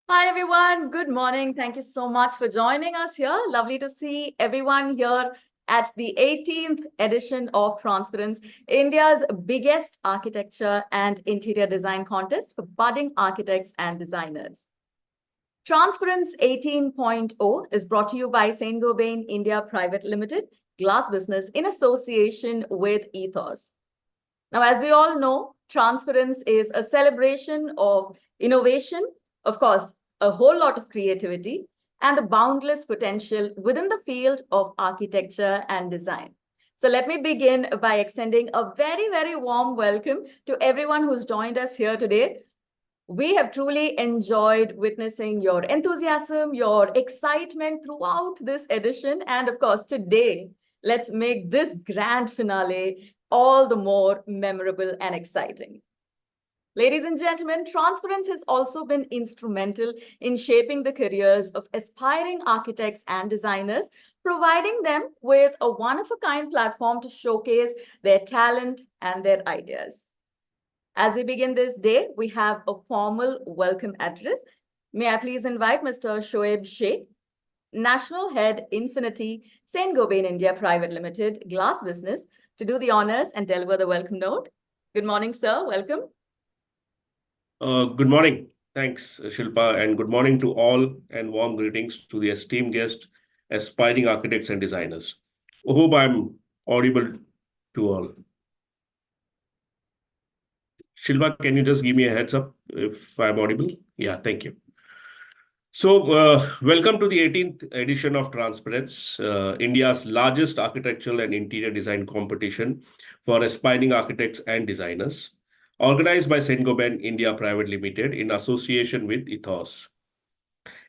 Hi, everyone. Good morning. Thank you so much for joining us here. Lovely to see everyone here at the 18th edition of Transparence, India's biggest architecture and interior design contest for budding architects and designers. Transparence 18.0 is brought to you by Saint-Gobain India Private Limited, glass business in association with Ethos. Now, as we all know, Transparence is a celebration of innovation, of course, a whole lot of creativity, and the boundless potential within the field of architecture and design. So let me begin by extending a very, very warm welcome to everyone who's joined us here today. We have truly enjoyed witnessing your enthusiasm, your excitement throughout this edition. And of course, today, let's make this grand finale all the more memorable and exciting. Ladies and gentlemen, Transparence has also been instrumental in shaping the careers of aspiring architects and designers, providing them with a one-of-a-kind platform to showcase their talent and their ideas. As we begin this day, we have a formal welcome address. May I please invite Mr. Shoaib Sheikh, National Head, Infinity, Saint-Gobain India Private Limited, Glass Business, to do the honors and deliver the welcome note. Good morning, sir. Welcome. Good morning. Thanks, Shilpa, and good morning to all and warm greetings to the esteemed guests, aspiring architects and designers. I hope I'm audible to all. Shilpa, can you just give me a heads up if I'm audible? Yeah, thank you. So, welcome to the 18th edition of Transparence, India's largest architectural and interior design competition for aspiring architects and designers, organized by Saint-Gobain India Private Limited in association with Ethos.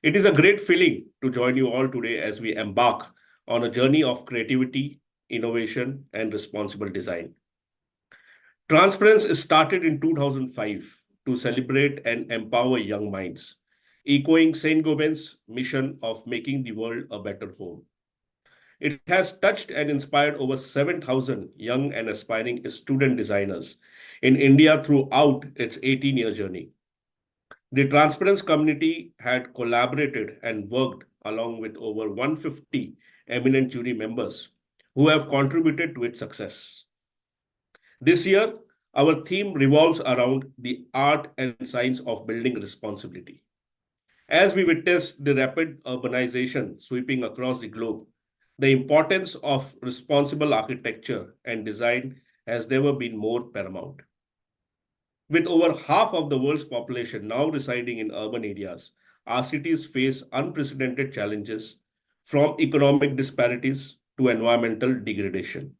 It is a great feeling to join you all today as we embark on a journey of creativity, innovation, and responsible design. Transparence started in 2005 to celebrate and empower young minds, echoing Saint-Gobain's mission of making the world a better home. It has touched and inspired over 7,000 young and aspiring student designers in India throughout its 18-year journey. The Transparence community had collaborated and worked along with over 150 eminent jury members who have contributed to its success. This year, our theme revolves around the art and science of building responsibility. As we witness the rapid urbanization sweeping across the globe, the importance of responsible architecture and design has never been more paramount. With over half of the world's population now residing in urban areas, our cities face unprecedented challenges from economic disparities to environmental degradation.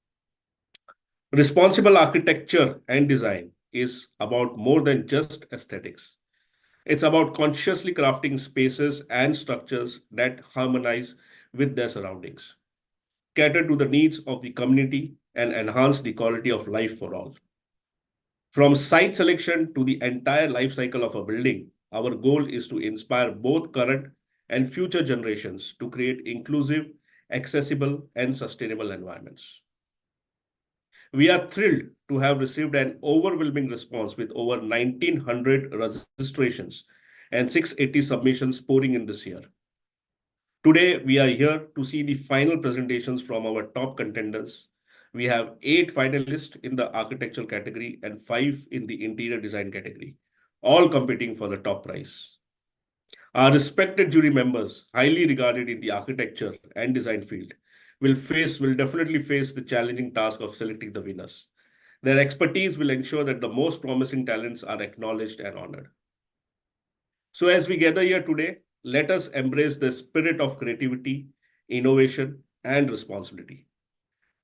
Responsible architecture and design is about more than just aesthetics. It's about consciously crafting spaces and structures that harmonize with their surroundings, cater to the needs of the community, and enhance the quality of life for all. From site selection to the entire life cycle of a building, our goal is to inspire both current and future generations to create inclusive, accessible, and sustainable environments. We are thrilled to have received an overwhelming response with over 1,900 registrations and 680 submissions pouring in this year. Today, we are here to see the final presentations from our top contenders. We have 8 finalists in the architectural category and 5 in the interior design category, all competing for the top prize. Our respected jury members, highly regarded in the architecture and design field, will definitely face the challenging task of selecting the winners. Their expertise will ensure that the most promising talents are acknowledged and honored. So as we gather here today, let us embrace the spirit of creativity, innovation, and responsibility.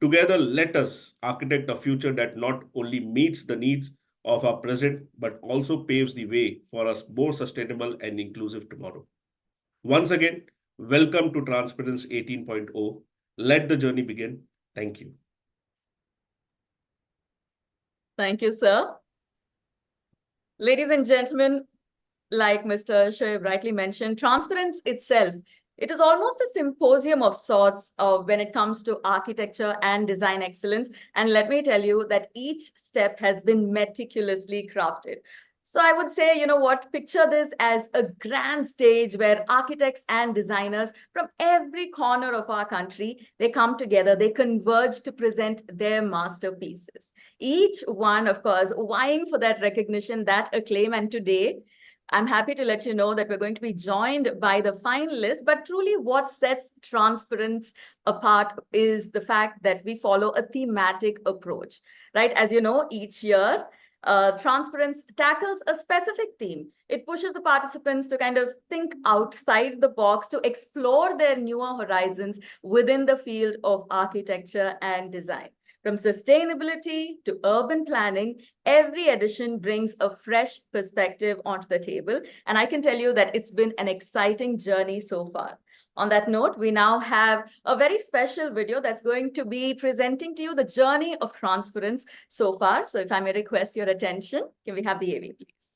Together, let us architect a future that not only meets the needs of our present, but also paves the way for a more sustainable and inclusive tomorrow. Once again, welcome to Transparence 18.0. Let the journey begin. Thank you. Thank you, sir. Ladies and gentlemen, like Mr. Shoaib rightly mentioned, Transparence itself, it is almost a symposium of sorts when it comes to architecture and design excellence. And let me tell you that each step has been meticulously crafted. So I would say, you know what, picture this as a grand stage where architects and designers from every corner of our country, they come together, they converge to present their masterpieces. Each one, of course, vying for that recognition, that acclaim. And today, I'm happy to let you know that we're going to be joined by the finalists, but truly what sets Transparence apart is the fact that we follow a thematic approach, right? As you know, each year, Transparence tackles a specific theme. It pushes the participants to kind of think outside the box, to explore their newer horizons within the field of architecture and design. From sustainability to urban planning, every edition brings a fresh perspective onto the table. And I can tell you that it's been an exciting journey so far. On that note, we now have a very special video that's going to be presenting to you the journey of Transparence so far. So if I may request your attention, can we have the AV, please?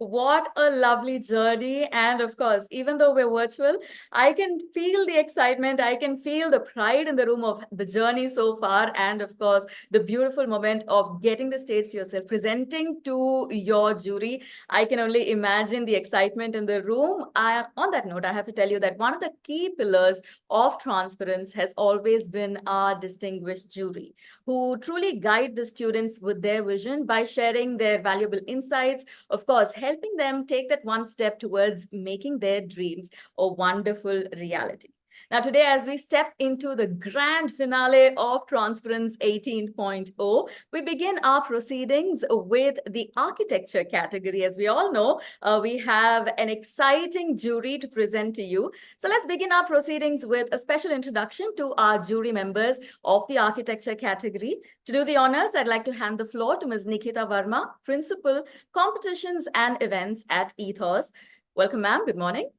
What a lovely journey. And of course, even though we're virtual, I can feel the excitement. I can feel the pride in the room of the journey so far. And of course, the beautiful moment of getting the stage to yourself, presenting to your jury. I can only imagine the excitement in the room. On that note, I have to tell you that one of the key pillars of Transparence has always been our distinguished jury, who truly guide the students with their vision by sharing their valuable insights, of course, helping them take that one step towards making their dreams a wonderful reality. Now, today, as we step into the grand finale of Transparence 18.0, we begin our proceedings with the architecture category. As we all know, we have an exciting jury to present to you. So let's begin our proceedings with a special introduction to our jury members of the architecture category. To do the honors, I'd like to hand the floor to Ms. Nikita Verma, Principal, Competitions and Events at Ethos. Welcome, ma'am. Good morning.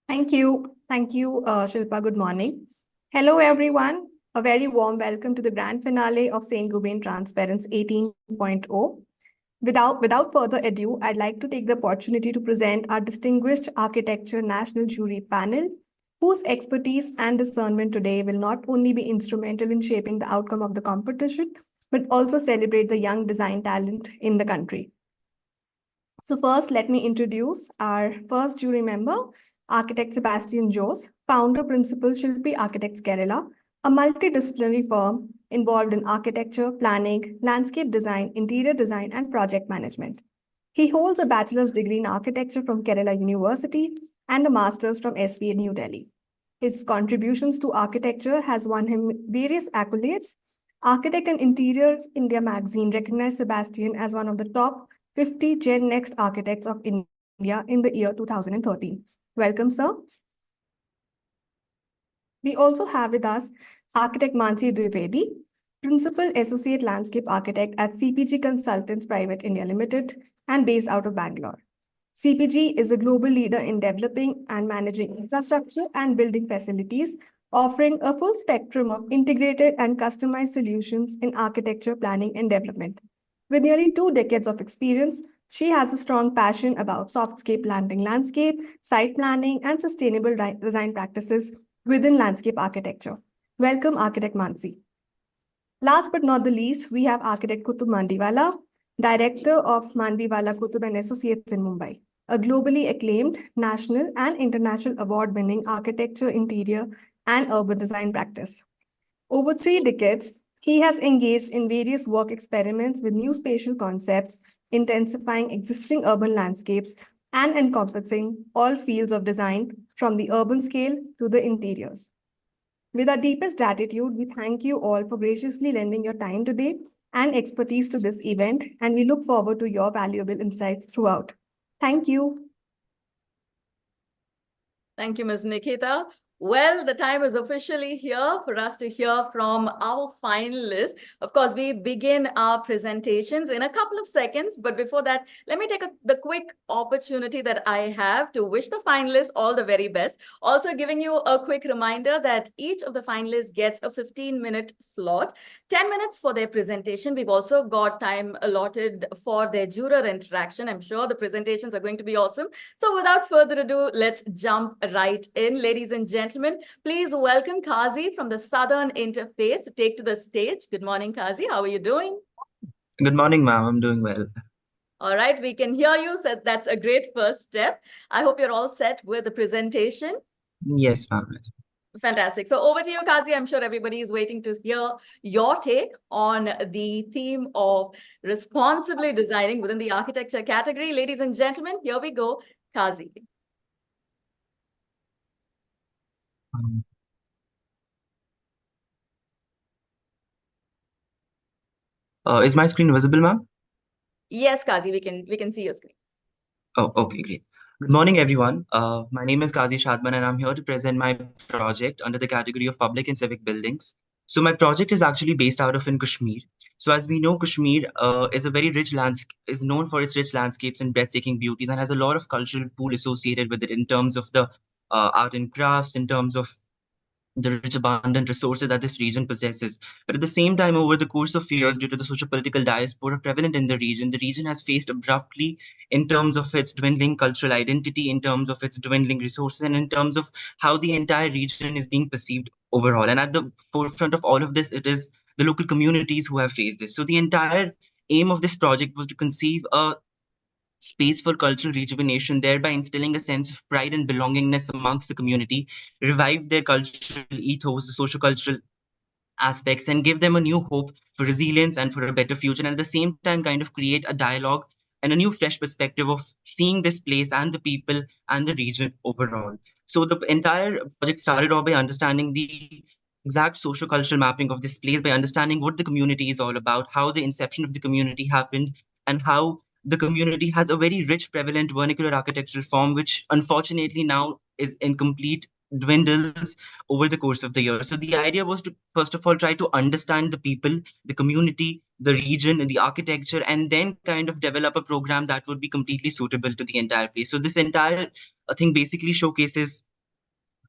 Thank you. Thank you, Shilpa. Good morning. Hello, everyone. A very warm welcome to the grand finale of Saint-Gobain Transparence 18.0. Without further ado, I'd like to take the opportunity to present our distinguished Architecture National Jury panel, whose expertise and discernment today will not only be instrumental in shaping the outcome of the competition, but also celebrate the young design talent in the country. So first, let me introduce our first jury member, Architect Sebastian Jose, founder principal Shilpi Architects Kerala, a multidisciplinary firm involved in architecture, planning, landscape design, interior design, and project management. He holds a bachelor's degree in architecture from Kerala University and a master's from SVA New Delhi. His contributions to architecture has won him various accolades. Architect and Interiors India magazine recognized Sebastian as one of the top 50 Gen Next architects of India in the year 2013. Welcome, sir. We also have with us Architect Mansi Dwivedi, Principal Associate Landscape Architect at CPG Consultants Private India Limited and based out of Bangalore. CPG is a global leader in developing and managing infrastructure and building facilities, offering a full spectrum of integrated and customized solutions in architecture, planning, and development. With nearly 2 decades of experience, she has a strong passion about softscape planting landscape, site planning, and sustainable design practices within landscape architecture. Welcome, Architect Mansi. Last but not the least, we have Architect Kutub Mandiwala, Director of Mandiwala Kutub and Associates in Mumbai, a globally acclaimed national and international award-winning architecture, interior, and urban design practice. Over 3 decades, he has engaged in various work experiments with new spatial concepts, intensifying existing urban landscapes and encompassing all fields of design from the urban scale to the interiors. With our deepest gratitude, we thank you all for graciously lending your time today and expertise to this event, and we look forward to your valuable insights throughout. Thank you. Thank you, Ms. Nikita. Well, the time is officially here for us to hear from our finalists. Of course, we begin our presentations in a couple of seconds. But before that, let me take the quick opportunity that I have to wish the finalists all the very best. Also giving you a quick reminder that each of the finalists gets a 15-minute slot, 10 minutes for their presentation. We've also got time allotted for their juror interaction. I'm sure the presentations are going to be awesome. So without further ado, let's jump right in. Ladies and gentlemen, please welcome Kazi from the Southern Interface to take to the stage. Good morning, Kazi. How are you doing? Good morning, ma'am. I'm doing well. All right, we can hear you. So that's a great first step. I hope you're all set with the presentation. Yes, ma'am. Fantastic. So over to you, Kazi. I'm sure everybody is waiting to hear your take on the theme of responsibly designing within the architecture category. Ladies and gentlemen, here we go. Kazi. Is my screen visible, ma'am? Yes, Kazi, we can see your screen. Oh, okay, great. Good morning, everyone. My name is Kazi Shadman, and I'm here to present my project under the category of public and civic buildings. So my project is actually based out of in Kashmir. So as we know, Kashmir is a very rich landscape, is known for its rich landscapes and breathtaking beauties, and has a lot of cultural pool associated with it in terms of the art and crafts, in terms of the rich, abundant resources that this region possesses. But at the same time, over the course of years, due to the socio-political diaspora prevalent in the region has faced abruptly in terms of its dwindling cultural identity, in terms of its dwindling resources, and in terms of how the entire region is being perceived overall. And at the forefront of all of this, it is the local communities who have faced this. So the entire aim of this project was to conceive a space for cultural rejuvenation, thereby instilling a sense of pride and belongingness amongst the community, revive their cultural ethos, the socio-cultural aspects, and give them a new hope for resilience and for a better future, and at the same time kind of create a dialogue and a new fresh perspective of seeing this place and the people and the region overall. So the entire project started off by understanding the exact socio-cultural mapping of this place, by understanding what the community is all about, how the inception of the community happened, and how the community has a very rich, prevalent vernacular architectural form, which unfortunately now is in complete dwindles over the course of the year. So the idea was to first of all try to understand the people, the community, the region, and the architecture, and then kind of develop a program that would be completely suitable to the entire place. So this entire thing basically showcases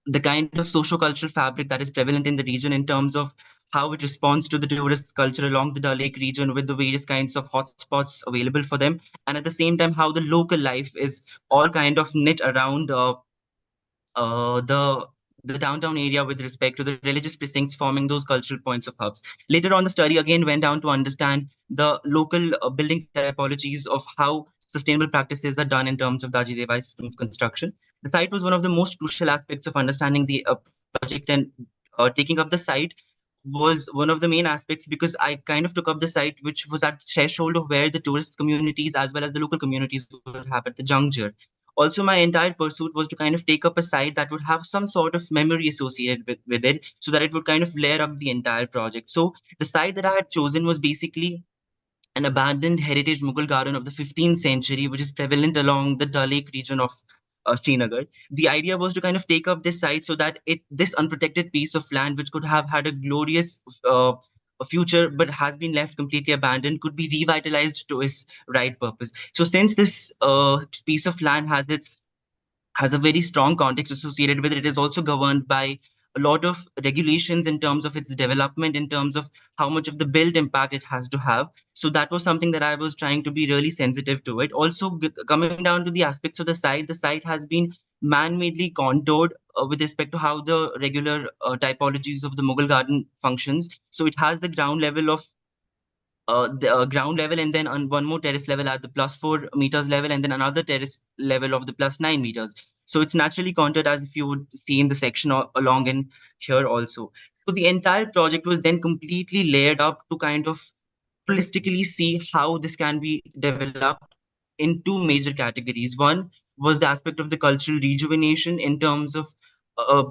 the kind of socio-cultural fabric that is prevalent in the region in terms of how it responds to the tourist culture along the Dal Lake region with the various kinds of hotspots available for them, and at the same time how the local life is all kind of knit around the downtown area with respect to the religious precincts forming those cultural points of hubs. Later on, the study again went down to understand the local building typologies of how sustainable practices are done in terms of the Ajidevai system of construction. The site was one of the most crucial aspects of understanding the project, and taking up the site was one of the main aspects because I kind of took up the site which was at the threshold of where the tourist communities as well as the local communities would have at the juncture. Also, my entire pursuit was to kind of take up a site that would have some sort of memory associated with it so that it would kind of layer up the entire project. So the site that I had chosen was basically an abandoned heritage Mughal garden of the 15th century, which is prevalent along the Dal Lake region of Srinagar. The idea was to kind of take up this site so that this unprotected piece of land, which could have had a glorious a future but has been left completely abandoned, could be revitalized to its right purpose. So since this piece of land has a very strong context associated with it. It is also governed by a lot of regulations in terms of its development, in terms of how much of the build impact it has to have. So that was something that I was trying to be really sensitive to it. Also, coming down to the aspects of the site has been man-madely contoured with respect to how the regular typologies of the Mughal garden functions. So it has the ground level of the ground level, and then on one more terrace level at the +4 meters level, and then another terrace level of the +9 meters. So it's naturally contoured as if you would see in the section along in here also. So the entire project was then completely layered up to kind of holistically see how this can be developed in two major categories. One was the aspect of the cultural rejuvenation in terms of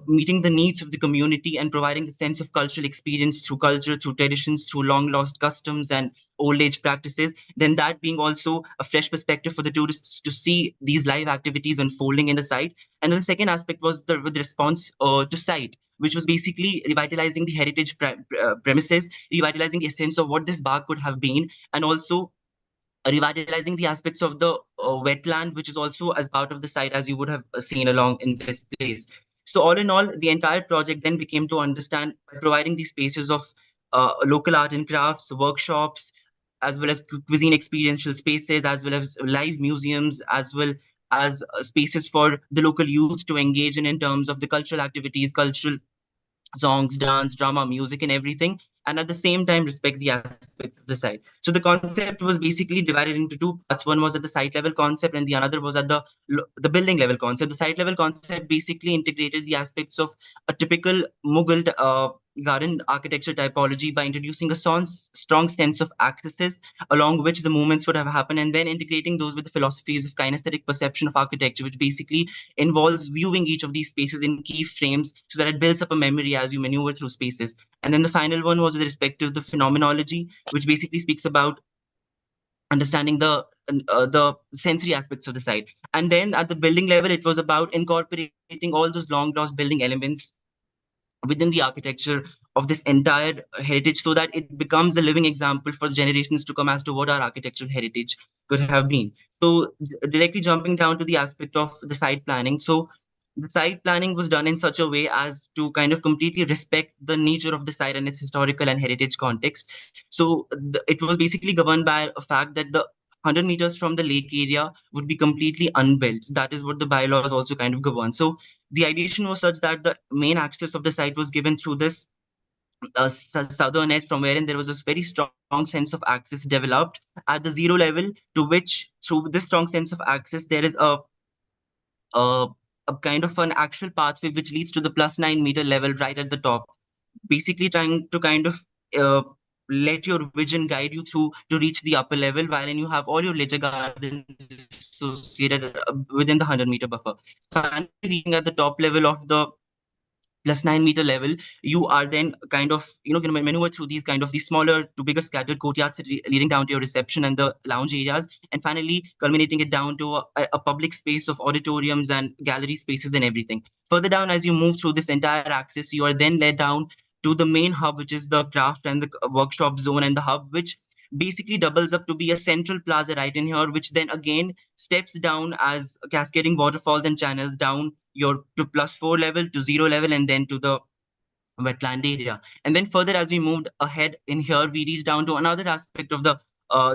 meeting the needs of the community and providing a sense of cultural experience through culture, through traditions, through long lost customs and old age practices. Then that being also a fresh perspective for the tourists to see these live activities unfolding in the site. And then the second aspect was with response to site, which was basically revitalizing the heritage premises, revitalizing the essence of what this bar could have been, and also revitalizing the aspects of the wetland, which is also as part of the site, as you would have seen along in this place. So, all in all, the entire project then became to understand by providing these spaces of local art and crafts, workshops, as well as cuisine experiential spaces, as well as live museums, as well as spaces for the local youth to engage in terms of the cultural activities, cultural songs, dance, drama, music, and everything, and at the same time respect the aspect of the site. So the concept was basically divided into two parts. One was at the site level concept, and the another was at the building level concept. The site level concept basically integrated the aspects of a typical Mughal garden architecture typology by introducing a strong sense of accesses along which the movements would have happened, and then integrating those with the philosophies of kinesthetic perception of architecture, which basically involves viewing each of these spaces in key frames so that it builds up a memory as you maneuver through spaces. And then the final one was with respect to the phenomenology, which basically speaks about understanding the sensory aspects of the site. And then at the building level, it was about incorporating all those long lost building elements within the architecture of this entire heritage so that it becomes a living example for generations to come as to what our architectural heritage could have been. So directly jumping down to the aspect of the site planning. So the site planning was done in such a way as to kind of completely respect the nature of the site and its historical and heritage context. So it was basically governed by a fact that the 100 meters from the lake area would be completely unbuilt. That is what the bylaws also kind of govern. So the ideation was such that the main access of the site was given through this southern edge, from wherein there was this very strong sense of access developed at the zero level, to which through this strong sense of access there is a, a kind of an actual pathway which leads to the +9 meter level right at the top, basically trying to kind of uh, let your vision guide you through to reach the upper level, wherein you have all your leisure gardens associated within the 100-meter buffer. Finally, reaching at the top level of the +9 meter level, you are then kind of going to maneuver through these kind of these smaller to bigger scattered courtyards leading down to your reception and the lounge areas, and finally culminating it down to a public space of auditoriums and gallery spaces and everything. Further down, as you move through this entire axis, you are then led down to the main hub, which is the craft and the workshop zone, and the hub which basically doubles up to be a central plaza right in here, which then again steps down as cascading waterfalls and channels down your to +4 level, to zero level, and then to the wetland area. And then further, as we moved ahead in here, we reached down to another aspect of the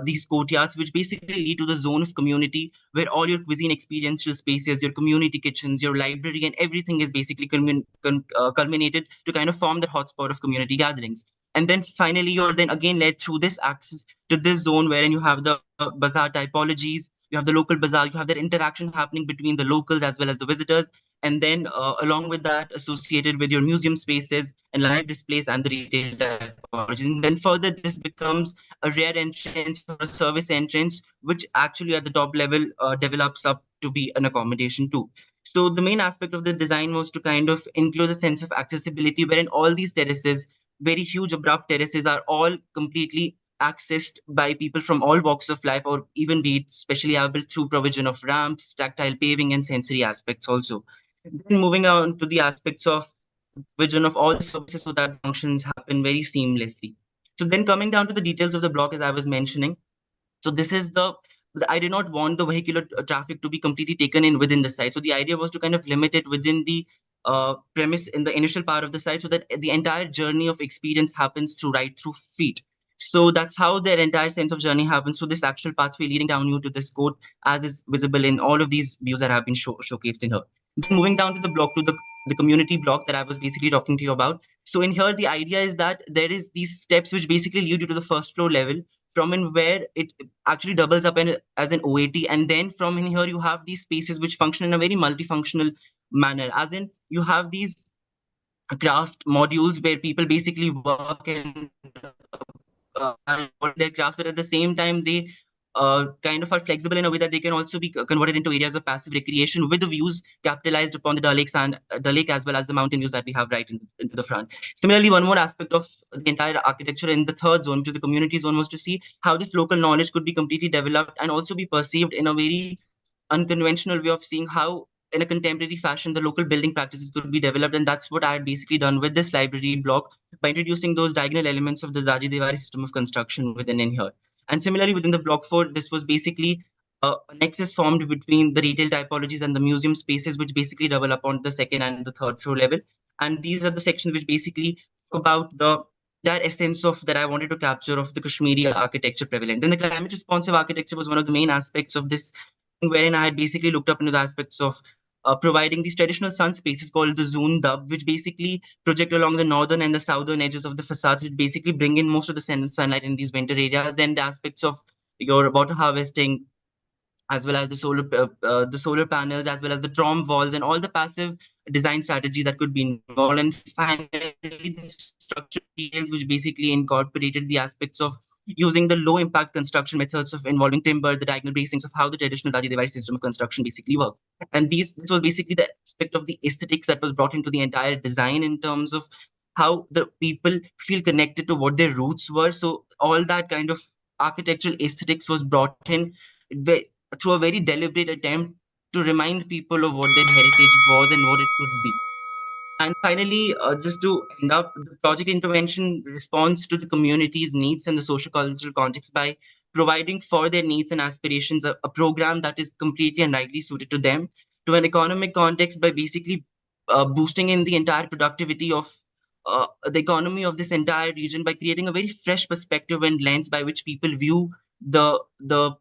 these courtyards, which basically lead to the zone of community, where all your cuisine experiential spaces, your community kitchens, your library, and everything is basically culminated to kind of form the hotspot of community gatherings. And then finally, you're then again led through this axis to this zone, wherein you have the bazaar typologies, you have the local bazaar, you have that interaction happening between the locals as well as the visitors, and then along with that, associated with your museum spaces and live displays and the retail typologies. And then further, this becomes a rare entrance or a service entrance, which actually at the top level develops up to be an accommodation too. So the main aspect of the design was to kind of include a sense of accessibility, wherein all these terraces, very huge abrupt terraces, are all completely accessed by people from all walks of life, or even be it specially able through provision of ramps, tactile paving, and sensory aspects also. Then moving on to the aspects of vision of all the services so that the functions happen very seamlessly. So then coming down to the details of the block, as I was mentioning, so this is I did not want the vehicular traffic to be completely taken in within the site. So the idea was to kind of limit it within the premise in the initial part of the site, so that the entire journey of experience happens through feet. So that's how their entire sense of journey happens. So this actual pathway leading down you to this court, as is visible in all of these views that have been showcased in here. Then moving down to the block, to the community block that I was basically talking to you about. So in here, the idea is that there is these steps which basically lead you to the first floor level, from in where it actually doubles up as an OAT. And then from in here, you have these spaces which function in a very multifunctional manner, as in you have these craft modules where people basically work and their crafts, but at the same time, they kind of are flexible in a way that they can also be converted into areas of passive recreation with the views capitalized upon the Dal Lake, Dal Lake, as well as the mountain views that we have right into the front. Similarly, one more aspect of the entire architecture in the third zone, which is the community zone, was to see how this local knowledge could be completely developed and also be perceived in a very unconventional way of seeing how in a contemporary fashion the local building practices could be developed. And that's what I had basically done with this library block, by introducing those diagonal elements of the Daji Devari system of construction within in here. And similarly, within the block 4, this was basically a nexus formed between the retail typologies and the museum spaces, which basically double up on the second and the third floor level. And these are the sections which basically talk about that essence of that I wanted to capture of the Kashmiri architecture prevalent. Then the climate responsive architecture was one of the main aspects of this, wherein I had basically looked up into the aspects of providing these traditional sun spaces called the zone dub, which basically project along the northern and the southern edges of the facades, which basically bring in most of the sunlight in these winter areas. Then the aspects of your water harvesting, as well as the solar panels, as well as the trom walls, and all the passive design strategies that could be involved. And finally, the structural details, which basically incorporated the aspects of using the low impact construction methods of involving timber, the diagonal bracings of how the traditional Daji Devari system of construction basically work. And this was basically the aspect of the aesthetics that was brought into the entire design, in terms of how the people feel connected to what their roots were. So all that kind of architectural aesthetics was brought in through a very deliberate attempt to remind people of what their heritage was and what it could be. And finally, just to end up, the project intervention responds to the community's needs and the social cultural context by providing for their needs and aspirations a program that is completely and rightly suited to them. to an economic context by basically boosting in the entire productivity of the economy of this entire region by creating a very fresh perspective and lens by which people view the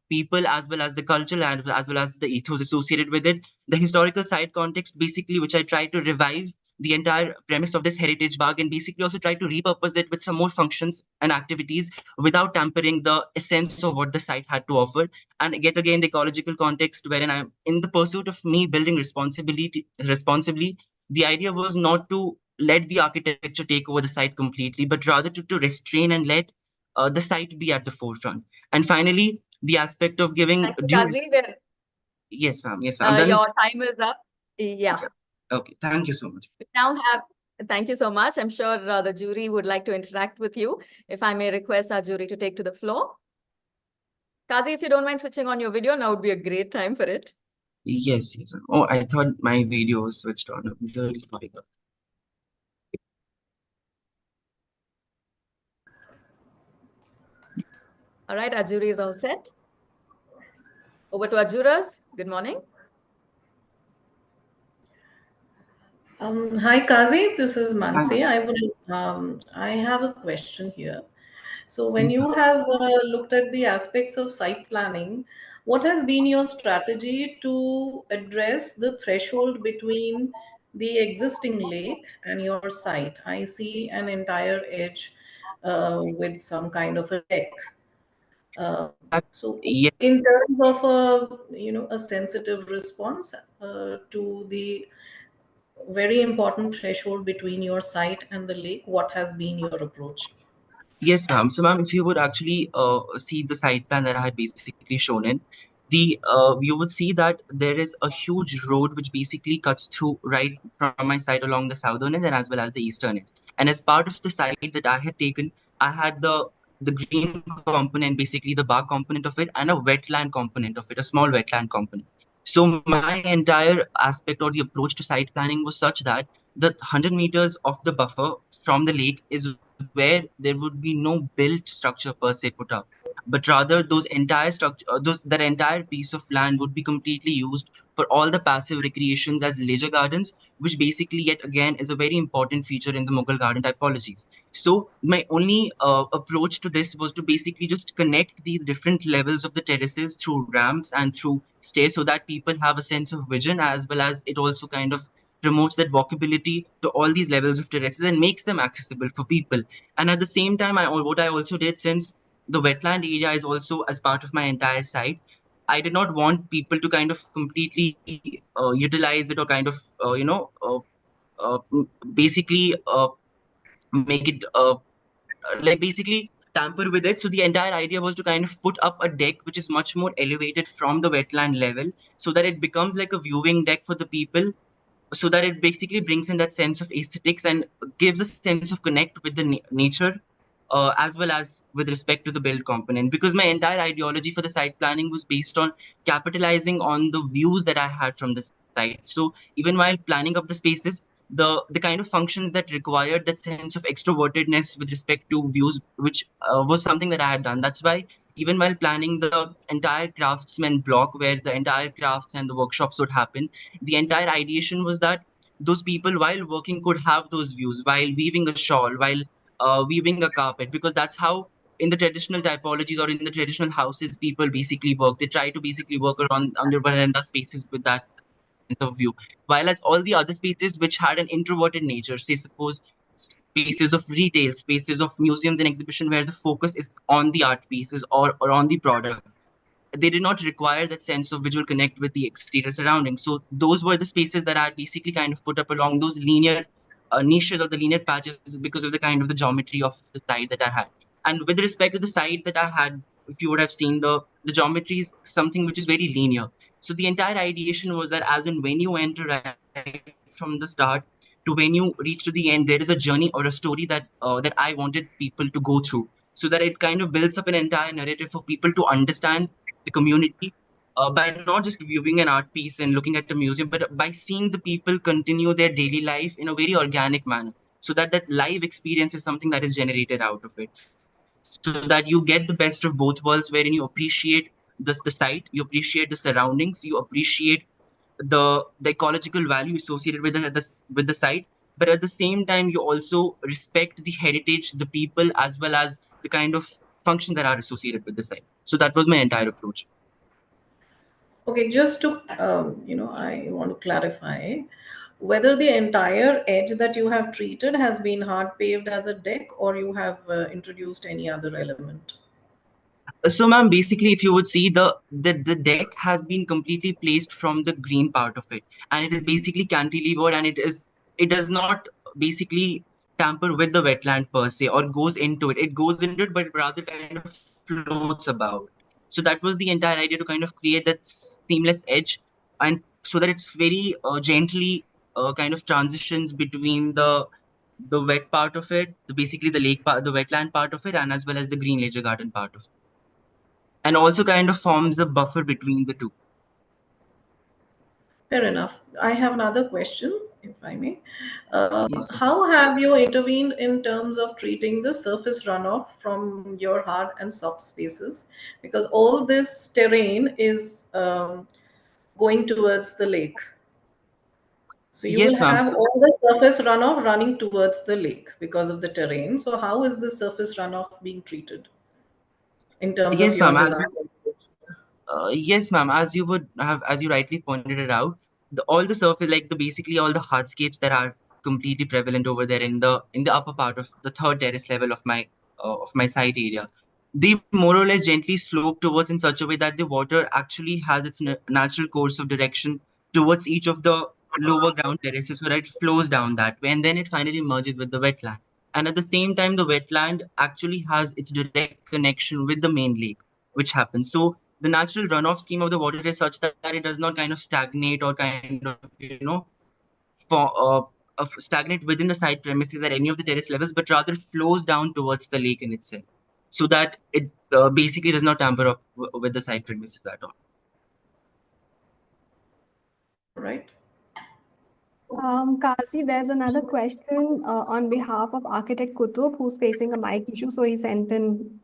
people as well as the culture and as well as the ethos associated with it. The historical side context, basically, which I try to revive the entire premise of this heritage bug and basically also try to repurpose it with some more functions and activities without tampering the essence of what the site had to offer. And yet again, the ecological context wherein I'm in the pursuit of me building responsibly. The idea was not to let the architecture take over the site completely, but rather to restrain and let the site be at the forefront. And finally, the aspect of giving Thank you, due. Kazi. Yes, ma'am. Yes, ma'am. I'm done. Your time is up. Yeah. Okay. Thank you so much. We now have, thank you so much. I'm sure the jury would like to interact with you. If I may request our jury to take to the floor. Kazi, if you don't mind switching on your video, now would be a great time for it. Yes, yes. Ma'am. Oh, I thought my video was switched on. I'm really sorry. All right, our jury is all set. Over to our jurors. Good morning. Hi, Kazi. This is Mansi. I have a question here. So, when Yes, you have looked at the aspects of site planning, what has been your strategy to address the threshold between the existing lake and your site? I see an entire edge with some kind of a deck. So, yes. in terms of a sensitive response to the very important threshold between your site and the lake, what has been your approach? Yes, ma'am. So, ma'am, if you would actually see the site plan that I had basically shown in, you would see that there is a huge road which basically cuts through right from my side along the southern end and as well as the eastern end. And as part of the site that I had taken, I had the green component, basically the bark component of it, and a wetland component of it, a small wetland component. So my entire aspect or the approach to site planning was such that the 100 meters of the buffer from the lake is where there would be no built structure per se put up, but rather those entire structure, that entire piece of land would be completely used for all the passive recreations as leisure gardens, which basically yet again is a very important feature in the Mughal garden typologies. So my only approach to this was to basically just connect the different levels of the terraces through ramps and through stairs so that people have a sense of vision as well as it also kind of promotes that walkability to all these levels of terraces and makes them accessible for people. And at the same time, what I also did, since the wetland area is also as part of my entire site, I did not want people to kind of completely utilize it or kind of basically make it like basically tamper with it. So the entire idea was to kind of put up a deck which is much more elevated from the wetland level so that it becomes like a viewing deck for the people, so that it basically brings in that sense of aesthetics and gives a sense of connect with the nature as well as with respect to the build component, because my entire ideology for the site planning was based on capitalizing on the views that I had from the site. So even while planning up the spaces, the kind of functions that required that sense of extrovertedness with respect to views, which was something that I had done. That's why even while planning the entire craftsman block where the entire crafts and the workshops would happen, the entire ideation was that those people while working could have those views while weaving a shawl, while weaving a carpet, because that's how in the traditional typologies or in the traditional houses people basically work. They try to basically work around under veranda spaces with that sense of view, while as all the other spaces which had an introverted nature, say suppose spaces of retail, spaces of museums and exhibition where the focus is on the art pieces or on the product, they did not require that sense of visual connect with the exterior surroundings. So those were the spaces that I basically kind of put up along those linear niches or the linear patches because of the kind of the geometry of the site that I had. And with respect to the site that I had, if you would have seen the geometry is something which is very linear. So the entire ideation was that as in when you enter right from the start to when you reach to the end, there is a journey or a story that I wanted people to go through, so that it kind of builds up an entire narrative for people to understand the community by not just viewing an art piece and looking at the museum, but by seeing the people continue their daily life in a very organic manner, so that that live experience is something that is generated out of it, so that you get the best of both worlds, wherein you appreciate the site, you appreciate the surroundings, you appreciate the ecological value associated with with the site, but at the same time you also respect the heritage, the people, as well as the kind of functions that are associated with the site. So that was my entire approach. Okay, just to, I want to clarify whether the entire edge that you have treated has been hard paved as a deck, or you have introduced any other element. So, ma'am, basically, if you would see the deck has been completely placed from the green part of it, and it is basically cantilevered, and it does not basically tamper with the wetland per se or goes into it. It goes into it, but rather kind of floats above it. So that was the entire idea, to kind of create that seamless edge, and so that it's very gently kind of transitions between the wet part of it, basically the lake part, the wetland part of it, and as well as the green leisure garden part of it, and also kind of forms a buffer between the two. Fair enough. I have another question, if I may. Yes, ma'am. How have you intervened in terms of treating the surface runoff from your hard and soft spaces? Because all this terrain is going towards the lake. So you will Yes, ma'am. have all the surface runoff running towards the lake because of the terrain. So how is the surface runoff being treated in terms of Yes, your ma'am. design? Yes, ma'am. As you would have, as you rightly pointed it out, all the surface, like the basically all the hardscapes that are completely prevalent over there in the upper part of the third terrace level of my site area, they more or less gently slope towards in such a way that the water actually has its natural course of direction towards each of the lower ground terraces, so that it flows down that way, and then it finally merges with the wetland. And at the same time, the wetland actually has its direct connection with the main lake, which happens. So the natural runoff scheme of the water is such that it does not kind of stagnate or kind of, stagnate within the site premises at any of the terrace levels, but rather flows down towards the lake in itself, so that it basically does not tamper up with the site premises at all. All right. Kazi, there's another question on behalf of architect Kutub, who's facing a mic issue. So he sent in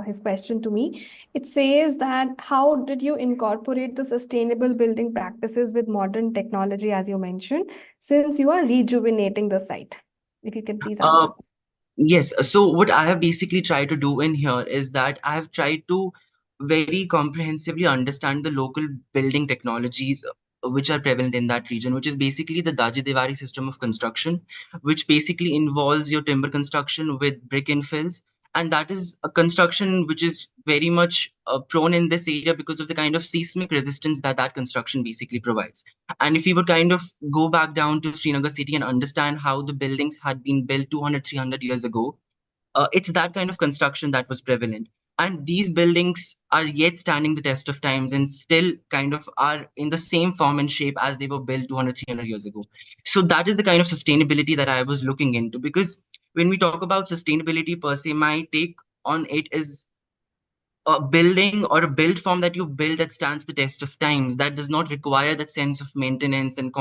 his question to me. It says that how did you incorporate the sustainable building practices with modern technology, as you mentioned, since you are rejuvenating the site? If you can please Uh, answer. Yes, so what I have basically tried to do in here is that I have tried to very comprehensively understand the local building technologies which are prevalent in that region, which is basically the Daji Diwari system of construction, which basically involves your timber construction with brick infills. And that is a construction which is very much prone in this area because of the kind of seismic resistance that that construction basically provides. And if we would kind of go back down to Srinagar city and understand how the buildings had been built 200, 300 years ago, it's that kind of construction that was prevalent. And these buildings are yet standing the test of times and still kind of are in the same form and shape as they were built 200, 300 years ago. So that is the kind of sustainability that I was looking into. Because when we talk about sustainability per se, my take on it is a building or a build form that you build that stands the test of times, that does not require that sense of maintenance and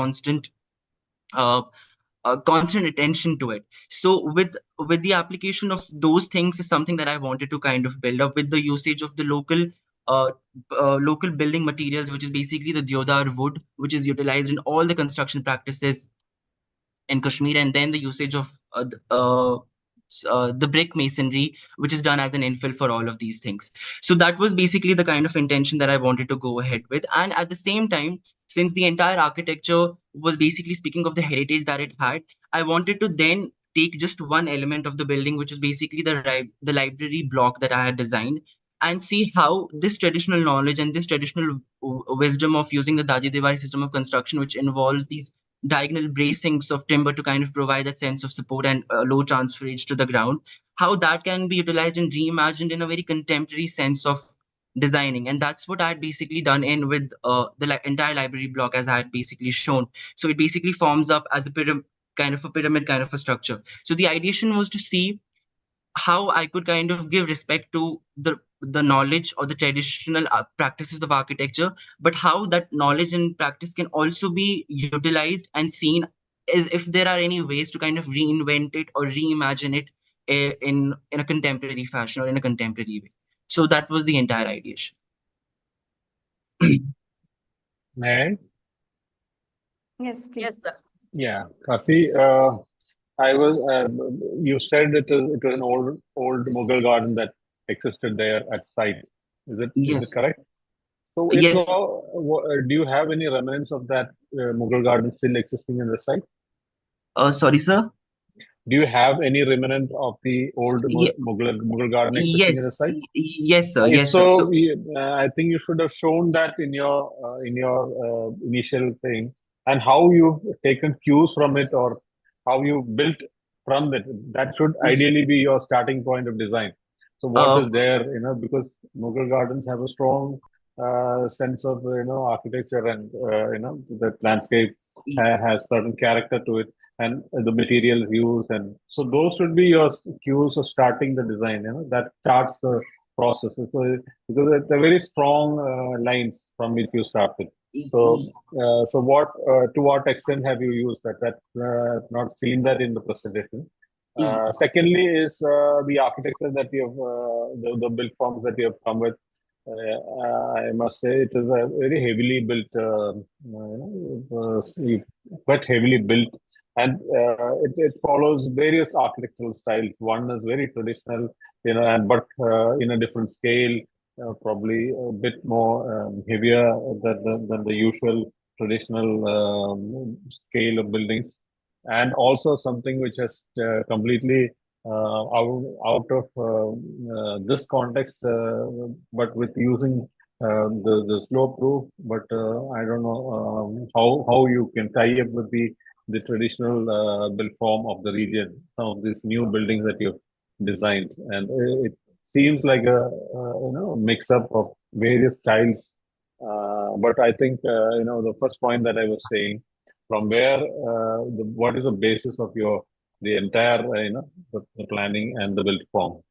uh, constant attention to it. So with the application of those things is something that I wanted to kind of build up with the usage of the uh, local building materials, which is basically the deodar wood, which is utilized in all the construction practices in Kashmir, and then the usage of the brick masonry, which is done as an infill for all of these things. So that was basically the kind of intention that I wanted to go ahead with. And at the same time, since the entire architecture was basically speaking of the heritage that it had, I wanted to then take just one element of the building, which is basically the library block that I had designed, and see how this traditional knowledge and this traditional wisdom of using the Daji Diwari system of construction, which involves these diagonal bracings of timber to kind of provide that sense of support and low transferage to the ground, how that can be utilized and reimagined in a very contemporary sense of designing. And that's what I had basically done in with the entire library block, as I had basically shown. So it basically forms up as a pyramid kind of a structure. So the ideation was to see how I could kind of give respect to the knowledge or the traditional practices of architecture, but how that knowledge and practice can also be utilized and seen as if there are any ways to kind of reinvent it or reimagine it in a contemporary fashion or in a contemporary way. So that was the entire ideation. And Yes, please. Yes, sir. Yeah, Kasi, you said it was an old Mughal garden that existed there at site. Is it Yes, correct? So yes, do you have any remnants of that Mughal garden still existing in the site? sorry, sir. Do you have any remnant of the old Ye Mughal garden existing in the yes, site? yes, sir. If Yes, sir. so, So, I think you should have shown that in your initial thing, and how you've taken cues from it, or how you built from it. That should ideally be your starting point of design. So what uh, is there, because Mughal gardens have a strong sense of architecture, and the landscape has certain character to it, and the materials used, and so those should be your cues of starting the design. That starts the process. So, because it's a very strong lines from which you started. So, to what extent have you used that? Not seen that in the presentation. Secondly, is the architecture that you have, the built forms that you have come with. I must say it is a very heavily built, quite heavily built, and it follows various architectural styles. One is very traditional, and but in a different scale, probably a bit more heavier than the usual traditional scale of buildings, and also something which has completely out of this context, but with using the slope roof. But I don't know how you can tie up with the traditional built form of the region. Some of these new buildings that you've designed, and it seems like a mix up of various styles. But I think the first point that I was saying, from where what is the basis of the entire the planning and the built form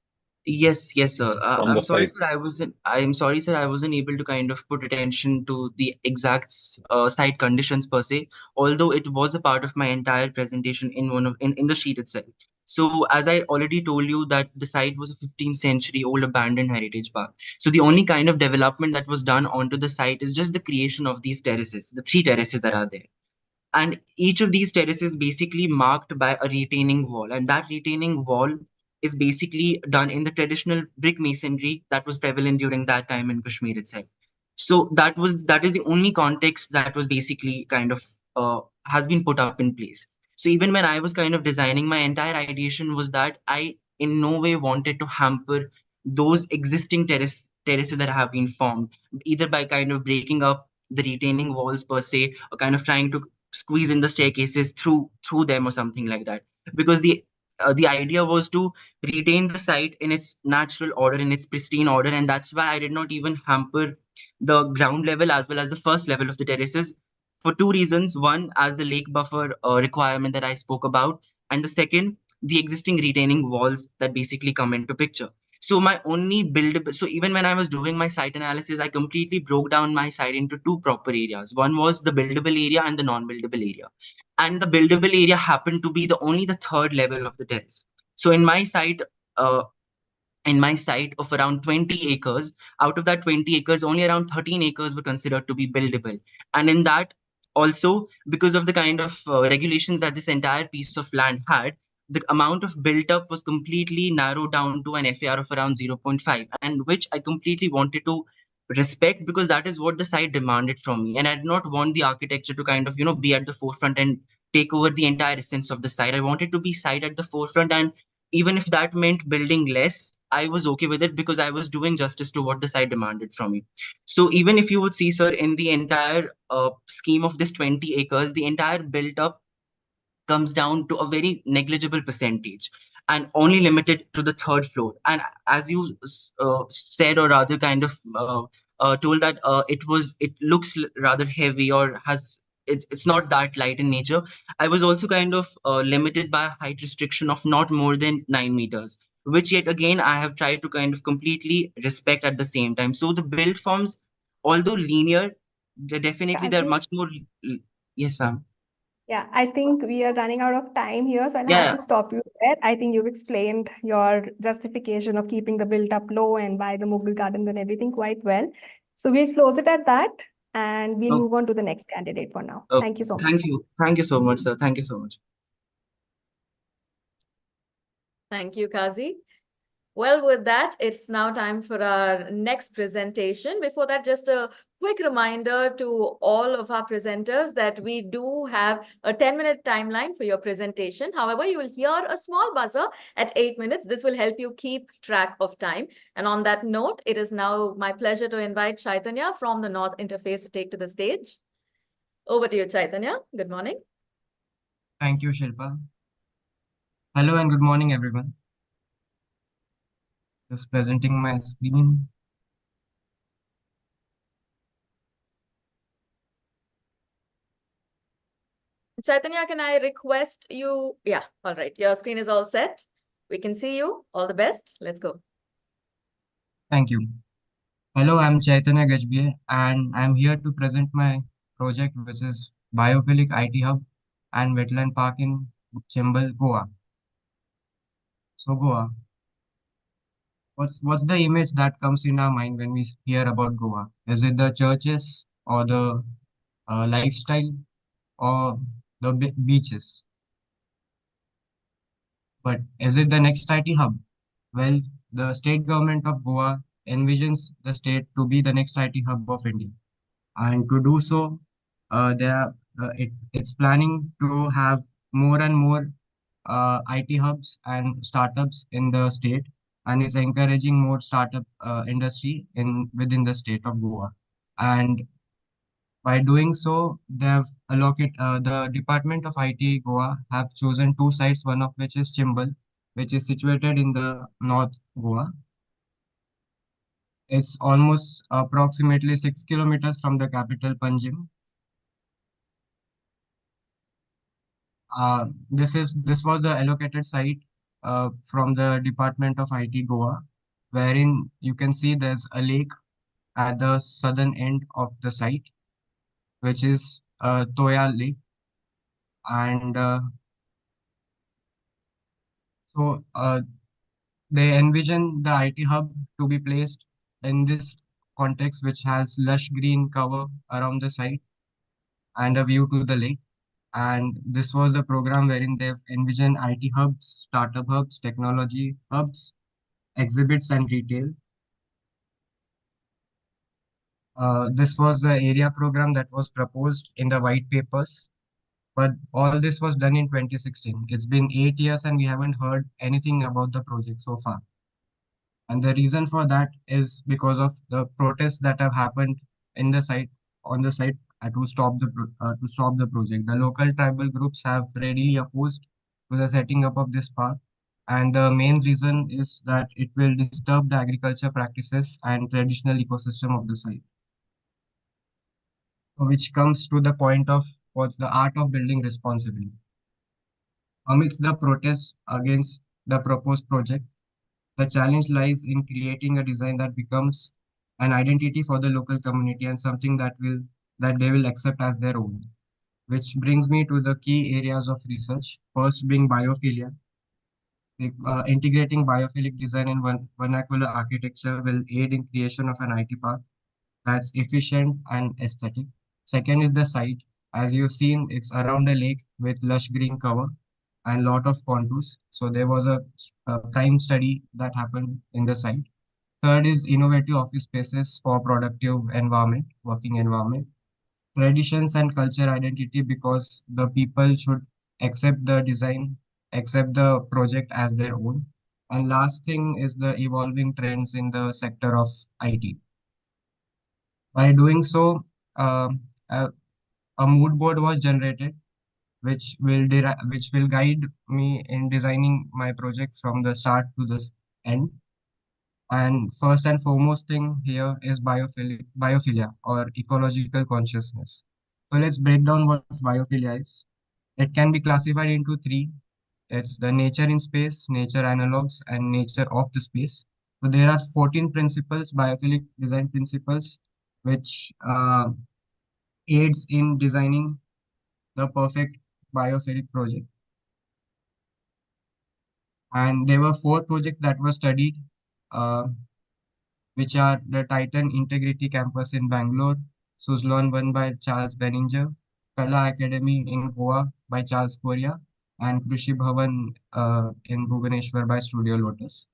yes, yes, sir. from I'm the sorry, site. sir. I'm sorry, sir. I wasn't able to kind of put attention to the exact site conditions per se, although it was a part of my entire presentation in in the sheet itself. So, as I already told you, that the site was a 15th century old abandoned heritage park. So, the only kind of development that was done onto the site is just the creation of these terraces, the three terraces that are there. And each of these terraces basically marked by a retaining wall, and that retaining wall is basically done in the traditional brick masonry that was prevalent during that time in Kashmir itself. So that is the only context that was basically kind of has been put up in place. So even when I was kind of designing, my entire ideation was that I in no way wanted to hamper those existing terraces that have been formed, either by kind of breaking up the retaining walls per se, or kind of trying to squeeze in the staircases through them or something like that, because the idea was to retain the site in its natural order, in its pristine order, and that's why I did not even hamper the ground level as well as the first level of the terraces, for two reasons: one, as the lake buffer requirement that I spoke about, and the second, the existing retaining walls that basically come into picture. So my only buildable, so even when I was doing my site analysis, I completely broke down my site into two proper areas. One was the buildable area and the non-buildable area. And the buildable area happened to be the only the third level of the terrace. So uh, in my site of around 20 acres, out of that 20 acres, only around 13 acres were considered to be buildable. And in that, also, because of the kind of regulations that this entire piece of land had, the amount of built up was completely narrowed down to an FAR of around 0.5, and which I completely wanted to respect, because that is what the site demanded from me. And I did not want the architecture to kind of, be at the forefront and take over the entire essence of the site. I wanted to be site at the forefront, and even if that meant building less, I was okay with it, because I was doing justice to what the site demanded from me. So even if you would see, sir, in the entire scheme of this 20 acres, the entire built up comes down to a very negligible percentage, and only limited to the third floor. And as you said, or rather kind of told, that it looks rather heavy, or it's not that light in nature. I was also kind of limited by a height restriction of not more than 9 meters, which yet again I have tried to kind of completely respect at the same time. So the build forms, although linear, definitely they're Kazi? much more. Yes, ma'am. Yeah, I think we are running out of time here, so I'll have Yeah. to stop you there. I think you've explained your justification of keeping the built up low and why the Mughal gardens and everything quite well. So we'll close it at that. and we'll Oh, move on to the next candidate for now. oh, Thank you so thank much. you. Thank you so much, sir. Thank you so much. Thank you, Kazi. Well, with that, it's now time for our next presentation. Before that, just a quick reminder to all of our presenters that we do have a 10-minute timeline for your presentation. However, you will hear a small buzzer at 8 minutes. This will help you keep track of time. And on that note, it is now my pleasure to invite Chaitanya from the North Interface to take to the stage. Over to you, Chaitanya. Good morning. Thank you, Shilpa. Hello and good morning, everyone. Just presenting my screen. Chaitanya, can I request you? Yeah, all right. Your screen is all set. We can see you. All the best. Let's go. Thank you. Hello, I'm Chaitanya Gajbie, and I'm here to present my project, which is Biophilic IT Hub and Wetland Park in Chembal, Goa. So, Goa. What's the image that comes in our mind when we hear about Goa? Is it the churches or the lifestyle or the beaches? But is it the next IT hub? Well, the state government of Goa envisions the state to be the next IT hub of India. And to do so, it's planning to have more and more IT hubs and startups in the state, and is encouraging more startup industry in within the state of Goa. And by doing so, they have the Department of IT Goa have chosen two sites, one of which is Chimbal, which is situated in the North Goa. It's almost approximately 6 kilometers from the capital Panjim. This was the allocated site from the Department of IT Goa, wherein you can see there's a lake at the southern end of the site, which is Toya Lake, and so they envision the IT hub to be placed in this context, which has lush green cover around the site and a view to the lake. And this was the program wherein they've envisioned IT hubs, startup hubs, technology hubs, exhibits, and retail. This was the area program that was proposed in the white papers, but all this was done in 2016. It's been 8 years and we haven't heard anything about the project so far. And the reason for that is because of the protests that have happened in the site on the site to stop the project. The local tribal groups have readily opposed to the setting up of this park, and the main reason is that it will disturb the agriculture practices and traditional ecosystem of the site. Which comes to the point of what's the art of building responsibly. Amidst the protests against the proposed project, the challenge lies in creating a design that becomes an identity for the local community and something that they will accept as their own. Which brings me to the key areas of research. First being biophilia. Integrating biophilic design and vernacular architecture will aid in creation of an IT park that's efficient and aesthetic. Second is the site. As you've seen, it's around a lake with lush green cover and lot of contours. So there was a prime study that happened in the site. Third is innovative office spaces for productive environment, working environment. Traditions and culture identity because the people should accept the design, accept the project as their own. And last thing is the evolving trends in the sector of IT. By doing so, um, a, a mood board was generated, which will guide me in designing my project from the start to the end. And first and foremost thing here is biophilia or ecological consciousness. So let's break down what biophilia is. It can be classified into three. It's the nature in space, nature analogs, and nature of the space. So there are 14 principles, biophilic design principles, which aids in designing the perfect biophilic project. And there were four projects that were studied, uh, which are the Titan Integrity Campus in Bangalore, Suzlon 1 by Charles Benninger, Kala Academy in Goa by Charles Korea, and Krishi Bhavan in Bhubaneswar by Studio Lotus.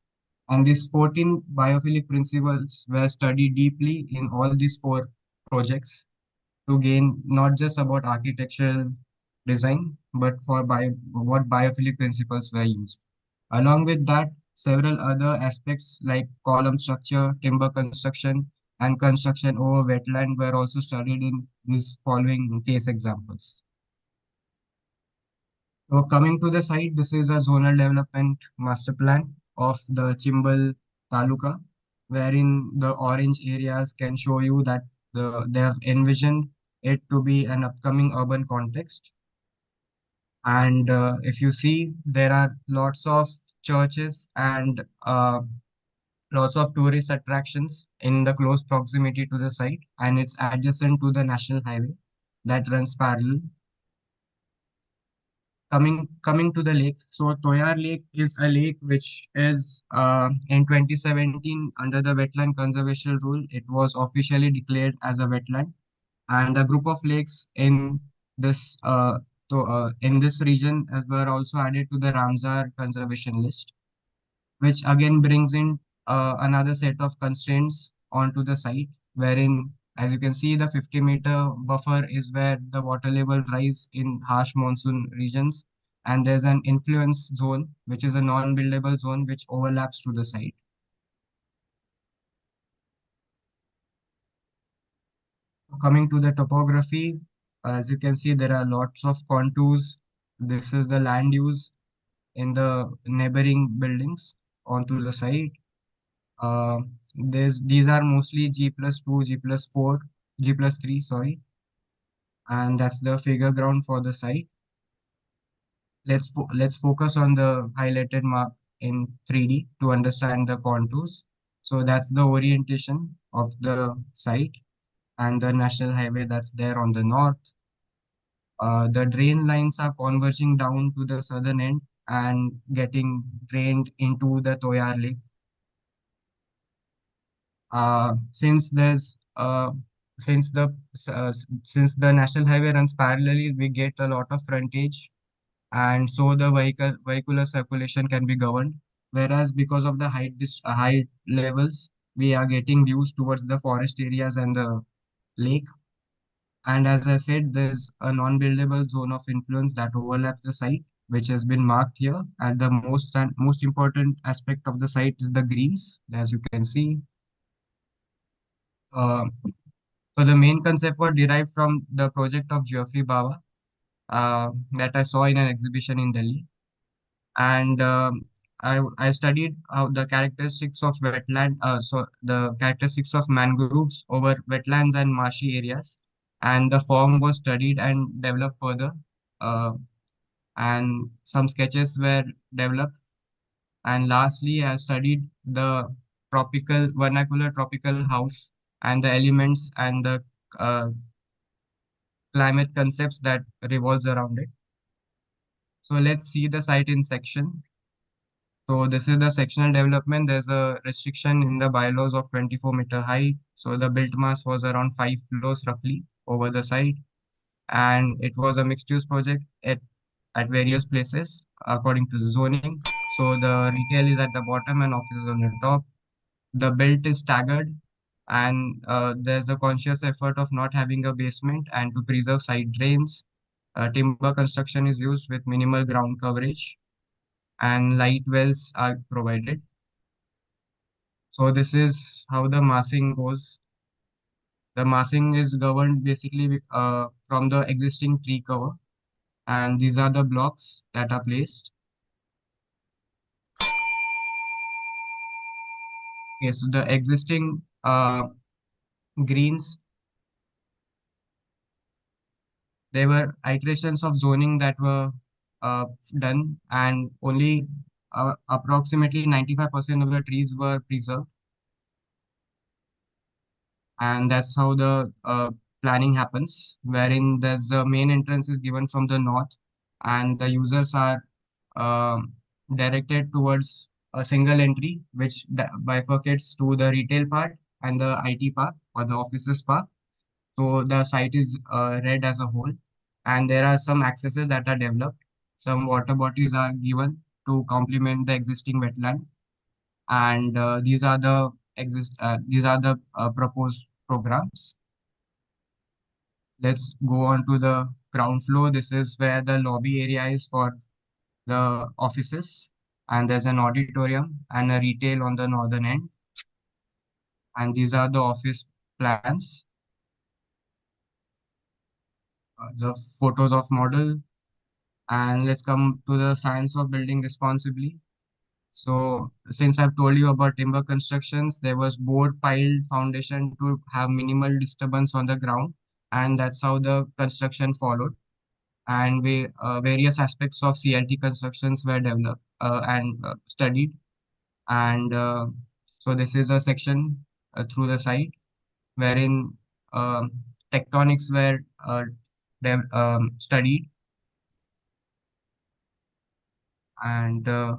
And these 14 biophilic principles were studied deeply in all these four projects to gain not just about architectural design, but for what biophilic principles were used. Along with that, several other aspects like column structure, timber construction, and construction over wetland were also studied in these following case examples. So coming to the site, this is a zonal development master plan of the Chimbal Taluka, wherein the orange areas can show you that they have envisioned it to be an upcoming urban context. And if you see, there are lots of churches and lots of tourist attractions in the close proximity to the site, and it's adjacent to the national highway that runs parallel. Coming to the lake, so Toyar Lake is a lake which is in 2017 under the wetland conservation rule. It was officially declared as a wetland, and a group of lakes this in this region were also added to the Ramsar conservation list, which again brings in another set of constraints onto the site, wherein, as you can see, the 50-meter buffer is where the water level rise in harsh monsoon regions, and there's an influence zone, which is a non-buildable zone which overlaps to the site. Coming to the topography, as you can see, there are lots of contours. This is the land use in the neighboring buildings onto the site. Uh, these are mostly G+2, G+4, G+3, sorry, and that's the figure ground for the site. Let's focus on the highlighted mark in 3D to understand the contours. So that's the orientation of the site and the national highway that's there on the north. The drain lines are converging down to the southern end and getting drained into the Toyar Lake. Since there's since the since the national highway runs parallelly, we get a lot of frontage, and so the vehicular circulation can be governed. Whereas because of the height levels, we are getting views towards the forest areas and the lake. And as I said, there's a non-buildable zone of influence that overlaps the site, which has been marked here. And the most important aspect of the site is the greens, as you can see. Uh, so the main concept was derived from the project of Geoffrey Bawa that I saw in an exhibition in Delhi. And I studied how the characteristics of the characteristics of mangroves over wetlands and marshy areas, and the form was studied and developed further, uh, and some sketches were developed. And lastly, I studied the vernacular tropical house and the elements and the uh, climate concepts that revolves around it. So let's see the site in section. So this is the sectional development. There's a restriction in the bylaws of 24-meter height. So the built mass was around 5 floors roughly over the site. And it was a mixed use project at various places according to the zoning. So the retail is at the bottom and offices on the top. The built is staggered, and there's a conscious effort of not having a basement and to preserve site drains. Timber construction is used with minimal ground coverage, and light wells are provided. So this is how the massing goes. The massing is governed basically from the existing tree cover, and these are the blocks that are placed. Okay, so the existing greens, there were iterations of zoning that were done, and only approximately 95% of the trees were preserved. And that's how the planning happens, wherein there's the main entrance is given from the north, and the users are um, directed towards a single entry, which bifurcates to the retail part and the IT part or the offices part. So the site is red as a whole, and there are some accesses that are developed. Some water bodies are given to complement the existing wetland, and these are the proposed programs. Let's go on to the ground floor. This is where the lobby area is for the offices, and there's an auditorium and a retail on the northern end. And these are the office plans, the photos of model. And let's come to the science of building responsibly. So since I've told you about timber constructions, there was board piled foundation to have minimal disturbance on the ground, and that's how the construction followed. And various aspects of CLT constructions were developed and studied. And so this is a section through the site wherein um, tectonics were studied, and the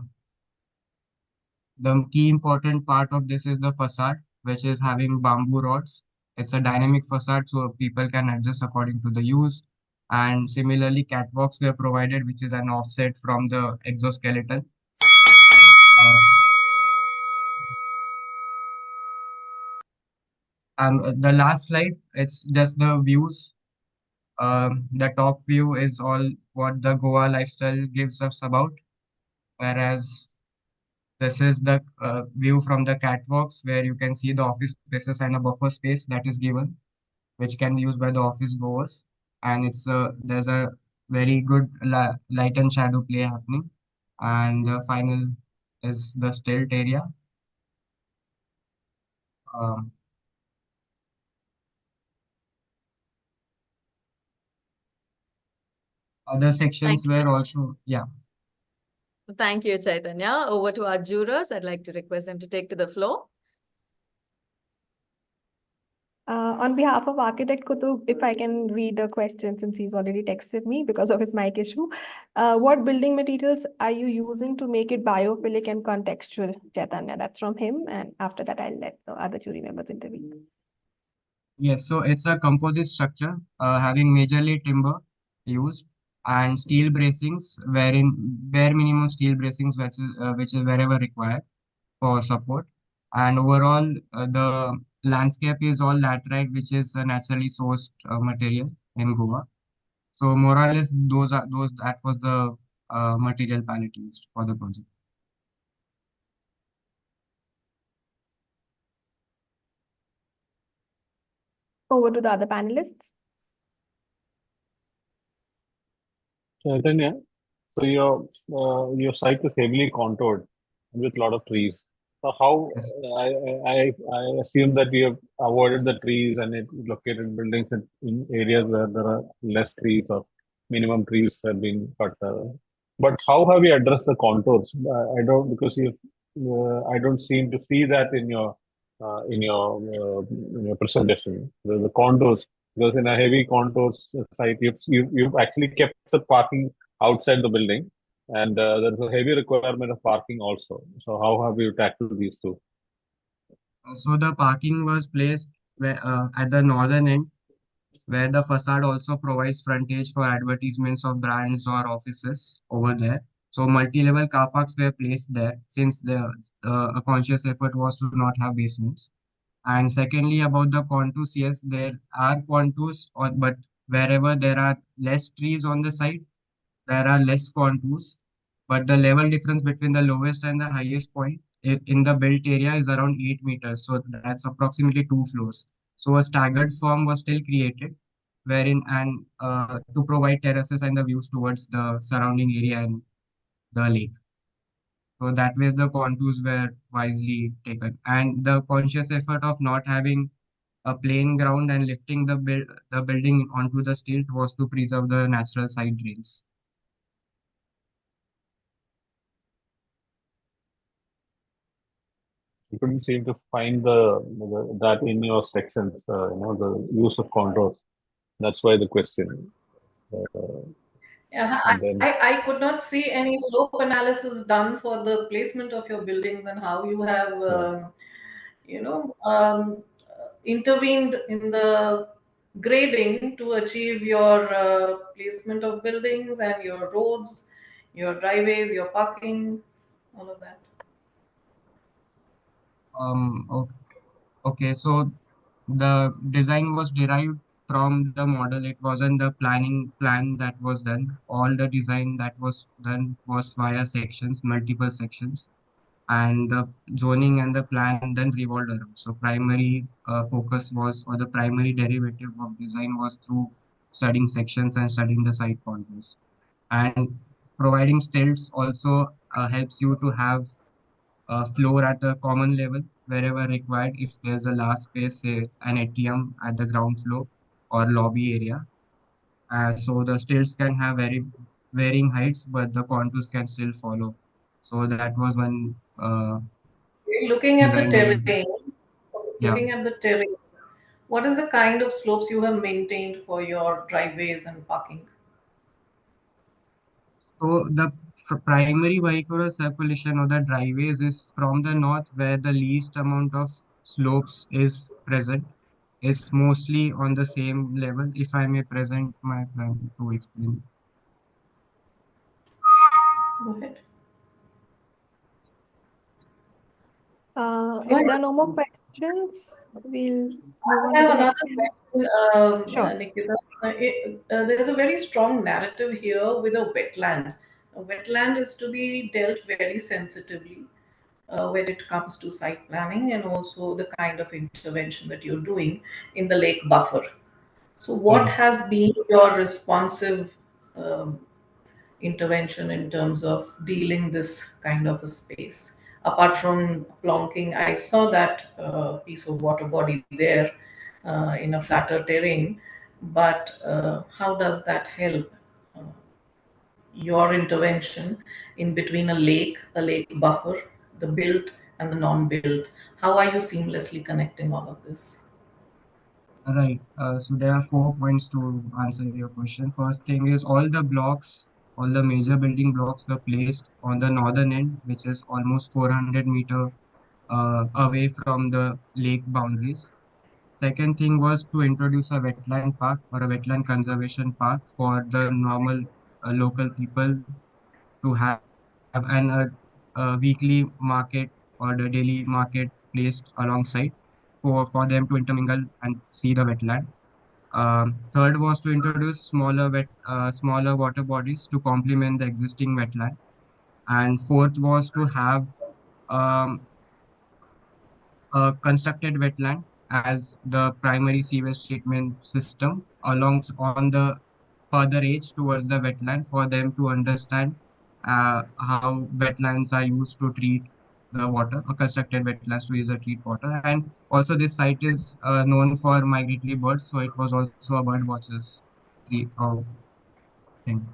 key important part of this is the facade, which is having bamboo rods. It's a dynamic facade, so people can adjust according to the use. And similarly, catwalks were provided, which is an offset from the exoskeleton. Uh, and the last slide, it's just the views. The top view is all what the Goa lifestyle gives us about, whereas this is the view from the catwalks where you can see the office spaces and a buffer space that is given, which can be used by the office goers. And there's a very good light and shadow play happening. And the final is the stilt area. Um, Other sections Thank you. were also, yeah. Thank you, Chaitanya. Over to our jurors. I'd like to request them to take to the floor. On behalf of Architect Kutub, if I can read a question since he's already texted me because of his mic issue. What building materials are you using to make it biophilic and contextual, Chaitanya? That's from him. And after that, I'll let the other jury members intervene. Yes, so it's a composite structure having majorly timber used and steel bracings, wherein bare minimum steel bracings, which is wherever required for support. And overall, the landscape is all laterite, which is a naturally sourced material in Goa. So more or less, that was the material palette used for the project. Over to the other panelists. Chaitanya, so your site is heavily contoured with a lot of trees. So how Yes. I assume that you have avoided the trees and it located buildings in areas where there are less trees or minimum trees have been cut. But how have you addressed the contours? I don't because you I don't seem to see that in your presentation. The contours, because in a heavy contours site, you've actually kept the parking outside the building, and there's a heavy requirement of parking also. So how have you tackled these two? So the parking was placed at the northern end, where the facade also provides frontage for advertisements of brands or offices over there. So multi-level car parks were placed there since a conscious effort was to not have basements. And secondly, about the contours, yes, there are contours, but wherever there are less trees on the site, there are less contours. But the level difference between the lowest and the highest point in the built area is around 8 meters. So that's approximately 2 floors. So a staggered form was still created, wherein and to provide terraces and the views towards the surrounding area and the lake. So that way the contours were wisely taken. And the conscious effort of not having a plain ground and lifting the building onto the stilt was to preserve the natural side drains. You couldn't seem to find that in your sections. The use of contours. That's why the question. Yeah, And then I could not see any slope analysis done for the placement of your buildings and how you have, yeah. intervened in the grading to achieve your placement of buildings and your roads, your driveways, your parking, all of that? Okay, okay, so the design was derived from the model. It wasn't the planning plan that was done. All the design that was done was via sections, multiple sections, and the zoning and the plan then revolved around. So primary focus was, or the primary derivative of design was through studying sections and studying the site contours. And providing stilts also helps you to have floor at a common level wherever required if there's a last space, say an ATM at the ground floor or lobby area. So the stilts can have very varying heights, but the contours can still follow. So that was one Looking at the design derivative. terrain, Yeah. what is the kind of slopes you have maintained for your driveways and parking? So the primary vehicular circulation of the driveways is from the north, where the least amount of slopes is present. It's mostly on the same level. If I may present my plan to explain. Go ahead. Go If ahead. there are no more questions, we'll move on I to have the another next one. question, Sure. Nikita. There's a very strong narrative here with a wetland. A wetland is to be dealt very sensitively when it comes to site planning and also the kind of intervention that you're doing in the lake buffer. So, what Right. has been your responsive um, intervention in terms of dealing this kind of a space? Apart from plonking, I saw that piece of water body there in a flatter terrain, but how does that help uh, your intervention in between a lake buffer, the built and the non-built? How are you seamlessly connecting all of this? Right. So there are 4 points to answer your question. First thing is all the blocks, all the major building blocks were placed on the northern end, which is almost 400-meter away from the lake boundaries. Second thing was to introduce a wetland park or a wetland conservation park for the normal local people to have a weekly market or the daily market placed alongside for them to intermingle and see the wetland. Third was to introduce smaller water bodies to complement the existing wetland. And fourth was to have um, a constructed wetland as the primary sewage treatment system on the further edge towards the wetland for them to understand how wetlands are used to treat the water, or constructed wetlands to use to treat water. And also this site is known for migratory birds, so it was also a bird watchers thing.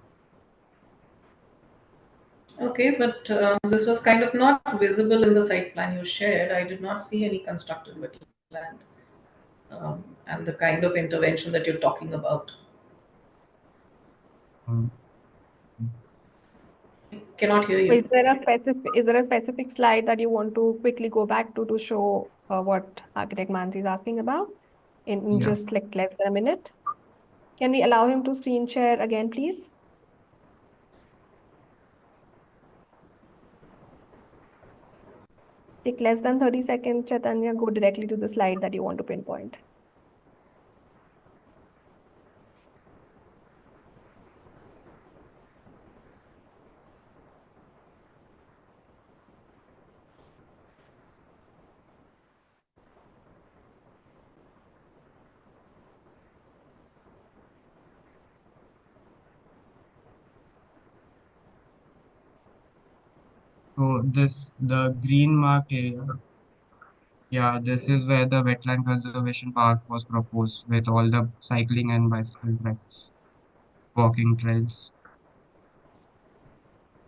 Okay, but this was kind of not visible in the site plan you shared. I did not see any constructed wetland and the kind of intervention that you're talking about. Um, Cannot hear Is you. there a specific slide that you want to quickly go back to show what architect Mansi is asking about in yeah. just like less than a minute? Can we allow him to screen share again, please? Take less than 30 seconds, Chaitanya, go directly to the slide that you want to pinpoint. So the green marked area. Yeah, this is where the wetland conservation park was proposed with all the cycling and bicycle tracks, walking trails.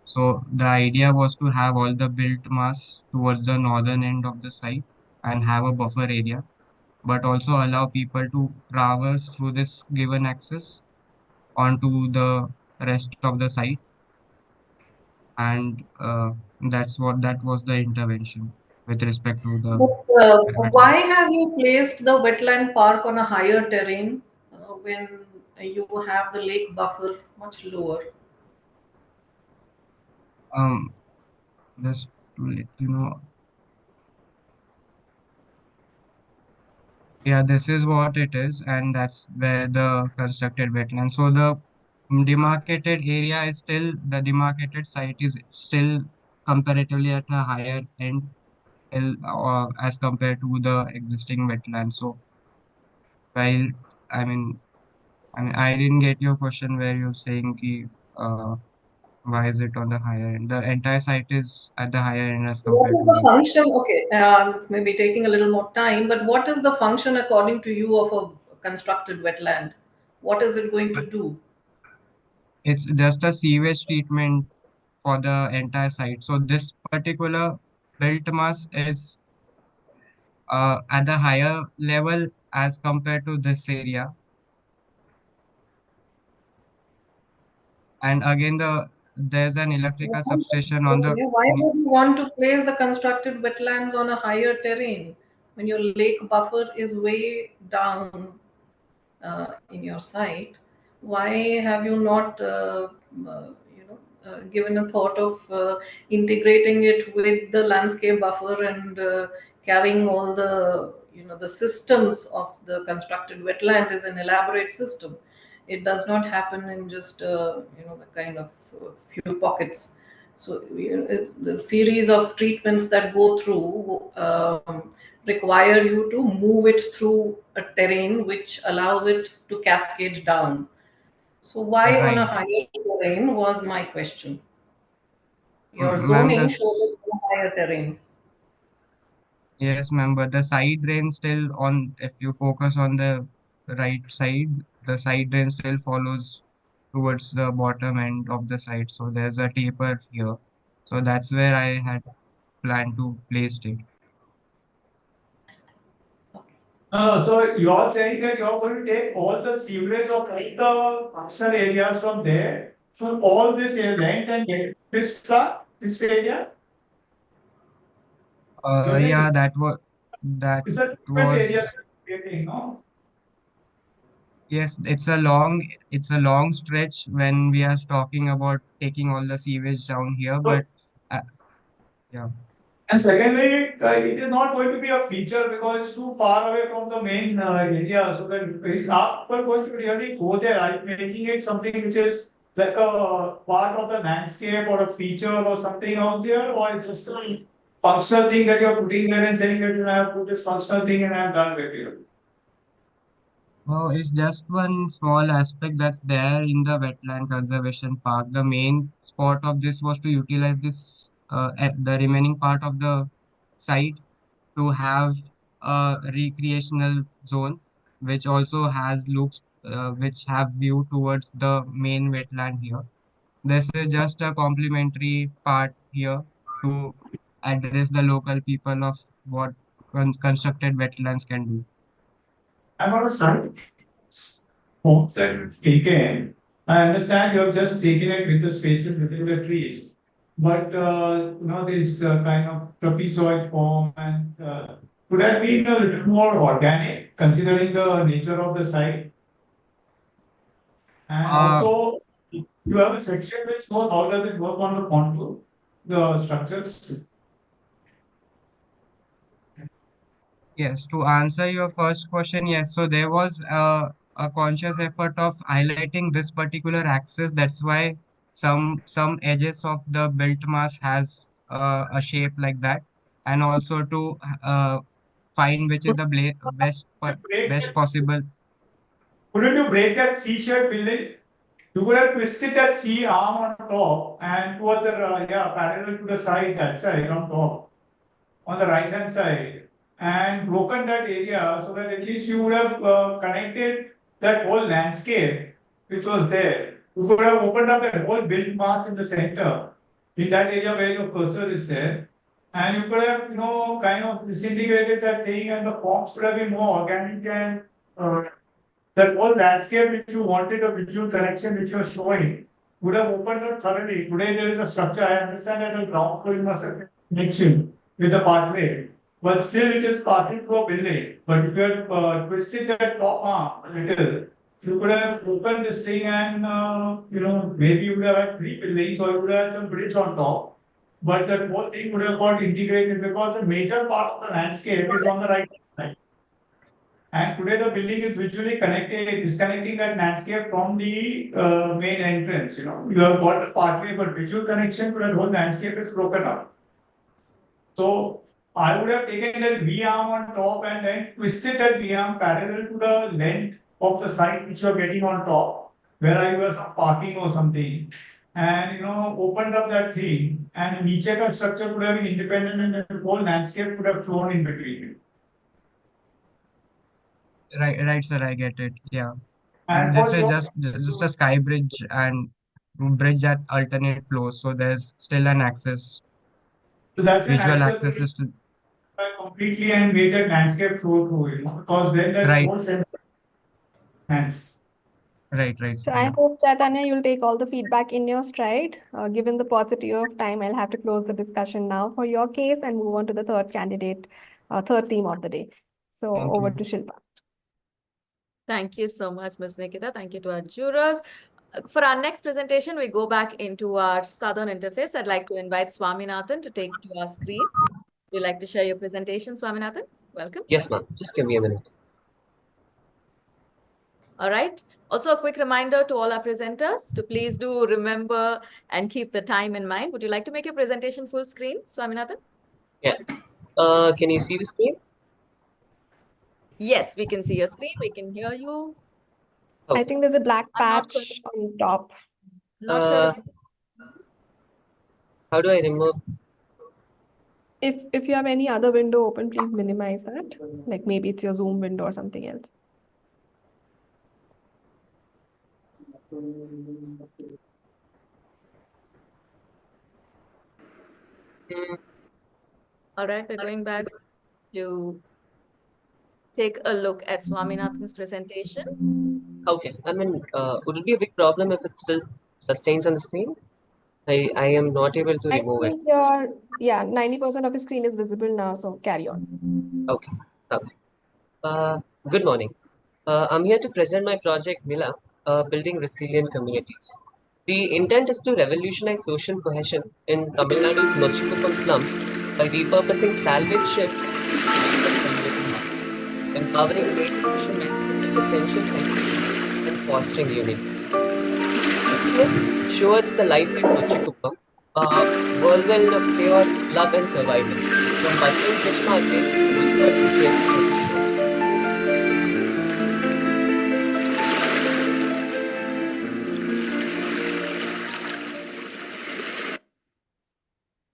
So the idea was to have all the built mass towards the northern end of the site and have a buffer area, but also allow people to traverse through this given access onto the rest of the site. And that was the intervention with respect to the But wetland. why have you placed the wetland park on a higher terrain? when you have the lake buffer much lower? Just to let you know, yeah, this is what it is, and that's where the constructed wetland. So the demarcated area is still the demarcated site is still comparatively at a higher end as compared to the existing wetland. So while I mean, I didn't get your question where you're saying ki, why is it on the higher end? The entire site is at the higher end as What compared is to the the. function? Okay, it's maybe taking a little more time, but what is the function according to you of a constructed wetland? What is it going to do? It's just a sewage treatment for the entire site. So this particular built mass is at the higher level as compared to this area. And again, there's an electrical substation on the. Why would you want to place the constructed wetlands on a higher terrain when your lake buffer is way down in your site? Why have you not, given a thought of integrating it with the landscape buffer and carrying all the, the systems of the constructed wetland is an elaborate system. It does not happen in just, the kind of few pockets. So it's the series of treatments that go through. Require you to move it through a terrain which allows it to cascade down. So why on a Right. higher terrain was my question. Your Ma'am, zoning shows it on a higher terrain. yes, ma'am, but the side drain still on, if you focus on the right side, the side drain still follows towards the bottom end of the site. So there's a taper here. So that's where I had planned to place it. So you're saying that you're going to take all the sewerage of all the functional areas from there, so all this length and this area you're Yeah, saying that it's a different area was that you're creating, no? yes, it's a long stretch when we are talking about taking all the sewage down here, but So, uh, yeah. and secondly, it is not going to be a feature because it's too far away from the main area. So that is not going to really go there, right? Making it something which is like a part of the landscape or a feature or something out there, or it's just a functional thing that you're putting there and saying that you have put this functional thing and I'm done with it. Oh, it's just one small aspect that's there in the wetland conservation park. The main spot of this was to utilize this at the remaining part of the site to have a recreational zone, which also has looks which have view towards the main wetland here. This is just a complementary part here to address the local people of what constructed wetlands can do. I'm on a site hope that you've taken. I understand you have just taken it with the spaces within the trees. But this kind of trapezoid form and could have been a little more organic considering the nature of the site. And Uh, also you have a section which shows how does it work on the contour, the structures. Yes, to answer your first question, yes. So there was a conscious effort of highlighting this particular axis. That's why some edges of the built mass has a shape like that, and also to find which is Could the you break best that, possible. couldn't you break that C-shaped building? You could have twisted that C arm on top and towards the parallel to the side, that side on top, on the right hand side, and broken that area so that at least you would have connected that whole landscape which was there. You could have opened up that whole built mass in the center, in that area where your cursor is there, and you could have, kind of disintegrated that thing, and the forms could have been more organic and uh, that whole landscape which you wanted a visual connection which you're showing would have opened up thoroughly. Today there is a structure. I understand that the ground floor you must have connection with the pathway, but still it is passing through a building. But if you had twisted that top arm a little, you could have opened this thing and, maybe you would have had 3 buildings or you would have had some bridge on top. But that whole thing would have got integrated because the major part of the landscape is on the right side. And today the building is visually connected, disconnecting that landscape from the main entrance. You have got the pathway, but visual connection to that whole landscape is broken up. So I would have taken that V arm on top and then twisted that V arm parallel to the length of the site which you are getting on top, where I was some parking or something, and opened up that thing, and niche ka structure would have been independent, and the whole landscape would have flown in between. Right, sir, I get it. Yeah. And And for this is sure, just a sky bridge and bridge at alternate flows. So there's still an access, so that's an visual access access which is to, completely and made that landscape flow through, because then that right, whole sense hands. right, So sir. I Yeah. hope, Chaitanya, you'll take all the feedback in your stride. Given the paucity of time, I'll have to close the discussion now for your case and move on to the third candidate, third theme of the day. So Thank over you. to Shilpa. Thank you so much, Ms. Nikita. Thank you to our jurors. For our next presentation, we go back into our southern interface. I'd like to invite Swaminathan to take to our screen. Would you like to share your presentation, Swaminathan? Welcome. Yes, ma'am. Just give me a minute. All right. Also, a quick reminder to all our presenters to please do remember and keep the time in mind. Would you like to make your presentation full screen, Swaminathan? Yeah. Can you see the screen? Yes, we can see your screen. We can hear you. I Okay. think there's a black I'm not patch on top. Not sure if How do I remove? If you have any other window open, please minimize that. Like maybe it's your Zoom window or something else. All right, we're going back to take a look at Swaminathan's presentation. Okay. I mean, would it be a big problem if it still sustains on the screen? I am not able to I remove it. think 90% of your screen is visible now, so carry on. Okay. Okay. Good morning. I'm here to present my project Mila, building resilient communities. The intent is to revolutionize social cohesion in Tamil Nadu's Nochikuppam slum by repurposing salvage ships to become community hubs, empowering native fishermen with essential facilities and fostering unity. These clips show us the life at Nochikuppam, a whirlwind of chaos, love, and survival, from bustling fish markets to whispered secrets by the shore.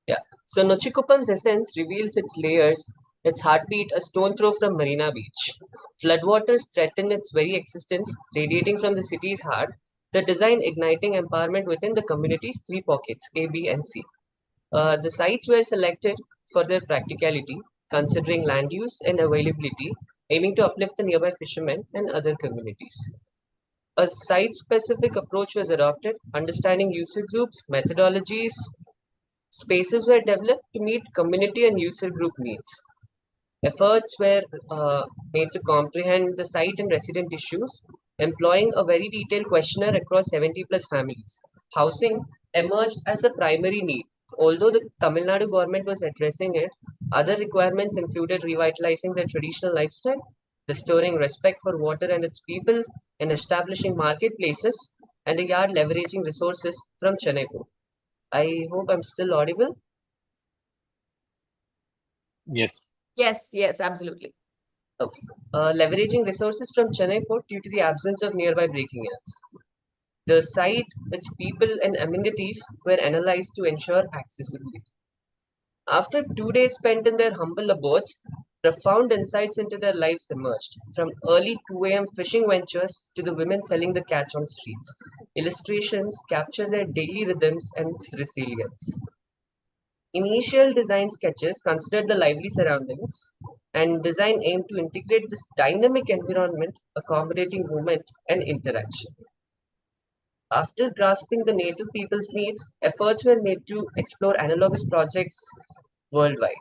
Yeah. So Nochikuppam's essence reveals its layers, its heartbeat, a stone throw from Marina Beach. Floodwaters threaten its very existence, radiating from the city's heart, the design igniting empowerment within the community's three pockets, A, B, and C. The sites were selected for their practicality, considering land use and availability, aiming to uplift the nearby fishermen and other communities. A site-specific approach was adopted, understanding user groups, methodologies, spaces were developed to meet community and user group needs. Efforts were made to comprehend the site and resident issues, employing a very detailed questionnaire across 70 plus families. Housing emerged as a primary need. Although the Tamil Nadu government was addressing it, other requirements included revitalizing the traditional lifestyle, restoring respect for water and its people, and establishing marketplaces and a yard leveraging resources from Chennai Port. I hope I'm still audible. Yes. Yes, absolutely. Okay. Leveraging resources from Chennai Port due to the absence of nearby breaking yards. The site, its people, and amenities were analyzed to ensure accessibility. After 2 days spent in their humble abodes, profound insights into their lives emerged, from early 2 a.m. fishing ventures to the women selling the catch on streets. Illustrations capture their daily rhythms and resilience. Initial design sketches considered the lively surroundings, and design aimed to integrate this dynamic environment, accommodating movement and interaction. After grasping the native people's needs, efforts were made to explore analogous projects worldwide.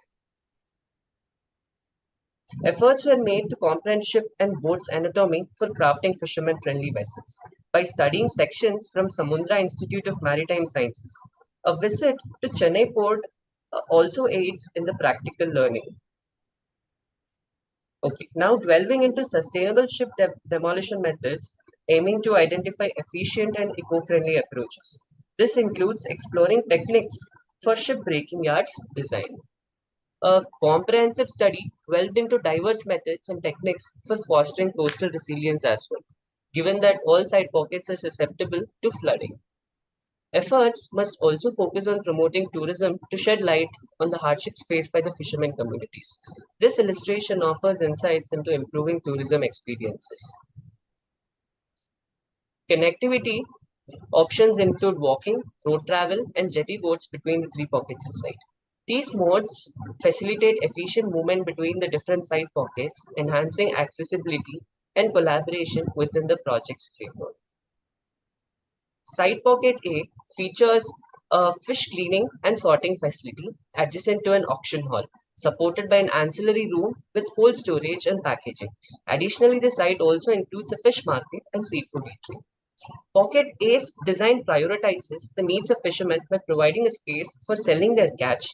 Efforts were made to comprehend ship and boat's anatomy for crafting fisherman-friendly vessels by studying sections from Samudra Institute of Maritime Sciences. A visit to Chennai port also aids in the practical learning. Okay, now delving into sustainable ship demolition methods, aiming to identify efficient and eco-friendly approaches. This includes exploring techniques for ship breaking yards design. A comprehensive study delved into diverse methods and techniques for fostering coastal resilience as well, given that all side pockets are susceptible to flooding. Efforts must also focus on promoting tourism to shed light on the hardships faced by the fishermen communities. This illustration offers insights into improving tourism experiences. Connectivity options include walking, road travel, and jetty boats between the three pockets of site. These modes facilitate efficient movement between the different site pockets, enhancing accessibility and collaboration within the project's framework. Site Pocket A features a fish cleaning and sorting facility adjacent to an auction hall, supported by an ancillary room with cold storage and packaging. Additionally, the site also includes a fish market and seafood eatery. Pocket A's design prioritizes the needs of fishermen by providing a space for selling their catch,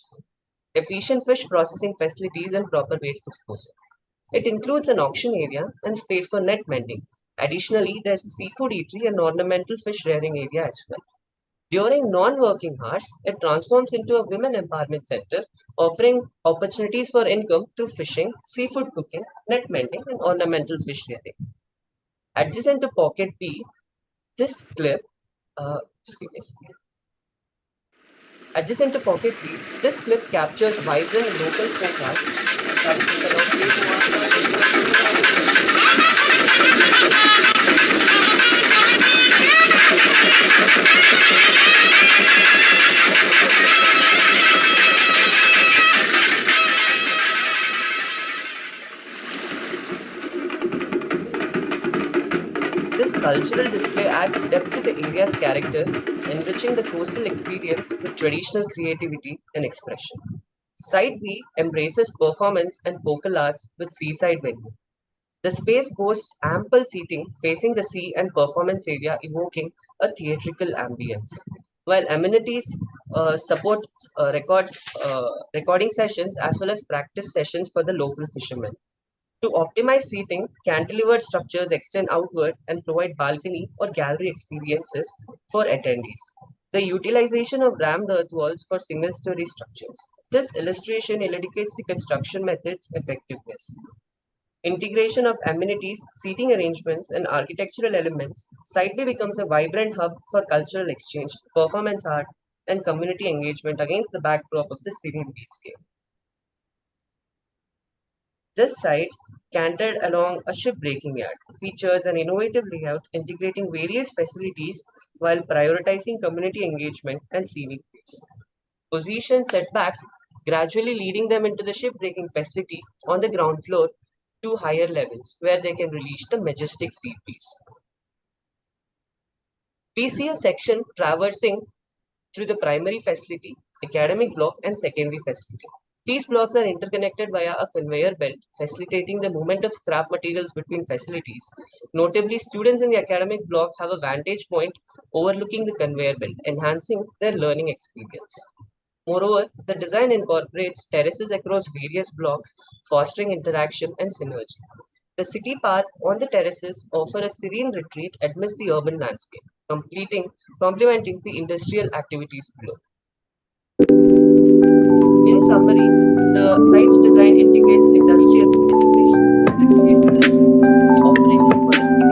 efficient fish processing facilities, and proper waste disposal. It includes an auction area and space for net mending. Additionally, there's a seafood eatery and ornamental fish rearing area as well. During non-working hours, it transforms into a women empowerment center, offering opportunities for income through fishing, seafood cooking, net mending, and ornamental fish rearing. Adjacent to Pocket B, this clip, just give me a second. Adjacent to Pocket B, this clip captures vibrant local folk This cultural display adds depth to the area's character, enriching the coastal experience with traditional creativity and expression. Site B embraces performance and focal arts with seaside venue. The space boasts ample seating facing the sea and performance area, evoking a theatrical ambience. While amenities support recording sessions as well as practice sessions for the local fishermen. To optimize seating, cantilevered structures extend outward and provide balcony or gallery experiences for attendees. The utilization of rammed earth walls for single-story structures. This illustration indicates the construction method's effectiveness. Integration of amenities, seating arrangements, and architectural elements, Site B becomes a vibrant hub for cultural exchange, performance art, and community engagement against the backdrop of the serene beachscape. This site, cantered along a ship-breaking yard, features an innovative layout integrating various facilities while prioritizing community engagement and scenic views. Position set back, gradually leading them into the ship-breaking facility on the ground floor to higher levels where they can release the majestic sea breeze. We see a section traversing through the primary facility, academic block, and secondary facility. These blocks are interconnected via a conveyor belt, facilitating the movement of scrap materials between facilities. Notably, students in the academic block have a vantage point overlooking the conveyor belt, enhancing their learning experience. Moreover, the design incorporates terraces across various blocks, fostering interaction and synergy. The city park on the terraces offer a serene retreat amidst the urban landscape, complementing the industrial activities below. In summary, the site's design integrates industrial integration, offering a holistic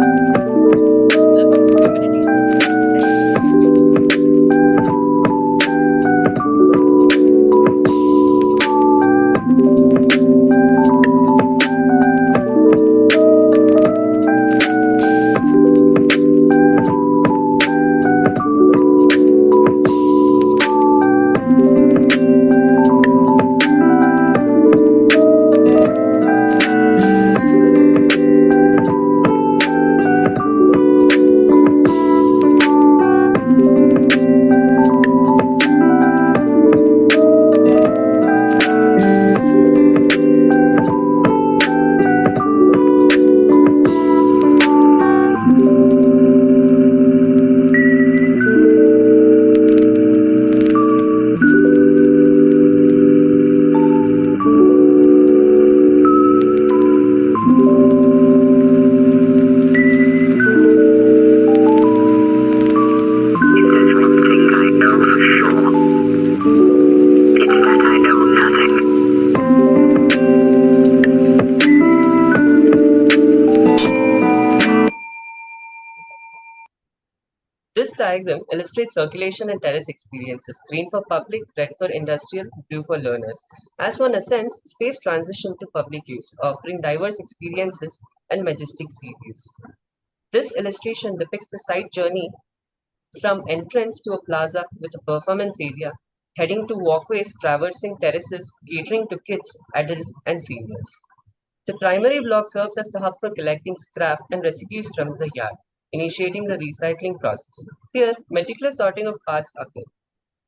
This diagram illustrates circulation and terrace experiences. Green for public, red for industrial, blue for learners. As one ascends, space transitions to public use, offering diverse experiences and majestic sea views. This illustration depicts the site journey from entrance to a plaza with a performance area, heading to walkways traversing terraces, catering to kids, adult, and seniors. The primary block serves as the hub for collecting scrap and residues from the yard, initiating the recycling process. Here, meticulous sorting of parts occur.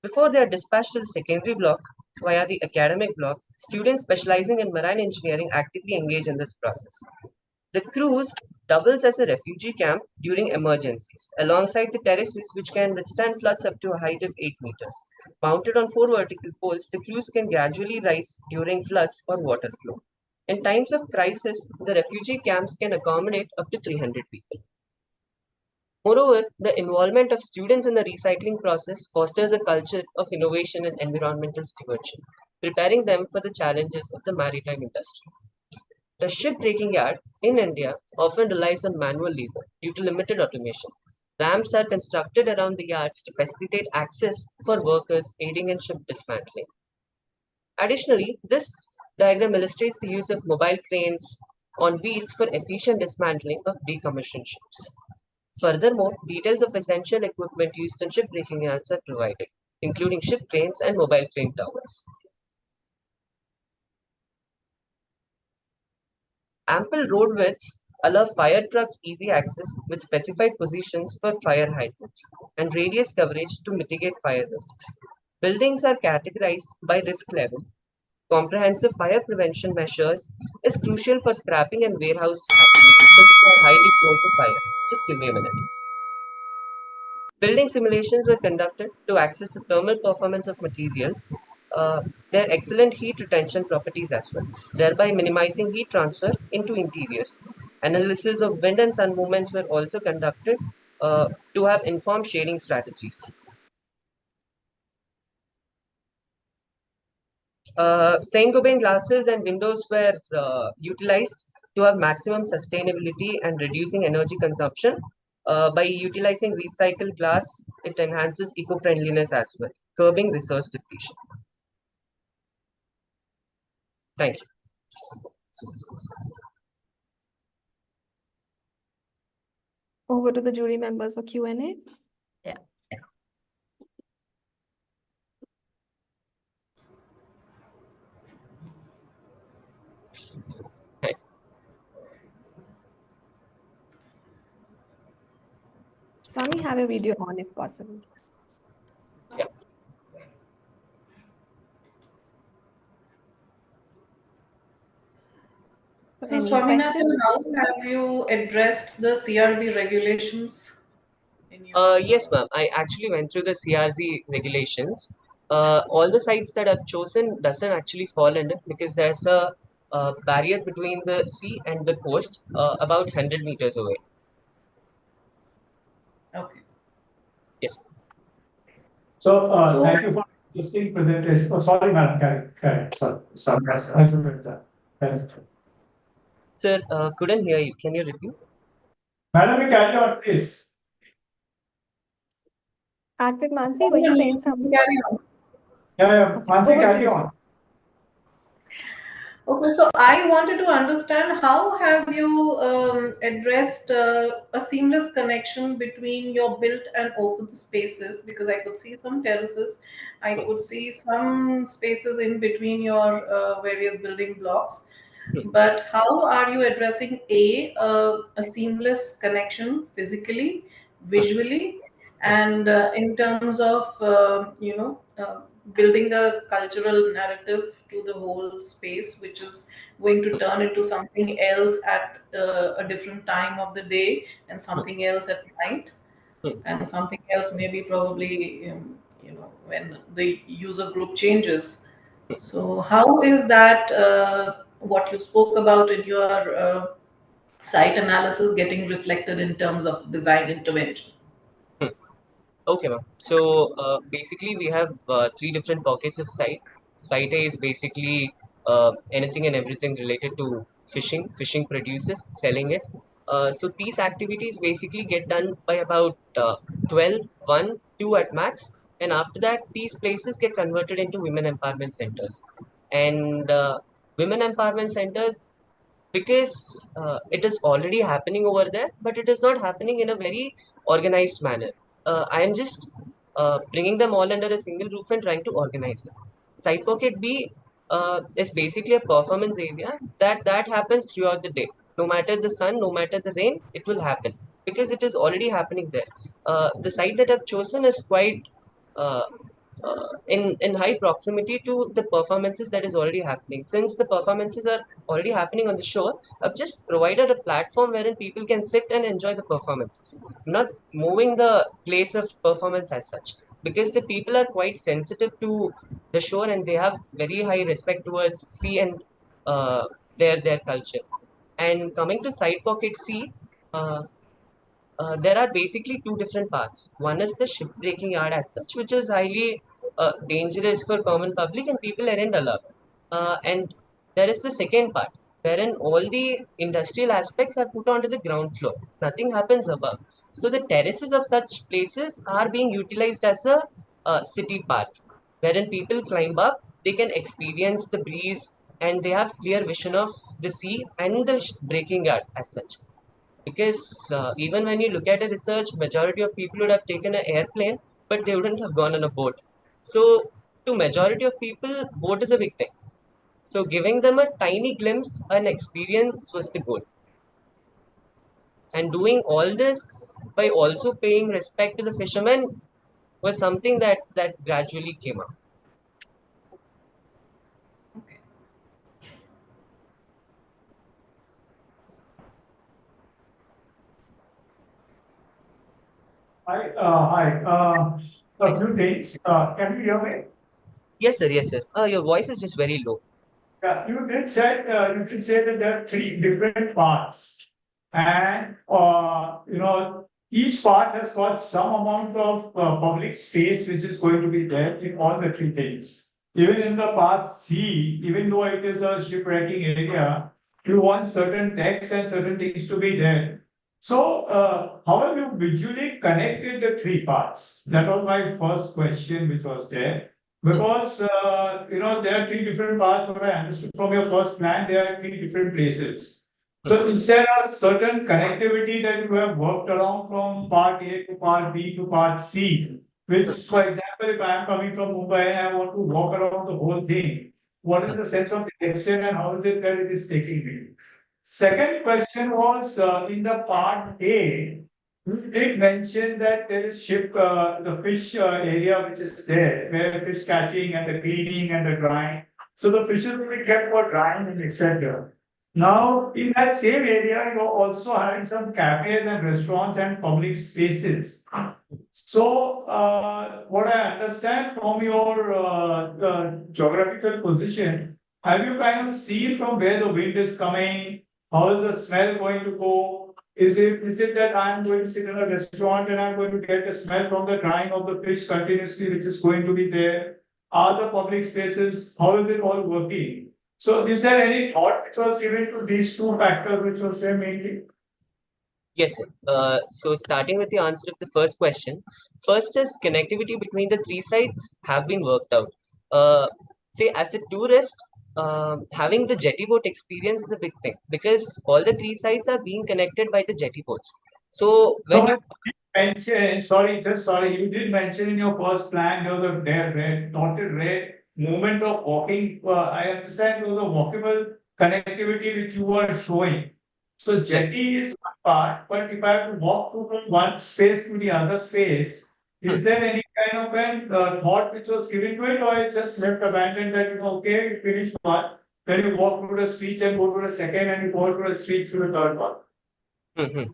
Before they are dispatched to the secondary block via the academic block, students specializing in marine engineering actively engage in this process. The cruise doubles as a refugee camp during emergencies, alongside the terraces which can withstand floods up to a height of 8 meters. Mounted on 4 vertical poles, the cruise can gradually rise during floods or water flow. In times of crisis, the refugee camps can accommodate up to 300 people. Moreover, the involvement of students in the recycling process fosters a culture of innovation and environmental stewardship, preparing them for the challenges of the maritime industry. The shipbreaking yard in India often relies on manual labor due to limited automation. Ramps are constructed around the yards to facilitate access for workers aiding in ship dismantling. Additionally, this diagram illustrates the use of mobile cranes on wheels for efficient dismantling of decommissioned ships. Furthermore, details of essential equipment used in shipbreaking yards are provided, including ship cranes and mobile crane towers. Ample road widths allow fire trucks easy access with specified positions for fire hydrants and radius coverage to mitigate fire risks. Buildings are categorized by risk level. Comprehensive fire prevention measures is crucial for scrapping and warehouse activities since they are highly prone to fire. Just give me a minute. Building simulations were conducted to assess the thermal performance of materials, their excellent heat retention properties as well, thereby minimizing heat transfer into interiors. Analysis of wind and sun movements were also conducted to have informed shading strategies. Saint-Gobain glasses and windows were utilized to have maximum sustainability and reducing energy consumption. By utilizing recycled glass, it enhances eco-friendliness as well, curbing resource depletion. Thank you. Over to the jury members for Q&A. Yeah. Swami, have a video on if possible. Yeah. So So, any Swaminathan, questions? how have you addressed the CRZ regulations in your? Yes, ma'am. I actually went through the CRZ regulations. All the sites that I've chosen doesn't actually fall in it because there's a barrier between the sea and the coast about 100 meters away. Okay. Yes. So, So- thank you for interesting presentation. Oh, sorry, madam, correct. Sorry, thank you for that. Correct. Sir, couldn't hear you. Can you repeat? Madam, you carry on, please. Arctic Mansi, were you saying something? Carry on. Yeah, Mansi, Over carry to you. on. Okay, so I wanted to understand how have you addressed a seamless connection between your built and open spaces, because I could see some terraces, I could see some spaces in between your various building blocks, but how are you addressing a seamless connection physically, visually, and in terms of building a cultural narrative to the whole space, which is going to turn into something else at a different time of the day, and something else at night, and something else maybe probably when the user group changes. So how is that what you spoke about in your site analysis getting reflected in terms of design intervention? Okay, ma'am. So basically, we have three different pockets of site. Site A is basically anything and everything related to fishing, fishing produces, selling it. So these activities basically get done by about 12, 1, 2 at max. And after that, these places get converted into women empowerment centers. And women empowerment centers, because it is already happening over there, but it is not happening in a very organized manner. I am just bringing them all under a single roof and trying to organize it. Side Pocket B is basically a performance area that happens throughout the day. No matter the sun, no matter the rain, it will happen because it is already happening there. The site that I've chosen is quite uh, in high proximity to the performances that is already happening. Since the performances are already happening on the shore, I've just provided a platform wherein people can sit and enjoy the performances. I'm not moving the place of performance as such because the people are quite sensitive to the shore and they have very high respect towards sea and their culture. And coming to Side Pocket Sea, uh, there are basically two different paths. One is the shipbreaking yard as such, which is highly dangerous for common public and people aren't allowed. And there is the second part, wherein all the industrial aspects are put onto the ground floor. Nothing happens above. So the terraces of such places are being utilized as a city park, wherein people climb up, they can experience the breeze, and they have clear vision of the sea and the breaking yard as such. Because even when you look at a research, majority of people would have taken an airplane, but they wouldn't have gone on a boat. So to majority of people, boat is a big thing. So giving them a tiny glimpse, an experience was the goal. And doing all this by also paying respect to the fishermen was something that gradually came up. Okay. Hi. A few things. Can you hear me? Yes, sir. Yes, sir. Your voice is just very low. Yeah, you did say that there are three different parts, and each part has got some amount of public space which is going to be there in all the three things. Even in the part C, even though it is a shipwrecking area, you want certain decks and certain things to be there. So, how have you visually connected the three parts? That was my first question, which was there. Because there are three different parts. What I understood from your first plan, there are three different places. So is there a certain connectivity that you have worked around from part A to part B to part C? Which, for example, if I am coming from Mumbai and I want to walk around the whole thing, what is the sense of direction and how is it that it is taking me? Second question was in the part A, you did mention that there is the fish area which is there, where fish catching and the cleaning and the drying. So the fishes will be kept for drying and etc. Now, in that same area, you're also having some cafes and restaurants and public spaces. So, what I understand from your geographical position, have you kind of seen from where the wind is coming? How is the smell going to go? Is it that I am going to sit in a restaurant and I'm going to get the smell from the drying of the fish continuously, which is going to be there? Are the public spaces, how is it all working? So is there any thought which was given to these two factors which was there mainly? Yes, sir. So starting with the answer of the first question, first is connectivity between the three sites have been worked out. Say as a tourist, having the jetty boat experience is a big thing because all the three sites are being connected by the jetty boats. So when No, you sorry, you did mention in your first plan there was a red, dotted red movement of walking. I understand there was a walkable connectivity which you were showing. So jetty is one part, but if I have to walk through from one space to the other space, is there any kind of an thought which was given to it, or it just left abandoned that okay, you finish one, then you walk through the streets and go to the second, and you go to the streets to the third one? Mhm.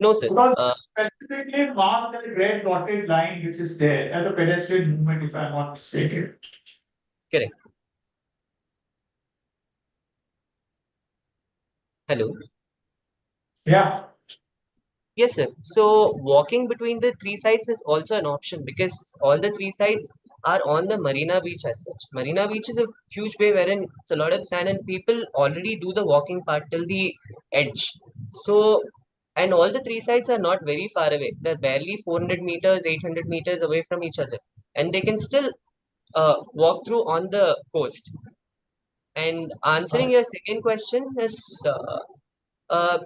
No, sir. Because specifically mark the red dotted line which is there as a pedestrian movement, if I'm not mistaken. Correct. Hello. Yeah. Yes, sir. So walking between the three sites is also an option because all the three sites are on the Marina Beach as such. Marina Beach is a huge bay wherein it's a lot of sand and people already do the walking part till the edge. So, and all the three sites are not very far away. They're barely 400 meters, 800 meters away from each other, and they can still walk through on the coast. And answering your second question is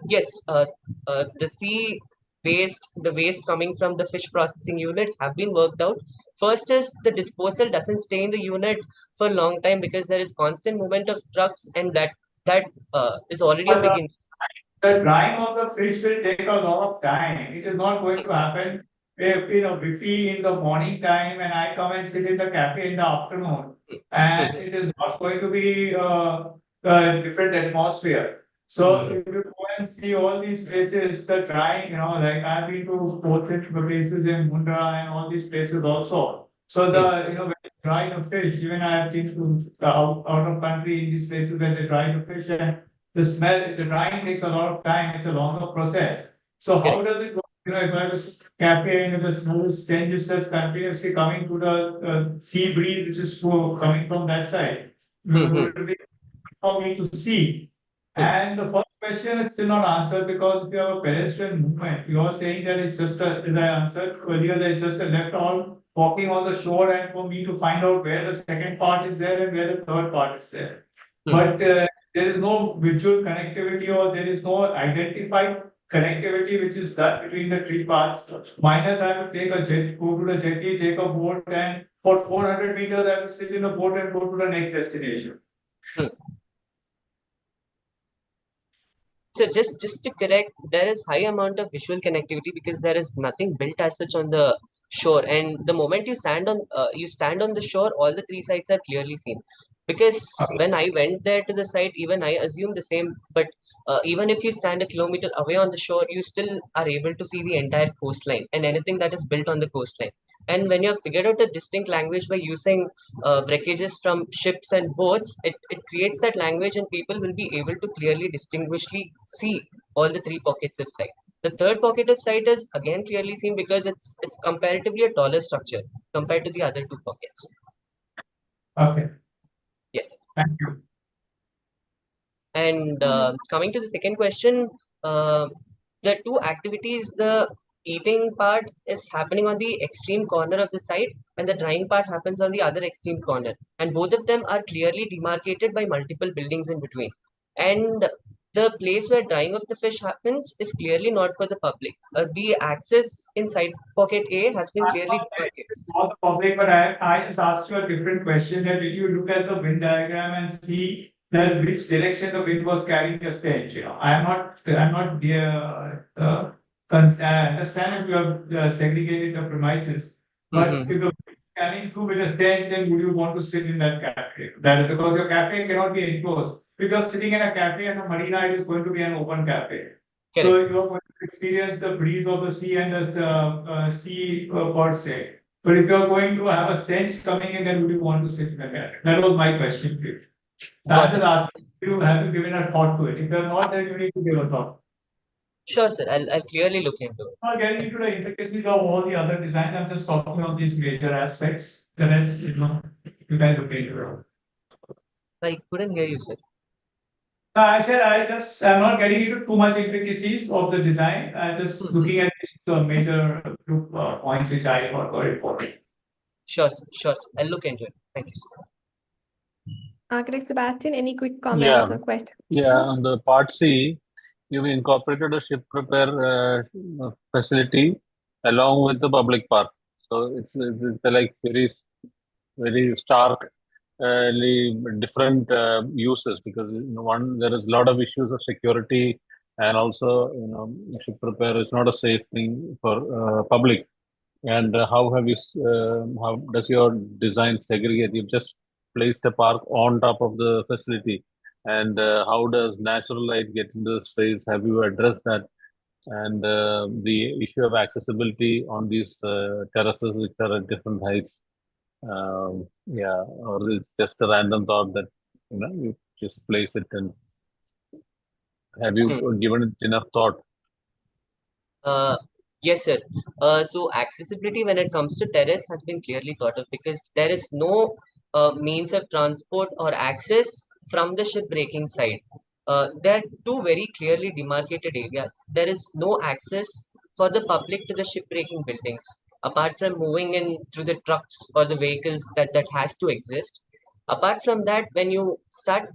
yes, the sea waste, the waste coming from the fish processing unit have been worked out. First is the disposal doesn't stay in the unit for a long time because there is constant movement of trucks, and that is already a But big the drying of the fish will take a lot of time. It is not going to happen if Biffy in the morning time and I come and sit in the cafe in the afternoon. And it is not going to be a different atmosphere. So if you go and see all these places, the drying, like I've been to both the places in Mundra and all these places also. So when they dry the fish, even I have been to out of country in these places where they dry the fish and the smell, the drying takes a lot of time. It's a longer process. So how does it work? If I was cafe and the smell is stench is just continuously coming to the sea breeze, which is coming from that side, would it be for me to see? And the first question is still not answered because if you have a pedestrian movement, you are saying that it's just as I answered earlier, that it's just a left arm walking on the shore, and for me to find out where the second part is there and where the third part is there. But there is no visual connectivity or there is no identified connectivity which is done between the three parts. Minus, I would take a jet, go to the jetty, take a boat, and for 400 meters, I would sit in a boat and go to the next destination. So just to correct, there is high amount of visual connectivity because there is nothing built as such on the shore. And the moment you stand on the shore, all the three sites are clearly seen. Because when I went there to the site, even I assumed the same. But even if you stand a kilometer away on the shore, you still are able to see the entire coastline and anything that is built on the coastline. And when you have figured out a distinct language by using wreckages from ships and boats, it creates that language, and people will be able to clearly distinguishly see all the three pockets of site. The third pocket of site is again clearly seen because it's comparatively a taller structure compared to the other two pockets. Okay. Yes. Thank you. And coming to the second question, the two activities, the eating part is happening on the extreme corner of the site, and the drying part happens on the other extreme corner. And both of them are clearly demarcated by multiple buildings in between. And the place where drying of the fish happens is clearly not for the public. The access inside pocket A has been clearly demarcated. It's not the public, but I just asked you a different question that if you look at the wind diagram and see that which direction the wind was carrying the stench, I'm not I understand if you have segregated the premises, but if the wind is carrying through with a stench, then would you want to sit in that cafe? That is because your cafe cannot be enclosed. Because sitting in a cafe and a marina, it is going to be an open cafe. So you are going to experience the breeze of the sea and the sea per se. But if you are going to have a stench coming in, then would you want to sit in the cafe? That was my question to you. So I'm just asking you, have you given a thought to it? If you have not, then you need to give a thought. Sure, sir. I'll clearly look into it. I'm not getting into the intricacies of all the other designs. I'm just talking about these major aspects. The rest, you can look into it. I couldn't hear you, sir. I said I'm not getting into too much intricacies of the design. I'm just looking at these major group points which I thought were important. Sure, sir. Sure, sir. I'll look into it. Thank you, sir. Architect Sebastian, any quick comments or questions? Yeah, on the part C, you've incorporated a ship repair facility along with the public park. So it's like very stark different uses because one there is a lot of issues of security and also ship repair is not a safe thing for public. And how does your design segregate? You've just placed a park on top of the facility, and how does natural light get into the space? Have you addressed that? And the issue of accessibility on these terraces which are at different heights. Yeah, or it's just a random thought that you just place it, and have you given it enough thought? Yes, sir. So accessibility when it comes to terrace has been clearly thought of because there is no means of transport or access from the ship breaking side. there are two very clearly demarcated areas. There is no access for the public to the shipbreaking buildings, apart from moving in through the trucks or the vehicles that has to exist. Apart from that, when you start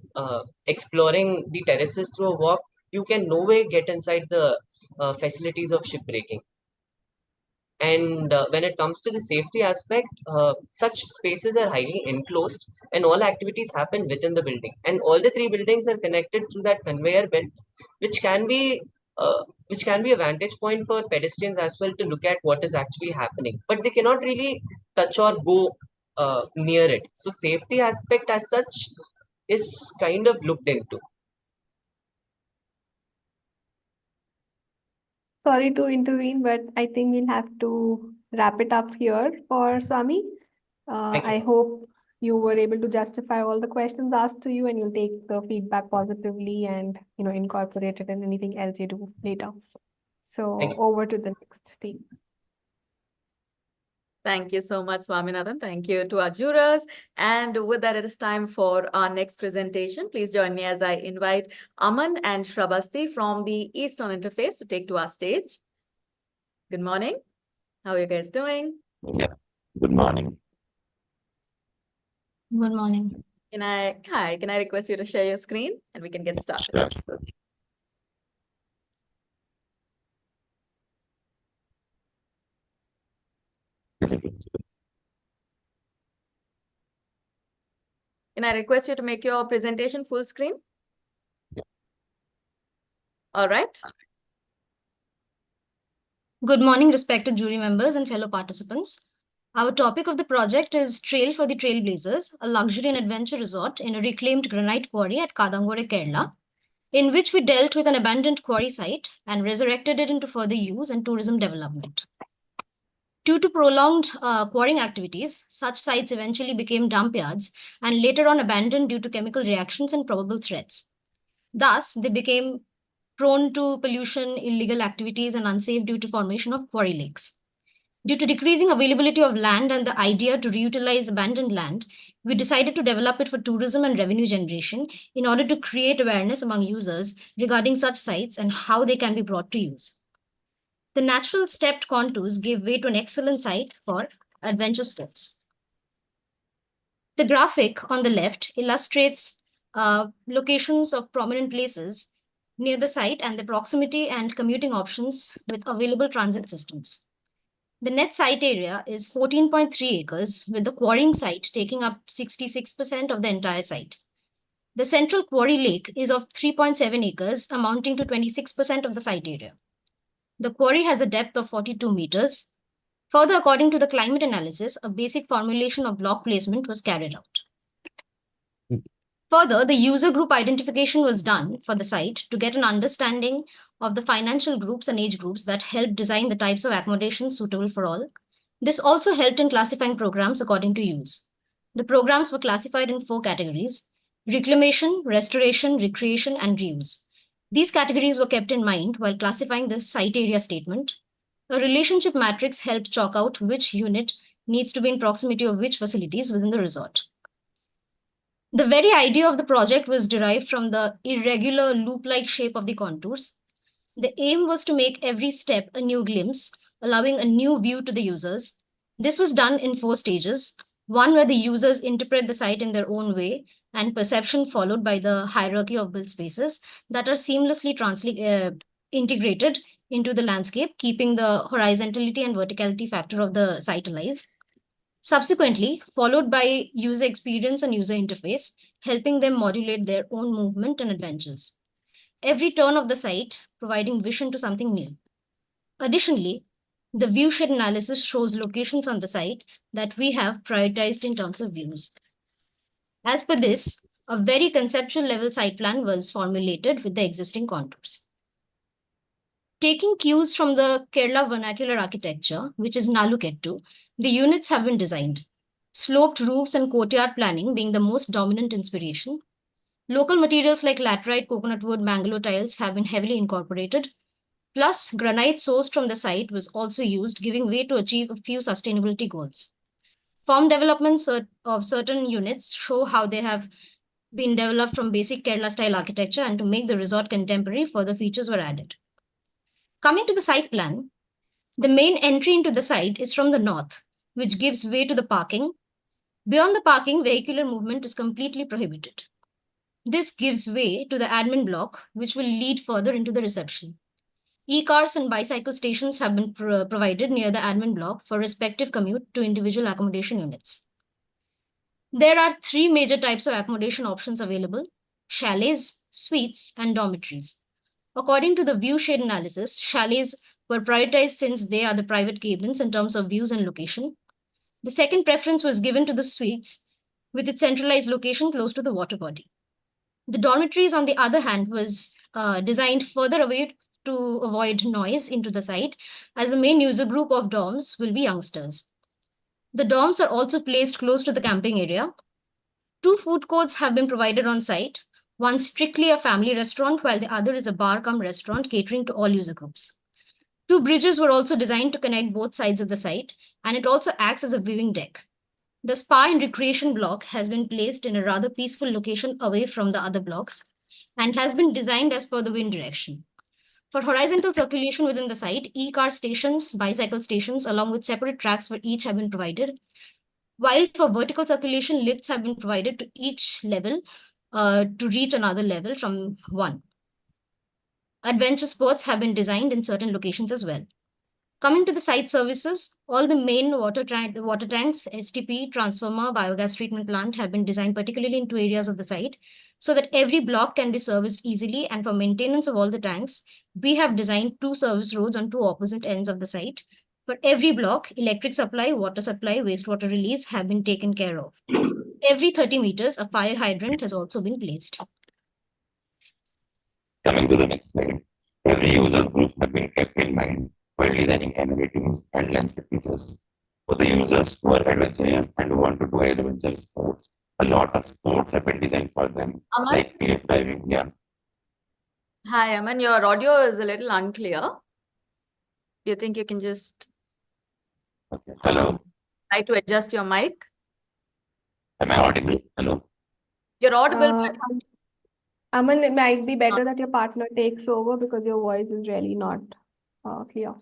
exploring the terraces through a walk, you can no way get inside the facilities of shipbreaking. And when it comes to the safety aspect, such spaces are highly enclosed and all activities happen within the building. And all the three buildings are connected through that conveyor belt, which can be a vantage point for pedestrians as well to look at what is actually happening. But they cannot really touch or go near it. So safety aspect as such is kind of looked into. Sorry to intervene, but I think we'll have to wrap it up here for Swami. Thank you. I hope you were able to justify all the questions asked to you, and you'll take the feedback positively and incorporate it in anything else you do later. So Thank you. over to the next team. Thank you so much, Swaminathan. Thank you to our jurors. And with that, it is time for our next presentation. Please join me as I invite Aman and Shasti from the Eastern Interface to take to our stage. Good morning. How are you guys doing? Yeah, good morning. Good morning. Can I request you to share your screen and we can get started? Sure. Can I request you to make your presentation full screen? Yeah. All right. Good morning, respected jury members and fellow participants. Our topic of the project is Trail for the Trailblazers, a luxury and adventure resort in a reclaimed granite quarry at Kadangore, Kerala, in which we dealt with an abandoned quarry site and resurrected it into further use and tourism development. Due to prolonged quarrying activities, such sites eventually became dump yards and later on abandoned due to chemical reactions and probable threats. Thus, they became prone to pollution, illegal activities, and unsafe due to formation of quarry lakes. Due to decreasing availability of land and the idea to reutilize abandoned land, we decided to develop it for tourism and revenue generation in order to create awareness among users regarding such sites and how they can be brought to use. The natural stepped contours gave way to an excellent site for adventure sports. The graphic on the left illustrates locations of prominent places near the site and the proximity and commuting options with available transit systems. The net site area is 14.3 acres, with the quarrying site taking up 66% of the entire site. The central quarry lake is of 3.7 acres, amounting to 26% of the site area. The quarry has a depth of 42 meters. Further, according to the climate analysis, a basic formulation of block placement was carried out. Further, the user group identification was done for the site to get an understanding of the financial groups and age groups that helped design the types of accommodation suitable for all. This also helped in classifying programs according to use. The programs were classified in 4 categories: reclamation, restoration, recreation, and reuse. These categories were kept in mind while classifying the site area statement. A relationship matrix helped chalk out which unit needs to be in proximity of which facilities within the resort. The very idea of the project was derived from the irregular loop-like shape of the contours. The aim was to make every step a new glimpse, allowing a new view to the users. This was done in 4 stages: one where the users interpret the site in their own way, and perception, followed by the hierarchy of built spaces that are seamlessly integrated into the landscape, keeping the horizontality and verticality factor of the site alive. Subsequently, followed by user experience and user interface, helping them modulate their own movement and adventures. Every turn of the site providing vision to something new. Additionally, the viewshed analysis shows locations on the site that we have prioritized in terms of views. As per this, a very conceptual level site plan was formulated with the existing contours. Taking cues from the Kerala vernacular architecture, which is Nalukettu, the units have been designed. Sloped roofs and courtyard planning being the most dominant inspiration. Local materials like laterite, coconut wood, Bangalore tiles have been heavily incorporated. Plus, granite sourced from the site was also used, giving way to achieve a few sustainability goals. Form developments of certain units show how they have been developed from basic Kerala style architecture, and to make the resort contemporary, further features were added. Coming to the site plan, the main entry into the site is from the north, which gives way to the parking. Beyond the parking, vehicular movement is completely prohibited. This gives way to the admin block, which will lead further into the reception. E-cars and bicycle stations have been provided near the admin block for respective commute to individual accommodation units. There are three major types of accommodation options available: chalets, suites, and dormitories. According to the view shade analysis, chalets were prioritized since they are the private cabins in terms of views and location. The second preference was given to the suites, with its centralized location close to the water body. The dormitories, on the other hand, was designed further away to avoid noise into the site, as the main user group of dorms will be youngsters. The dorms are also placed close to the camping area. 2 food courts have been provided on site, one strictly a family restaurant, while the other is a bar cum restaurant catering to all user groups. 2 bridges were also designed to connect both sides of the site, and it also acts as a viewing deck. The spa and recreation block has been placed in a rather peaceful location away from the other blocks and has been designed as per the wind direction. For horizontal circulation within the site, e-car stations, bicycle stations, along with separate tracks for each have been provided. While for vertical circulation, lifts have been provided to each level to reach another level from one. Adventure sports have been designed in certain locations as well. Coming to the site services, all the main water tanks, STP, transformer, biogas treatment plant have been designed particularly in 2 areas of the site so that every block can be serviced easily. And for maintenance of all the tanks, we have designed 2 service roads on 2 opposite ends of the site. For every block, electric supply, water supply, wastewater release have been taken care of. Every 30 meters, a fire hydrant has also been placed. Coming to the next slide, every user group have been kept in mind while designing amenities and landscape features. For the users who are adventurous and who want to do adventure sports, a lot of sports have been designed for them, Aman? like cliff diving. Yeah. Hi, Aman, your audio is a little unclear. Do you think you can just Okay. Hello. try to adjust your mic? Am I audible? Hello. You're audible, but Aman, it might be better that your partner takes over because your voice is really not clear.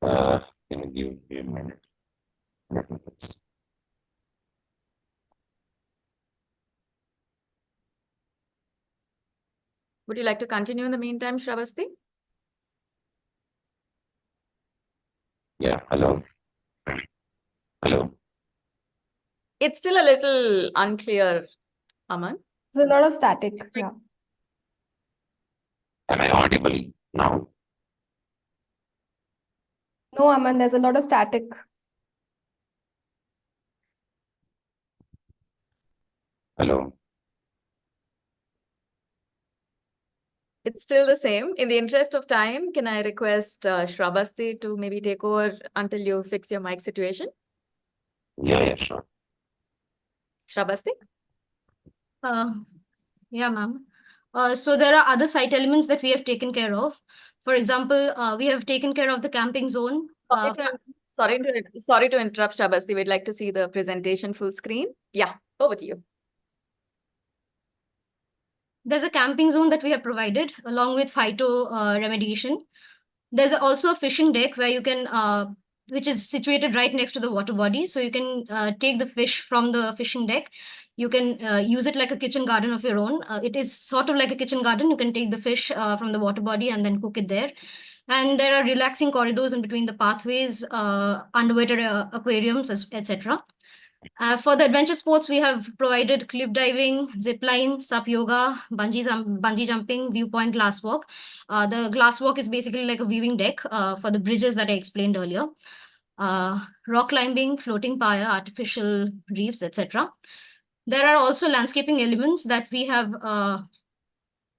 Can you give me a minute? Let me fix. would you like to continue in the meantime, Shravasti? Yeah. Hello. Hello. It's still a little unclear, Aman. There's a lot of static. Yeah. Am I audible now? No, Aman, there's a lot of static. Hello. It's still the same. In the interest of time, can I request Shravasti to maybe take over until you fix your mic situation? Yeah, sure. Shravasti? Yeah, ma'am. So there are other site elements that we have taken care of. For example, we have taken care of the camping zone. Sorry to interrupt, Shravasti. We'd like to see the presentation full screen. Yeah, over to you. There's a camping zone that we have provided along with phyto remediation. There's also a fishing deck where you can, which is situated right next to the water body. So you can take the fish from the fishing deck. You can use it like a kitchen garden of your own. It is sort of like a kitchen garden. You can take the fish from the water body and then cook it there. And there are relaxing corridors in between the pathways, underwater aquariums, etc. For the adventure sports, we have provided cliff diving, zip line, sup yoga, bungee jumping, viewpoint glass walk. The glass walk is basically like a viewing deck for the bridges that I explained earlier. Rock climbing, floating pyre, artificial reefs, etc. There are also landscaping elements that we have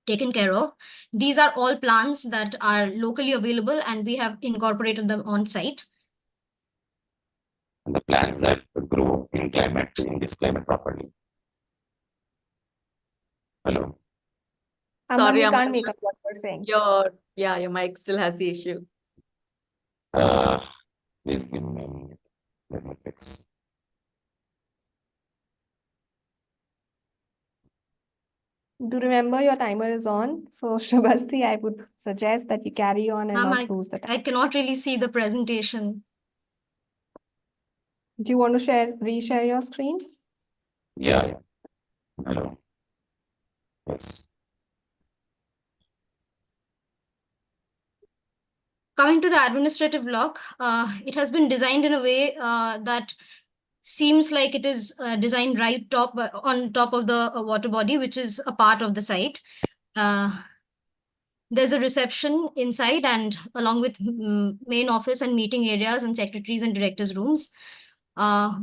taken care of. These are all plants that are locally available and we have incorporated them on site. And the plants that grow in this climate properly. Hello. Aman, we Sorry, can't make up what you're saying. Your mic still has the issue. Please give me a minute. Let me fix. Do remember your timer is on. So Shrabasti, I would suggest that you carry on and not lose the I time. cannot really see the presentation. Do you want to reshare your screen? Yeah. Hello. Yes. Coming to the administrative block, it has been designed in a way that seems like it is designed right on top of the water body, which is a part of the site. There's a reception inside, and along with main office and meeting areas and secretaries and directors' rooms.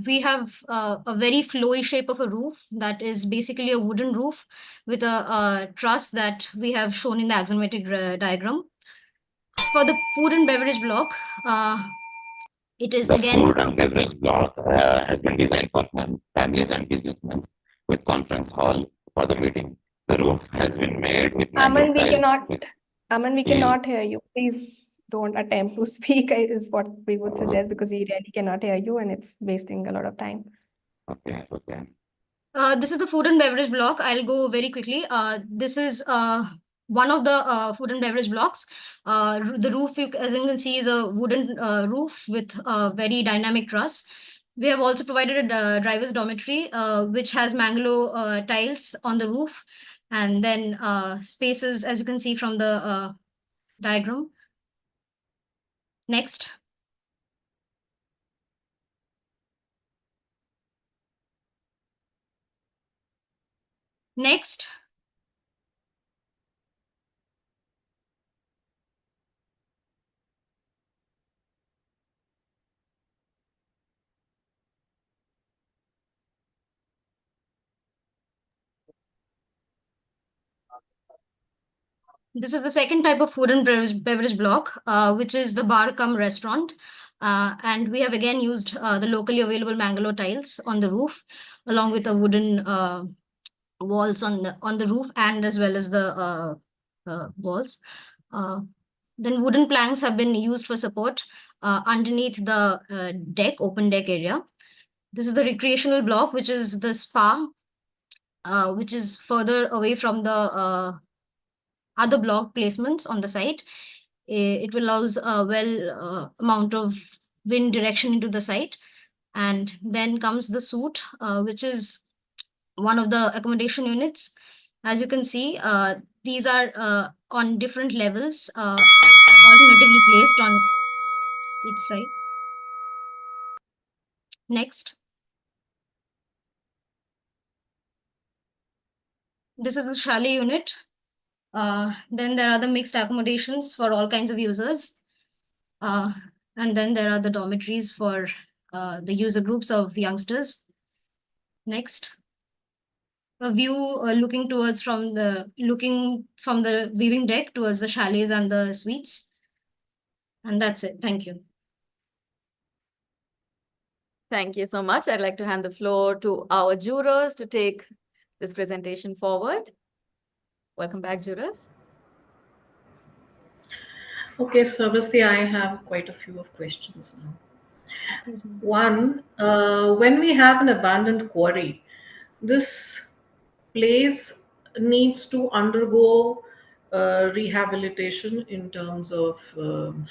We have a very flowy shape of a roof that is basically a wooden roof with a truss that we have shown in the axonometric diagram. For the food and beverage block, it is The again food and beverage block has been designed for families and businessmen with conference hall for the meeting. The roof has been made with Aman, mangrove tiles. we cannot hear you. Please don't attempt to speak, is what we would suggest, because we really cannot hear you and it's wasting a lot of time. Okay. this is the food and beverage block. I'll go very quickly. This is one of the food and beverage blocks. The roof, as you can see, is a wooden roof with a very dynamic truss. We have also provided a driver's dormitory, which has Mangalo tiles on the roof, and then spaces, as you can see from the diagram. Next. Next. This is the second type of food and beverage block, which is the bar cum restaurant. And we have again used the locally available Mangalo tiles on the roof, along with the wooden walls on the roof, and as well as the walls. Then wooden planks have been used for support underneath the open deck area. This is the recreational block, which is the spa, which is further away from the other block placements on the site. It allows a amount of wind direction into the site. And then comes the suite, which is one of the accommodation units. As you can see, these are on different levels, alternatively placed on each side. Next. This is the chalet unit. Then there are the mixed accommodations for all kinds of users. And then there are the dormitories for the user groups of youngsters. Next. A view looking from the viewing deck towards the chalets and the suites. And that's it. Thank you. Thank you so much. I'd like to hand the floor to our jurors to take this presentation forward. Welcome back, jurors. Okay, Sarvasti, I have quite a few of questions now. One, when we have an abandoned quarry, this place needs to undergo rehabilitation in terms of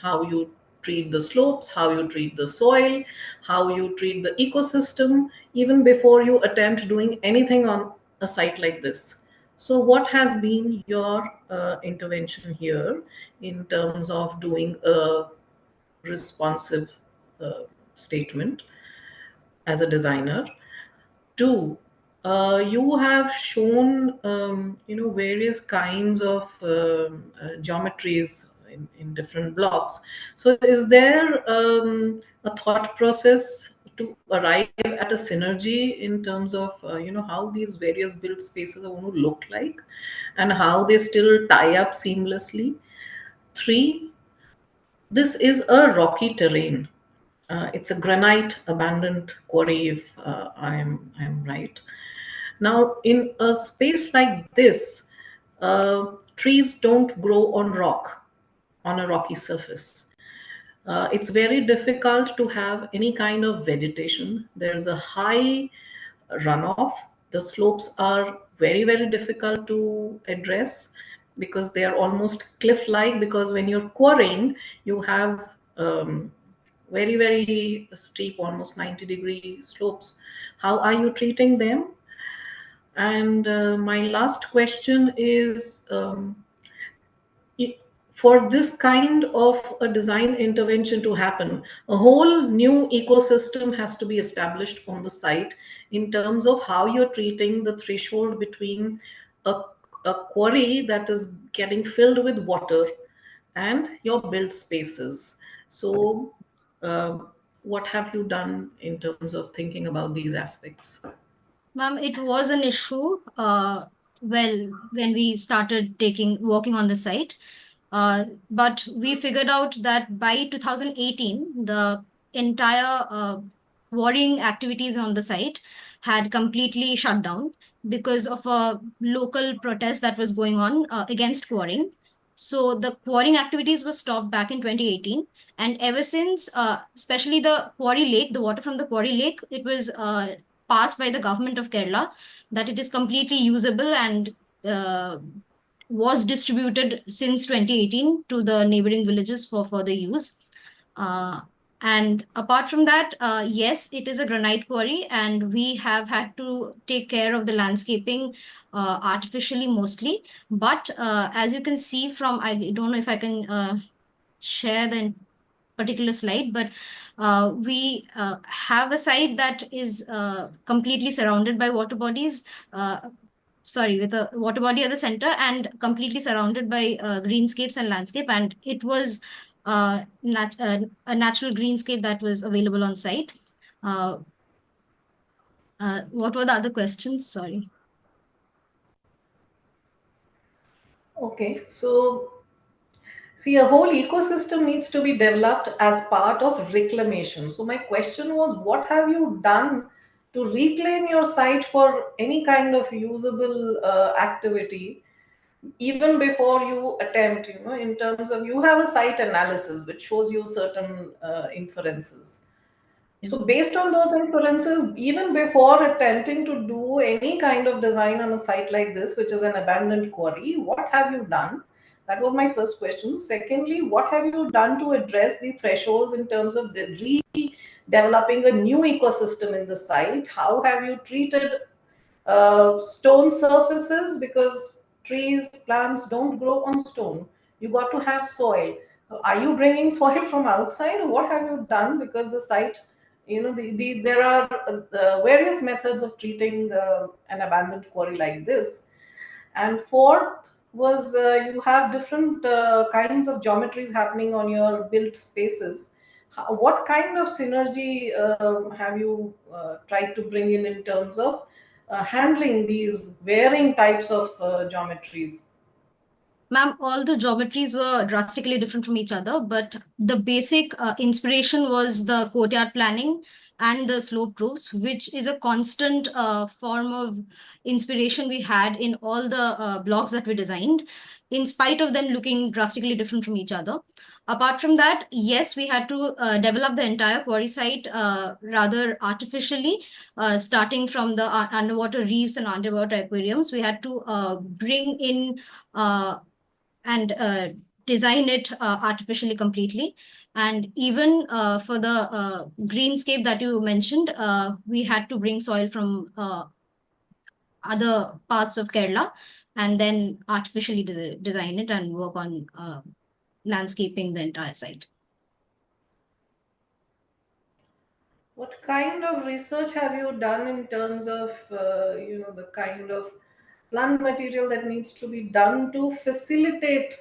how you treat the slopes, how you treat the soil, how you treat the ecosystem, even before you attempt doing anything on a site like this. So what has been your intervention here in terms of doing a responsive statement as a designer? Two, you have shown various kinds of geometries in different blocks. So is there a thought process to arrive at a synergy in terms of how these various built spaces are going to look like and how they still tie up seamlessly? Three, this is a rocky terrain. It's a granite abandoned quarry, if I'm right. Now, in a space like this, trees don't grow on a rocky surface. It's very difficult to have any kind of vegetation. There's a high runoff. The slopes are very, very difficult to address because they are almost cliff-like, because when you're quarrying, you have very, very steep, almost 90-degree slopes. How are you treating them? And my last question is, for this kind of a design intervention to happen, a whole new ecosystem has to be established on the site in terms of how you're treating the threshold between a, a quarry that is getting filled with water and your built spaces. So, what have you done in terms of thinking about these aspects? Ma'am, it was an issue, when we started working on the site. But we figured out that by 2018, the entire quarrying activities on the site had completely shut down because of a local protest that was going on against quarrying. So the quarrying activities were stopped back in 2018. And ever since, especially the quarry lake, the water from the quarry lake, it was passed by the government of Kerala that it is completely usable and was distributed since 2018 to the neighboring villages for further use. And apart from that, yes, it is a granite quarry, and we have had to take care of the landscaping artificially mostly. But as you can see from, I don't know if I can share the particular slide, but we have a site that is completely surrounded by water bodies. With a water body at the center and completely surrounded by greenscapes and landscape. And it was a natural greenscape that was available on site. What were the other questions? Sorry. Okay, so see, a whole ecosystem needs to be developed as part of reclamation. So my question was, what have you done to reclaim your site for any kind of usable activity, even before you attempt, in terms of, you have a site analysis which shows you certain inferences. So based on those inferences, even before attempting to do any kind of design on a site like this, which is an abandoned quarry, what have you done? That was my first question. Secondly, what have you done to address the thresholds in terms of redeveloping a new ecosystem in the site? How have you treated stone surfaces? Because trees, plants don't grow on stone. You got to have soil. So are you bringing soil from outside, or what have you done? Because the site, there are various methods of treating an abandoned quarry like this. And fourth was, you have different kinds of geometries happening on your built spaces. What kind of synergy have you tried to bring in terms of handling these varying types of geometries? Ma'am, all the geometries were drastically different from each other, but the basic inspiration was the courtyard planning and the slope roofs, which is a constant form of inspiration we had in all the blocks that we designed, in spite of them looking drastically different from each other. Apart from that, yes, we had to develop the entire quarry site rather artificially, starting from the underwater reefs and underwater aquariums. We had to bring in and design it artificially completely. And even for the greenscape that you mentioned, we had to bring soil from other parts of Kerala and then artificially design it and work on landscaping the entire site. What kind of research have you done in terms of, the kind of plant material that needs to be done to facilitate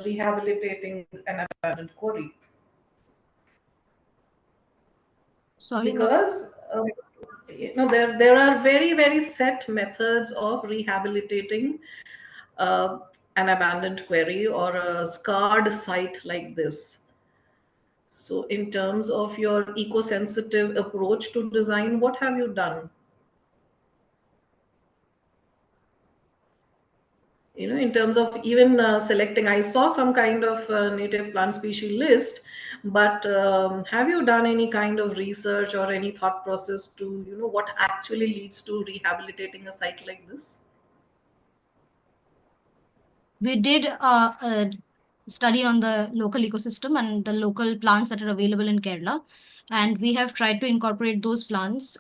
rehabilitating an abandoned quarry? Sorry, Because there are very, very set methods of rehabilitating an abandoned quarry or a scarred site like this. So in terms of your eco-sensitive approach to design, what have you done? In terms of even selecting, I saw some kind of native plant species list, but have you done any kind of research or any thought process to, what actually leads to rehabilitating a site like this? we did a study on the local ecosystem and the local plants that are available in Kerala. And we have tried to incorporate those plants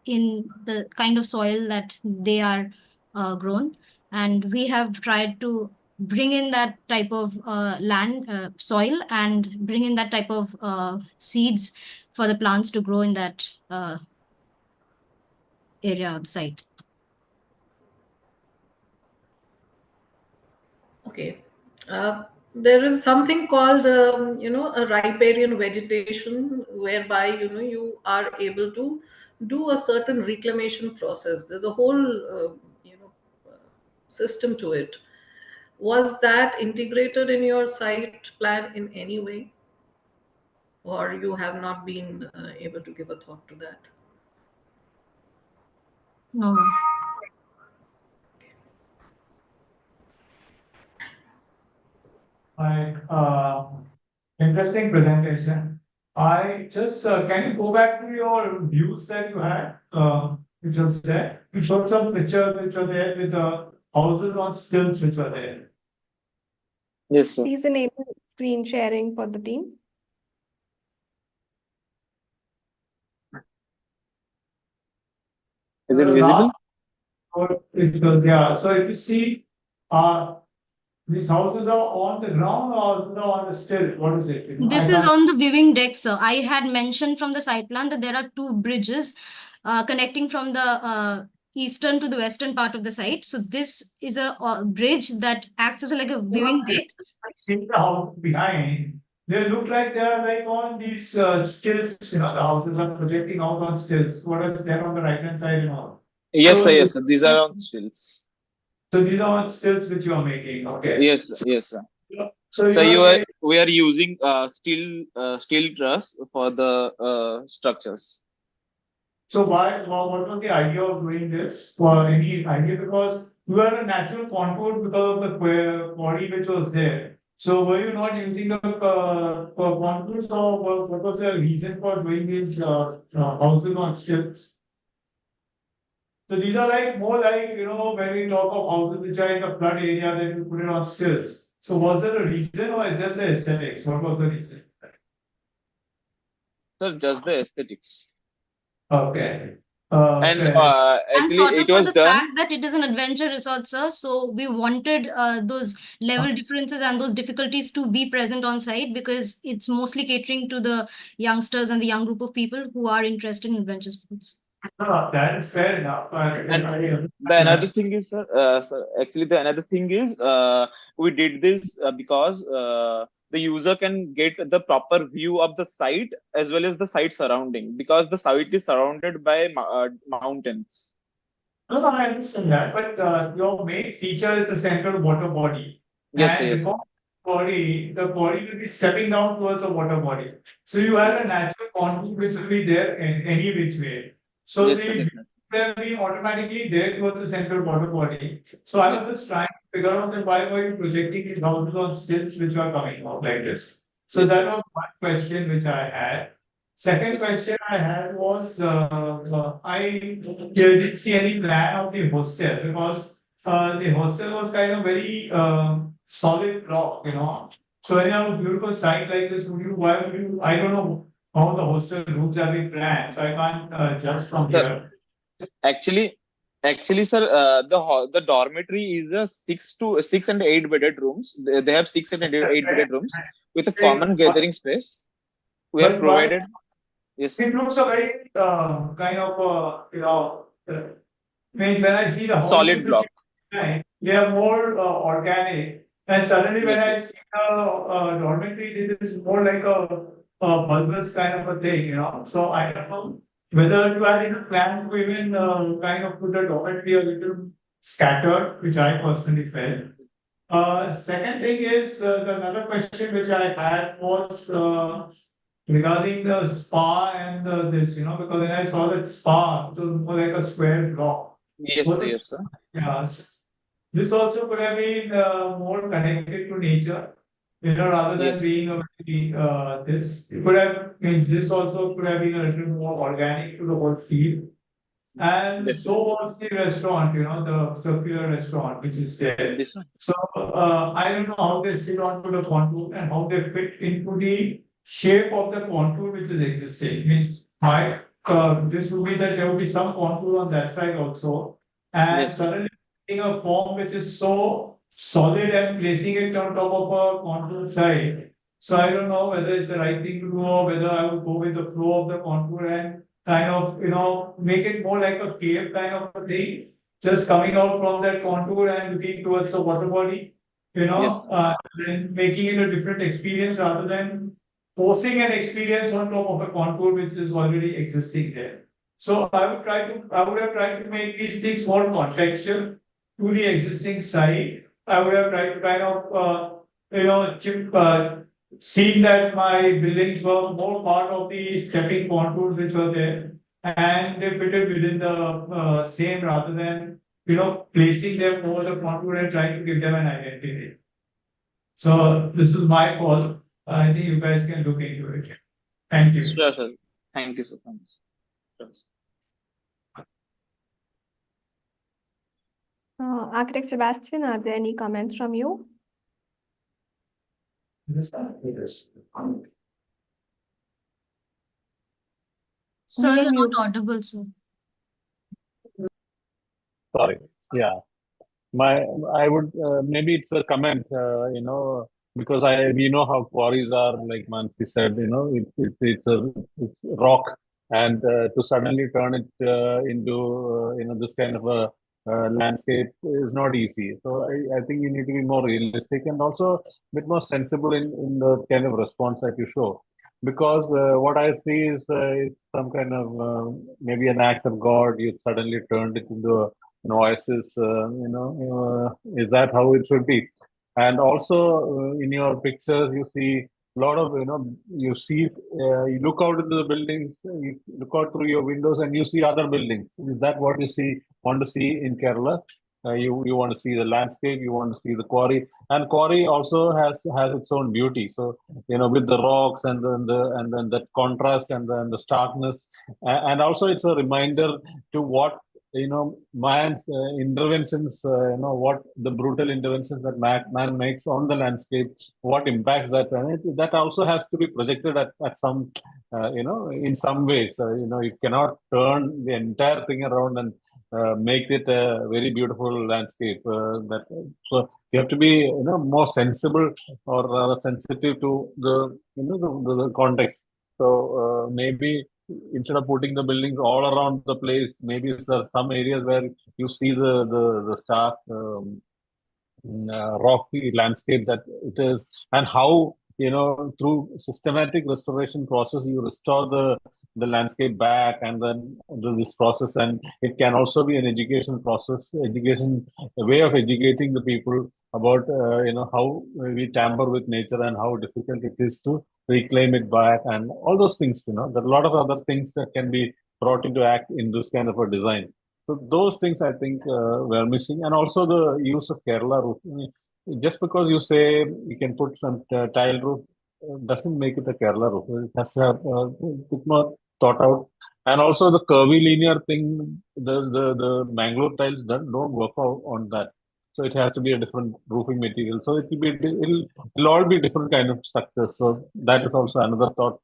in the kind of soil that they are grown. And we have tried to bring in that type of soil, and bring in that type of seeds for the plants to grow in that area of the site. Okay. There is something called, a riparian vegetation, whereby, you are able to do a certain reclamation process. There's a whole, system to it. Was that integrated in your site plan in any way? Or you have not been able to give a thought to that? No. Like, interesting presentation. I just can you go back to your views that you had, which was there? You showed some pictures which were there with the houses on stilts which were there. Yes, sir. Please enable screen sharing for the team. Is it The visible? last pictures, yeah. So if you see, these houses are on the ground or on the stilt. What is it? This is on the viewing deck, sir. I had mentioned from the site plan that there are two bridges connecting from the eastern to the western part of the site. So this is a bridge that acts as like a viewing deck. I see the house behind. They look like they are like on these stilts. The houses are projecting out on stilts. What is there on the right hand side and all? Yes, So sir. Yes, sir. These are on stilts. So these are on stilts which you are making. Okay. Yes, sir. Yes, sir. So we are using steel truss for the structures. So what was the idea of doing this? For any idea? Because you had a natural contour because of the body which was there. So were you not using the contours, or what was the reason for doing these houses on stilts? So these are like more like, when we talk of houses which are in the flood area, then you put it on stilts. So was there a reason, or it's just the aesthetics? What was the reason? Sir, just the aesthetics. Okay. And actually, sort of it was for the done. fact that it is an adventure resort, sir. So we wanted those level differences and those difficulties to be present on site, because it's mostly catering to the youngsters and the young group of people who are interested in adventure sports. That is fair enough. And the another thing is, sir, actually, the another thing is, we did this because the user can get the proper view of the site as well as the site surrounding, because the site is surrounded by mountains. No, I understand that, but your main feature is the central water body. Yes, And yes. because the body will be stepping down towards the water body. So you have a natural contour which will be there in any which way. So Yes, sir, the definitely. will be automatically there towards the central water body. So I was just trying to figure out that why were you projecting these houses on stilts which are coming out like this. So Yes, that sir. was one question which I had. Second question I had was, I didn't see any plan of the hostel, because the hostel was kind of very solid block. So when you have a beautiful site like this, why would you, I don't know how the hostel rooms have been planned, so I can't judge from Sir, here. Actually, sir, the dormitory is a 6 and 8 bedded rooms. They have 6 and 8 bedded rooms with a common gathering space. We have provided. Yes, sir. It looks a very kind of when I see the houses Solid block. they are more organic, and suddenly when Yes, I yes. see the dormitory, it is more like a bulbous kind of a thing. So I don't know whether you are in a plan to even kind of put the dormitory a little scattered, which I personally felt. Second thing is, another question which I had was regarding the spa and this, because when I saw that spa, it was more like a square block. Yes, What sir. is- Yes, sir. Yeah, this also could have been more connected to nature, rather than Yes. being a very, this. It could have, means this also could have been a little more organic to the whole field. And Definitely. so was the restaurant, the circular restaurant which is there. This one. So I don't know how they sit onto the contour and how they fit into the shape of the contour which is existing. Means this would be that there would be some contour on that side also, and Yes. suddenly taking a form which is so solid and placing it on top of a contour side. So I don't know whether it's the right thing to do or whether I would go with the flow of the contour and kind of, make it more like a cave kind of a thing, just coming out from that contour and looking towards the water body, Yes. and making it a different experience rather than forcing an experience on top of a contour which is already existing there. So I would have tried to make these things more contextual to the existing site. I would have tried to kind of, seen that my buildings were more part of the stepping contours which were there, and they fitted within the same rather than placing them over the contour and trying to give them an identity. So this is my call. I think you guys can look into it. Thank you. Sure, sir. Thank you, sir. Thanks. Sure. Architect Sebastian, are there any comments from you? Sir, You're you're mute. not audible, sir. Sorry. Yeah. I would maybe it's a comment, because we know how quarries are. Like Mansi said, it's rock, and to suddenly turn it into this kind of a landscape is not easy. So I think you need to be more realistic and also a bit more sensible in the kind of response that you show. Because what I see is it's some kind of maybe an act of God. You suddenly turned it into a noises, is that how it should be? And also in your pictures, you see a lot of, you look out into the buildings, you look out through your windows and you see other buildings. Is that what you want to see in Kerala? You want to see the landscape, you want to see the quarry, and quarry also has its own beauty. So with the rocks and then that contrast and then the starkness, and also it's a reminder to what man's interventions, what the brutal interventions that man makes on the landscape, what impacts that, and that also has to be projected at some, in some ways. You cannot turn the entire thing around and make it a very beautiful landscape. So you have to be, more sensible or sensitive to the context. So maybe instead of putting the buildings all around the place, maybe there are some areas where you see the stark rocky landscape that it is, and how through systematic restoration process you restore the landscape back, and then do this process, and it can also be an education process, a way of educating the people about how we tamper with nature and how difficult it is to reclaim it back, and all those things. There are a lot of other things that can be brought into act in this kind of a design. So those things I think were missing, and also the use of Kerala roof. Just because you say you can put some tile roof doesn't make it a Kerala roof. It has to have a bit more thought out, and also the curvy linear thing. The Mangalore tiles don't work out on that. So it has to be a different roofing material. So it'll all be different kind of structures. So that is also another thought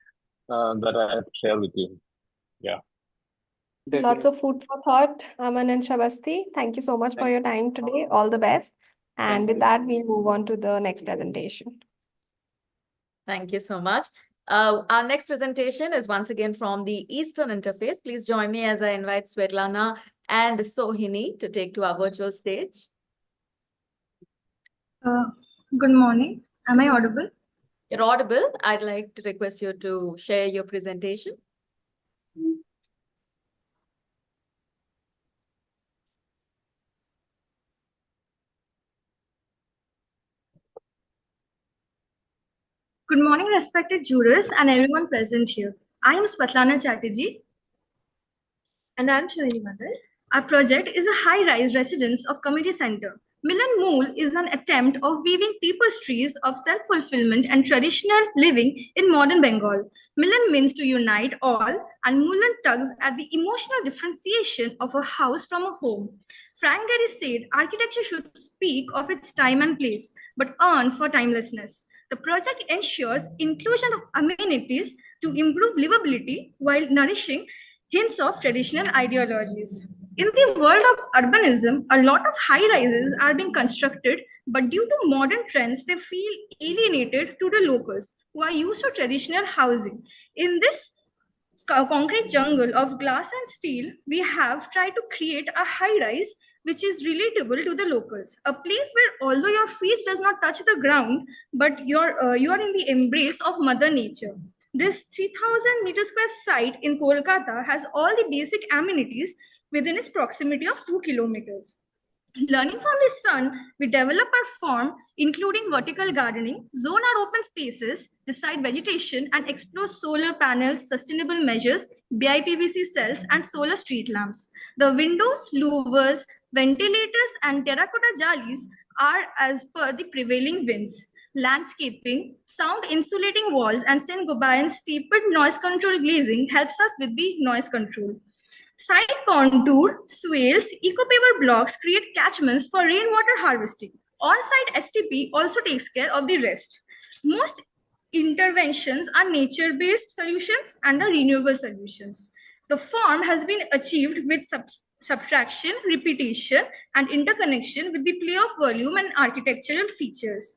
that I have to share with you. Yeah. Lots of food for thought, Aman and Shasti. Thank you so much for your time today. All the best. And with that, we'll move on to the next presentation. Thank you so much. Our next presentation is once again from the Eastern Interface. Please join me as I invite Svetlana and Sohini to take to our virtual stage. Good morning. Am I audible? You're audible. I'd like to request you to share your presentation. Good morning, respected jurors and everyone present here. I am Svetlana Chatterjee. And I am Sohini Madal. Our project is a high-rise residence of community center Milan Mool is an attempt of weaving tapestries of self-fulfillment and traditional living in modern Bengal. Milan means to unite all, and Mulan tugs at the emotional differentiation of a house from a home. Frank Gehry said architecture should speak of its time and place, but earn for timelessness. The project ensures inclusion of amenities to improve livability while nourishing hints of traditional ideologies. In the world of urbanism, a lot of high rises are being constructed, but due to modern trends, they feel alienated to the locals who are used to traditional housing. In this concrete jungle of glass and steel, we have tried to create a high rise which is relatable to the locals. A place where although your feet does not touch the ground, but you are in the embrace of Mother Nature. This 3,000 meter square site in Kolkata has all the basic amenities within its proximity of 2 kilometers. Learning from his son, we develop our farm, including vertical gardening, zone our open spaces, decide vegetation, and explore solar panels, sustainable measures, BIPVC cells, and solar street lamps. The windows, louvers, ventilators, and terracotta jalis are as per the prevailing winds. Landscaping, sound insulating walls, and Saint-Gobain steepered noise control glazing helps us with the noise control. Side contour, swales, eco-paver blocks create catchments for rainwater harvesting. On-site STP also takes care of the rest. Most interventions are nature-based solutions and the renewable solutions. The form has been achieved with subtraction, repetition, and interconnection with the play of volume and architectural features.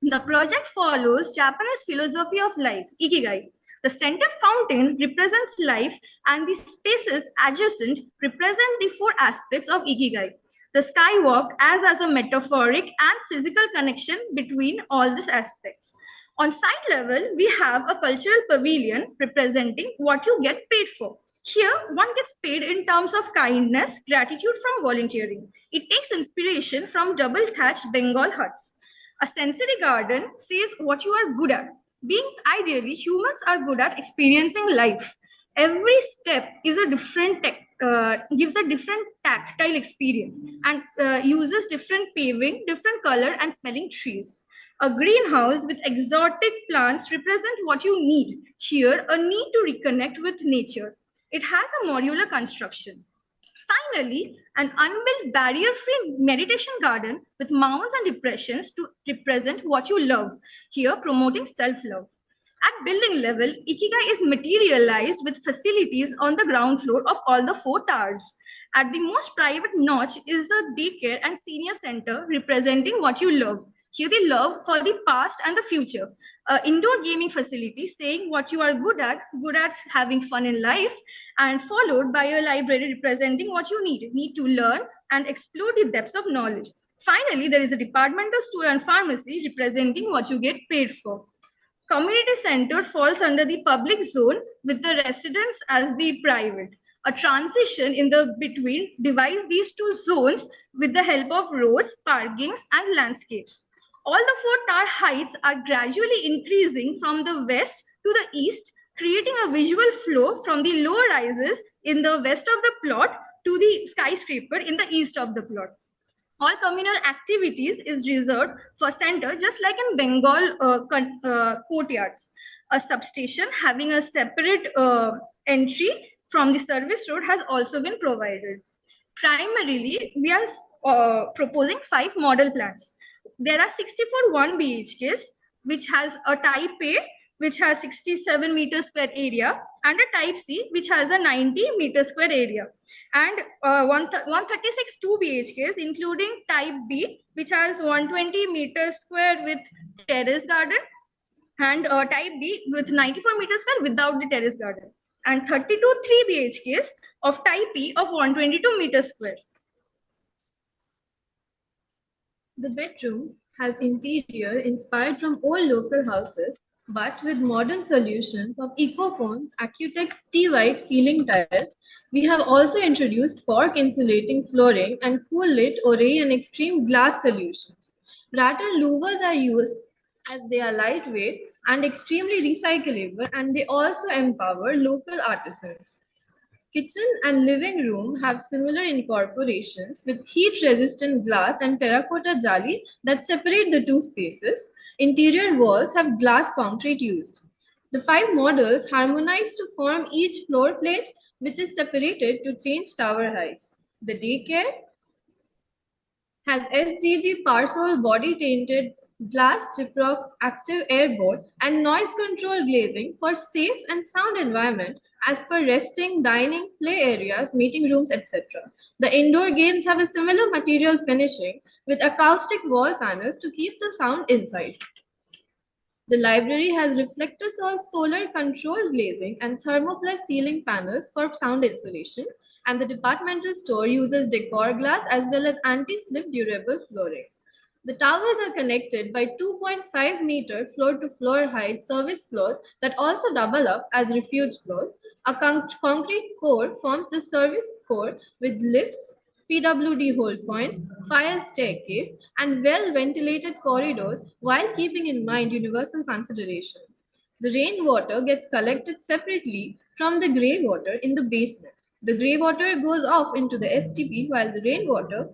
The project follows Japanese philosophy of life, Ikigai. The center fountain represents life, and the spaces adjacent represent the 4 aspects of Ikigai. The skywalk acts as a metaphoric and physical connection between all these aspects. On site level, we have a cultural pavilion representing what you get paid for. Here, one gets paid in terms of kindness, gratitude from volunteering. It takes inspiration from double-thatched Bengal huts. A sensory garden says what you are good at. Being ideally, humans are good at experiencing life. Every step is a different gives a different tactile experience and uses different paving, different color and smelling trees. A greenhouse with exotic plants represent what you need. Here, a need to reconnect with nature. It has a modular construction. Finally, an unbuilt barrier-free meditation garden with mounds and depressions to represent what you love, here promoting self-love. At building level, Ikigai is materialized with facilities on the ground floor of all the 4 towers. At the most private notch is a daycare and senior center representing what you love. Here the love for the past and the future. Indoor gaming facility saying what you are good at having fun in life, and followed by a library representing what you need to learn and explore the depths of knowledge. Finally, there is a departmental store and pharmacy representing what you get paid for. Community center falls under the public zone with the residents as the private. A transition in the between divides these 2 zones with the help of roads, parkings, and landscapes. All the 4 tower heights are gradually increasing from the west to the east, creating a visual flow from the low rises in the west of the plot to the skyscraper in the east of the plot. All communal activities is reserved for center, just like in Bengal courtyards. A substation having a separate entry from the service road has also been provided. Primarily, we are proposing 5 model plans. There are 64 1 BHKs, which has a type A, which has 67 meter square area, and a type C, which has a 90 meter square area, and 136 2 BHKs, including type B, which has 120 meter square with terrace garden, and type D with 94 meter square without the terrace garden, and 32 3 BHKs of type E of 122 meter square. The bedroom has interior inspired from old local houses, but with modern solutions of Ecofoams, Accutex T-White ceiling tiles. We have also introduced cork insulating flooring and cool lit, Oray and extreme glass solutions. Rattan louvers are used as they are lightweight and extremely recyclable, and they also empower local artisans. Kitchen and living room have similar incorporations with heat-resistant glass and terracotta jali that separate the two spaces. Interior walls have glass concrete used. The 5 models harmonize to form each floor plate, which is separated to change tower heights. The daycare has SGG Parsol body tainted glass gyprock active airboard and noise control glazing for safe and sound environment as per resting, dining, play areas, meeting rooms, etc. The indoor games have a similar material finishing with acoustic wall panels to keep the sound inside. The library has reflector solar control glazing and thermoplast ceiling panels for sound insulation, and the departmental store uses decor glass as well as anti-slip durable flooring. The towers are connected by 2.5-meter floor-to-floor height service floors that also double up as refuge floors. A concrete core forms the service core with lifts, PWD hold points, fire staircase, and well-ventilated corridors while keeping in mind universal considerations. The rainwater gets collected separately from the grey water in the basement. The grey water goes off into the STP while the rainwater,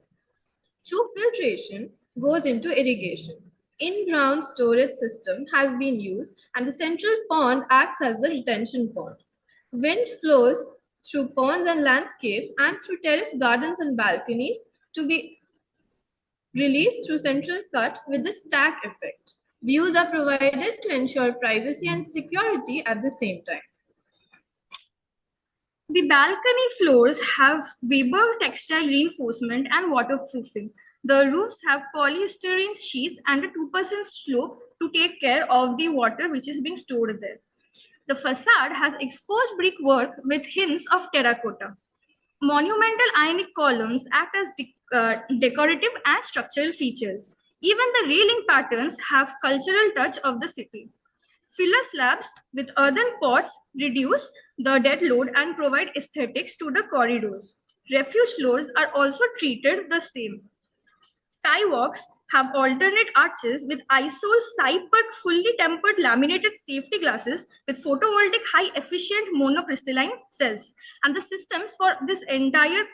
through filtration, goes into irrigation. In-ground storage system has been used and the central pond acts as the retention pond. Wind flows through ponds and landscapes and through terrace gardens and balconies to be released through central cut with the stack effect. Views are provided to ensure privacy and security at the same time. The balcony floors have Weber textile reinforcement and waterproofing. The roofs have polystyrene sheets and a 2% slope to take care of the water which is being stored there. The facade has exposed brickwork with hints of terracotta. Monumental ionic columns act as decorative and structural features. Even the railing patterns have cultural touch of the city. Filler slabs with earthen pots reduce the dead load and provide aesthetics to the corridors. Refuge floors are also treated the same. Skywalks have alternate arches with isol but fully tempered laminated safety glasses with photovoltaic high-efficient monocrystalline cells. And the systems for this entire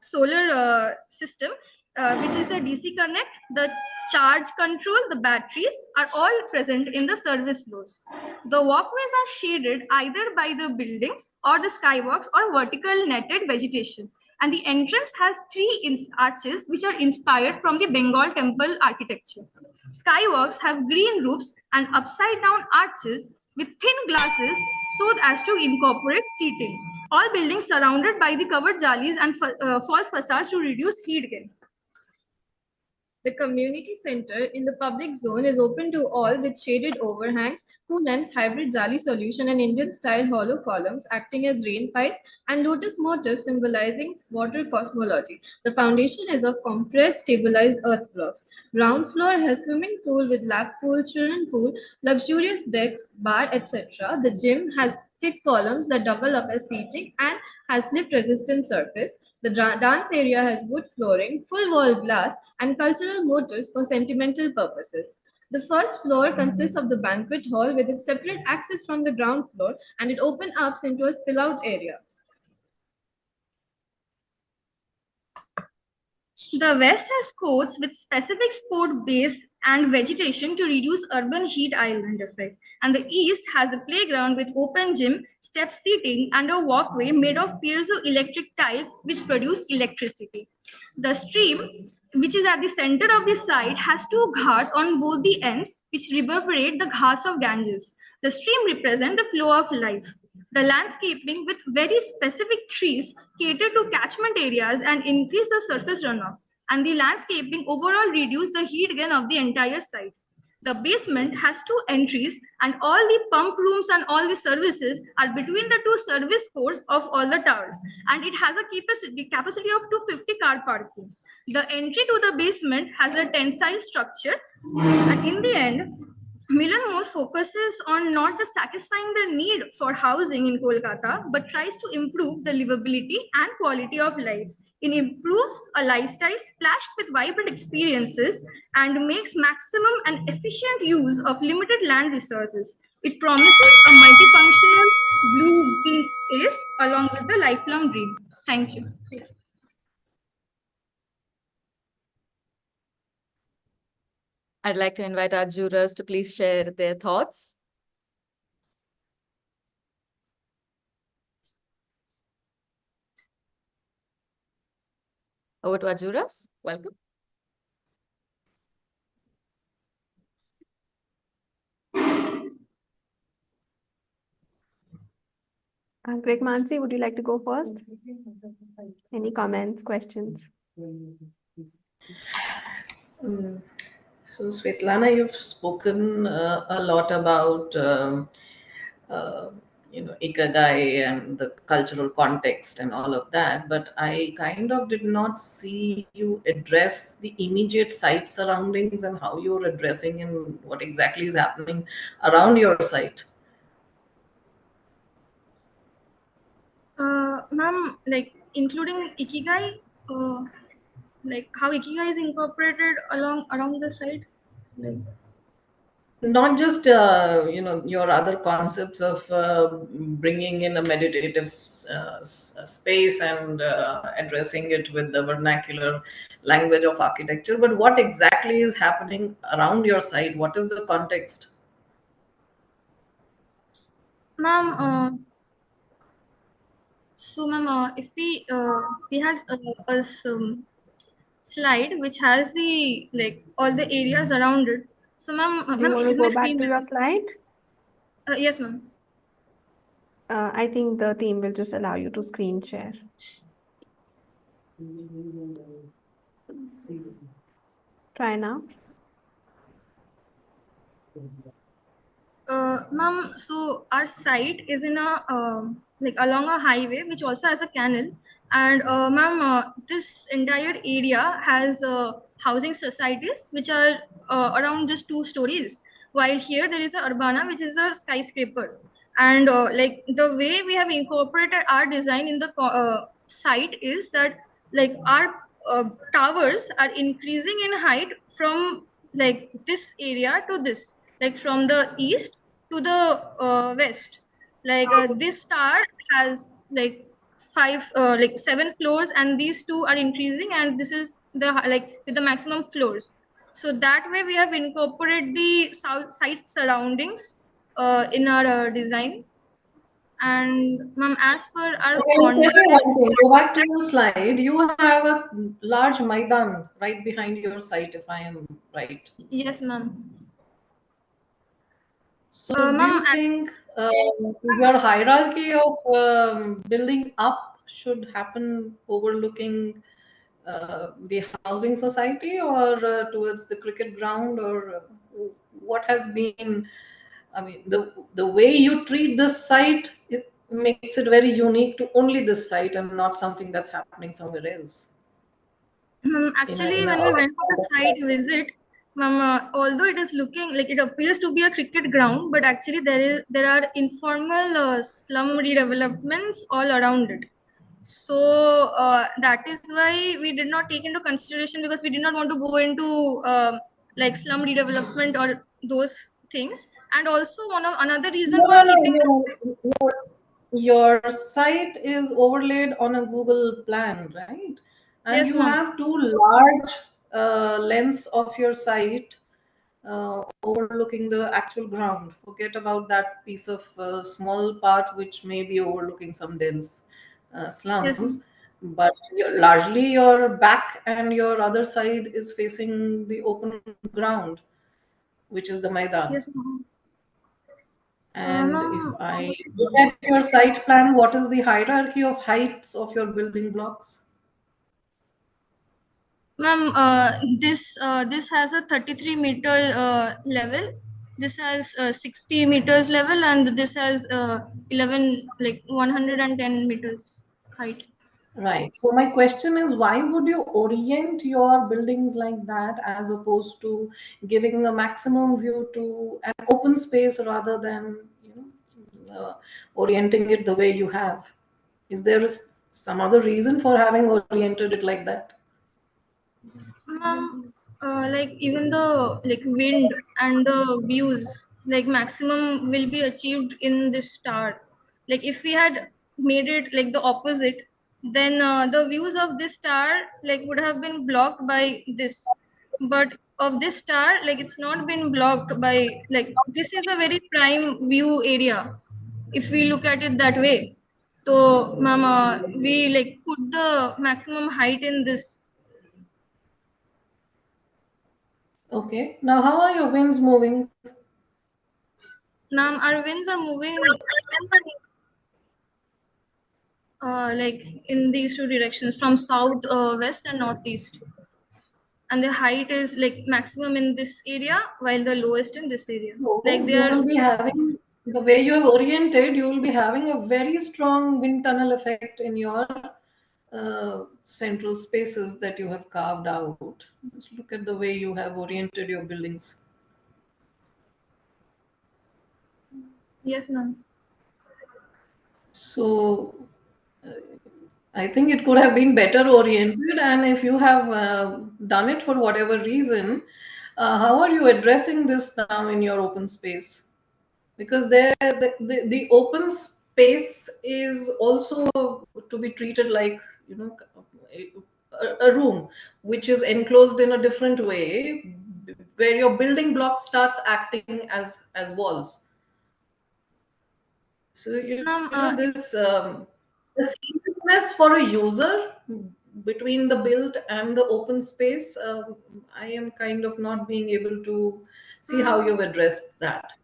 solar system, which is the DC connect, the charge control, the batteries are all present in the service floors. The walkways are shaded either by the buildings or the skywalks or vertical netted vegetation. And the entrance has 3 arches which are inspired from the Bengal temple architecture. Skywalks have green roofs and upside down arches with thin glasses so as to incorporate seating. All buildings surrounded by the covered jalis and false facades to reduce heat gain. The community center in the public zone is open to all with shaded overhangs, coolants, hybrid jali solution, and Indian-style hollow columns acting as rain pipes and lotus motifs symbolizing water cosmology. The foundation is of compressed, stabilized earth blocks. Ground floor has swimming pool with lap pool, children pool, luxurious decks, bar, etc. The gym has thick columns that double up as seating and has slip-resistant surface. The dance area has wood flooring, full wall glass, and cultural motifs for sentimental purposes. The first floor consists of the banquet hall with its separate access from the ground floor, and it opens up into a spill-out area. The west has courts with specific sport base and vegetation to reduce urban heat island effect. And the east has a playground with open gym, step seating, and a walkway made of piezoelectric tiles which produce electricity. The stream, which is at the center of the site, has 2 ghats on both the ends which reverberate the ghats of Ganges. The stream represents the flow of life. The landscaping with very specific trees cater to catchment areas and increase the surface runoff. And the landscaping overall reduce the heat gain of the entire site. The basement has 2 entries and all the pump rooms and all the services are between the 2 service cores of all the towers. And it has a capacity of 250 car parkings. The entry to the basement has a tensile structure. And in the end, Milan Mall focuses on not just satisfying the need for housing in Kolkata, but tries to improve the livability and quality of life. It improves a lifestyle splashed with vibrant experiences and makes maximum and efficient use of limited land resources. It promises a multifunctional blue-green space along with the lifelong dream. Thank you. I'd like to invite our jurors to please share their thoughts. Over to our jurors. Welcome. Great, Mansi, would you like to go first? Any comments, questions? So, Svetlana, you've spoken a lot about ikigai and the cultural context and all of that, but I kind of did not see you address the immediate site surroundings and how you're addressing and what exactly is happening around your site. Ma'am, like including ikigai, like how ikigai is incorporated around the site. Like, not just your other concepts of bringing in a meditative space and addressing it with the vernacular language of architecture, but what exactly is happening around your site? What is the context? ma'am, so ma'am, if we had a slide which has the like all the areas around it. So ma'am, Do you want to is my go back screen to your slide? yes, ma'am. I think the team will just allow you to screen share. Try now. Ma'am, so our site is in a like along a highway which also has a canal, and ma'am, this entire area has housing societies which are around just 2 stories, while here there is a urbana which is a skyscraper, and like the way we have incorporated our design in the site is that like our towers are increasing in height from like this area to this, like from the east to the west. Like this tower has like like 7 floors, and these two are increasing, and this is the like with the maximum floors. So that way we have incorporated the site surroundings in our design. And ma'am, as per our Go back to your slide. You have a large maidan right behind your site, if I am right. Yes, ma'am. So, do you think your hierarchy of building up should happen overlooking the housing society, or towards the cricket ground, or what has been? I mean, the way you treat this site, it makes it very unique to only this site and not something that's happening somewhere else. Actually, when we went for the site visit, ma'am, although it is looking like it appears to be a cricket ground, but actually there are informal slum redevelopments all around it. So that is why we did not take into consideration, because we did not want to go into like slum redevelopment or those things. And also another reason for keeping your site is overlaid on a Google plan, right? And Yes, you ma'am. have two large lengths of your site overlooking the actual ground. Forget about that piece of small part which may be overlooking some dense slums. Yes, but largely your back and your other side is facing the open ground, which is the Maidan. Yes, ma'am. And if I look at your site plan, what is the hierarchy of heights of your building blocks? Ma'am, this has a 33-meter level. This has 60 meters level, and this has 110 meters height. Right. So my question is, why would you orient your buildings like that as opposed to giving a maximum view to an open space rather than orienting it the way you have? Is there some other reason for having oriented it like that? Like even the like wind and the views, like maximum will be achieved in this tower. Like if we had made it like the opposite, then the views of this star like would have been blocked by this. But of this star, like it's not been blocked by, like this is a very prime view area if we look at it that way. So, ma'am, we like put the maximum height in this. Okay. Now, how are your winds moving? Ma'am, our winds are moving like in these two directions, from south, west, and northeast. And the height is like maximum in this area, while the lowest in this area. So Like they you are. will be having, the way you have oriented, you will be having a very strong wind tunnel effect in your central spaces that you have carved out. Just look at the way you have oriented your buildings. Yes, ma'am. So I think it could have been better oriented, and if you have done it for whatever reason, how are you addressing this now in your open space? Because there, the open space is also to be treated like, you know, a room which is enclosed in a different way, where your building block starts acting as walls. So you know this the seamlessness for a user between the built and the open space. I am kind of not being able to see how you've addressed that.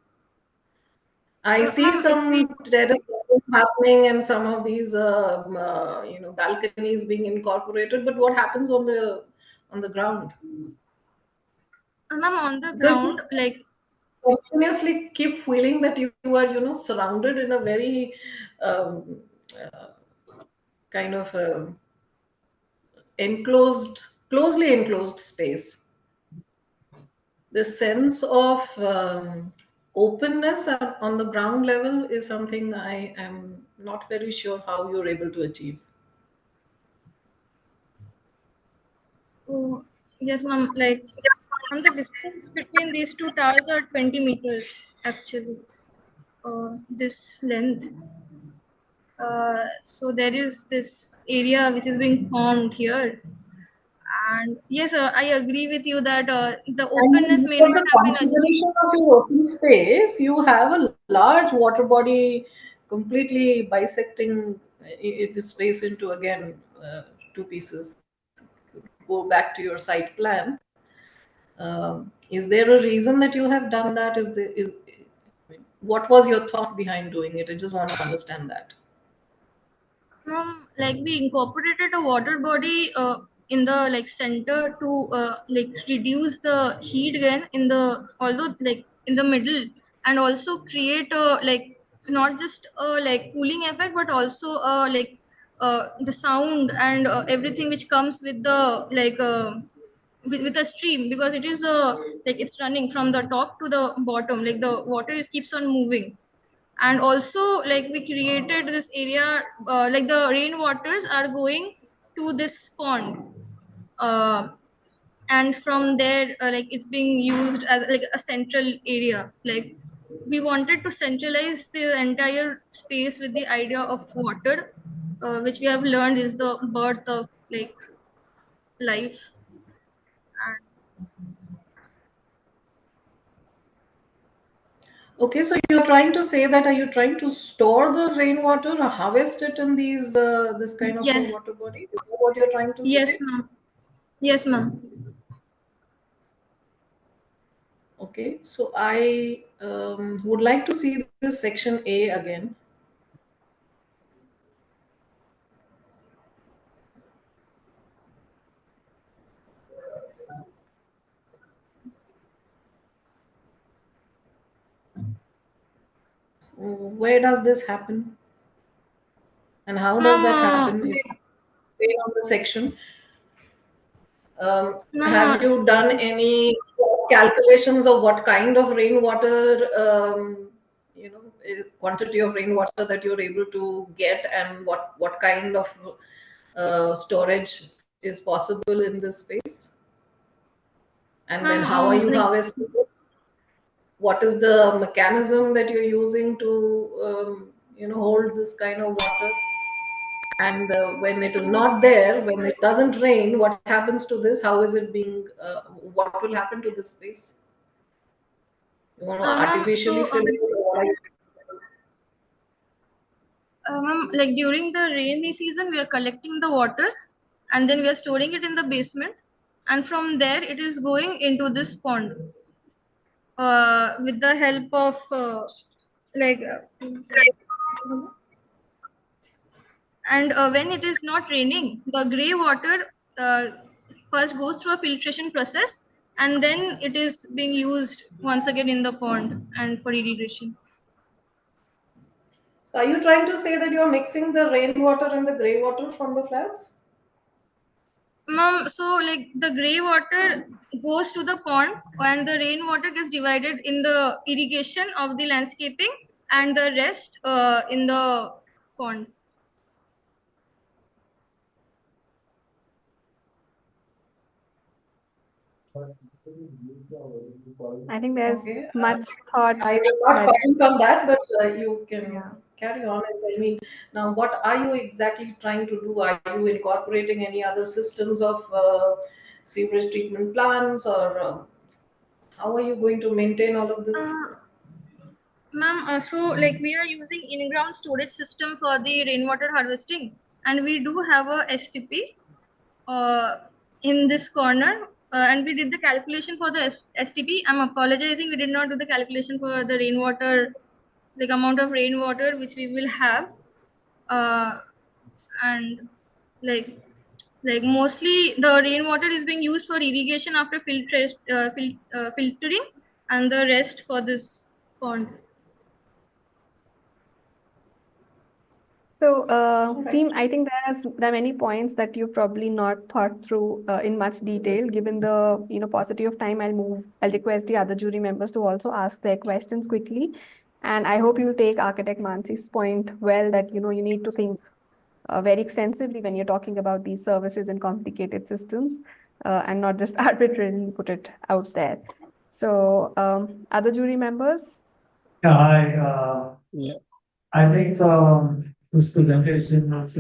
I see some terrace levels happening and some of these you know, balconies being incorporated, but what happens on the ground? Ma'am, on the Because ground, like continuously keep feeling that you are, you know, surrounded in a very uh, kind of enclosed, closely enclosed space. The sense of openness on the ground level is something I am not very sure how you're able to achieve. oh, yes, ma'am. Like, the distance between these two towers are 20 meters actually. This length. So there is this area which is being formed here. And yes, I agree with you that the And you openness look may at not the have been achieved. configuration of your open space, you have a large water body completely bisecting the space into, again, two pieces. Go back to your site plan. Is there a reason that you have done that? What was your thought behind doing it? I just want to understand that. Like we incorporated a water body in the like center to like reduce the heat gain in the, although like in the middle, and also create a like not just a like cooling effect, but also like the sound and everything which comes with the like with a stream, because it is like it's running from the top to the bottom, like the water is keeps on moving. And also like we created this area, like the rainwaters are going to this pond, uh, and from there like it's being used as like a central area. Like we wanted to centralize the entire space with the idea of water, which we have learned is the birth of like life. Okay, so you're trying to say that, are you trying to store the rainwater or harvest it in these this kind of a Yes. water body? Is that what you're trying to Yes, say? ma'am. Yes, ma'am. Okay, so I would like to see this section A again. So where does this happen? And how does that happen? It's on the section. Have you done any calculations of what kind of rainwater, you know, quantity of rainwater that you're able to get, and what kind of storage is possible in this space? And then how are you like harvesting it? What is the mechanism that you're using to, hold this kind of water? And when it is not there, when it doesn't rain, what happens to this? How is it being, what will happen to this space? You want to Ma'am, artificially so fill it? Or what are you- ma'am, like during the rainy season, we are collecting the water and then we are storing it in the basement, and from there it is going into this pond with the help of like and when it is not raining, the gray water uh, first goes through a filtration process and then it is being used once again in the pond and for irrigation. So are you trying to say that you're mixing the rainwater and the grey water from the flats? Ma'am, so like the gray water goes to the pond and the rainwater gets divided in the irrigation of the landscaping and the rest in the pond. I think there's Okay. much thought I will not that comment on that, but you can carry on and tell me now, what are you exactly trying to do? Are you incorporating any other systems of sewage treatment plants, or how are you going to maintain all of this? Ma'am, so like we are using in-ground storage system for the rainwater harvesting, and we do have a STP in this corner, and we did the calculation for the STP. I'm apologizing, we did not do the calculation for the rainwater, like amount of rainwater which we will have, and like mostly the rainwater is being used for irrigation after filtering, and the rest for this pond. So, team, I think there are many points that you've probably not thought through in much detail. Given the paucity of time, I'll request the other jury members to also ask their questions quickly. And I hope you'll take Architect Mansi's point well, that you need to think very extensively when you're talking about these services and complicated systems, and not just arbitrarily put it out there. So, other jury members? Yeah, I think this presentation was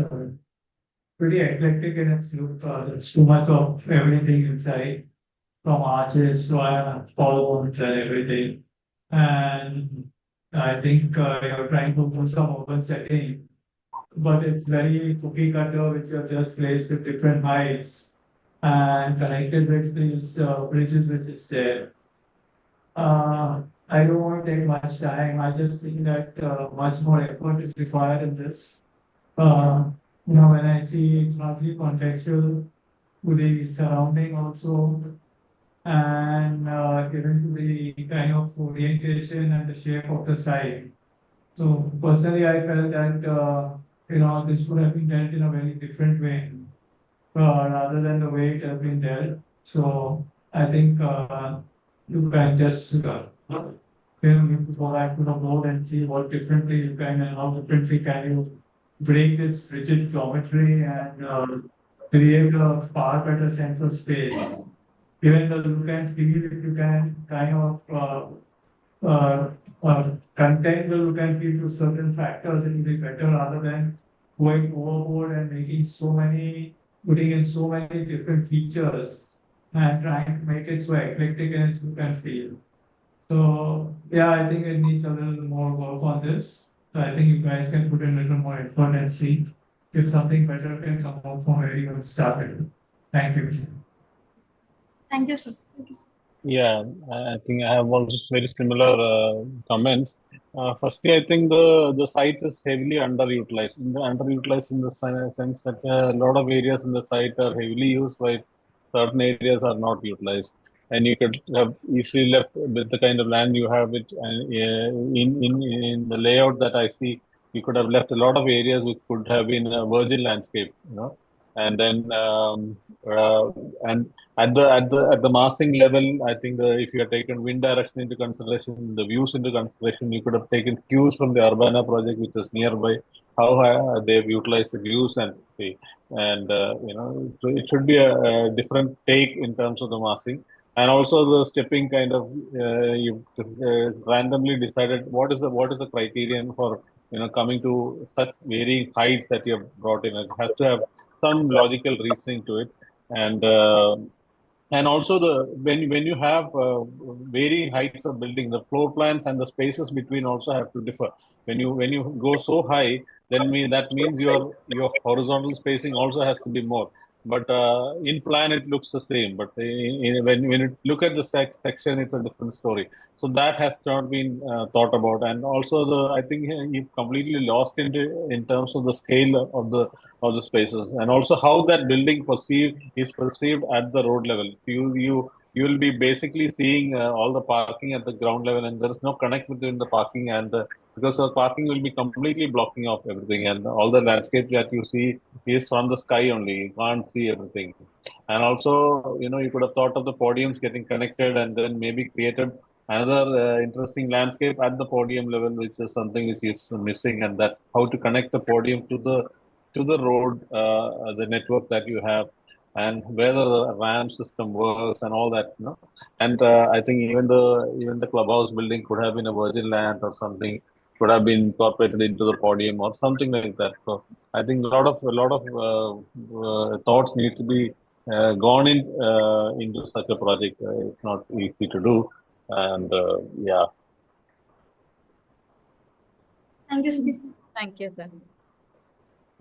pretty eclectic in its look. There's too much of everything inside, from arches to columns and everything. And I think you're trying to do some open setting, but it's very cookie cutter, which you have just placed with different heights and connected with these bridges which is there. I don't want to take much time. I just think that much more effort is required in this. When I see it's hardly contextual to the surrounding also, and given to the kind of orientation and the shape of the site. So personally, I felt that this would have been dealt in a very different way, rather than the way it has been dealt. So I think you can just go back to the board and see what differently you can and how differently can you break this rigid geometry and create a far better sense of space. Even the look and feel, if you can kind of contain the look and feel to certain factors, it will be better rather than going overboard and putting in so many different features and trying to make it so eclectic and its look and feel. So yeah, I think it needs a little more work on this. So I think you guys can put in a little more effort and see if something better can come out from where you have started. Thank you. Thank you, sir. Thank you, sir. Yeah, I think I have also very similar comments. Firstly, I think the site is heavily underutilized. Underutilized in the sense that a lot of areas in the site are heavily used, while certain areas are not utilized. And you could have easily left with the kind of land you have it, and in the layout that I see, you could have left a lot of areas which could have been a virgin landscape, and then and at the massing level, I think if you had taken wind direction into consideration, the views into consideration, you could have taken cues from the Urbana project, which is nearby, how they've utilized the views so it should be a different take in terms of the massing. And also the stepping kind of you randomly decided what is the criterion for coming to such varying heights that you have brought in. It has to have some logical reasoning to it, and also the when you have varying heights of building, the floor plans and the spaces between also have to differ. When you go so high, then that means your horizontal spacing also has to be more. But in plan it looks the same. But when you look at the section, it's a different story. So that has not been thought about. And also I think you've completely lost in terms of the scale of the spaces, and also how that building is perceived at the road level. You will be basically seeing all the parking at the ground level, and there is no connect between the parking and because the parking will be completely blocking off everything, and all the landscape that you see is from the sky only. You can't see everything. And also, you could have thought of the podiums getting connected, and then maybe created another interesting landscape at the podium level, which is something which is missing, and that how to connect the podium to the road, the network that you have, and whether the RAM system works and all that. And I think even the clubhouse building could have been a virgin land or something, could have been incorporated into the podium or something like that. So I think a lot of thoughts need to be gone into such a project. It's not easy to do, and yeah. Thank you, Shri. Thank you, sir.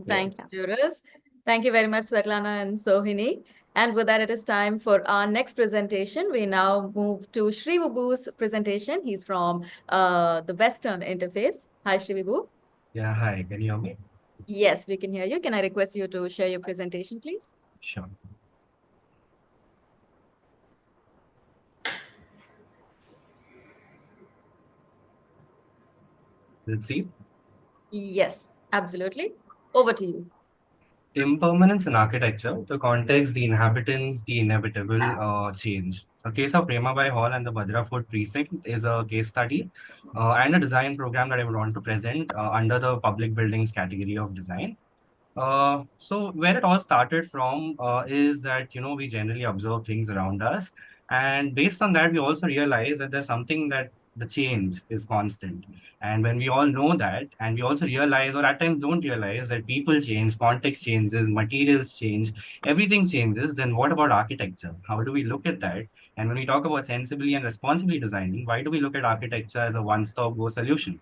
Thank you, jurors. Thank you very much, Svetlana and Sohini. And with that, it is time for our next presentation. We now move to Shri Wu's presentation. He's from the Western Interface. Hi, Shri Wu. Yeah, hi. Can you hear me? Yes, we can hear you. Can I request you to share your presentation, please? Sure. Let's see. Yes, absolutely. Over to you. Impermanence in architecture, the context, the inhabitants, the inevitable change. A case of Premabai Hall and the Bhadra Fort Precinct is a case study and a design program that I would want to present under the public buildings category of design. So where it all started from is that, we generally observe things around us. And based on that, we also realize that there's something that the change is constant. And when we all know that, and we also realize, or at times don't realize, that people change, context changes, materials change, everything changes, then what about architecture? How do we look at that? And when we talk about sensibly and responsibly designing, why do we look at architecture as a one-stop go solution?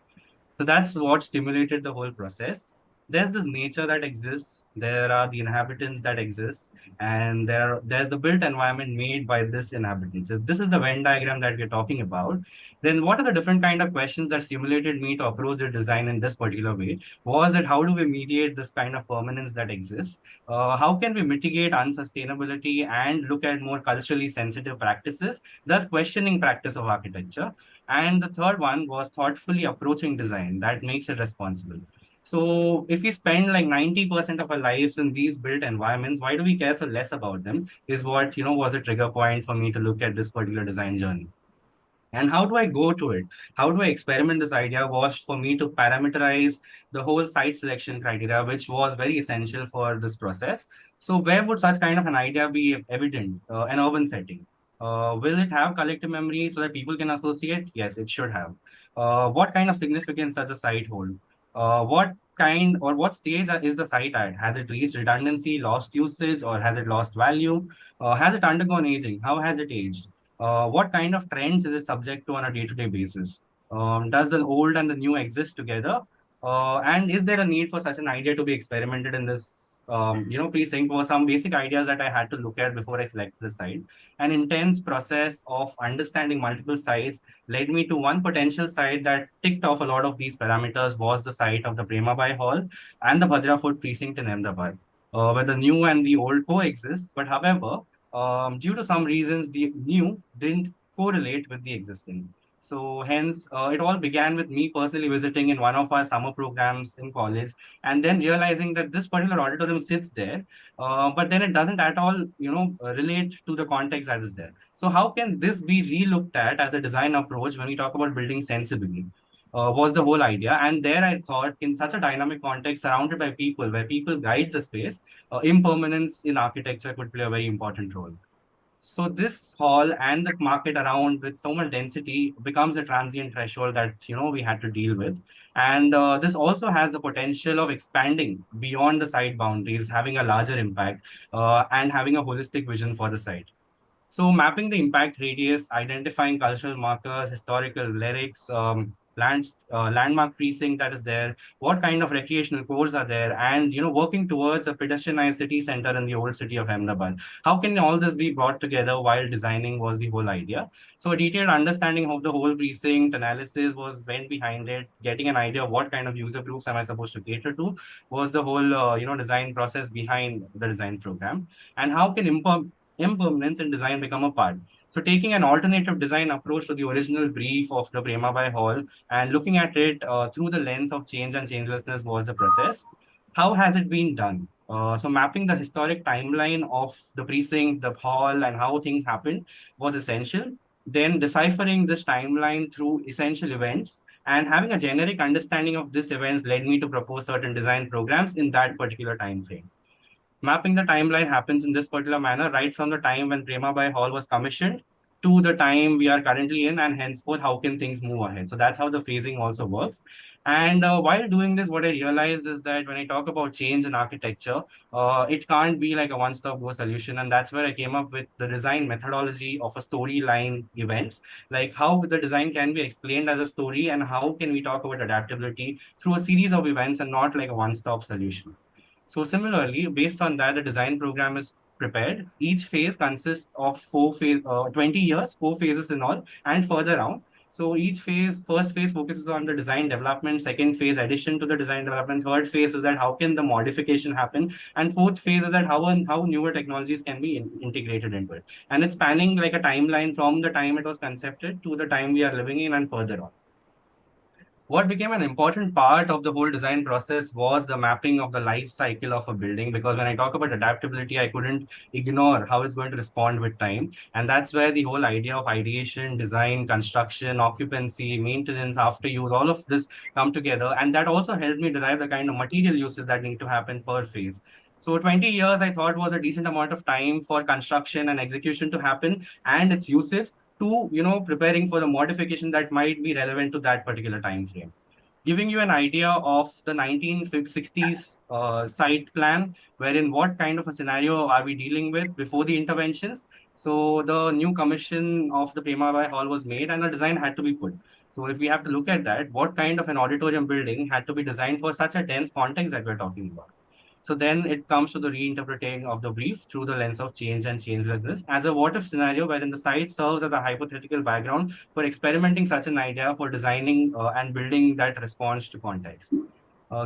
So that's what stimulated the whole process. There's this nature that exists, there are the inhabitants that exist, and there's the built environment made by this inhabitants. If this is the Venn diagram that we're talking about, then what are the different kind of questions that stimulated me to approach the design in this particular way? Was it how do we mediate this kind of permanence that exists? How can we mitigate unsustainability and look at more culturally sensitive practices, thus questioning practice of architecture? And the third one was thoughtfully approaching design that makes it responsible. So if we spend like 90% of our lives in these built environments, why do we care so less about them? Is what, was a trigger point for me to look at this particular design journey. And how do I go to it? How do I experiment this idea was for me to parameterize the whole site selection criteria, which was very essential for this process. So where would such kind of an idea be evident? An urban setting. Will it have collective memory so that people can associate? Yes, it should have. What kind of significance does the site hold? What kind or what stage is the site at? Has it reached redundancy, lost usage, or has it lost value? Has it undergone aging? How has it aged? What kind of trends is it subject to on a day-to-day basis? Does the old and the new exist together? And is there a need for such an idea to be experimented in this, precinct? Was some basic ideas that I had to look at before I select the site. An intense process of understanding multiple sites led me to one potential site that ticked off a lot of these parameters was the site of the Premabai Hall and the Bhadra Fort Precinct in Ahmedabad, where the new and the old coexist. But however, due to some reasons, the new didn't correlate with the existing. So hence, it all began with me personally visiting in one of our summer programs in college, and then realizing that this particular auditorium sits there, but then it doesn't at all, relate to the context that is there. So how can this be relooked at as a design approach when we talk about building sensibly? Was the whole idea. And there I thought in such a dynamic context surrounded by people, where people guide the space, impermanence in architecture could play a very important role. So this hall and the market around with so much density becomes a transient threshold that we had to deal with. And this also has the potential of expanding beyond the site boundaries, having a larger impact and having a holistic vision for the site. So mapping the impact radius, identifying cultural markers, historical lyrics, landmark precinct that is there, what kind of recreational cores are there, and working towards a pedestrianized city center in the old city of Ahmedabad. How can all this be brought together while designing was the whole idea. So a detailed understanding of the whole precinct analysis was went behind it. Getting an idea of what kind of user groups am I supposed to cater to was the whole design process behind the design program. And how can impermanence in design become a part. So taking an alternative design approach to the original brief of the Premabai Hall and looking at it through the lens of change and changelessness was the process. How has it been done? So mapping the historic timeline of the precinct, the hall, and how things happened was essential. Then deciphering this timeline through essential events and having a generic understanding of these events led me to propose certain design programs in that particular time frame. Mapping the timeline happens in this particular manner, right from the time when Premabai Hall was commissioned to the time we are currently in, and henceforth, how can things move ahead? So that's how the phasing also works. And while doing this, what I realized is that when I talk about change in architecture, it can't be like a one-stop go solution. And that's where I came up with the design methodology of a storyline events, like how the design can be explained as a story and how can we talk about adaptability through a series of events and not like a one-stop solution. So similarly, based on that, the design program is prepared. Each phase consists of 20 years, 4 phases in all, and further on. So each phase, first phase focuses on the design development, second phase addition to the design development, third phase is that how can the modification happen, and fourth phase is that how newer technologies can be integrated into it. And it's spanning like a timeline from the time it was concepted to the time we are living in and further on. What became an important part of the whole design process was the mapping of the life cycle of a building, because when I talk about adaptability, I couldn't ignore how it's going to respond with time. And that's where the whole idea of ideation, design, construction, occupancy, maintenance, after use, all of this come together. And that also helped me derive the kind of material uses that need to happen per phase. So 20 years, I thought, was a decent amount of time for construction and execution to happen and its usage to preparing for the modification that might be relevant to that particular time frame. Giving you an idea of the 1960s site plan, wherein what kind of a scenario are we dealing with before the interventions. So the new commission of the Premabai Hall was made and a design had to be put. So if we have to look at that, what kind of an auditorium building had to be designed for such a dense context that we're talking about? So then it comes to the reinterpreting of the brief through the lens of change and changelessness as a what-if scenario wherein the site serves as a hypothetical background for experimenting such an idea for designing and building that response to context.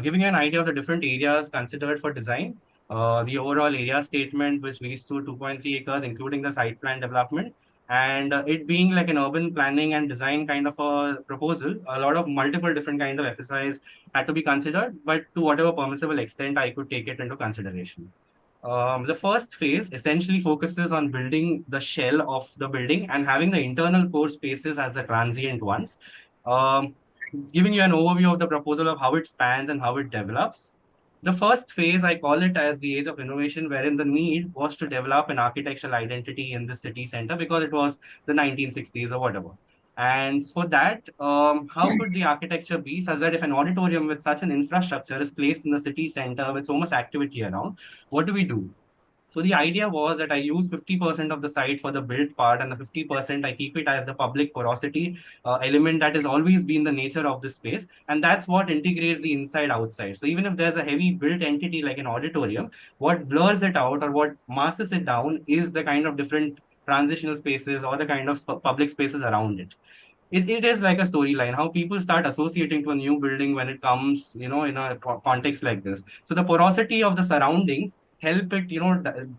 Giving you an idea of the different areas considered for design, the overall area statement, which leads to 2.3 acres, including the site plan development, and it being like an urban planning and design kind of a proposal, a lot of multiple different kind of FSIs had to be considered, but to whatever permissible extent I could take it into consideration. The first phase essentially focuses on building the shell of the building and having the internal core spaces as the transient ones. Giving you an overview of the proposal of how it spans and how it develops. The first phase, I call it as the age of innovation, wherein the need was to develop an architectural identity in the city center because it was the 1960s or whatever. And for that, how could the architecture be such that if an auditorium with such an infrastructure is placed in the city center with so much activity around, what do we do? So the idea was that I use 50% of the site for the built part and the 50% I keep it as the public porosity element that has always been the nature of the space. And that's what integrates the inside outside. So even if there's a heavy built entity like an auditorium, what blurs it out or what masks it down is the kind of different transitional spaces or the kind of public spaces around it. It is like a storyline, how people start associating to a new building when it comes, in a context like this. So the porosity of the surroundings help it,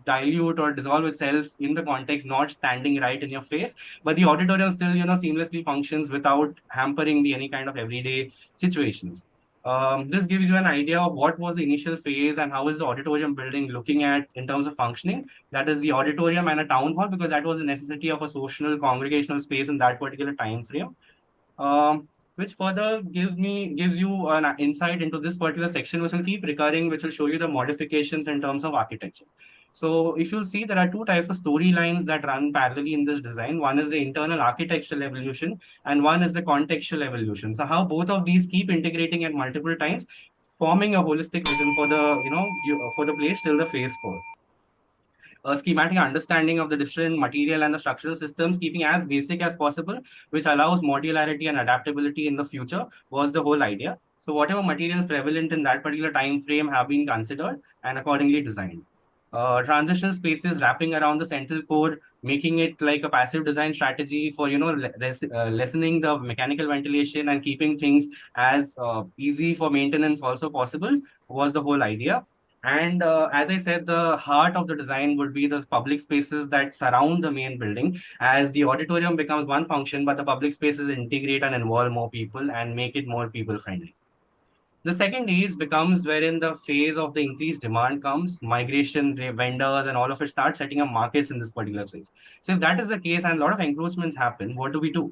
dilute or dissolve itself in the context, not standing right in your face. But the auditorium still, seamlessly functions without hampering the any kind of everyday situations. This gives you an idea of what was the initial phase and how is the auditorium building looking at in terms of functioning. That is the auditorium and a town hall, because that was a necessity of a social congregational space in that particular time frame. which further gives you an insight into this particular section, which will keep recurring, which will show you the modifications in terms of architecture. So if you'll see, there are two types of storylines that run parallelly in this design. One is the internal architectural evolution, and one is the contextual evolution. So how both of these keep integrating at multiple times, forming a holistic vision for the for the place till the phase 4. A schematic understanding of the different material and the structural systems, keeping as basic as possible, which allows modularity and adaptability in the future, was the whole idea. So whatever materials prevalent in that particular time frame have been considered and accordingly designed. Transitional spaces wrapping around the central core, making it like a passive design strategy for lessening the mechanical ventilation and keeping things as easy for maintenance also possible, was the whole idea. And as I said, the heart of the design would be the public spaces that surround the main building, as the auditorium becomes one function, but the public spaces integrate and involve more people and make it more people friendly. The second is becomes wherein the phase of the increased demand comes, migration, vendors, and all of it start setting up markets in this particular phase. So if that is the case and a lot of encroachments happen, what do we do?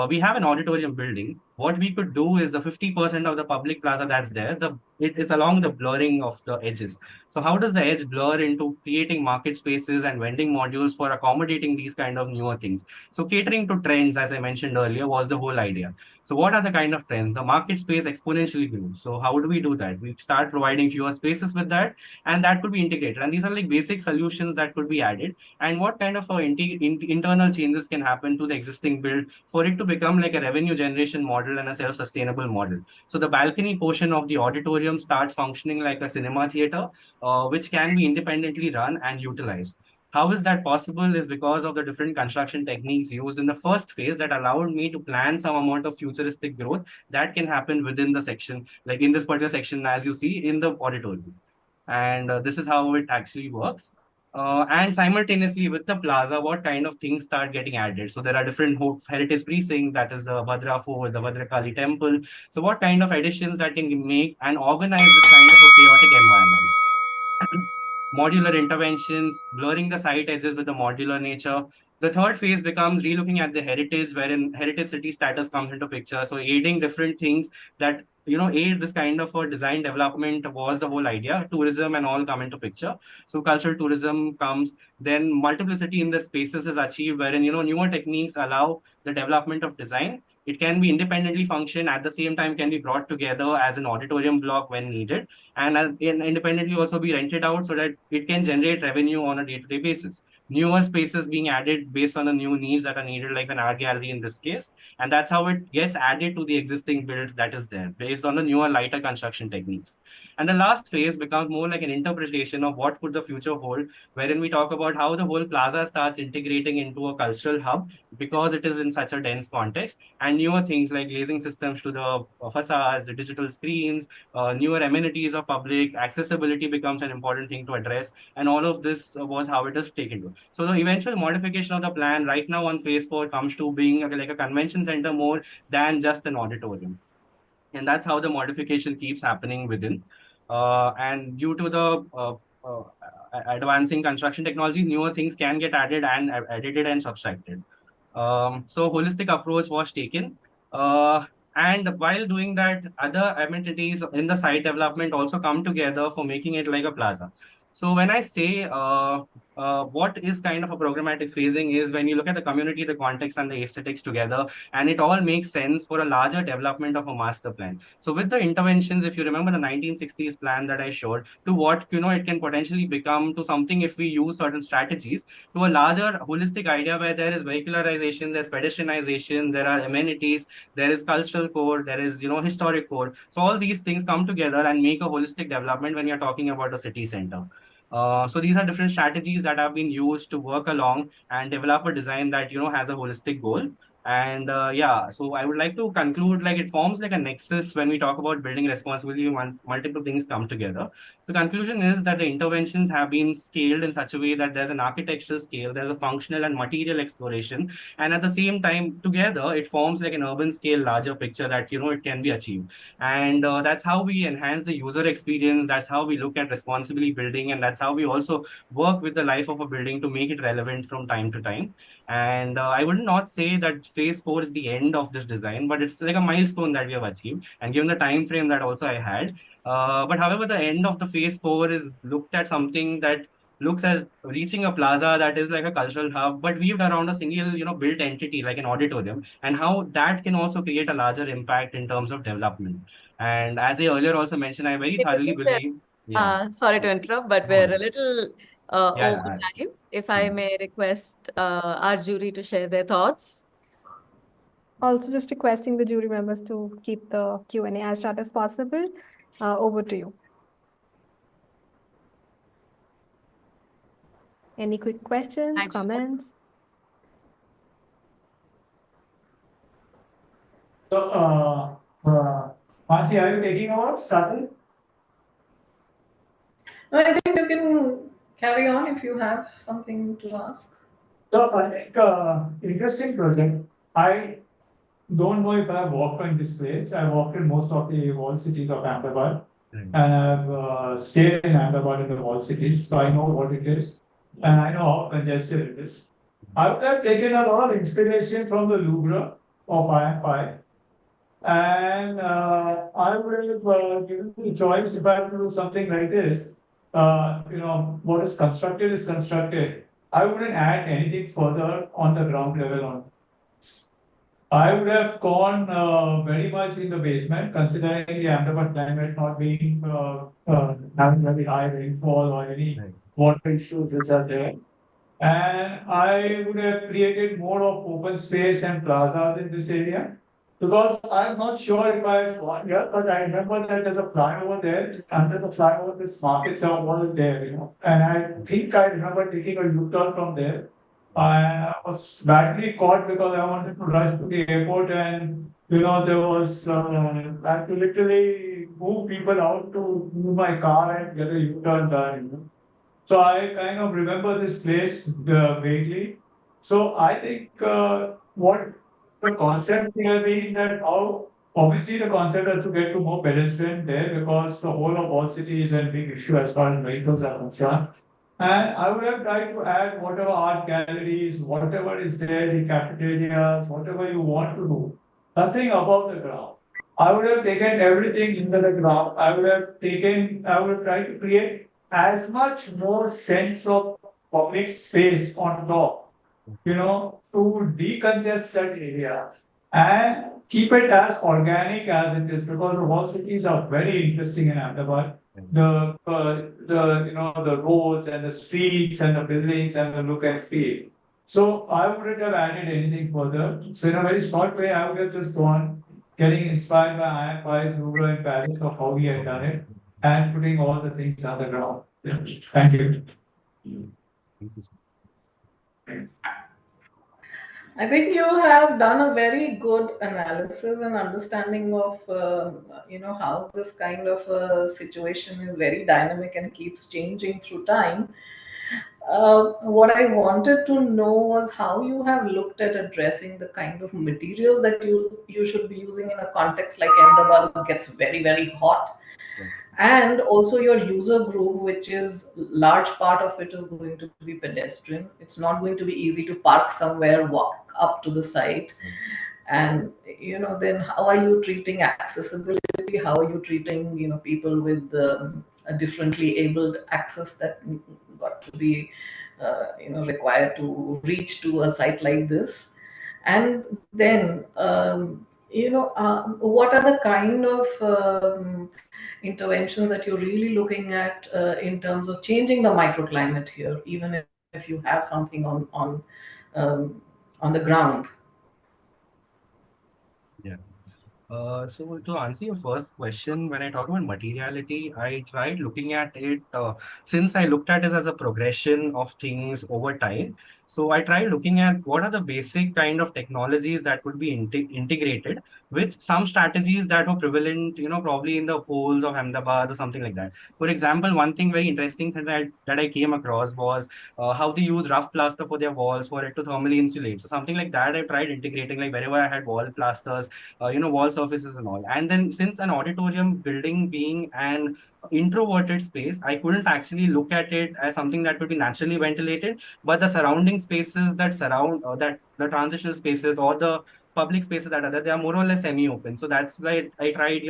We have an auditorium building. What we could do is the 50% of the public plaza that's there, it's along the blurring of the edges. So how does the edge blur into creating market spaces and vending modules for accommodating these kind of newer things? So catering to trends, as I mentioned earlier, was the whole idea. So what are the kind of trends? The market space exponentially grew. So how do we do that? We start providing fewer spaces with that, and that could be integrated. And these are like basic solutions that could be added. And what kind of internal changes can happen to the existing build for it to become like a revenue generation model and a self-sustainable model? So the balcony portion of the auditorium starts functioning like a cinema theater, which can be independently run and utilized. How is that possible is because of the different construction techniques used in the first phase that allowed me to plan some amount of futuristic growth that can happen within the section, like in this particular section, as you see in the auditorium. And this is how it actually works. And simultaneously with the plaza, what kind of things start getting added? So there are different heritage precincts, that is the Bhadra Fort, the Bhadrakali temple. So what kind of additions that can make and organize this kind of a chaotic environment? Modular interventions, blurring the site edges with the modular nature. The third phase becomes relooking at the heritage, wherein heritage city status comes into picture. So aiding different things that aid this kind of a design development was the whole idea. Tourism and all come into picture. So cultural tourism comes, then multiplicity in the spaces is achieved, wherein newer techniques allow the development of design. It can be independently function, at the same time can be brought together as an auditorium block when needed, and independently also be rented out so that it can generate revenue on a day-to-day basis. Newer spaces being added based on the new needs that are needed, like an art gallery in this case, and that's how it gets added to the existing build that is there based on the newer, lighter construction techniques. And the last phase becomes more like an interpretation of what could the future hold, wherein we talk about how the whole plaza starts integrating into a cultural hub because it is in such a dense context, and newer things like glazing systems to the facades, the digital screens, newer amenities of public accessibility becomes an important thing to address, and all of this was how it is taken to. So the eventual modification of the plan right now on phase 4 comes to being like a convention center more than just an auditorium, and that's how the modification keeps happening within. And due to the advancing construction technologies, newer things can get added and edited and subtracted. So holistic approach was taken. And while doing that, other amenities in the site development also come together for making it like a plaza. So when I say what is kind of a programmatic phasing is when you look at the community, the context, and the aesthetics together, and it all makes sense for a larger development of a master plan. So with the interventions, if you remember the 1960s plan that I showed, to what it can potentially become to something if we use certain strategies, to a larger holistic idea where there is vehicularization, there's pedestrianization, there are amenities, there is cultural core, there is historic core. So all these things come together and make a holistic development when you're talking about a city center. So these are different strategies that have been used to work along and develop a design that has a holistic goal. And yeah, so I would like to conclude, like it forms like a nexus when we talk about building responsibility when multiple things come together. The conclusion is that the interventions have been scaled in such a way that there's an architectural scale, there's a functional and material exploration, and at the same time together it forms like an urban scale larger picture that it can be achieved. And that's how we enhance the user experience, that's how we look at responsibly building, and that's how we also work with the life of a building to make it relevant from time to time. And I would not say that phase 4 is the end of this design, but it's like a milestone that we have achieved. And given the time frame that also I had, but however, the end of the phase 4 is looked at something that looks at reaching a plaza that is like a cultural hub, but weaved around a single, built entity like an auditorium, and how that can also create a larger impact in terms of development. And as I earlier also mentioned, I very thoroughly believe. Yeah. Sorry to interrupt, but No we're a worries. little Yeah, over time. If I may request our jury to share their thoughts. Also, just requesting the jury members to keep the Q&A as short as possible. Over to you. Any quick questions, Thank you. comments? So, Mansi, are you taking over? Starting? No, I think you can carry on if you have something to ask. So, I think interesting project. I don't know if I've walked on this place. I walked in most of the walled cities of Ahmedabad, and I've stayed in Ahmedabad in the walled cities, so I know what it is, and I know how congested it is. I would have taken a lot of inspiration from the Louvre of IMPI, and I would have given the choice if I had to do something like this. What is constructed. I wouldn't add anything further on the ground level on. I would have gone very much in the basement, considering the Ahmedabad climate not being having very high rainfall or any water issues which are there. And I would have created more of open space and plazas in this area. Because I'm not sure if I've gone here, but I remember that there's a flyover there. Under the flyover, these markets are all there. And I think I remember taking a U-turn from there. And I was badly caught because I wanted to rush to the airport, and there was I had to literally move people out to move my car and get a U-turn done. So I kind of remember this place vaguely. So I think what the concept here being that how obviously the concept has to get to more pedestrian there, because the whole of all city is a big issue as far as vehicles are concerned. And I would have tried to add whatever art galleries, whatever is there, the cafeterias, whatever you want to do. Nothing above the ground. I would have taken everything into the ground. I would have tried to create as much more sense of public space on top, to decongest that area and keep it as organic as it is, because the wall cities are very interesting in Ahmedabad. The roads and the streets and the buildings and the look and feel. So I wouldn't have added anything further. So in a very short way, I would have just gone getting inspired by IMPI's Louvre in Paris of how he had done it and putting all the things on the ground. Thank you. I think you have done a very good analysis and understanding of how this kind of a situation is very dynamic and keeps changing through time. What I wanted to know was how you have looked at addressing the kind of materials that you should be using in a context like Ahmedabad gets very, very hot. And also your user group, which is large part of it is going to be pedestrian. It's not going to be easy to park somewhere, walk up to the site. And then how are you treating accessibility? How are you treating people with a differently abled access that got to be required to reach to a site like this? And then what are the kind of interventions that you're really looking at in terms of changing the microclimate here, even if you have something on the ground? Yeah. So to answer your first question, when I talk about materiality, I tried looking at it since I looked at it as a progression of things over time. So I tried looking at what are the basic kind of technologies that could be integrated with some strategies that were prevalent, probably in the poles of Ahmedabad or something like that. For example, one thing very interesting that I came across was how they use rough plaster for their walls for it to thermally insulate. So something like that I tried integrating, like wherever I had wall plasters, wall surfaces and all. And then since an auditorium building being an introverted space, I couldn't actually look at it as something that would be naturally ventilated, but the surrounding spaces that surround that the transitional spaces or the public spaces that are there, they are more or less semi-open. So that's why I tried,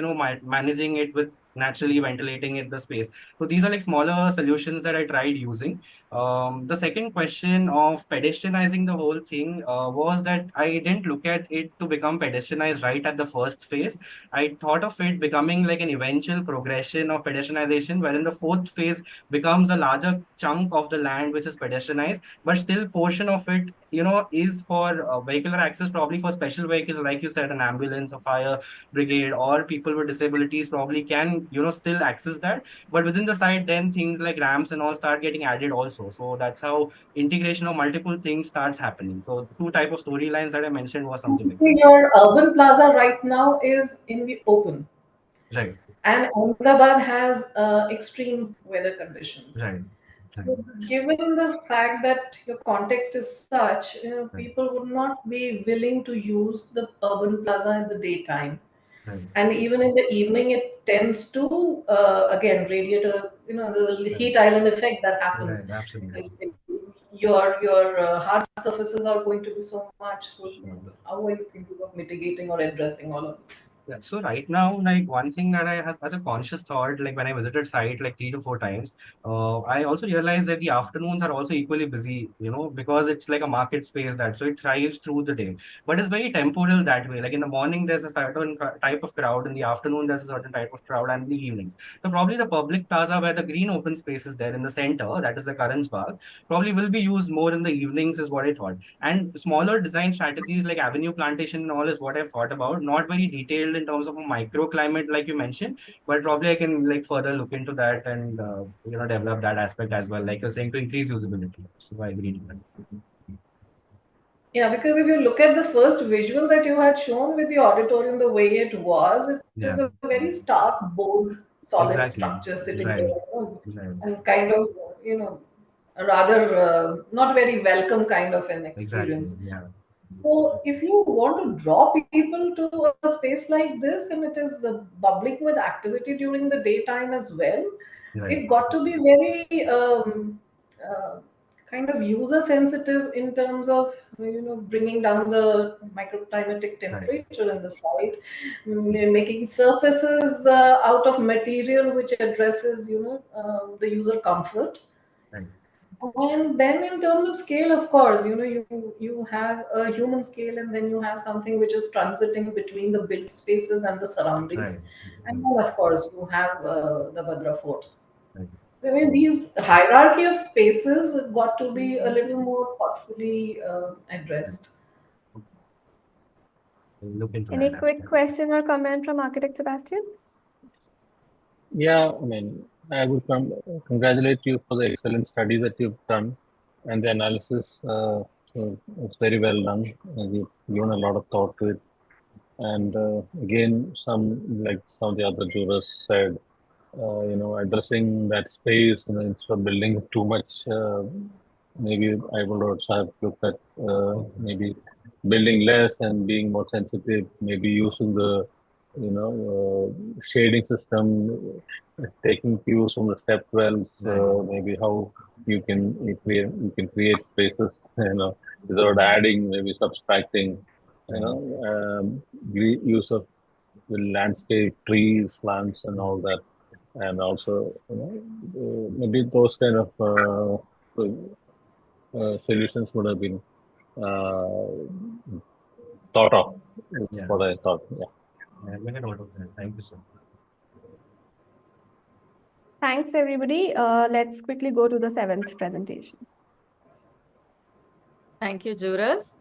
managing it with naturally ventilating it the space. So these are like smaller solutions that I tried using. The second question of pedestrianizing the whole thing was that I didn't look at it to become pedestrianized right at the first phase. I thought of it becoming like an eventual progression of pedestrianization, wherein the fourth phase becomes a larger chunk of the land which is pedestrianized, but still portion of it, is for vehicular access, probably for special vehicles, like you said, an ambulance, a fire brigade, or people with disabilities probably can, still access that. But within the site, then things like ramps and all start getting added also. So that's how integration of multiple things starts happening. So the two type of storylines that I mentioned was something like that. Your urban plaza right now is in the open. Right. And Ahmedabad has extreme weather conditions. Right. So, given the fact that your context is such, people would not be willing to use the urban plaza in the daytime. Right. And even in the evening, it tends to, again, radiator, the heat island effect that happens. Right, absolutely. Because your hard surfaces are going to be so much. So, how are you thinking of mitigating or addressing all of this? Yeah. So right now, like one thing that I have as a conscious thought, like when I visited site like 3 to 4 times, I also realized that the afternoons are also equally busy, because it's like a market space that so it thrives through the day. But it's very temporal that way. Like in the morning, there's a certain type of crowd. In the afternoon, there's a certain type of crowd, and in the evenings. So probably the public plaza where the green open space is there in the center, that is the Karan's Bagh, probably will be used more in the evenings, is what I thought. And smaller design strategies like avenue plantation and all is what I've thought about. Not very detailed in terms of a microclimate like you mentioned, but probably I can like further look into that and develop that aspect as well, like you're saying, to increase usability. So I agree to that. Yeah, because if you look at the first visual that you had shown with the auditorium, the way it was, it is a very stark, bold, solid Exactly. structure sitting Right. there, and kind of, a rather not very welcome kind of an experience. Exactly. Yeah. So, if you want to draw people to a space like this, and it is bubbling with activity during the daytime as well, Right. it got to be very kind of user sensitive in terms of bringing down the microclimatic temperature in the site, making surfaces out of material which addresses the user comfort. Right. And then in terms of scale, of course, you have a human scale, and then you have something which is transiting between the built spaces and the surroundings. And then, of course, you have the Badra Fort. I mean, these hierarchy of spaces got to be a little more thoughtfully addressed. Look into Any that quick aspect. question or comment from Architect Sebastian? Yeah, I mean, I would congratulate you for the excellent study that you've done, and the analysis is very well done. And you've given a lot of thought to it. And again, like some of the other jurors said, addressing that space, instead of building too much, maybe I would also have looked at maybe building less and being more sensitive, maybe using the, shading system, taking cues from the step wells, maybe how you can create spaces, without adding, maybe subtracting, use of the landscape, trees, plants, and all that, and also maybe those kind of solutions would have been thought of. Is what I thought. Yeah. Make a note of that. Thank you, sir. Thanks, everybody. Let's quickly go to the 7th presentation. Thank you, jurors.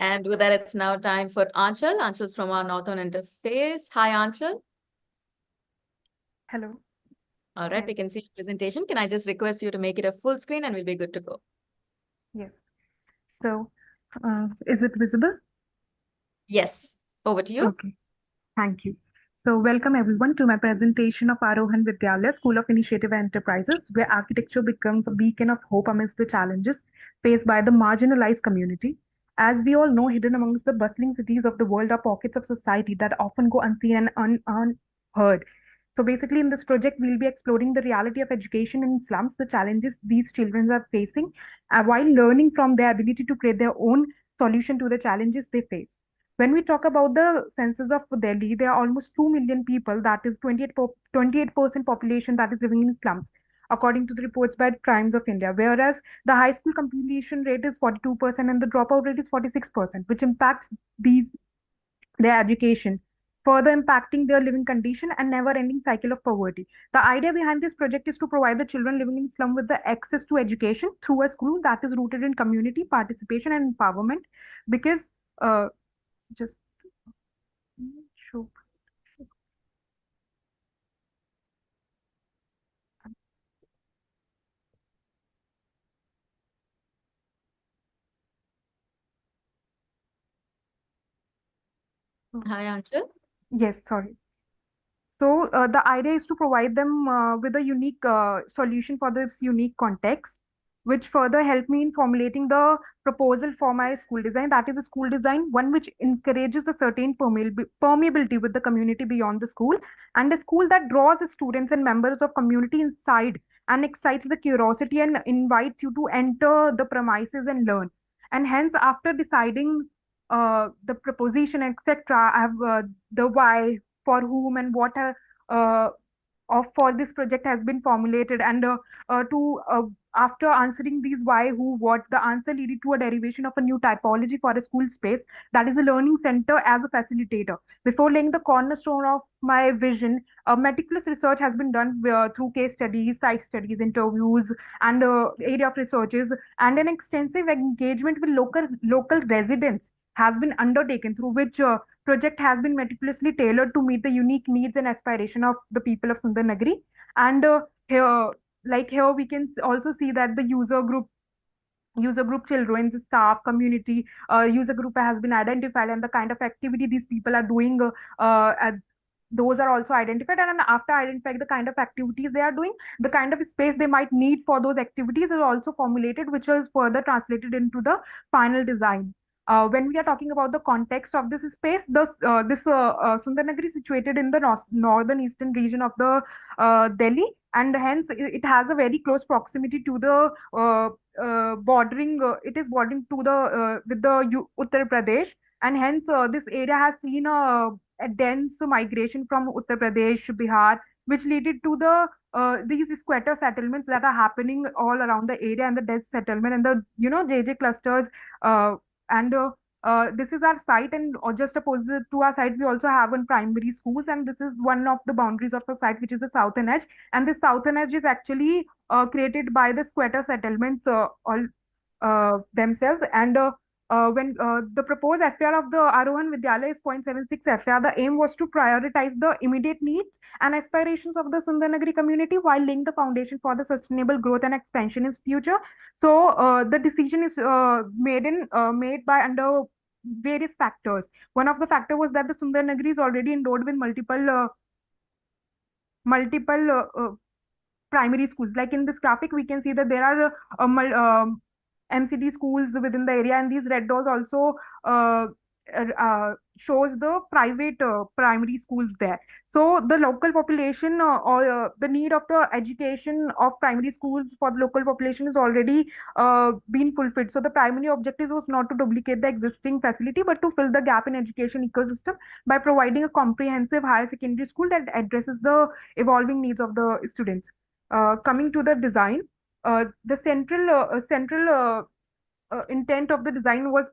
And with that, it's now time for Aanchal. Aanchal's from our Northern Interface. Hi, Aanchal. Hello. All right, we can see your presentation. Can I just request you to make it a full screen and we'll be good to go? Yes. So, is it visible? Yes. Over to you. Okay. Thank you. So, welcome everyone to my presentation of Arohan Vidyalaya School of Initiative and Enterprises, where architecture becomes a beacon of hope amidst the challenges faced by the marginalized community. As we all know, hidden amongst the bustling cities of the world are pockets of society that often go unseen and unheard. So basically, in this project, we'll be exploring the reality of education in slums, the challenges these children are facing, while learning from their ability to create their own solution to the challenges they face. When we talk about the census of Delhi, there are almost 2 million people, that is 28% population that is living in slums, according to the reports by Crimes of India. Whereas the high school completion rate is 42% and the dropout rate is 46%, which impacts their education, further impacting their living condition and never-ending cycle of poverty. The idea behind this project is to provide the children living in slum with the access to education through a school that is rooted in community participation and empowerment. Because just show. Hi, Anshul. Yes, sorry. So the idea is to provide them with a unique solution for this unique context, which further helped me in formulating the proposal for my school design. That is a school design, one which encourages a certain permeability with the community beyond the school, and a school that draws the students and members of community inside and excites the curiosity and invites you to enter the premises and learn. And hence, after deciding the proposition, etc., I have the why, for whom, and what uh, of for this project has been formulated, and to after answering these why, who, what, the answer leading to a derivation of a new typology for a school space, that is a learning center as a facilitator. Before laying the cornerstone of my vision, meticulous research has been done through case studies, site studies, interviews, and area of researches, and an extensive engagement with local residents has been undertaken, through which project has been meticulously tailored to meet the unique needs and aspiration of the people of Sundar Nagari. And here we can also see that the user group, children, the staff, community, user group has been identified, and the kind of activity these people are doing, those are also identified. And then after identifying the kind of activities they are doing, the kind of space they might need for those activities is also formulated, which was further translated into the final design. When we are talking about the context of this space, Sundar Nagari is situated in the northern eastern region of the Delhi, and hence it has a very close proximity to the bordering. It is bordering to the with the Uttar Pradesh, and hence this area has seen a dense migration from Uttar Pradesh, Bihar, which led to the these squatter settlements that are happening all around the area, and the dense settlement, and the JJ clusters. And This is our site, and just opposite to our site, we also have one primary schools, and this is one of the boundaries of the site, which is the southern edge. And this southern edge is actually created by the squatter settlements all themselves. And when the proposed FPR of the Arohan Vidyalaya is 0.76 FPR, the aim was to prioritize the immediate needs and aspirations of the Sundar Nagari community while laying the foundation for the sustainable growth and expansion in future. So the decision is made by under various factors. One of the factor was that the Sundar Nagari is already endowed with multiple primary schools. Like in this graphic, we can see that there are MCD schools within the area, and these red dots also shows the private primary schools there. So the local population or the need of the education of primary schools for the local population is already been fulfilled. So the primary objective was not to duplicate the existing facility, but to fill the gap in education ecosystem by providing a comprehensive higher secondary school that addresses the evolving needs of the students. Coming to the design, the central intent of the design was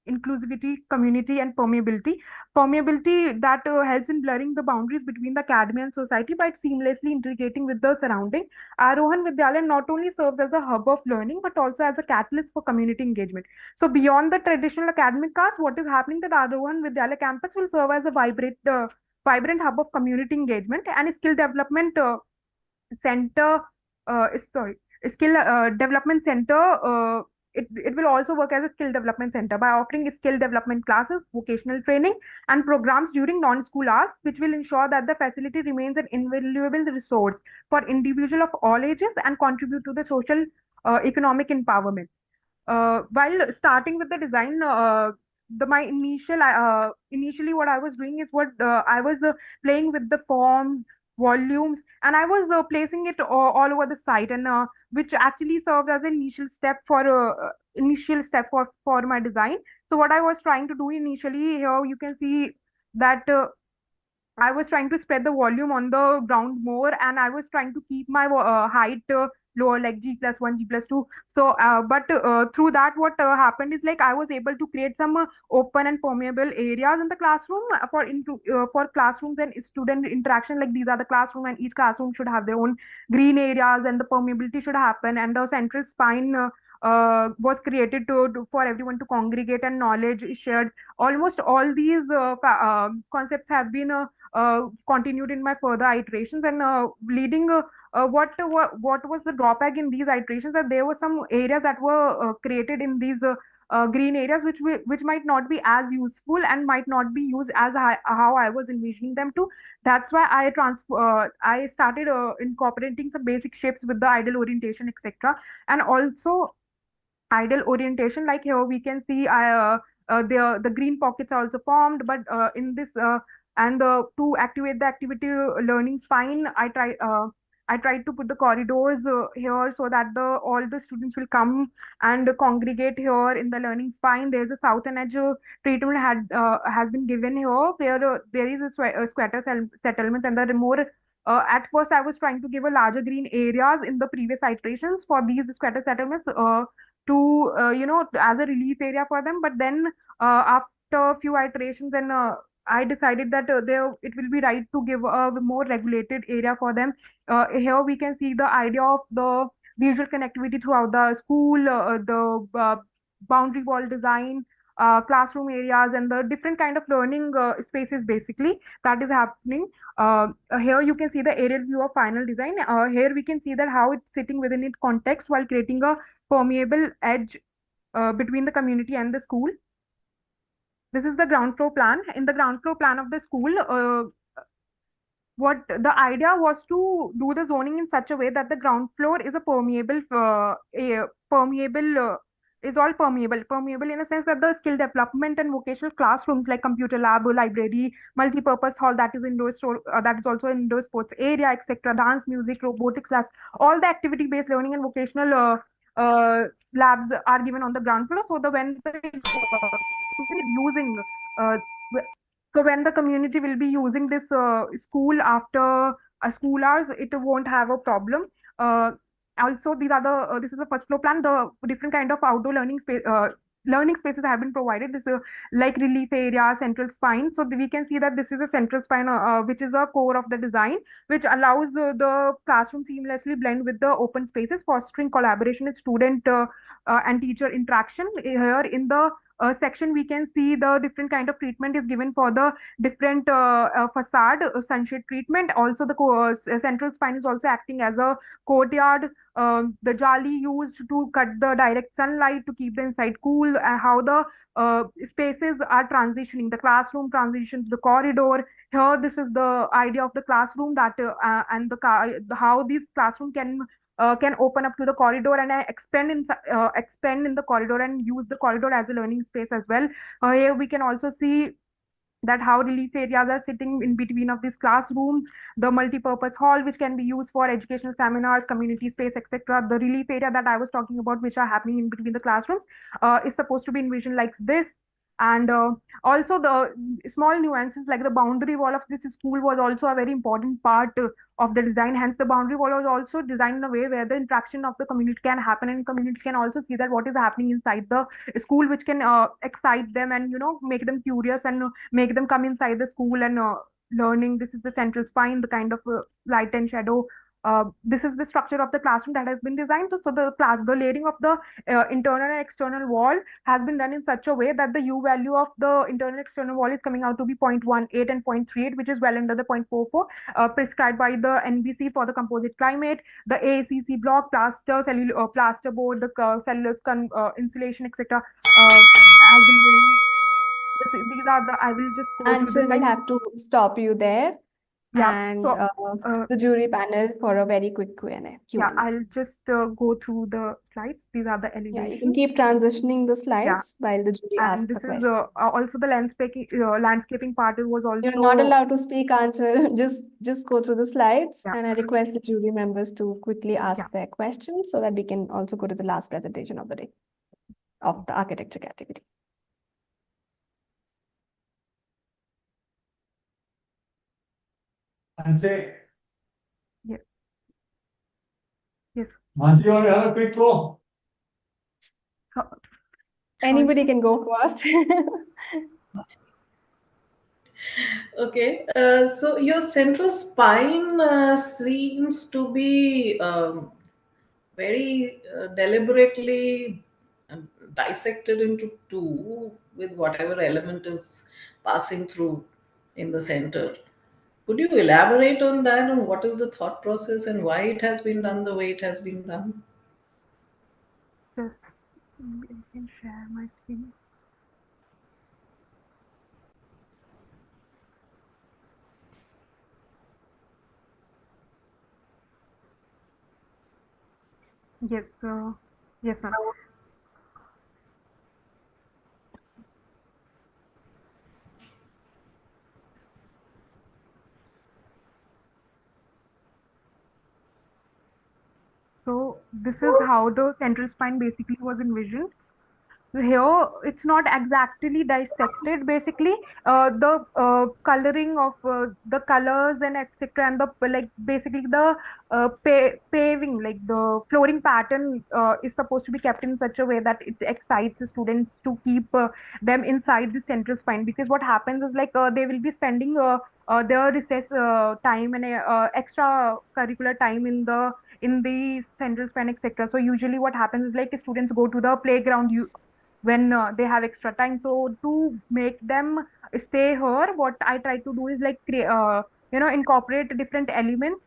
inclusivity, community, and permeability. Permeability that helps in blurring the boundaries between the academy and society by seamlessly integrating with the surrounding. Arohan Vidyalaya not only serves as a hub of learning, but also as a catalyst for community engagement. So beyond the traditional academic hours, what is happening that Arohan Vidyalaya campus will serve as a vibrant hub of community engagement and skill development center. Sorry, skill development center. It will also work as a skill development center by offering skill development classes, vocational training, and programs during non-school hours, which will ensure that the facility remains an invaluable resource for individuals of all ages and contribute to the social economic empowerment. while starting with the design, my initially what I was doing is what I was playing with the forms, volumes, and I was placing it all over the site, and which actually served as an initial step for my design. So what I was trying to do initially here, you can see that. I was trying to spread the volume on the ground more, and I was trying to keep my height lower, like G+1, G+2. So, through that, what happened is like I was able to create some open and permeable areas in the classroom for classrooms and student interaction. Like these are the classroom, and each classroom should have their own green areas, and the permeability should happen, and the central spine. Was created for everyone to congregate, and knowledge is shared. Almost all these concepts have been continued in my further iterations, and leading what was the drawback in these iterations, that there were some areas that were created in these green areas which might not be as useful and might not be used as how I was envisioning them to. That's why I started incorporating some basic shapes with the ideal orientation, etc. And also ideal orientation, like here we can see the green pockets are also formed, but in this and to activate the activity learning spine, I tried to put the corridors here so that the all the students will come and congregate here in the learning spine. There's a southern edge treatment has been given here, where there is a squatter settlement, and the more at first I was trying to give a larger green areas in the previous iterations for these squatter settlements, to as a relief area for them, but then after a few iterations, and I decided that there it will be right to give a more regulated area for them. Here we can see the idea of the visual connectivity throughout the school, the boundary wall design, classroom areas, and the different kind of learning spaces basically that is happening. Here you can see the aerial view of final design. Here we can see that how it's sitting within its context while creating a permeable edge between the community and the school. This is the ground floor plan. In the ground floor plan of the school, what the idea was to do the zoning in such a way that the ground floor is a is all permeable in a sense that the skill development and vocational classrooms like computer lab, library, multi-purpose hall, that is that is also indoor sports area, etc., dance, music, robotics labs, all the activity based learning and vocational labs are given on the ground floor. So when using uh, so when the community will be using this school after school hours, it won't have a problem. Also, these are this is the first floor plan. The different kind of outdoor learning spaces have been provided. This like relief area, central spine. So we can see that this is a central spine, which is a core of the design, which allows the classroom seamlessly blend with the open spaces, fostering collaboration with student and teacher interaction. Here in the section, we can see the different kind of treatment is given for the different facade sunshade treatment. Also, the central spine is also acting as a courtyard. The jali used to cut the direct sunlight to keep the inside cool. How the spaces are transitioning. The classroom transitions the corridor. Here, this is the idea of the classroom that and how this classroom can open up to the corridor and expand in the corridor and use the corridor as a learning space as well. Here we can also see that how relief areas are sitting in between of these classrooms, the multi-purpose hall which can be used for educational seminars, community space, etc. The relief area that I was talking about, which are happening in between the classrooms, is supposed to be envisioned like this. And also the small nuances like the boundary wall of this school was also a very important part of the design. Hence, the boundary wall was also designed in a way where the interaction of the community can happen, and community can also see that what is happening inside the school, which can excite them and make them curious and make them come inside the school and learning. This is the central spine, the kind of light and shadow. This is the structure of the classroom that has been designed. So the layering of the internal and external wall has been done in such a way that the U value of the internal external wall is coming out to be 0.18 and 0.38, which is well under the 0.44 prescribed by the NBC for the composite climate. The ACC block, plaster board, the cellulose insulation, etc. Has been given. These are the. I will just go And through the so we'll slides. have to stop you there. Yeah. and So the jury panel for a very quick Q&A. yeah, I'll just go through the slides. These are the Yeah, you can elevations. keep transitioning the Yeah. slides while the jury asks And the this is question. also the landscaping part. It was You're not also allowed to speak until just go through the slides, yeah, and I request the jury members to quickly ask yeah. their questions so that we can also go to the last presentation of the day of the architecture category. Mansi, Yeah. Yes. Mansi, you want to have a quick go? Sorry. Anybody can go first. Okay, so your central spine seems to be very deliberately dissected into two with whatever element is passing through in the center. Could you elaborate on that, and what is the thought process and why it has been done the way it has been done? Just maybe I can share my screen. Yes, yes, ma'am. So this is how the central spine basically was envisioned. Here it's not exactly dissected. Basically the coloring of the colors and etc, and the like basically the paving, like the flooring pattern is supposed to be kept in such a way that it excites the students to keep them inside the central spine, because what happens is like they will be spending their recess time and extra curricular time in the central spine etc. So usually what happens is like students go to the playground when they have extra time. So to make them stay here, what I try to do is like incorporate different elements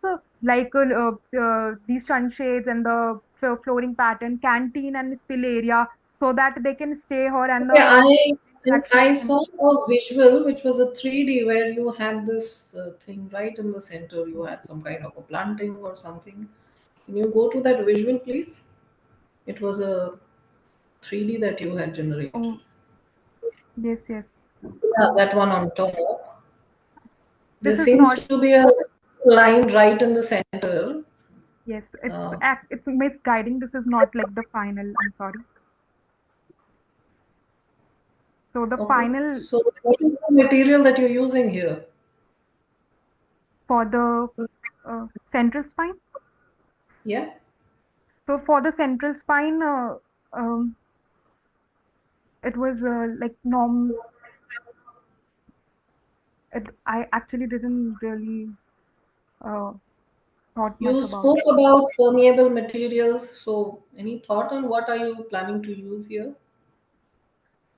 these sunshades and the flooring pattern, canteen and spill area, so that they can stay here and Okay, the I interaction. saw a visual which was a 3D where you had this thing right in the center. You had some kind of a planting or something. Can you go to that visual, please? It was a 3D that you had generated. Oh, yes, yes. Yeah, that one on top. There This is seems not, to be a line right in the center. yes, Uh, it's misguiding. This is not like the final, I'm sorry. So the okay. final So what is the material that you're using here? for the central spine. Yeah. So for the central spine, um, it was like I actually didn't really uh, thought much You about spoke it. about permeable materials. So any thought on what are you planning to use here?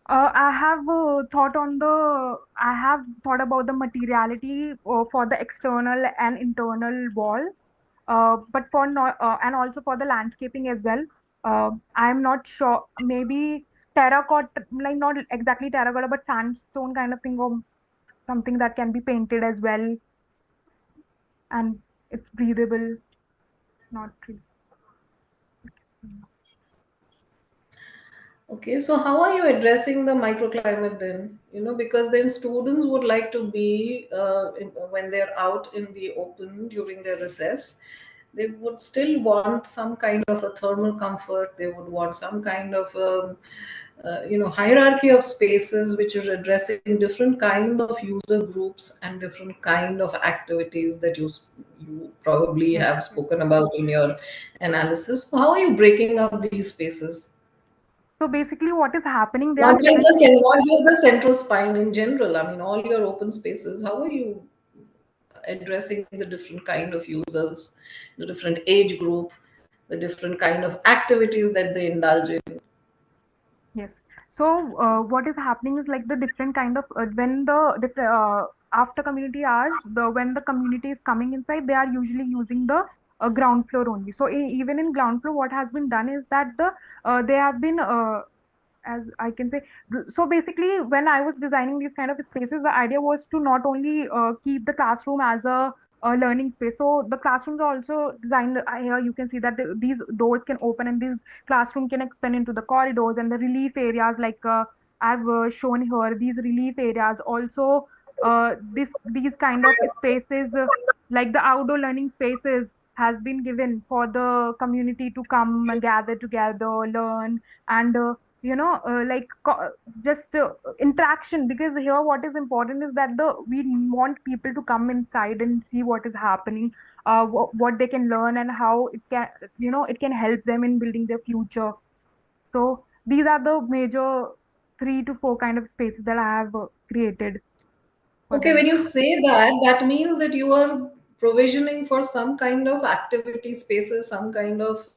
I have I have thought about the materiality for the external and internal walls, but for no, and also for the landscaping as well. I'm not sure. Maybe terracotta, like not exactly terracotta, but sandstone kind of thing, or something that can be painted as well, and it's breathable, not really. Okay, so how are you addressing the microclimate then? Because then students would like to be, when they're out in the open during their recess, they would still want some kind of a thermal comfort. They would want some kind of, hierarchy of spaces which is addressing different kind of user groups and different kind of activities that you probably Yes, have yes. spoken about in your analysis. So how are you breaking up these spaces? So basically, what is happening? They are Not just the central spine in general. I mean, all your open spaces. How are you addressing the different kind of users, the different age group, the different kind of activities that they indulge in? Yes. So what is happening is like the different kind of when the different after community hours, the when the community is coming inside, they are usually using the ground floor only. So even in ground floor, what has been done is that they have been as I can say. So basically, when I was designing these kind of spaces, the idea was to not only keep the classroom as a learning space. So the classrooms are also designed. Here you can see that these doors can open and these classroom can expand into the corridors and the relief areas like I've shown here. These relief areas also these kind of spaces like the outdoor learning spaces has been given for the community to come and gather together, learn, and like just interaction. Because here what is important is that we want people to come inside and see what is happening, what they can learn, and how it can it can help them in building their future. So these are the major 3 to 4 kind of spaces that I have created for Okay, them. when you say that, that means that you are provisioning for some kind of activity spaces, some kind of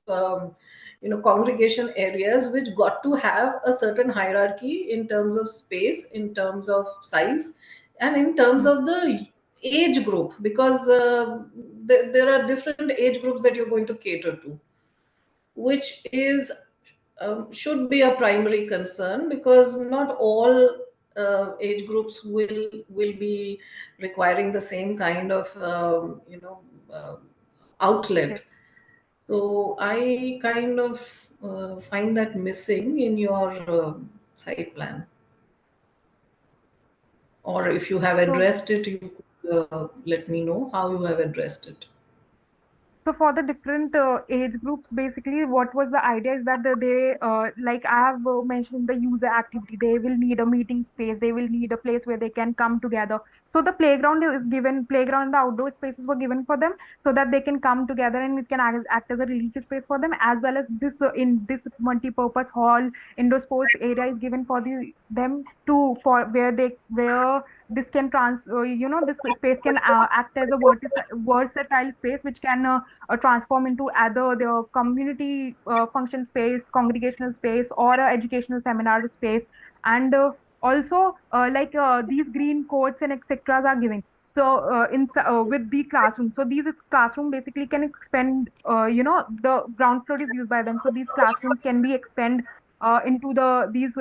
congregation areas, which got to have a certain hierarchy in terms of space, in terms of size, and in terms of the age group, because there are different age groups that you're going to cater to, which is should be a primary concern, because not all age groups will be requiring the same kind of uh, outlet. Yes. So I kind of find that missing in your site plan, or if you have So addressed it, you could let me know how you have addressed it. So for the different age groups, basically, what was the idea is that they, like I have mentioned, the user activity, they will need a meeting space, they will need a place where they can come together. So the playground is given, playground, the outdoor spaces were given for them so that they can come together and it can act as a relief space for them, as well as this in this multi-purpose hall, indoor sports area is given for them to for where this can this space can act as a versatile space which can transform into either the community function space, congregational space, or a educational seminar space. And also, these green courts and etc. are given. So with the classroom, so these classroom basically can expand. The ground floor is used by them, so these classrooms can be expand into these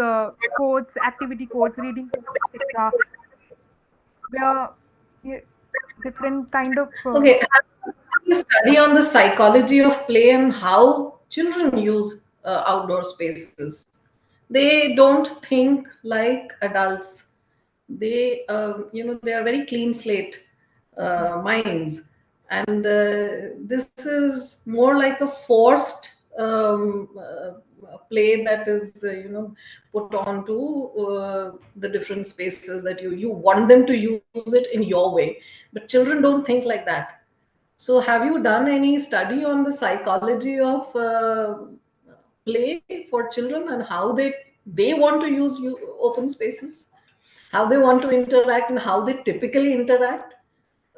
courts, activity courts, reading courts, etc. Where yeah, different kind of Okay, have you study on the psychology of play and how children use outdoor spaces? They don't think like adults. They are very clean slate minds, and this is more like a forced play that is put onto the different spaces that you want them to use it in your way, but children don't think like that. So have you done any study on the psychology of play for children and how they want to use open spaces, how they want to interact, and how they typically interact?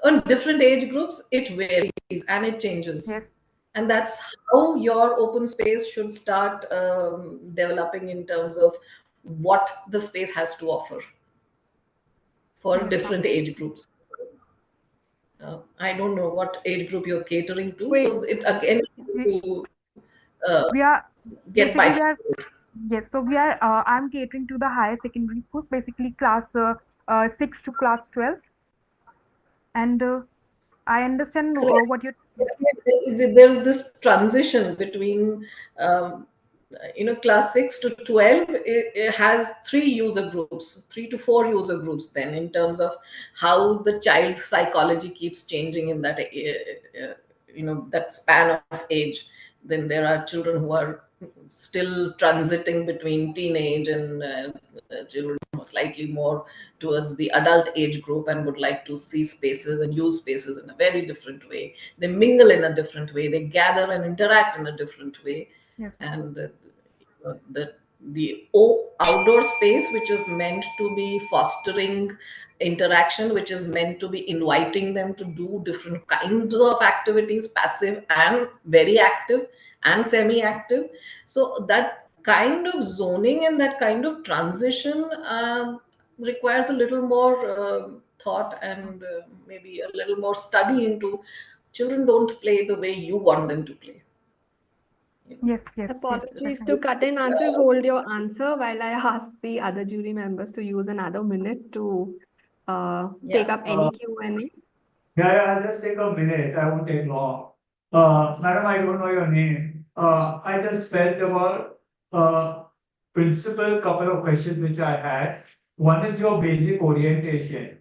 On different age groups it varies and it changes, yes, and that's how your open space should start developing in terms of what the space has to offer for yes. different age groups. I don't know what age group you're catering to, Wait, so it again we, to we are get basically by. we are yes. So we are. I'm catering to the higher secondary schools, basically class 6 to class 12, and I understand Correct. what you're. There's this transition between class 6 to 12. It has 3 user groups, 3 to 4 user groups, then in terms of how the child's psychology keeps changing in that that span of age. Then there are children who are still transiting between teenage and children who are slightly more towards the adult age group and would like to see spaces and use spaces in a very different way. They mingle in a different way, they gather and interact in a different way. Yes, And the outdoor space, which is meant to be fostering interaction, which is meant to be inviting them to do different kinds of activities, passive and very active and semi-active. So that kind of zoning and that kind of transition requires a little more thought and maybe a little more study into. Children don't play the way you want them to play. yes, yes, yes. Apologies to Definitely. cut in, answer. Hold your answer while I ask the other jury members to use another minute to take Yeah. up any Q&A. Yeah, I'll just take a minute. I won't take long. Madam, I don't know your name. I just felt about principal couple of questions which I had. One is your basic orientation.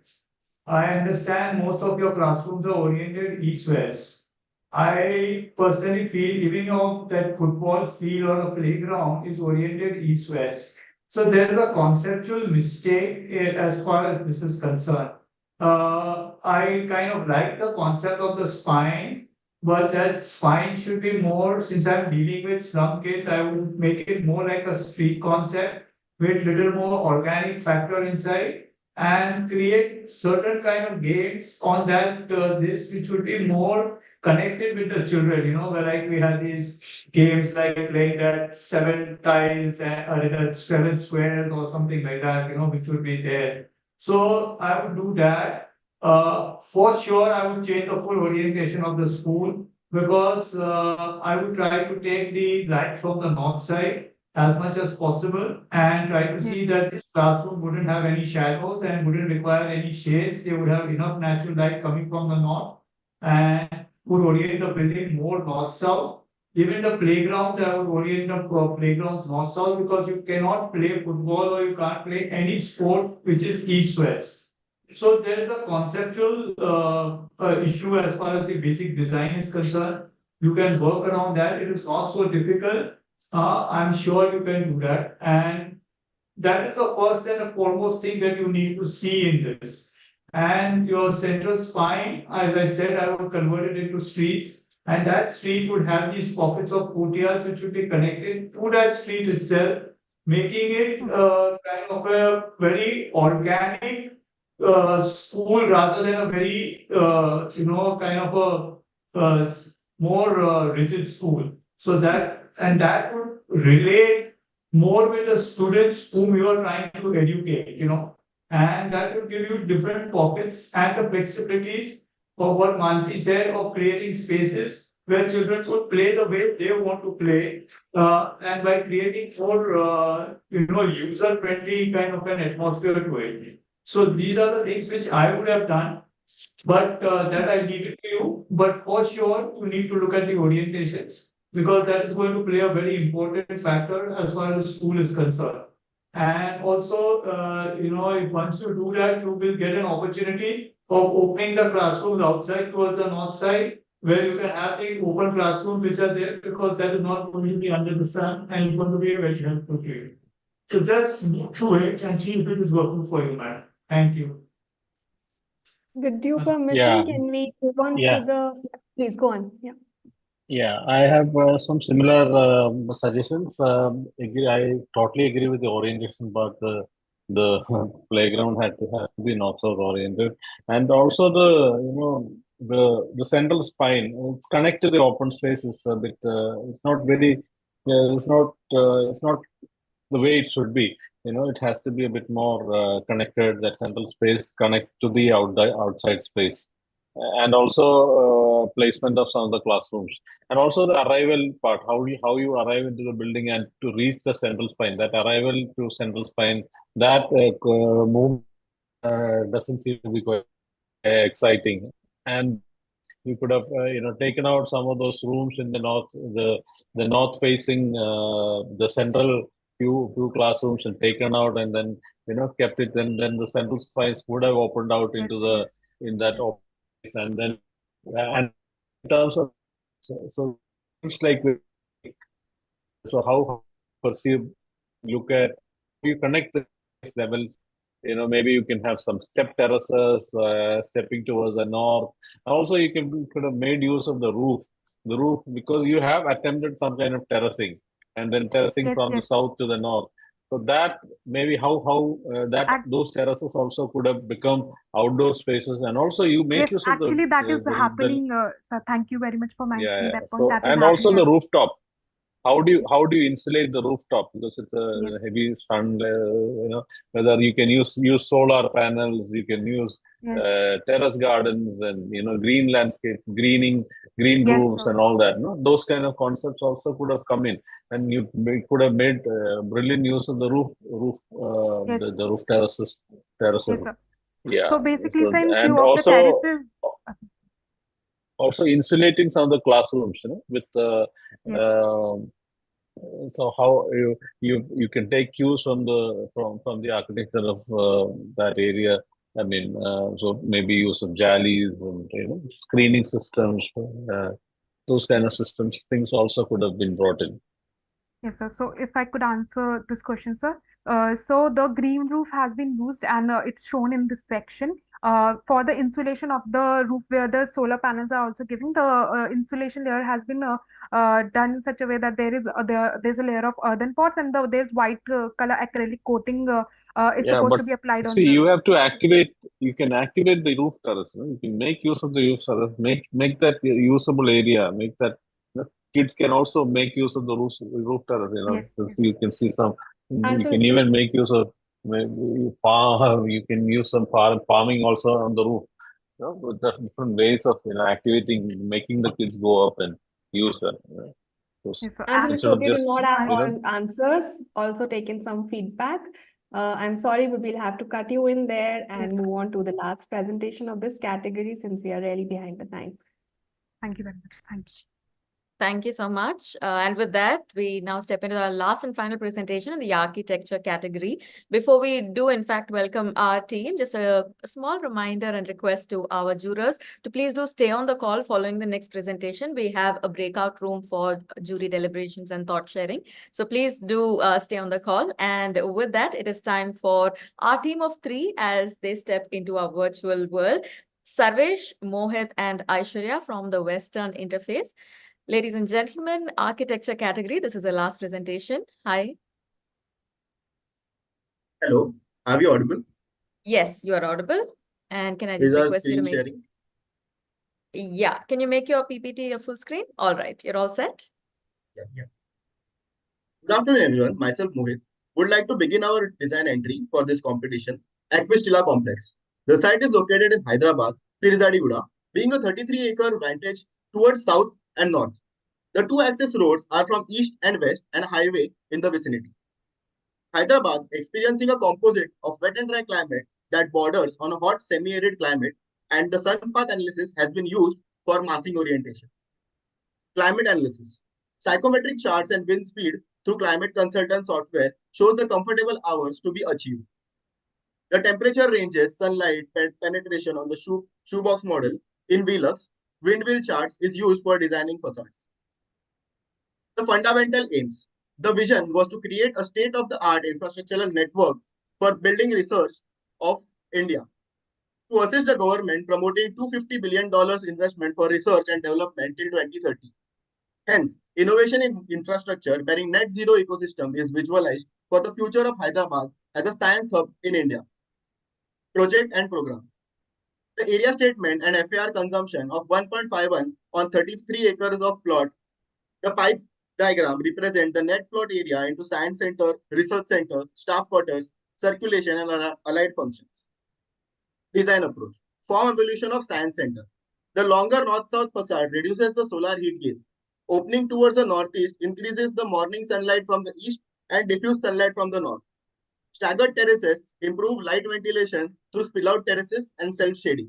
I understand most of your classrooms are oriented east-west. I personally feel even your that football field or a playground is oriented east-west. So there is a conceptual mistake as far as this is concerned. I kind of like the concept of the spine, but that spine should be more, since I'm dealing with some kids, I would make it more like a street concept with little more organic factor inside and create certain kind of games on that this which would be more connected with the children, where like we had these games like playing that seven tiles and that seven squares or something like that, which would be there. So I would do that. For sure, I would change the full orientation of the school because I would try to take the light from the north side as much as possible and try to see that this classroom wouldn't have any shadows and wouldn't require any shades. They would have enough natural light coming from the north and would orient the building more north-south. Even the playgrounds, I would orient the playgrounds north-south because you cannot play football or you can't play any sport which is east-west. So there is a conceptual issue as far as the basic design is concerned. You can work around that. It is not so difficult. I'm sure you can do that. And that is the first and the foremost thing that you need to see in this. And your central spine, as I said, I would convert it into streets. And that street would have these pockets of courtyards which would be connected to that street itself, making it kind of a very organic school rather than a very, kind of a more rigid school. So that would relate more with the students whom you are trying to educate, and that will give you different pockets and the flexibilities of what Mansi said of creating spaces where children could play the way they want to play, and by creating more, user-friendly kind of an atmosphere to it. So these are the things which I would have done, but that I leave it to you. But for sure, you need to look at the orientations because that is going to play a very important factor as far as school is concerned. And also, if once you do that, you will get an opportunity of opening the classrooms outside towards the north side, where you can have the open classroom which are there because that is not going to be under the sun and it's going to be very helpful to you. So just move through it and see if it is working for you, man. Thank you. With your permission, Yeah, can we move on to yeah, the... Please go on. Yeah. yeah. I have some similar suggestions. I totally agree with the orientation, but the playground has to be north south oriented, and also the central spine. It's connected to the open space is a bit. It's not very. It's not the way it should be. It has to be a bit more connected. That central space connect to the outside space, and also placement of some of the classrooms, and also the arrival part. How you arrive into the building and to reach the central spine. That arrival to central spine, that move doesn't seem to be quite exciting. And you could have taken out some of those rooms in the north, the north facing the central few classrooms and taken out, and then kept it. Then the central spines would have opened out into the in that open space, and then and in terms of so it's like so how perceive look at you connect the levels. Maybe you can have some step terraces stepping towards the north. Also, you could have made use of the roof because you have attempted some kind of terracing, and then terracing Yes, from the yes. south to the north. So that maybe how that Ac- those terraces also could have become outdoor spaces, and also you make Yes, use of actually, that is the happening. Sir, thank you very much for yeah, mentioning yeah. that point. So That is and also happening. the rooftop. How do you insulate the rooftop because it's a Yes, heavy sun? Whether you can use solar panels, you can use yes, terrace gardens, and green landscape, green yes, roofs, sir. and all that. No, those kind of concepts also could have come in, and could have made brilliant use of the Yes, the roof terraces. yes, sir. Yeah. So basically, So since few and of the also terraces, also insulating some of the classrooms, with Yes. so how you can take cues from the architecture of that area. I mean, so maybe use of jallies and screening systems, those kind of systems. Things also could have been brought in. Yes, sir. So if I could answer this question, sir. So the green roof has been used and it's shown in this section. For the insulation of the roof where the solar panels are also giving, the insulation layer has been done in such a way that there's a layer of earthen pots and there's white color acrylic coating is Yeah, supposed but to be applied on see, the you roof. have to activate. You can activate the roof terrace. You can make use of the roof terrace. Make that usable area. Make that kids can also make use of the roof terrace. Yes, So yes. you can see some. You Actually, can even make use of maybe farm. You can use some farming also on the roof. With the different ways of activating, making the kids go up and use that. Yes, sir. Angela, Instead so of we do just not have I all answers. Also taken some feedback. I'm sorry, but we'll have to cut you in there yes, and sir. move on to the last presentation of this category since we are really behind the time. Thank you very much. Thank you. Thank you so much. And with that, we now step into our last and final presentation in the architecture category. Before we do, in fact, welcome our team, just a small reminder and request to our jurors to please do stay on the call following the next presentation. We have a breakout room for jury deliberations and thought sharing. So please do stay on the call. And with that, it is time for our team of three as they step into our virtual world. Sarvesh, Mohit, and Aishwarya from the Western Interface. Ladies and gentlemen, architecture category, this is the last presentation. Hi. Hello, are we audible? Yes, you are audible. And can I Is just our request you to screen make... sharing? Yeah, can you make your PPT a full screen? All right, you're all set? Yeah. Good afternoon, everyone. Myself, Mohit, would like to begin our design entry for this competition at Quistila Complex. The site is located in Hyderabad, Pirzadiguda, being a 33-acre vantage towards south and north. The two access roads are from east and west and a highway in the vicinity. Hyderabad experiencing a composite of wet and dry climate that borders on a hot semi-arid climate, and the sun path analysis has been used for massing orientation. Climate analysis. Psychometric charts and wind speed through climate consultant software shows the comfortable hours to be achieved. The temperature ranges, sunlight penetration on the shoebox model in VLUX, wind wheel charts is used for designing facades. The fundamental aims. The vision was to create a state-of-the-art infrastructural network for building research of India. To assist the government promoting $250 billion investment for research and development till 2030. Hence, innovation in infrastructure bearing net zero ecosystem is visualized for the future of Hyderabad as a science hub in India. Project and program. The area statement and FAR consumption of 1.51 on 33 acres of plot. The pipe diagram represent the net plot area into science center, research center, staff quarters, circulation and allied functions. Design approach. Form evolution of science center. The longer north-south facade reduces the solar heat gain. Opening towards the northeast increases the morning sunlight from the east and diffuse sunlight from the north. Staggered terraces improve light ventilation through spill-out terraces and self-shading.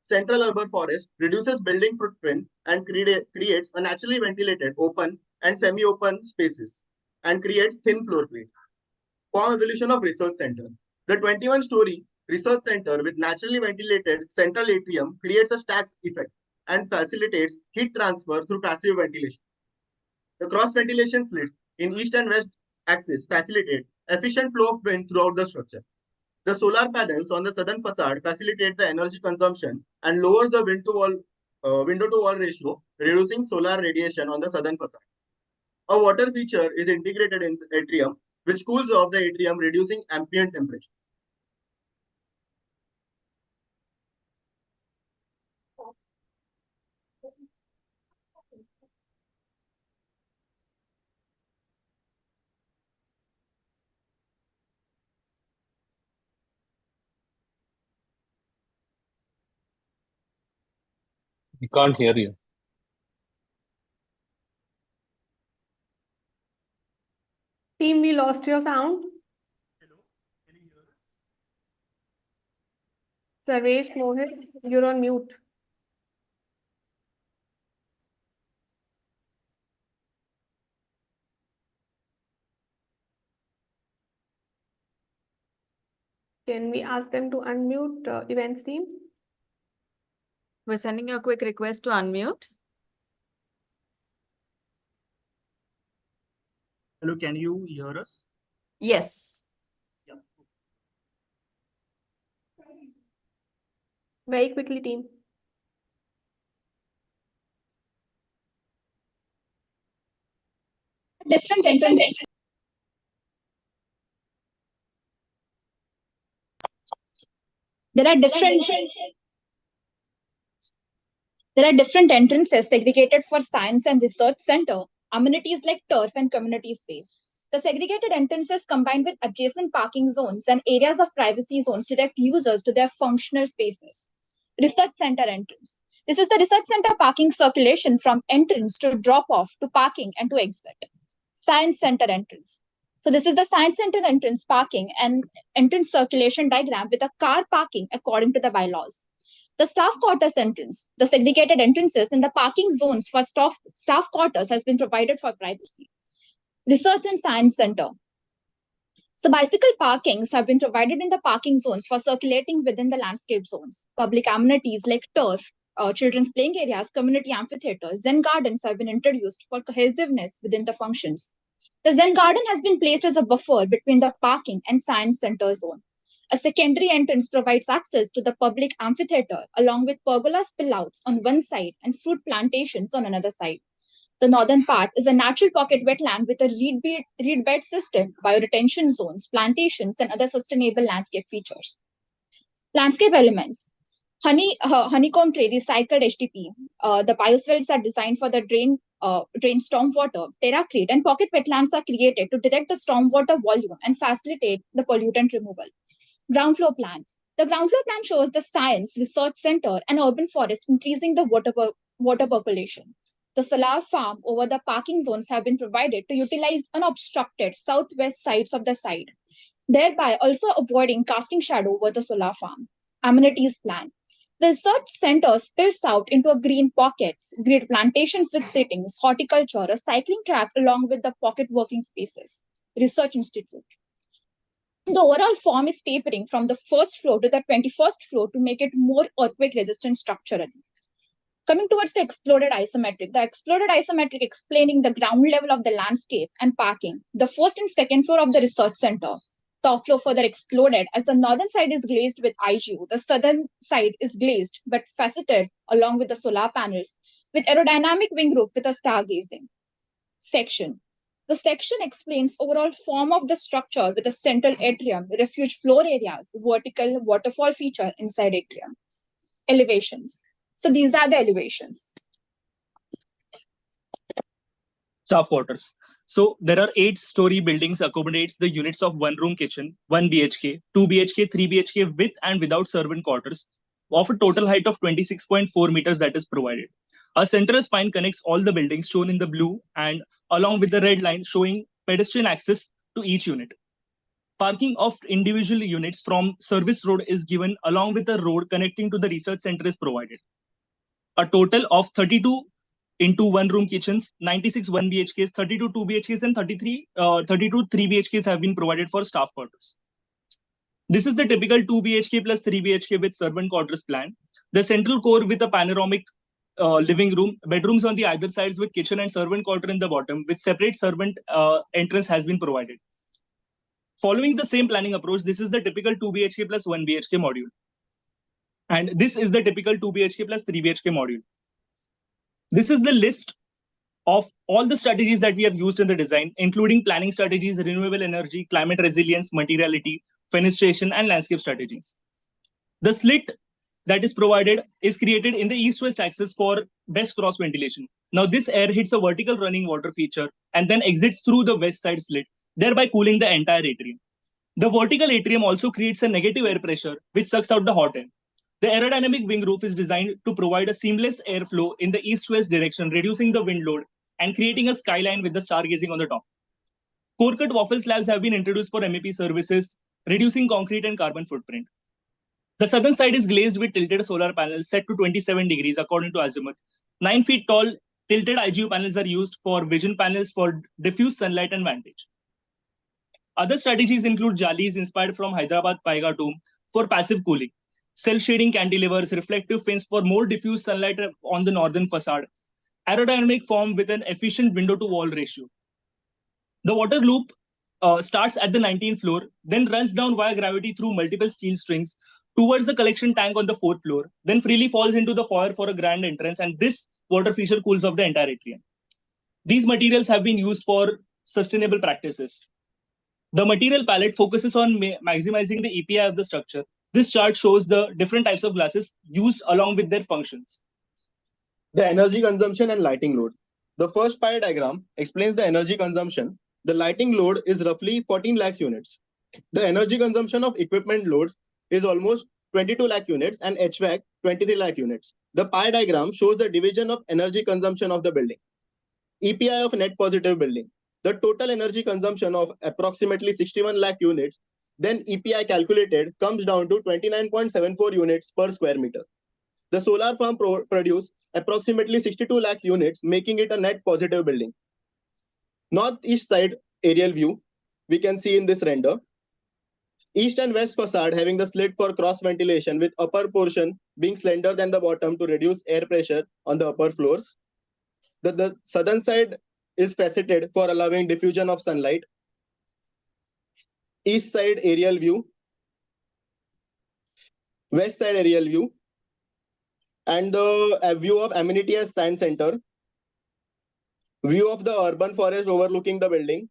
Central urban forest reduces building footprint and creates a naturally ventilated open and semi-open spaces and creates thin floor plate. Form evolution of research center. The 21-story research center with naturally ventilated central atrium creates a stack effect and facilitates heat transfer through passive ventilation. The cross ventilation slits in east and west axis facilitate efficient flow of wind throughout the structure. The solar panels on the southern facade facilitate the energy consumption and lowers the window to wall ratio, reducing solar radiation on the southern facade. A water feature is integrated in the atrium, which cools off the atrium, reducing ambient temperature. we can't hear you. Team, we lost your sound. Sarvesh, Mohit, you're on mute. Can we ask them to unmute events team? We're sending you a quick request to unmute. Hello, can you hear us? Yes. Yeah. Very quickly, team. Different entrance. There are different entrances segregated for science and research center, amenities like turf and community space. The segregated entrances combined with adjacent parking zones and areas of privacy zones direct users to their functional spaces. Research center entrance. This is the research center parking circulation from entrance to drop off to parking and to exit. Science center entrance. So this is the science center entrance parking and entrance circulation diagram with a car parking according to the bylaws. The staff quarters entrance. The segregated entrances in the parking zones for staff quarters has been provided for privacy. Research and Science Center. So bicycle parkings have been provided in the parking zones for circulating within the landscape zones. Public amenities like turf, children's playing areas, community amphitheaters, Zen gardens have been introduced for cohesiveness within the functions. The Zen garden has been placed as a buffer between the parking and science center zone. A secondary entrance provides access to the public amphitheater along with pergola spillouts on one side and fruit plantations on another side. The northern part is a natural pocket wetland with a reed bed system, bioretention zones, plantations, and other sustainable landscape features. Landscape elements. Honeycomb tray recycled HDP. The bioswales are designed for the drain stormwater. Terracrete and pocket wetlands are created to direct the stormwater volume and facilitate the pollutant removal. Ground floor plan. The ground floor plan shows the science, research center, and urban forest increasing the water population. The solar farm over the parking zones have been provided to utilize unobstructed southwest sides of the site, thereby also avoiding casting shadow over the solar farm. Amenities plan. The research center spills out into a green pockets, grid plantations with sittings, horticulture, a cycling track along with the pocket working spaces. Research Institute. The overall form is tapering from the first floor to the 21st floor to make it more earthquake resistant structurally. Coming towards the exploded isometric. The exploded isometric explaining the ground level of the landscape and parking. The first and second floor of the research center. Top floor further exploded as the northern side is glazed with IGU. The southern side is glazed but faceted along with the solar panels with aerodynamic wing roof with a stargazing. Section. The section explains overall form of the structure with a central atrium, refuge floor areas, vertical waterfall feature inside atrium. Elevations. So these are the elevations. Staff quarters. So there are 8-story buildings accommodates the units of 1-room kitchen, 1 BHK, 2 BHK, 3 BHK with and without servant quarters of a total height of 26.4 meters that is provided. A central spine connects all the buildings shown in the blue and along with the red line showing pedestrian access to each unit. Parking of individual units from service road is given along with the road connecting to the research center is provided. A total of 32 into 1-room kitchens, 96 1 BHKs, 32 2 BHKs, and 32 3 BHKs have been provided for staff quarters. This is the typical 2 BHK plus 3 BHK with servant quarters plan. The central core with a panoramic living room, bedrooms on the either sides with kitchen and servant quarter in the bottom with separate servant entrance has been provided. Following the same planning approach, this is the typical 2 BHK plus 1 BHK module. And this is the typical 2 BHK plus 3 BHK module. This is the list of all the strategies that we have used in the design, including planning strategies, renewable energy, climate resilience, materiality, fenestration, and landscape strategies. The slit that is provided is created in the east-west axis for best cross ventilation. Now this air hits a vertical running water feature and then exits through the west side slit, thereby cooling the entire atrium. The vertical atrium also creates a negative air pressure, which sucks out the hot air. The aerodynamic wing roof is designed to provide a seamless airflow in the east-west direction, reducing the wind load and creating a skyline with the stargazing on the top. Core-cut waffle slabs have been introduced for MEP services, reducing concrete and carbon footprint. The southern side is glazed with tilted solar panels set to 27 degrees according to azimuth. 9 feet tall tilted IGU panels are used for vision panels for diffuse sunlight and vantage. Other strategies include jalis inspired from Hyderabad Paiga tomb for passive cooling, self-shading cantilevers, reflective fins for more diffuse sunlight on the northern facade, aerodynamic form with an efficient window-to-wall ratio. The water loop starts at the 19th floor, then runs down via gravity through multiple steel strings towards the collection tank on the 4th floor, then freely falls into the foyer for a grand entrance, and this water feature cools off the entire atrium. These materials have been used for sustainable practices. The material palette focuses on maximizing the EPI of the structure. This chart shows the different types of glasses used along with their functions. The energy consumption and lighting load. The first pie diagram explains the energy consumption. The lighting load is roughly 14 lakhs units. The energy consumption of equipment loads is almost 22 lakh units and HVAC 23 lakh units. The pie diagram shows the division of energy consumption of the building. EPI of net positive building. The total energy consumption of approximately 61 lakh units, then EPI calculated comes down to 29.74 units per square meter. The solar farm produce approximately 62 lakh units, making it a net positive building. Northeast side aerial view, we can see in this render. East and west facade having the slit for cross ventilation with upper portion being slender than the bottom to reduce air pressure on the upper floors. The southern side is faceted for allowing diffusion of sunlight. East side aerial view, west side aerial view, and the view of amenity as science center, view of the urban forest overlooking the building,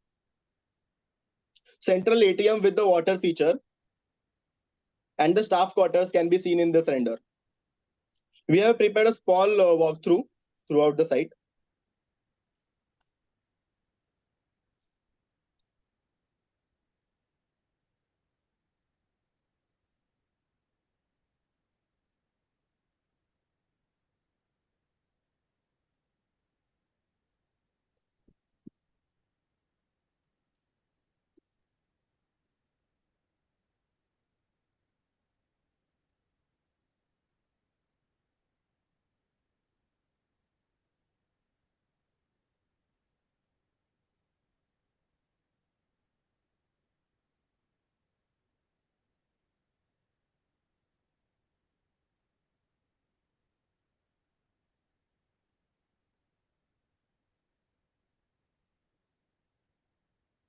central atrium with the water feature, and the staff quarters can be seen in this render. We have prepared a small walkthrough throughout the site.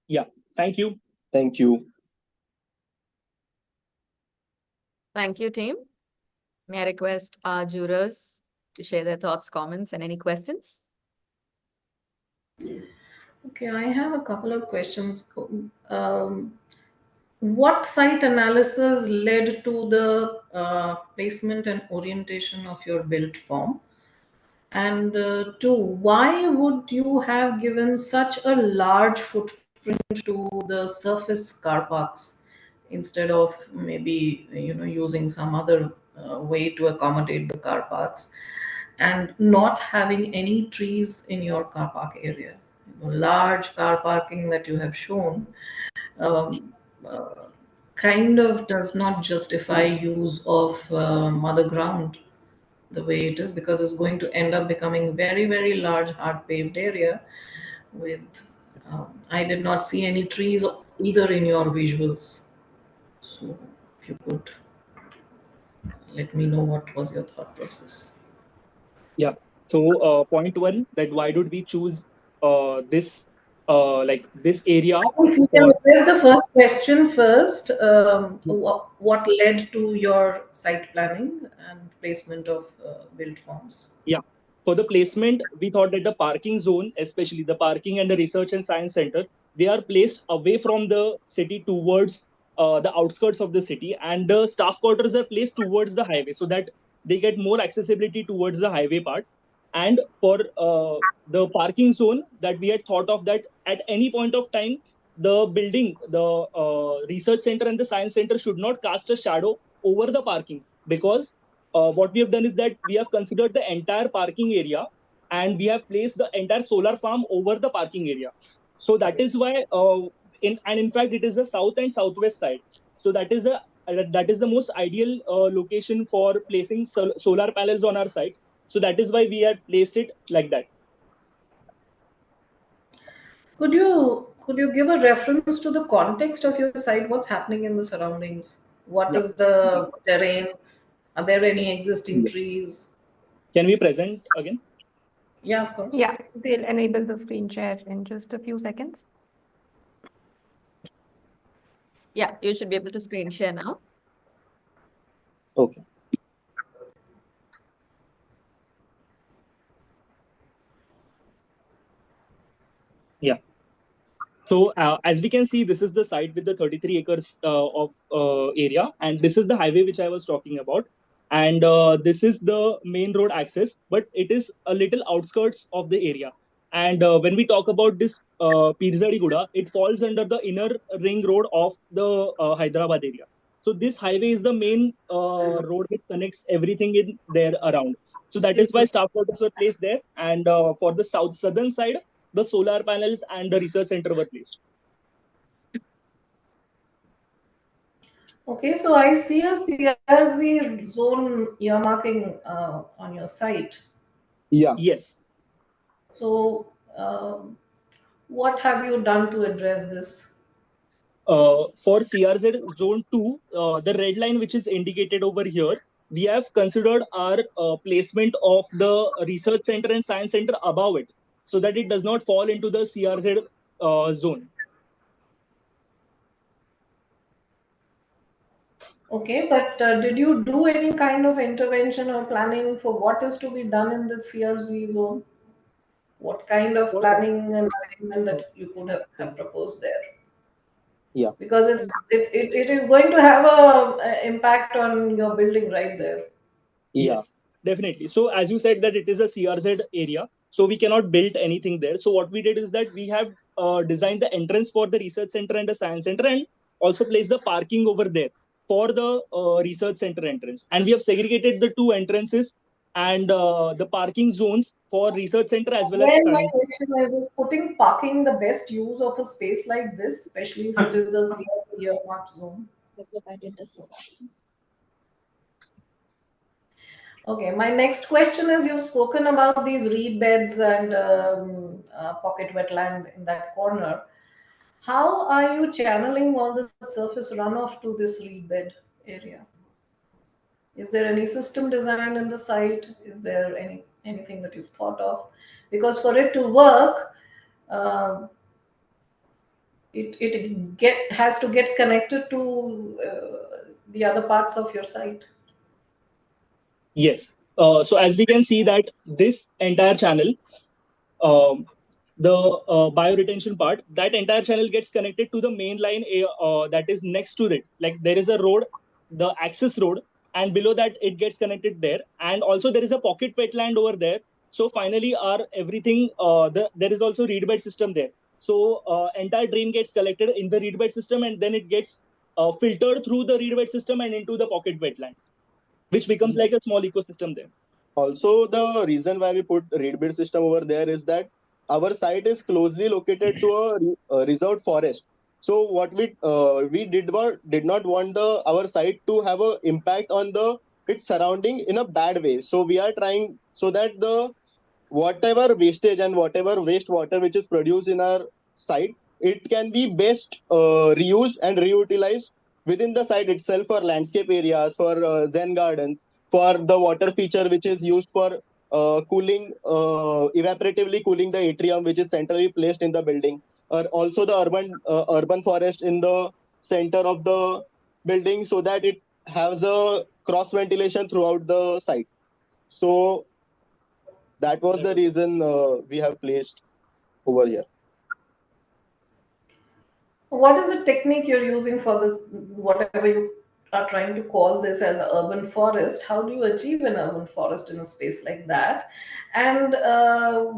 Yeah, thank you. Thank you. Thank you, team. May I request our jurors to share their thoughts, comments, and any questions? Okay, I have a couple of questions. What site analysis led to the placement and orientation of your built form? And two, why would you have given such a large footprint to the surface car parks instead of maybe using some other way to accommodate the car parks, and not having any trees in your car park area? Large car parking that you have shown um, kind of does not justify use of mother ground the way it is, because it's going to end up becoming very, very large hard paved area with I did not see any trees either in your visuals. So if you could let me know what was your thought process. Yeah. So point one, that why did we choose this like this area If you can for address the first question first, what led to your site planning and placement of built forms? Yeah. For the placement, we thought that the parking zone, especially the parking and the research and science center, they are placed away from the city towards the outskirts of the city, and the staff quarters are placed towards the highway so that they get more accessibility towards the highway part. And for the parking zone, that we had thought of that at any point of time, the building, the research center and the science center should not cast a shadow over the parking, because what we have done is that we have considered the entire parking area and we have placed the entire solar farm over the parking area. So that is why in fact it is the south and southwest side. So that is the most ideal location for placing solar panels on our site. So that is why we had placed it like that. Could you Could you give a reference to the context of your site? What's happening in the surroundings? What Yeah. is the terrain? Are there any existing Yeah. trees? Can we present again? Yeah, of course. Yeah, they'll enable the screen share in just a few seconds. Yeah, you should be able to screen share now. Okay. Yeah. So as we can see, this is the site with the 33 acres of area, and this is the highway which I was talking about. And this is the main road access, but it is a little outskirts of the area. And when we talk about this Pirzadi Guda, it falls under the inner ring road of the Hyderabad area. So this highway is the main road which connects everything in there around. So that is why staff quarters were placed there. And for the southern side, the solar panels and the research center were placed. Okay, so I see a CRZ zone earmarking on your site. Yeah. Yes. So, what have you done to address this? For CRZ Zone 2, the red line which is indicated over here, we have considered our placement of the research center and science center above it, so that it does not fall into the CRZ zone. Okay, but did you do any kind of intervention or planning for what is to be done in the CRZ zone? What kind of planning and arrangement that you could have proposed there? Yeah. Because it is going to have a impact on your building right there. Yes, definitely. So as you said that it is a CRZ area, so we cannot build anything there. So what we did is that we have designed the entrance for the research center and the science center, and also placed the parking over there for the research center entrance. And we have segregated the two entrances and the parking zones for research center as well as Well, my science. question is putting parking the best use of a space like this, especially if it is a CRZ earmarked zone? Okay, my next question is you've spoken about these reed beds and pocket wetland in that corner. How are you channeling all the surface runoff to this reed bed area? Is there any system design in the site? Is there anything that you've thought of? Because for it to work, uh, it has to get connected to the other parts of your site. Yes. So as we can see that this entire channel, um, the bioretention part, that entire channel gets connected to the main line that is next to it. Like there is a road, the access road, and below that it gets connected there. And also there is a pocket wetland over there. So finally, our everything, there is also reed bed system there. So entire drain gets collected in the reed bed system, and then it gets filtered through the reed bed system and into the pocket wetland, which becomes like a small ecosystem there. Also, the reason why we put reed bed system over there is that our site is closely located to a reserved forest. So what we did not want the our site to have a impact on the its surrounding in a bad way. So we are trying so that the whatever wastage and whatever wastewater which is produced in our site, it can be best reused and reutilized within the site itself for landscape areas, for zen gardens, for the water feature which is used for cooling, evaporatively cooling the atrium which is centrally placed in the building, or also the urban forest in the center of the building so that it has a cross ventilation throughout the site. So that was the reason we have placed over here. What is the technique you're using for this, whatever you are trying to call this as an urban forest? How do you achieve an urban forest in a space like that? And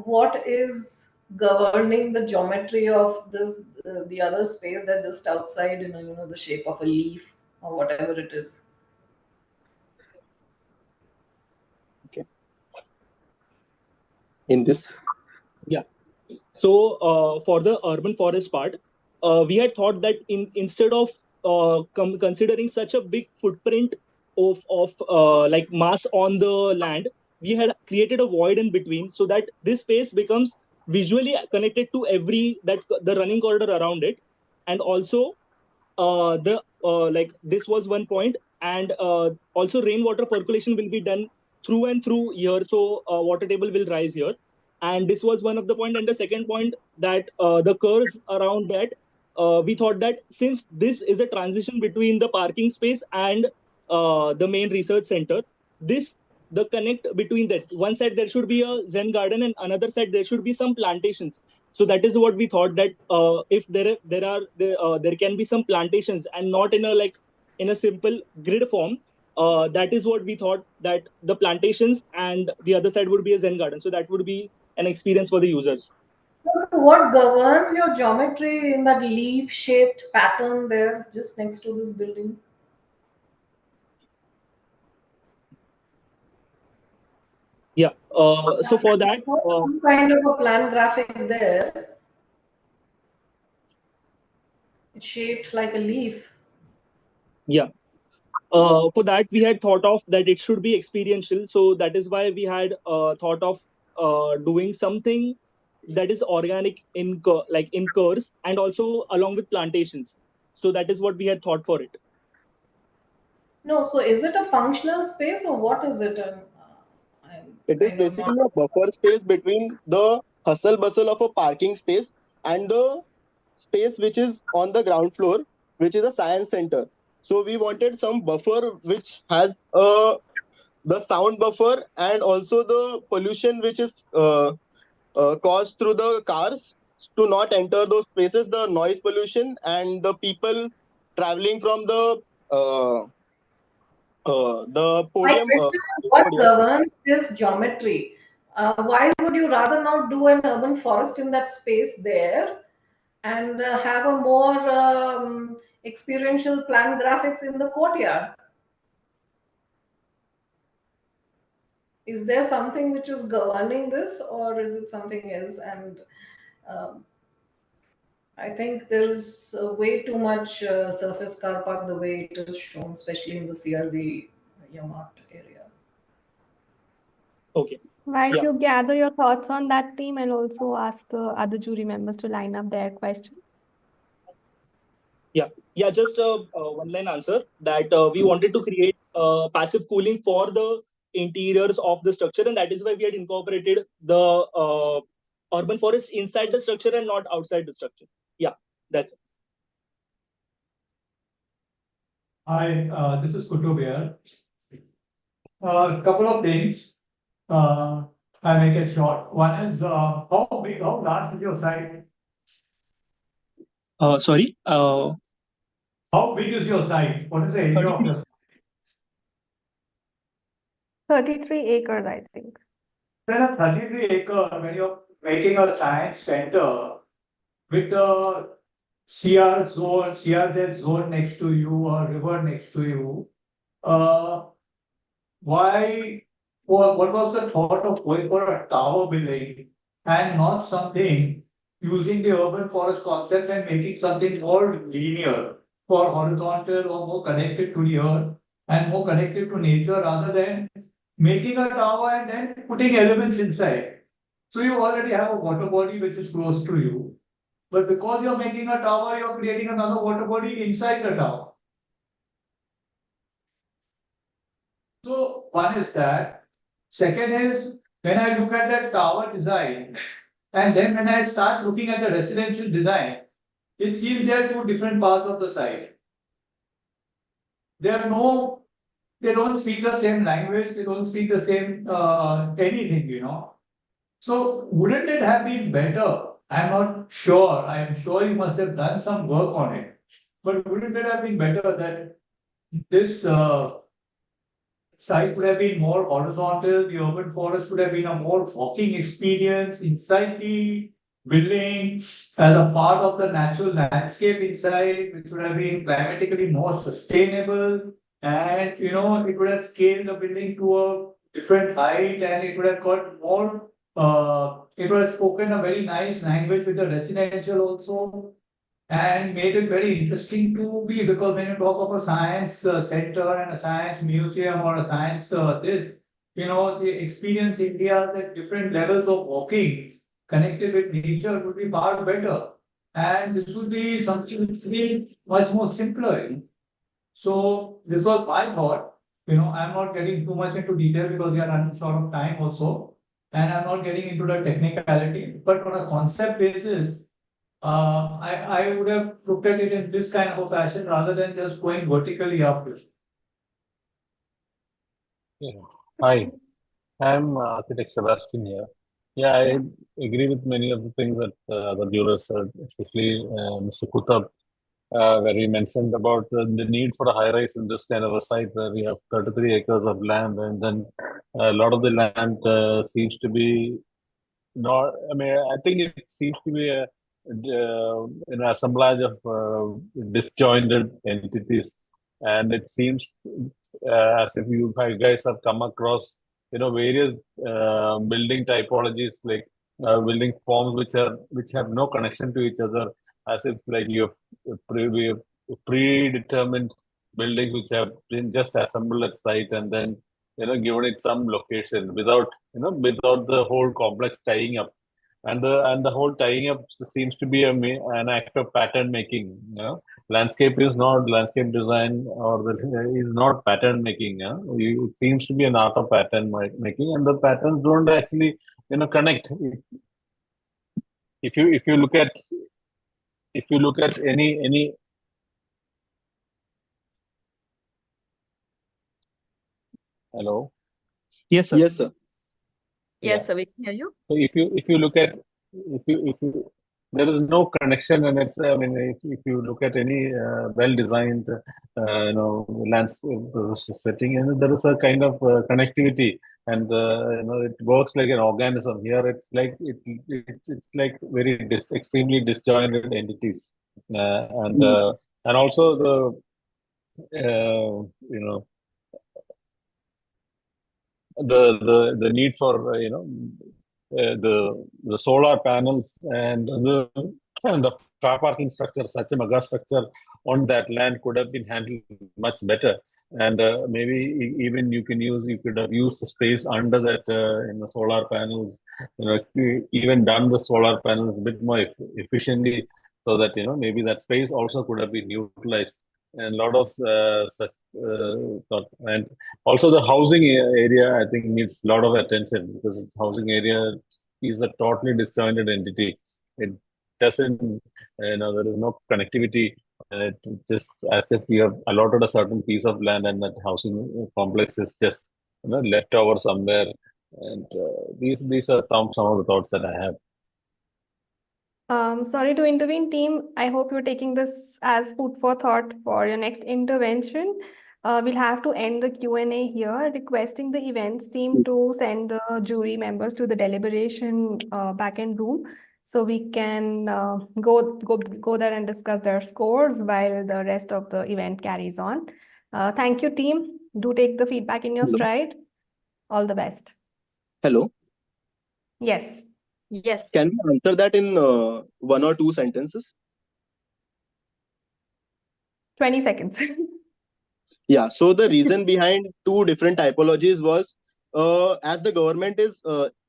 what is governing the geometry of this, the other space that's just outside, the shape of a leaf or whatever it is? Okay. In this. Yeah. So for the urban forest part, we had thought that instead of considering such a big footprint of like mass on the land, we had created a void in between so that this space becomes visually connected to the running corridor around it, and also the like this was one point, and also rainwater percolation will be done through and through here, so water table will rise here, and this was one of the point. And the second point, that the curves around that, we thought that since this is a transition between the parking space and the main research center, this the connect between that, one side there should be a zen garden and another side there should be some plantations. So that is what we thought, that if there can be some plantations and not in a in a simple grid form. That is what we thought, that the plantations and the other side would be a zen garden, so that would be an experience for the users. So what governs your geometry in that leaf-shaped pattern there, just next to this building? Yeah. So for that, some kind of a plan graphic there. It's shaped like a leaf. yeah. For that, we had thought of that it should be experiential. So that is why we had thought of doing something that is organic in curves and also along with plantations. So that is what we had thought for it. No, so is it a functional space or what is it? It is basically a buffer space between the hustle bustle of a parking space and the space which is on the ground floor, which is a science center. So we wanted some buffer which has the sound buffer and also the pollution which is caused through the cars to not enter those spaces, the noise pollution and the people traveling from the My podium. question is, what governs this geometry? Why would you rather not do an urban forest in that space there and have a more experiential plan graphics in the courtyard? Is there something which is governing this, or is it something else? And um, I think there's way too much surface car park the way it is shown, especially in the CRZ Yamart area. Okay. While Yeah. you gather your thoughts on that team, I'll also ask the other jury members to line up their questions. Yeah, just one line answer, that we wanted to create passive cooling for the interiors of the structure, and that is why we had incorporated the urban forest inside the structure and not outside the structure. Yeah, that's it. Hi, this is Kutub here. A couple of things. I make it short. One is how big, how large is your site? Sorry. How big is your site? What is the area of your site? 33 acres, I think. Then a 33-acre, when you're making a science center with the CRZ zone next to you or river next to you, what was the thought of going for a tower building and not something using the urban forest concept and making something more linear, or horizontal, or more connected to the earth and more connected to nature, rather than making a tower and then putting elements inside? So you already have a water body which is close to you, but because you're making a tower, you're creating another water body inside the tower. So one is that. Second is, when I look at that tower design, and then when I start looking at the residential design, it seems there are two different parts of the site. They don't speak the same language, they don't speak the same anything, you know. So wouldn't it have been better? I'm not sure. I'm sure you must have done some work on it. But wouldn't it have been better that this site would have been more horizontal, the urban forest would have been a more walking experience inside the building as a part of the natural landscape inside, which would have been climatically more sustainable. And it would have scaled the building to a different height, and it would have got more it would have spoken a very nice language with the residential also, and made it very interesting to be, because when you talk of a science center and a science museum or a science the experience India at different levels of walking connected with nature would be far better. And this would be something which would be much more simpler. So this was my thought. I'm not getting too much into detail because we are running short of time also. And I'm not getting into the technicality. But on a concept basis, I would have looked at it in this kind of a fashion rather than just going vertically upwards. Yeah. Hi, I'm architect Sebastian here. Yeah, I agree with many of the things that the jurors said, especially Mr. Kutab, where he mentioned about the need for a high rise in this kind of a site where we have 33 acres of land, and then a lot of the land seems to be not. I mean, I think it seems to be an assemblage of disjointed entities, and it seems as if you guys have come across various building typologies, like building forms which have no connection to each other, as if like you have predetermined buildings which have been just assembled at site and then given it some location without without the whole complex tying up. And the whole tying up seems to be an act of pattern making. Landscape is not landscape design, is not pattern making. It seems to be an art of pattern making, and the patterns don't actually connect. If you look at any hello. Yes, sir. Yes, sir. Yes, sir, we can hear you. So if you look at if you there is no connection, and it's I mean if you look at any well designed landscape setting, and there is a kind of connectivity, and it works like an organism. Here it's like it's like very extremely disjointed entities, and also the the need for the solar panels and the car parking structure, such a mega structure on that land could have been handled much better, and maybe even you could have used the space under that in the solar panels, even done the solar panels a bit more efficiently, so that maybe that space also could have been utilized. And a lot of such thought. And also the housing area, I think, needs a lot of attention, because housing area is a totally disjointed entity. It doesn't, there is no connectivity. It's just as if you have allotted a certain piece of land and that housing complex is just left over somewhere. And these are some of the thoughts that I have. Sorry to intervene, team. I hope you're taking this as food for thought for your next intervention. We'll have to end the Q&A here, requesting the events team to send the jury members to the deliberation backend room, so we can go there and discuss their scores while the rest of the event carries on. Thank you, team. Do take the feedback in your stride. All the best. Hello. Yes. Yes. Can we answer that in 1 or 2 sentences? 20 seconds. Yeah, so the reason behind 2 different typologies was as the government is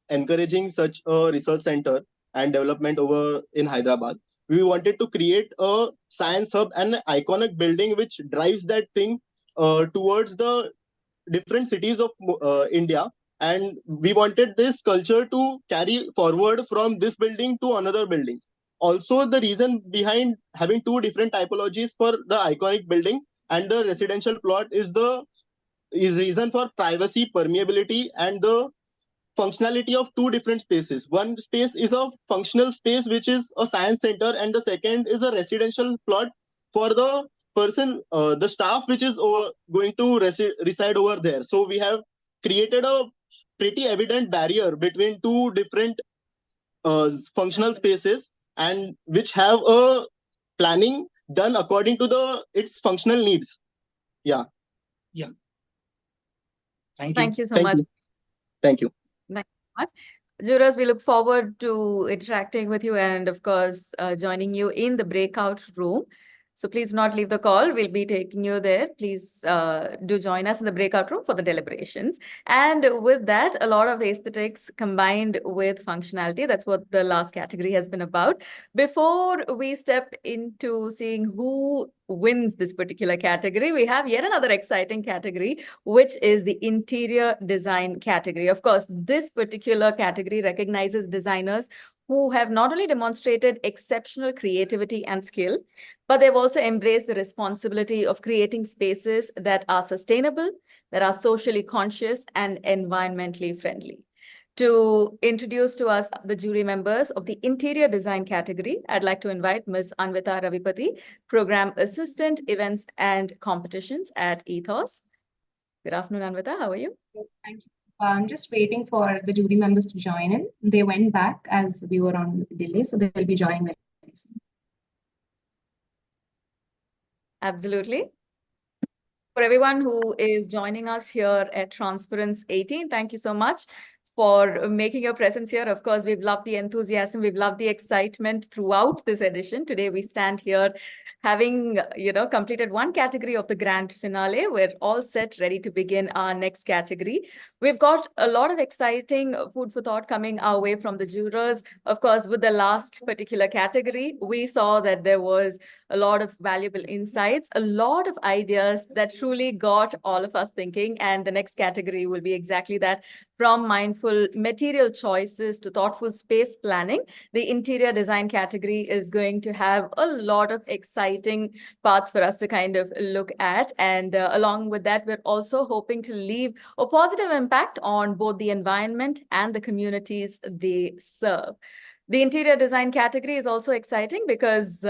encouraging such a research center and development over in Hyderabad, we wanted to create a science hub and an iconic building which drives that thing towards the different cities of India. And we wanted this culture to carry forward from this building to another buildings. Also, the reason behind having 2 different typologies for the iconic building and the residential plot is reason for privacy, permeability, and the functionality of 2 different spaces. One space is a functional space, which is a science center, and the second is a residential plot for the person, the staff, which is going to reside over there. So we have created a pretty evident barrier between 2 different functional spaces, and which have a planning done according to its functional needs. Yeah. Yeah. Thank you. Thank you so much. Thank you. Thank you so much. Jurors, we look forward to interacting with you and, of course, joining you in the breakout room. So please do not leave the call. We'll be taking you there. Please do join us in the breakout room for the deliberations. And with that, a lot of aesthetics combined with functionality. That's what the last category has been about. Before we step into seeing who wins this particular category, we have yet another exciting category, which is the interior design category. Of course, this particular category recognizes designers who have not only demonstrated exceptional creativity and skill, but they've also embraced the responsibility of creating spaces that are sustainable, that are socially conscious, and environmentally friendly. To introduce to us the jury members of the interior design category, I'd like to invite Ms. Anvita Ravipati, Program Assistant, Events and Competitions at Ethos. Good afternoon, Anvita. How are you? Thank you. I'm just waiting for the jury members to join in. They went back as we were on delay, so they'll be joining very soon. Absolutely. For everyone who is joining us here at Transparence 18, thank you so much for making your presence here. Of course, we've loved the enthusiasm, we've loved the excitement throughout this edition. Today, we stand here having, completed one category of the grand finale. We're all set, ready to begin our next category. We've got a lot of exciting food for thought coming our way from the jurors. Of course, with the last particular category, we saw that there was a lot of valuable insights, a lot of ideas that truly got all of us thinking. And the next category will be exactly that. From mindful material choices to thoughtful space planning, the interior design category is going to have a lot of exciting parts for us to kind of look at. And along with that, we're also hoping to leave a positive impact on both the environment and the communities they serve. The interior design category is also exciting because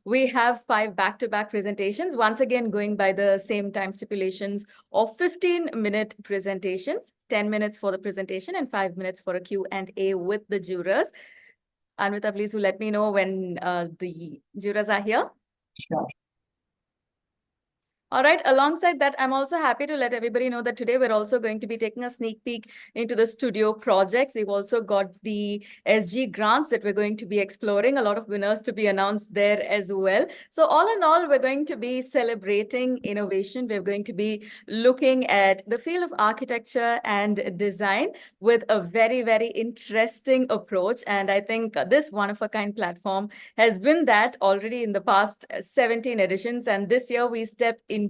we have 5 back-to-back presentations, once again going by the same time stipulations of 15-minute presentations, 10 minutes for the presentation and 5 minutes for a Q&A with the jurors. Anvita, please do let me know when the jurors are here. Sure. All right, alongside that, I'm also happy to let everybody know that today we're also going to be taking a sneak peek into the studio projects. We've also got the SG grants that we're going to be exploring, a lot of winners to be announced there as well. So all in all, we're going to be celebrating innovation. We're going to be looking at the field of architecture and design with a very, very interesting approach. And I think this one-of-a-kind platform has been that already in the past 17 editions. And this year we step into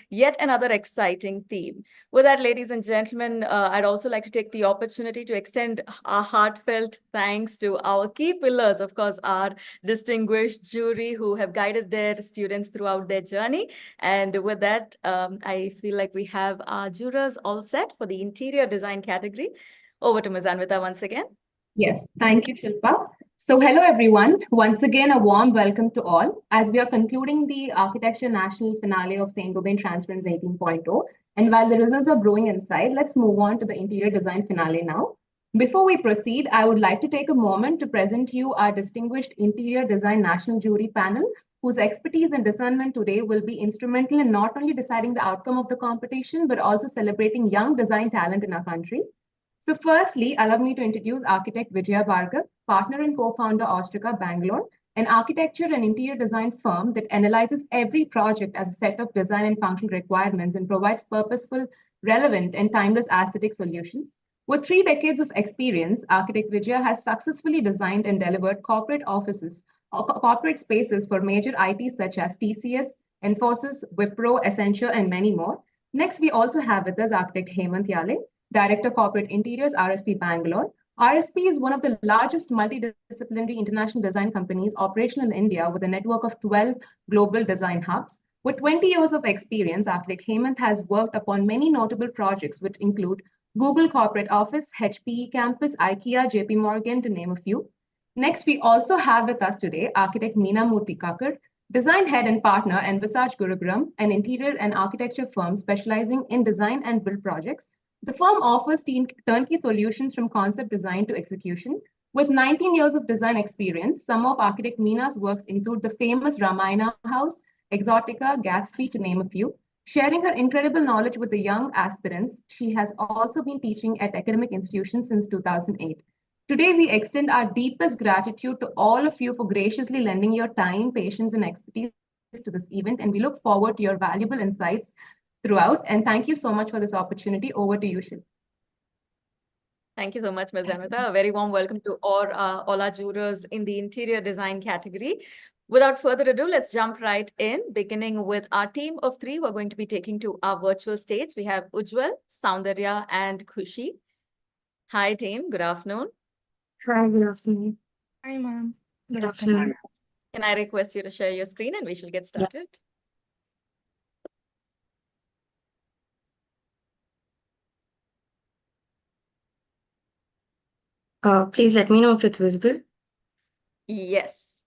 yet another exciting theme. With that, ladies and gentlemen, I'd also like to take the opportunity to extend our heartfelt thanks to our key pillars, of course, our distinguished jury who have guided their students throughout their journey. And with that, I feel like we have our jurors all set for the interior design category. Over to Ms. Anvita once again. Yes, thank you, Shilpa. So hello, everyone. Once again, a warm welcome to all as we are concluding the Architecture National Finale of Saint-Gobain Transparence 18.0. And while the results are brewing inside, let's move on to the Interior Design Finale now. Before we proceed, I would like to take a moment to present you our distinguished Interior Design National Jury panel, whose expertise and discernment today will be instrumental in not only deciding the outcome of the competition, but also celebrating young design talent in our country. So firstly, allow me to introduce architect Vijaya Bhargav, partner and co-founder Austrica Bangalore, an architecture and interior design firm that analyzes every project as a set of design and functional requirements and provides purposeful, relevant, and timeless aesthetic solutions. With 3 decades of experience, architect Vijaya has successfully designed and delivered corporate offices or corporate spaces for major ITs such as TCS, Infosys, Wipro, Accenture, and many more. Next, we also have with us architect Hemant Yale, Director Corporate Interiors, RSP Bangalore. RSP is one of the largest multidisciplinary international design companies operational in India with a network of 12 global design hubs. With 20 years of experience, architect Hemant has worked upon many notable projects which include Google Corporate Office, HPE Campus, IKEA, JP Morgan, to name a few. Next, we also have with us today architect Meena Murthy Kakar, design head and partner at Visage Gurugram, an interior and architecture firm specializing in design and build projects. The firm offers turnkey solutions from concept design to execution. With 19 years of design experience, some of architect Meena's works include the famous Ramayana House, Exotica, Gatsby, to name a few. Sharing her incredible knowledge with the young aspirants, she has also been teaching at academic institutions since 2008. Today, we extend our deepest gratitude to all of you for graciously lending your time, patience, and expertise to this event, and we look forward to your valuable insights throughout. And thank you so much for this opportunity. Over to you, Shil. Thank you so much, Ms. Amita. A very warm welcome to all our jurors in the interior design category. Without further ado, let's jump right in, beginning with our team of three who are going to be taking to our virtual stage. We have Ujjwal, Soundarya, and Khushi. Hi, team. Good afternoon. Hi, good afternoon. Hi, ma'am. Good afternoon. Can I request you to share your screen and we shall get started? Please let me know if it's visible. Yes.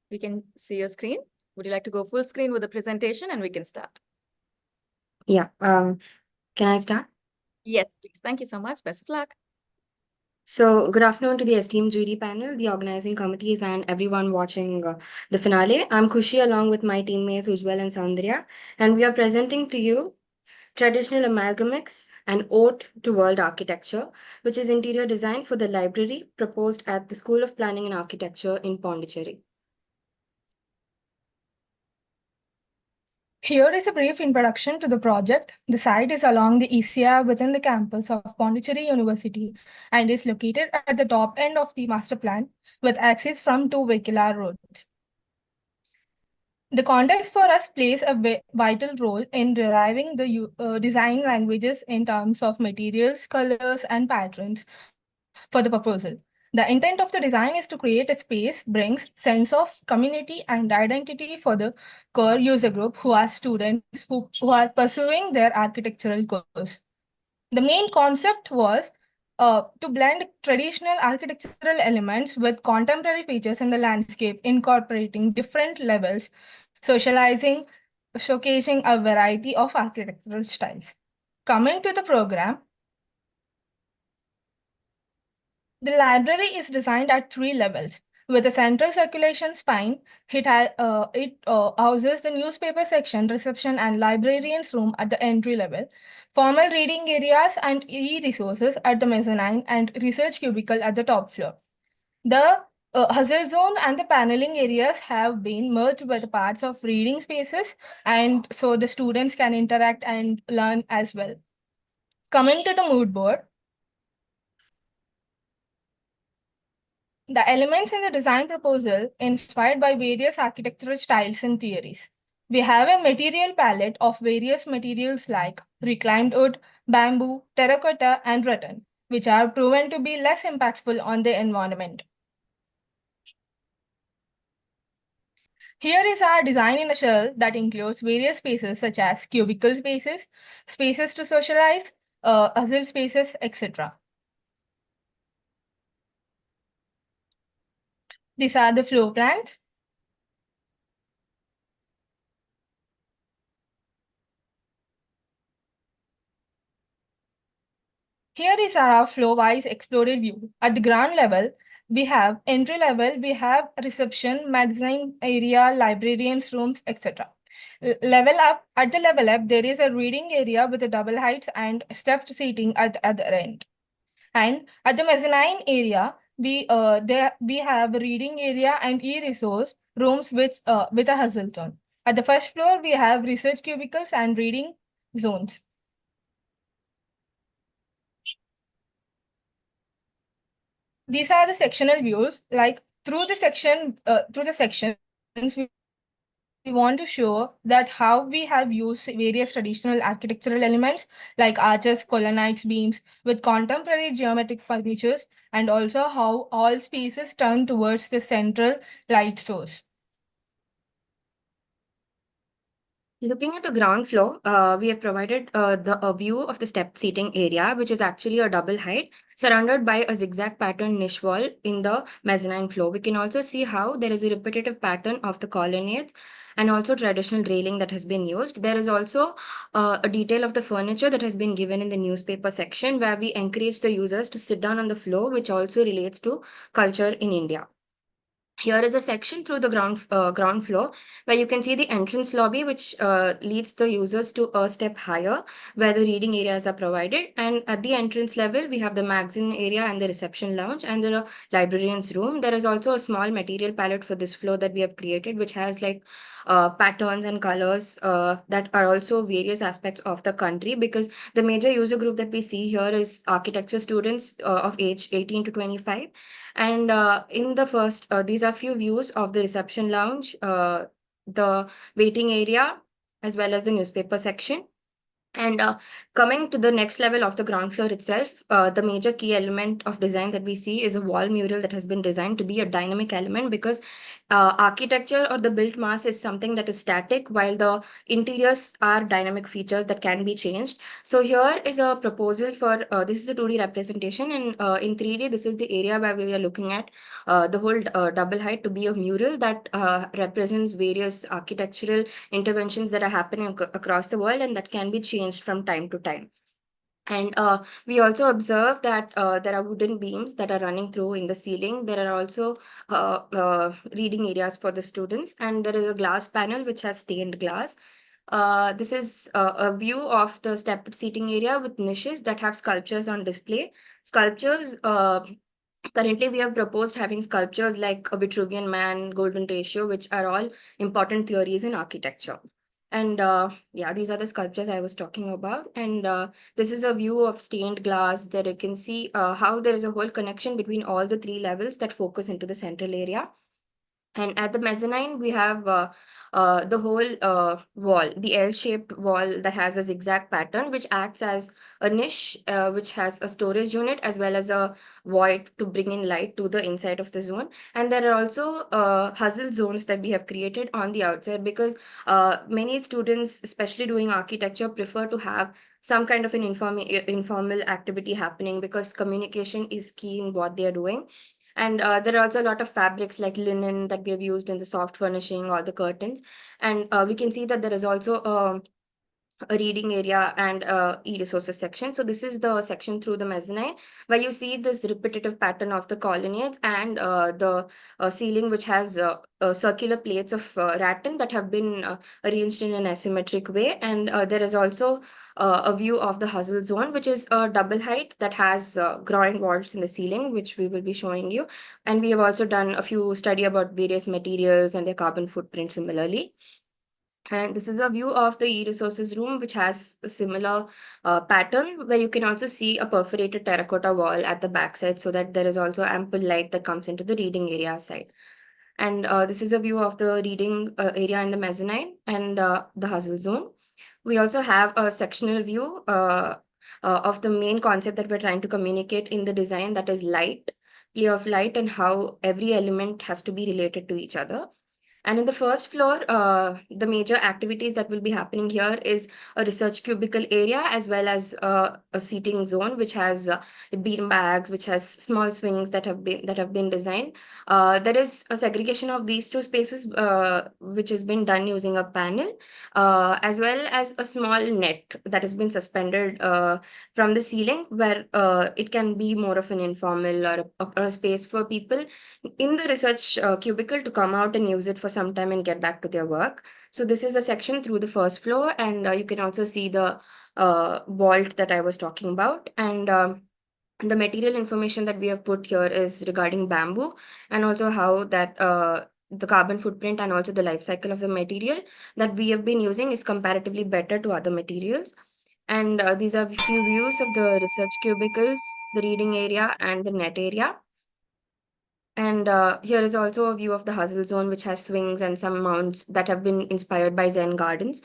We can see your screen. Would you like to go full screen with the presentation and we can start? Yeah. Can I start? Yes, please. Thank you so much. Best of luck. So, good afternoon to the esteemed jury panel, the organizing committees, and everyone watching the finale. I'm Khushi along with my teammates Ujjwal and Soundarya, and we are presenting to you Traditional Amalgamics, an ode to world architecture, which is interior design for the library proposed at the School of Planning and Architecture in Pondicherry. Here is a brief introduction to the project. The site is along the ECR within the campus of Pondicherry University and is located at the top end of the master plan with access from two vehicular roads. The context for us plays a vital role in deriving the design languages in terms of materials, colors, and patterns for the proposal. The intent of the design is to create a space brings sense of community and identity for the core user group who are students who are pursuing their architectural goals. The main concept was to blend traditional architectural elements with contemporary features in the landscape, incorporating different levels, socializing, showcasing a variety of architectural styles. Coming to the program, the library is designed at 3 levels. With a central circulation spine, it houses the newspaper section, reception, and librarian's room at the entry level, formal reading areas and e-resources at the mezzanine, and research cubicle at the top floor. The hustle zone and the paneling areas have been merged with parts of reading spaces, and so the students can interact and learn as well. Coming to the mood board, the elements in the design proposal inspired by various architectural styles and theories. We have a material palette of various materials like reclaimed wood, bamboo, terracotta, and rattan, which are proven to be less impactful on the environment. Here is our design in a shell that includes various spaces such as cubicle spaces, spaces to socialize, hustle spaces, etc. These are the floor plans. Here is our flow-wise exploded view. At the ground level, we have entry level, we have reception, magazine area, librarians' rooms, etc. Level up, at the level up, there is a reading area with a double heights and stepped seating at the other end. And at the mezzanine area, we have a reading area and e-resource rooms with a hustle zone. At the first floor, we have research cubicles and reading zones. These are the sectional views. Like through the sections, we want to show that how we have used various traditional architectural elements like arches, colonnades, beams with contemporary geometric features, and also how all spaces turn towards the central light source. Looking at the ground floor, we have provided a view of the step seating area, which is actually a double height surrounded by a zigzag pattern niche wall in the mezzanine floor. We can also see how there is a repetitive pattern of the colonnades and also traditional railing that has been used. There is also a detail of the furniture that has been given in the newspaper section where we encourage the users to sit down on the floor, which also relates to culture in India. Here is a section through the ground floor where you can see the entrance lobby, which leads the users to a step higher where the reading areas are provided. And at the entrance level, we have the magazine area and the reception lounge and the librarian's room. There is also a small material palette for this floor that we have created, which has like patterns and colors that are also various aspects of the country, because the major user group that we see here is architecture students of age 18 to 25. And in the first, these are few views of the reception lounge, the waiting area, as well as the newspaper section. And coming to the next level of the ground floor itself, the major key element of design that we see is a wall mural that has been designed to be a dynamic element, because architecture or the built mass is something that is static, while the interiors are dynamic features that can be changed. So here is a proposal for, this is a 2D representation, and in 3D, this is the area where we are looking at the whole double height to be a mural that represents various architectural interventions that are happening across the world and that can be changed from time to time. And we also observe that there are wooden beams that are running through in the ceiling. There are also reading areas for the students, and there is a glass panel which has stained glass. This is a view of the stepped seating area with niches that have sculptures on display. Sculptures, currently we have proposed having sculptures like a Vitruvian Man, golden ratio, which are all important theories in architecture. And yeah, these are the sculptures I was talking about. And this is a view of stained glass. There you can see how there is a whole connection between all the three levels that focus into the central area. And at the mezzanine, we have the whole wall, the L-shaped wall that has a zigzag pattern, which acts as a niche, which has a storage unit as well as a void to bring in light to the inside of the zone. And there are also hustle zones that we have created on the outside, because many students, especially doing architecture, prefer to have some kind of an informal activity happening, because communication is key in what they are doing. And there are also a lot of fabrics like linen that we have used in the soft furnishing or the curtains. And we can see that there is also a reading area and e-resources section. So this is the section through the mezzanine where you see this repetitive pattern of the colonnades and the ceiling, which has circular plates of rattan that have been arranged in an asymmetric way. And there is also a view of the hustle zone, which is a double height that has groin walls in the ceiling, which we will be showing you. And we have also done a few study about various materials and their carbon footprint similarly. And this is a view of the e-resources room, which has a similar pattern, where you can also see a perforated terracotta wall at the backside, so that there is also ample light that comes into the reading area side. And this is a view of the reading area in the mezzanine and the hustle zone. We also have a sectional view of the main concept that we're trying to communicate in the design, that is light, play of light, and how every element has to be related to each other. And in the first floor, the major activities that will be happening here is a research cubicle area, as well as a seating zone, which has bean bags, which has small swings that have been designed. There is a segregation of these two spaces, which has been done using a panel, as well as a small net that has been suspended from the ceiling, where it can be more of an informal or a space for people in the research cubicle to come out and use it for some time and get back to their work. So this is a section through the first floor, and you can also see the vault that I was talking about. And the material information that we have put here is regarding bamboo, and also how that the carbon footprint and also the life cycle of the material that we have been using is comparatively better to other materials. And these are few views of the research cubicles, the reading area, and the net area. And here is also a view of the hustle zone, which has swings and some mounts that have been inspired by Zen gardens.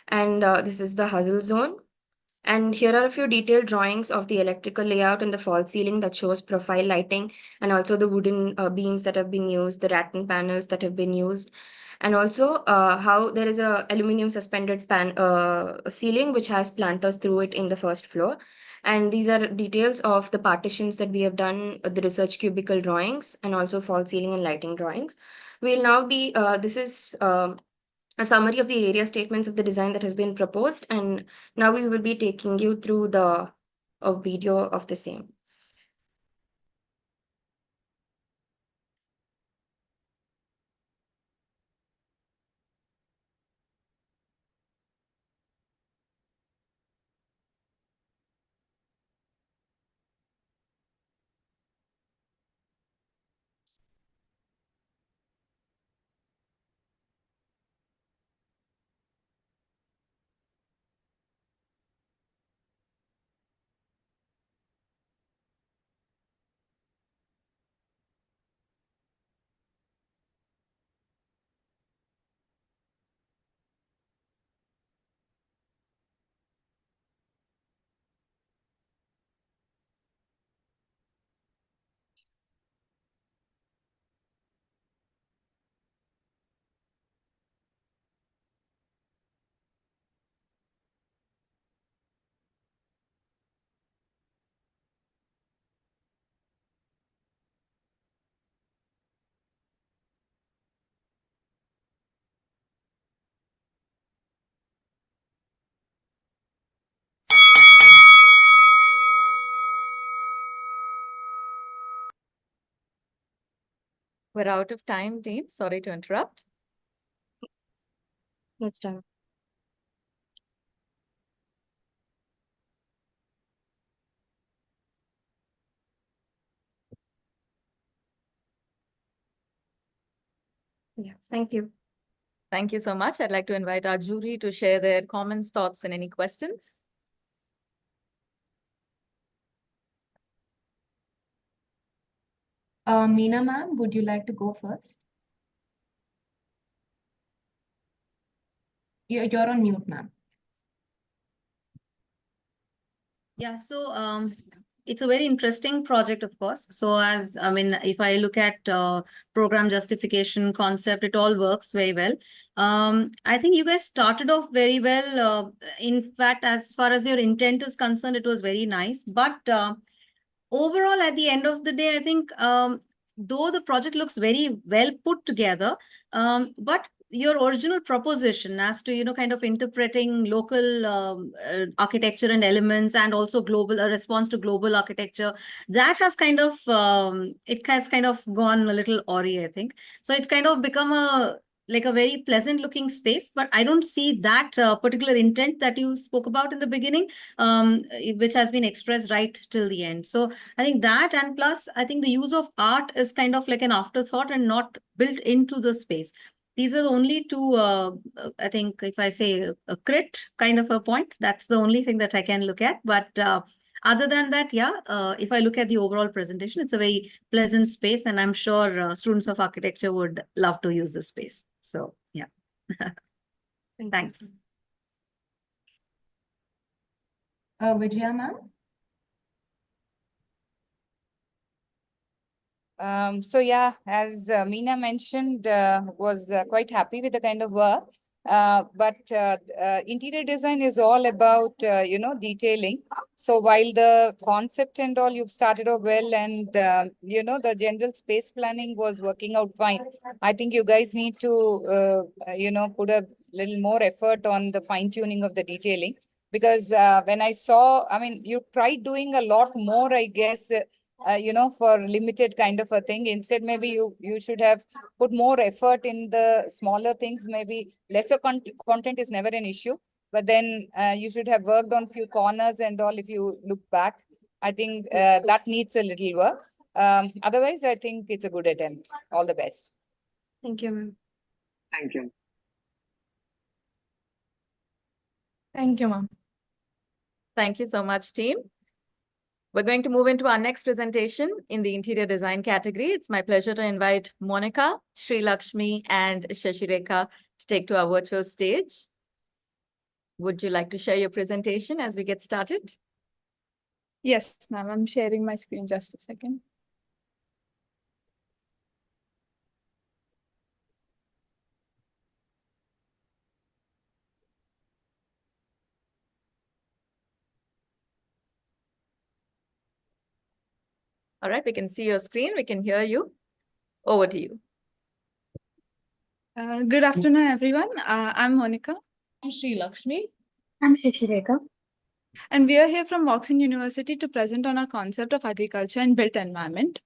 And this is the hustle zone. And here are a few detailed drawings of the electrical layout and the false ceiling that shows profile lighting, and also the wooden beams that have been used, the rattan panels that have been used, and also how there is a aluminum suspended ceiling which has planters through it in the first floor. And these are details of the partitions that we have done, the research cubicle drawings, and also false ceiling and lighting drawings. We'll now be, this is a summary of the area statements of the design that has been proposed. And now we will be taking you through the video of the same. We're out of time, team. Sorry to interrupt. That's done. Yeah, thank you. Thank you so much. I'd like to invite our jury to share their comments, thoughts, and any questions. Meena ma'am, would you like to go first? You're on mute, ma'am. Yeah, so it's a very interesting project, of course. So if I look at program justification concept, it all works very well. I think you guys started off very well. In fact, as far as your intent is concerned, it was very nice. But overall, at the end of the day, I think though the project looks very well put together, but your original proposition as to, kind of interpreting local architecture and elements and also global, a response to global architecture, that has kind of, it has kind of gone a little awry, I think. So it's kind of become like a very pleasant looking space, but I don't see that particular intent that you spoke about in the beginning, which has been expressed right till the end. So I think that, and plus I think the use of art is kind of like an afterthought and not built into the space. These are the only two, I think if I say a crit kind of a point, that's the only thing that I can look at. But other than that, yeah, if I look at the overall presentation, it's a very pleasant space, and I'm sure students of architecture would love to use this space. So, yeah. Thanks. Vijaya ma'am? So yeah, as Meena mentioned, was quite happy with the kind of work. But interior design is all about, detailing. So while the concept and all you've started off well, and, the general space planning was working out fine. I think you guys need to, put a little more effort on the fine tuning of the detailing. Because when I saw, I mean, you tried doing a lot more, I guess, for limited kind of a thing. Instead, maybe you should have put more effort in the smaller things. Maybe lesser content is never an issue, but then you should have worked on few corners and all. If you look back, I think that needs a little work. Otherwise, I think it's a good attempt. All the best. Thank you, ma'am. Thank you. Thank you, ma'am. Thank you so much, team. We're going to move into our next presentation in the interior design category. It's my pleasure to invite Monica, Shri Lakshmi, and Shashira to take to our virtual stage. Would you like to share your presentation as we get started? Yes, ma'am. I'm sharing my screen. Just a second. All right, we can see your screen. We can hear you. Over to you. Good afternoon, everyone. I'm Monica. I'm Shri Lakshmi. I'm Shashira. And we are here from Oxford University to present on our concept of agriculture and built environment.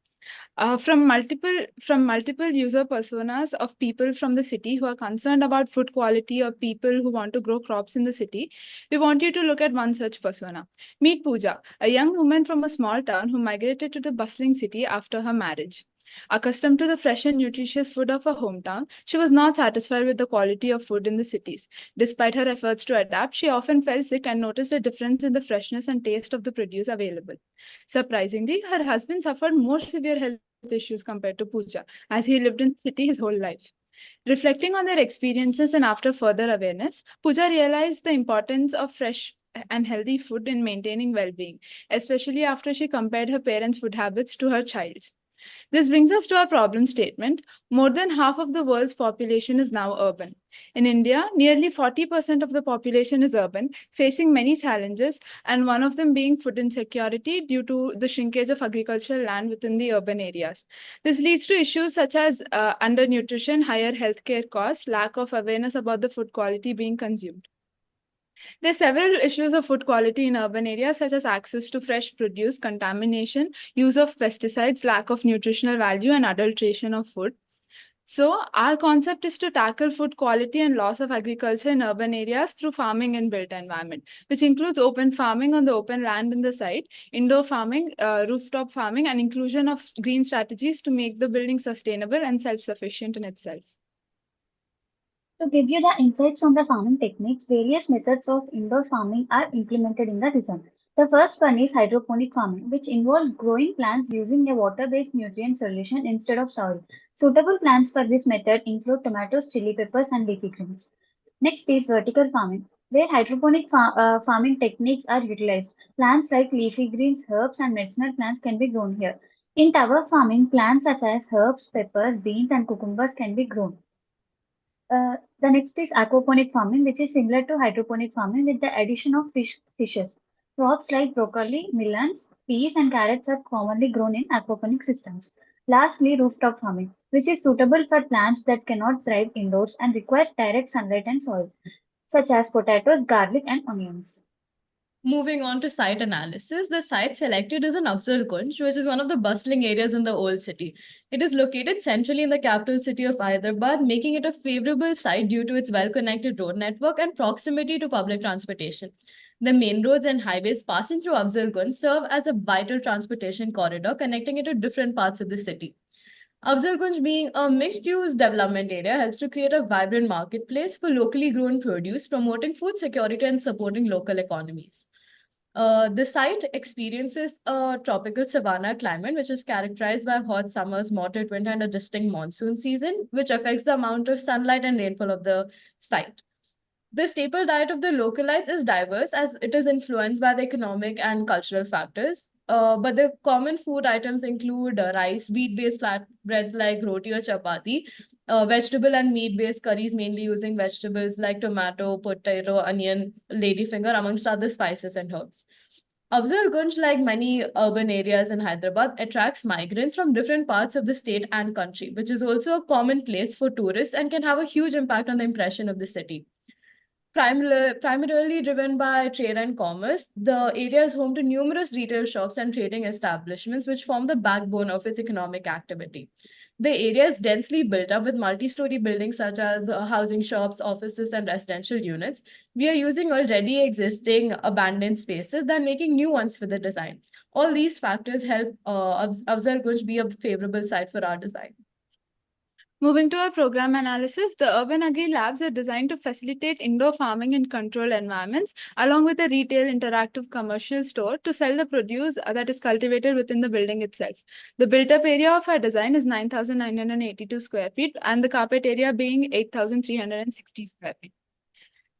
From multiple user personas of people from the city who are concerned about food quality, or people who want to grow crops in the city, we want you to look at one such persona. Meet Pooja, a young woman from a small town who migrated to the bustling city after her marriage. Accustomed to the fresh and nutritious food of her hometown, she was not satisfied with the quality of food in the cities. Despite her efforts to adapt, she often fell sick and noticed a difference in the freshness and taste of the produce available. Surprisingly, her husband suffered more severe health issues compared to Pooja, as he lived in the city his whole life. Reflecting on their experiences and after further awareness, Pooja realized the importance of fresh and healthy food in maintaining well-being, especially after she compared her parents' food habits to her child's. This brings us to our problem statement. More than half of the world's population is now urban. In India, nearly 40% of the population is urban, facing many challenges, and one of them being food insecurity due to the shrinkage of agricultural land within the urban areas. This leads to issues such as undernutrition, higher healthcare costs, lack of awareness about the food quality being consumed. There are several issues of food quality in urban areas, such as access to fresh produce, contamination, use of pesticides, lack of nutritional value, and adulteration of food. So our concept is to tackle food quality and loss of agriculture in urban areas through farming in built environment, which includes open farming on the open land in the site, indoor farming, rooftop farming, and inclusion of green strategies to make the building sustainable and self-sufficient in itself. To give you the insights on the farming techniques, various methods of indoor farming are implemented in the design. The first one is hydroponic farming, which involves growing plants using a water-based nutrient solution instead of soil. Suitable plants for this method include tomatoes, chili peppers, and leafy greens. Next is vertical farming, where hydroponic farming techniques are utilized. Plants like leafy greens, herbs, and medicinal plants can be grown here. In tower farming, plants such as herbs, peppers, beans, and cucumbers can be grown. The next is aquaponic farming, which is similar to hydroponic farming with the addition of fishes. Crops like broccoli, melons, peas, and carrots are commonly grown in aquaponic systems. Lastly, rooftop farming, which is suitable for plants that cannot thrive indoors and require direct sunlight and soil, such as potatoes, garlic, and onions. Moving on to site analysis, the site selected is in Afzalgunj, which is one of the bustling areas in the old city. It is located centrally in the capital city of Hyderabad, making it a favorable site due to its well-connected road network and proximity to public transportation. The main roads and highways passing through Afzalgunj serve as a vital transportation corridor connecting it to different parts of the city. Afzalgunj, being a mixed-use development area, helps to create a vibrant marketplace for locally grown produce, promoting food security and supporting local economies. The site experiences a tropical savanna climate, which is characterized by hot summers, moderate winter, and a distinct monsoon season, which affects the amount of sunlight and rainfall of the site. The staple diet of the localites is diverse as it is influenced by the economic and cultural factors. But the common food items include rice, wheat-based flatbreads like roti or chapati, vegetable and meat-based curries, mainly using vegetables like tomato, potato, onion, ladyfinger, amongst other spices and herbs. Afzalgunj, like many urban areas in Hyderabad, attracts migrants from different parts of the state and country, which is also a common place for tourists and can have a huge impact on the impression of the city. Primarily driven by trade and commerce, the area is home to numerous retail shops and trading establishments, which form the backbone of its economic activity. The area is densely built up with multi-story buildings such as housing shops, offices, and residential units. We are using already existing abandoned spaces than making new ones for the design. All these factors help Afzalgunj be a favorable site for our design. Moving to our program analysis, the Urban Agri Labs are designed to facilitate indoor farming in controlled environments, along with a retail interactive commercial store to sell the produce that is cultivated within the building itself. The built-up area of our design is 9,982 square feet, and the carpet area being 8,360 square feet.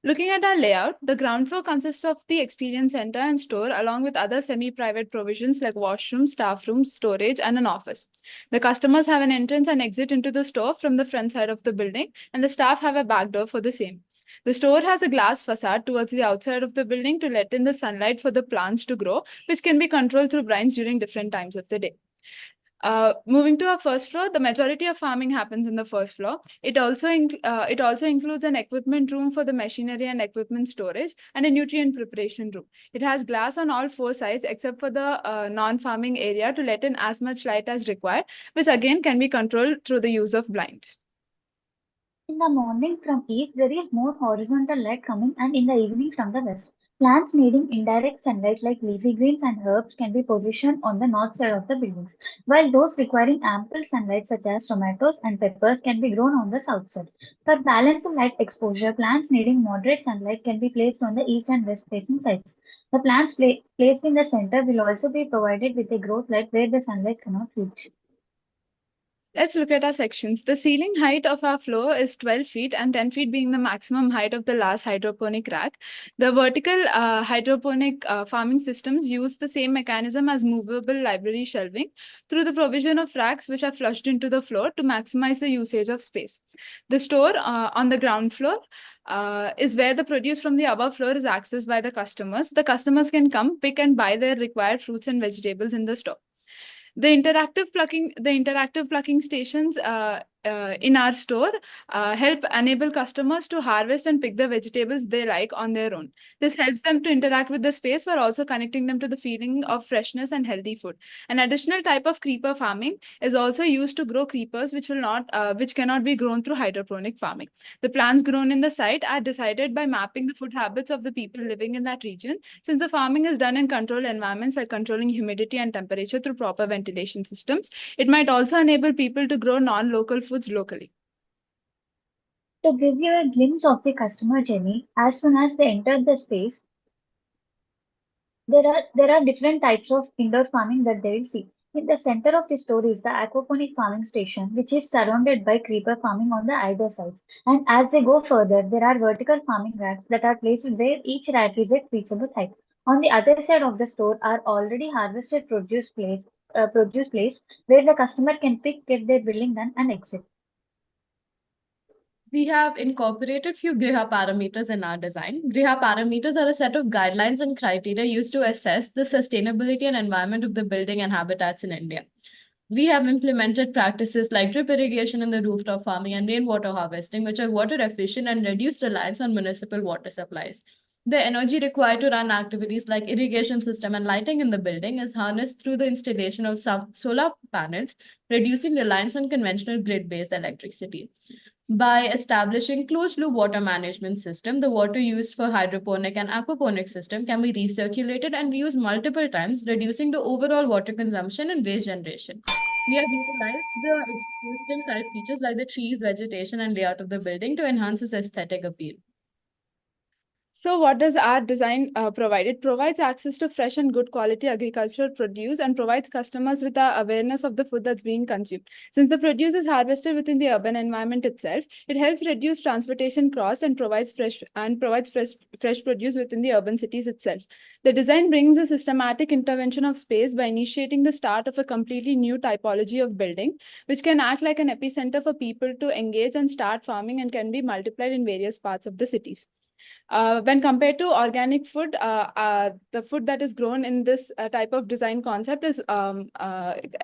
Looking at our layout, the ground floor consists of the experience center and store, along with other semi-private provisions like washroom, staff rooms, storage, and an office. The customers have an entrance and exit into the store from the front side of the building, and the staff have a back door for the same. The store has a glass facade towards the outside of the building to let in the sunlight for the plants to grow, which can be controlled through blinds during different times of the day. Moving to our first floor, the majority of farming happens in the first floor. It also includes an equipment room for the machinery and equipment storage and a nutrient preparation room. It has glass on all four sides except for the non-farming area to let in as much light as required, which again can be controlled through the use of blinds. In the morning from east, there is more horizontal light coming, and in the evening from the west. Plants needing indirect sunlight like leafy greens and herbs can be positioned on the north side of the buildings, while those requiring ample sunlight such as tomatoes and peppers can be grown on the south side. For balanced light exposure, plants needing moderate sunlight can be placed on the east and west facing sides. The plants placed in the center will also be provided with a growth light where the sunlight cannot reach. Let's look at our sections. The ceiling height of our floor is 12 feet and 10 feet being the maximum height of the last hydroponic rack. The vertical hydroponic farming systems use the same mechanism as movable library shelving through the provision of racks which are flushed into the floor to maximize the usage of space. The store on the ground floor is where the produce from the above floor is accessed by the customers. The customers can come, pick and buy their required fruits and vegetables in the store. The interactive plucking stations in our store help enable customers to harvest and pick the vegetables they like on their own. This helps them to interact with the space while also connecting them to the feeling of freshness and healthy food. An additional type of creeper farming is also used to grow creepers which cannot be grown through hydroponic farming. The plants grown in the site are decided by mapping the food habits of the people living in that region. Since the farming is done in controlled environments like controlling humidity and temperature through proper ventilation systems, it might also enable people to grow non-local foods locally. To give you a glimpse of the customer journey, as soon as they enter the space, there are different types of indoor farming that they will see. In the center of the store is the aquaponic farming station, which is surrounded by creeper farming on the either sides. And as they go further, there are vertical farming racks that are placed where each rack is at reachable height. On the other side of the store are already harvested produce place where the customer can pick, get their billing done, and exit. We have incorporated few Griha parameters in our design. Griha parameters are a set of guidelines and criteria used to assess the sustainability and environment of the building and habitats in India. We have implemented practices like drip irrigation in the rooftop farming and rainwater harvesting, which are water efficient and reduce reliance on municipal water supplies. The energy required to run activities like irrigation system and lighting in the building is harnessed through the installation of solar panels, reducing reliance on conventional grid-based electricity. By establishing closed-loop water management system, the water used for hydroponic and aquaponic system can be recirculated and reused multiple times, reducing the overall water consumption and waste generation. We have utilized the existing site features like the trees, vegetation, and layout of the building to enhance its aesthetic appeal. So what does our design provide? It provides access to fresh and good quality agricultural produce and provides customers with the awareness of the food that's being consumed. Since the produce is harvested within the urban environment itself, it helps reduce transportation costs and provides fresh produce within the urban cities itself. The design brings a systematic intervention of space by initiating the start of a completely new typology of building, which can act like an epicenter for people to engage and start farming and can be multiplied in various parts of the cities. When compared to organic food, the food that is grown in this type of design concept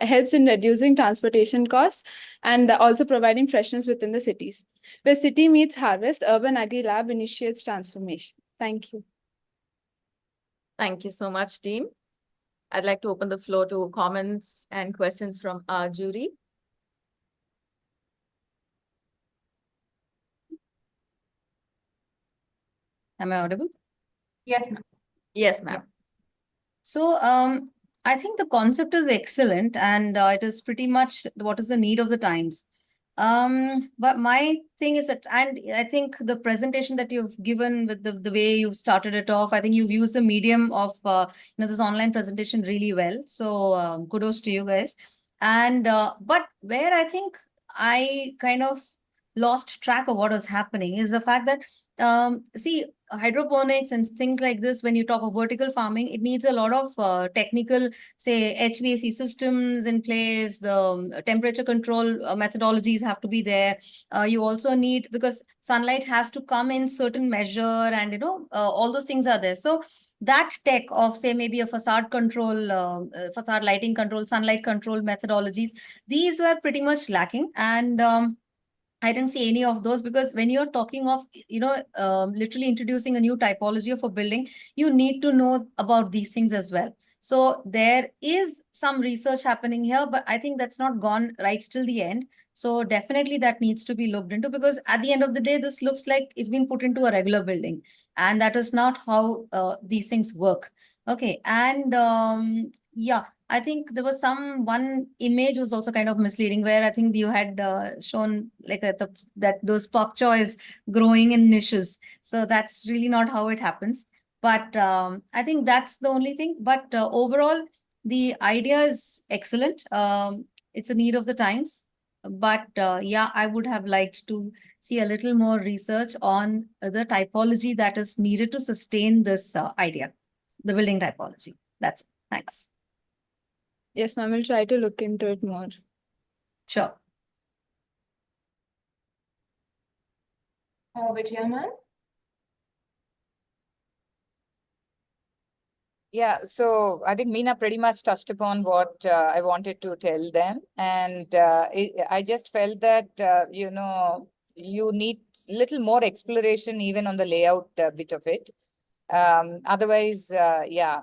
helps in reducing transportation costs and also providing freshness within the cities. Where city meets harvest, Urban Agri Lab initiates transformation. Thank you. Thank you so much, team. I'd like to open the floor to comments and questions from our jury. Am I audible? Yes, ma'am. Yes, ma'am. So I think the concept is excellent and it is pretty much what is the need of the times. But my thing is that, and I think the presentation that you've given with the way you've started it off, I think you've used the medium of this online presentation really well. So kudos to you guys. And but where I think I kind of lost track of what was happening is the fact that see, hydroponics and things like this, when you talk of vertical farming, it needs a lot of technical, say, HVAC systems in place. The temperature control methodologies have to be there. You also need, because sunlight has to come in certain measure, and all those things are there. So that tech of, say, maybe a facade control, facade lighting control, sunlight control methodologies, these were pretty much lacking. And I didn't see any of those, because when you're talking of, literally introducing a new typology of a building, you need to know about these things as well. So there is some research happening here, but I think that's not gone right till the end. So definitely that needs to be looked into, because at the end of the day, this looks like it's been put into a regular building, and that is not how these things work. Okay. And yeah, I think there was one image was also kind of misleading, where I think you had shown like that those pak choy is growing in niches. So that's really not how it happens. But I think that's the only thing. But overall, the idea is excellent. It's a need of the times. But yeah, I would have liked to see a little more research on the typology that is needed to sustain this idea, the building typology. That's it. Thanks. Yes, ma'am, we'll try to look into it more. Sure. Vijaya ma'am? Yeah, so I think Meena pretty much touched upon what I wanted to tell them. And I just felt that, you need little more exploration even on the layout bit of it. Otherwise, yeah.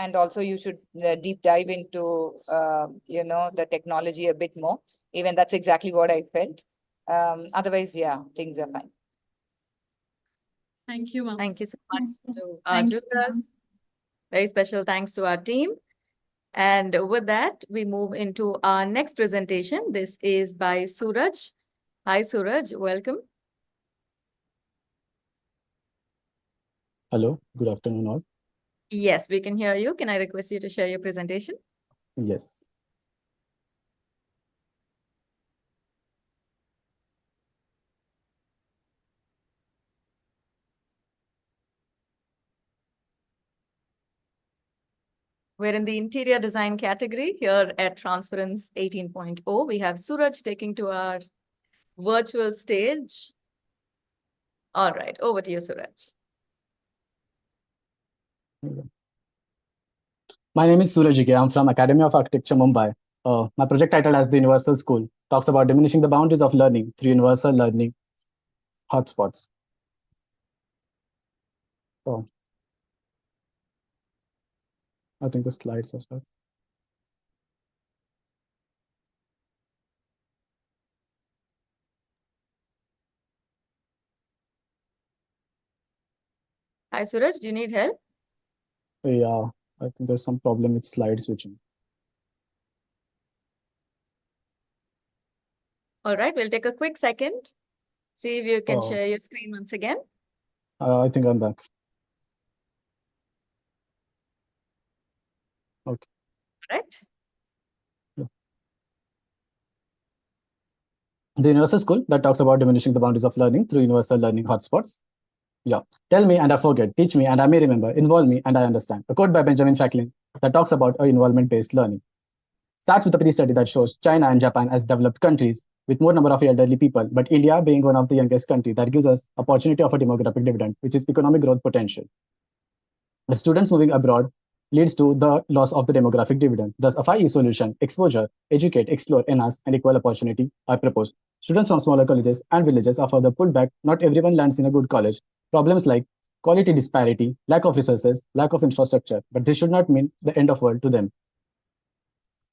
And also you should deep dive into, the technology a bit more. Even that's exactly what I felt. Otherwise, yeah, things are fine. Thank you, ma'am. Thank you so much to our Thank you, jurors. Very special thanks to our team. And with that, we move into our next presentation. This is by Surj. Hi, Surj. Welcome. Hello, good afternoon all. Yes, we can hear you. Can I request you to share your presentation? Yes. We're in the interior design category here at Transparence 18.0. We have Suraj taking to our virtual stage. All right, over to you, Suraj. My name is Suraj. I'm from Academy of Architecture, Mumbai. My project title as the Universal School talks about diminishing the boundaries of learning through universal learning hotspots. Oh, I think the slides are stuck. Hi, Suraj. Do you need help? Yeah, I think there's some problem with slide switching. All right, we'll take a quick second. See if you can Oh. share your screen once again. I think I'm back. Okay. Right. The Universal School that talks about diminishing the boundaries of learning through universal learning hotspots. Yeah. Tell me and I forget. Teach me and I may remember. Involve me and I understand. A quote by Benjamin Franklin that talks about involvement-based learning. Starts with a pre-study that shows China and Japan as developed countries with more number of elderly people, but India being one of the youngest countries that gives us opportunity of a demographic dividend, which is economic growth potential. The students moving abroad leads to the loss of the demographic dividend. Thus, a 5E solution, exposure, educate, explore, enhance, and equal opportunity are proposed. Students from smaller colleges and villages are further pulled back. Not everyone lands in a good college. Problems like quality disparity, lack of resources, lack of infrastructure, but this should not mean the end of world to them.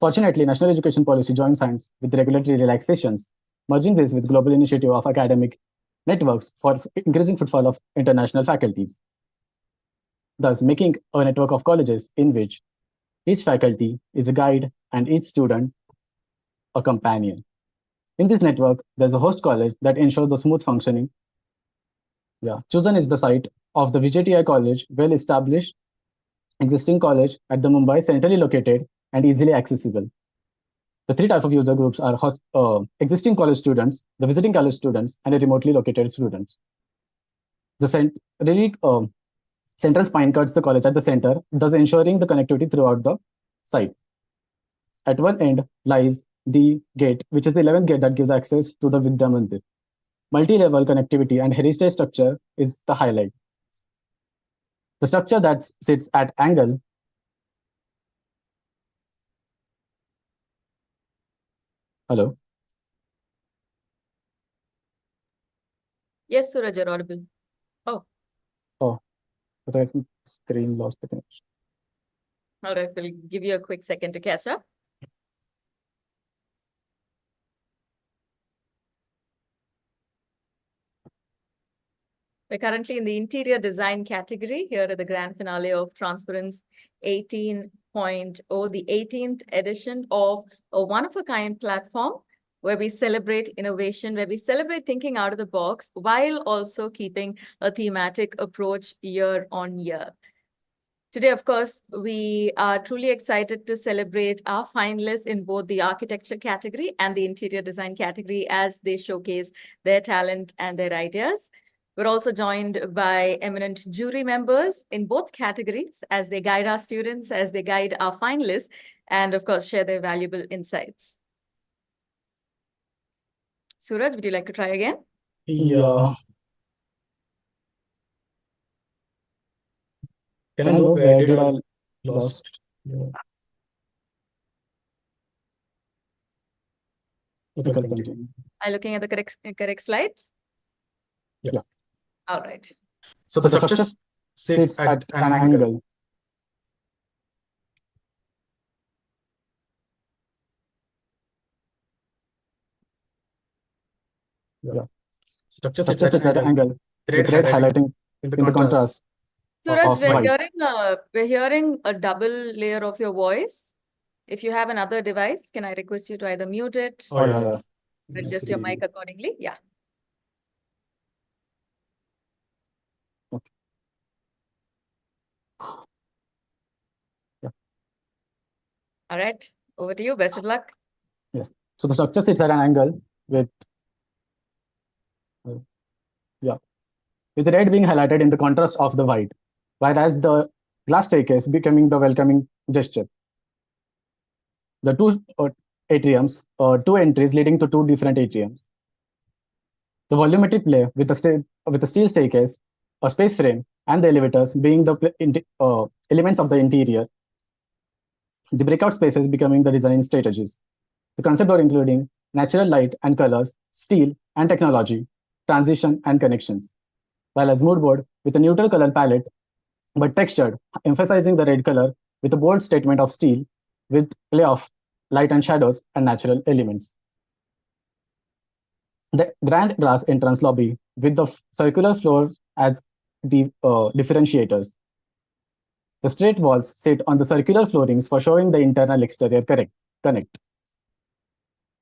Fortunately, national education policy joins hands with regulatory relaxations, merging this with global initiative of academic networks for increasing footfall of international faculties, thus making a network of colleges in which each faculty is a guide and each student a companion. In this network, there's a host college that ensures the smooth functioning. Yeah, chosen is the site of the VJTI college, well-established existing college at the Mumbai, centrally located and easily accessible. The three types of user groups are existing college students, the visiting college students, and the remotely located students. The central spine cuts the college at the center, thus ensuring the connectivity throughout the site. At one end lies the gate, which is the 11th gate that gives access to the Vidya Mandir. Multi-level connectivity and heritage structure is the highlight. The structure that sits at angle Hello. Yes, Suraj, you're audible. Oh, Oh, but I think screen lost the connection. all right, we'll give you a quick second to catch up. We're currently in the interior design category here at the grand finale of Transparence 18.0, the 18th edition of a one-of-a-kind platform where we celebrate innovation, where we celebrate thinking out of the box while also keeping a thematic approach year on year. Today, of course, we are truly excited to celebrate our finalists in both the architecture category and the interior design category as they showcase their talent and their ideas. We're also joined by eminent jury members in both categories as they guide our students, as they guide our finalists, and of course, share their valuable insights. Suraj, would you like to try again? Yeah. Can I know where did I lost. Okay, continue. Are you looking at the correct slide? Yeah. All right. So the structure sits at an angle. Yeah. Structure sits at an angle with red highlighting in the contrast Suraj, of white. we're hearing a double layer of your voice. If you have another device, can I request you to either mute it Oh, yeah. adjust your mic accordingly? Yeah. Okay. Yeah. All right. Over to you. Best of luck. Yes. So the structure sits at an angle with with red being highlighted in the contrast of the white, whereas the glass staircase becoming the welcoming gesture. The two atriums, two entries leading to two different atriums. The volumetric play with the steel staircase, a space frame, and the elevators being the elements of the interior. The breakout spaces becoming the design strategies. The concept are including natural light and colors, steel and technology, transition and connections, while as mood board with a neutral color palette but textured, emphasizing the red color with a bold statement of steel with play of light and shadows and natural elements. The grand glass entrance lobby with the circular floors as the differentiators. The straight walls sit on the circular floorings for showing the internal exterior connect.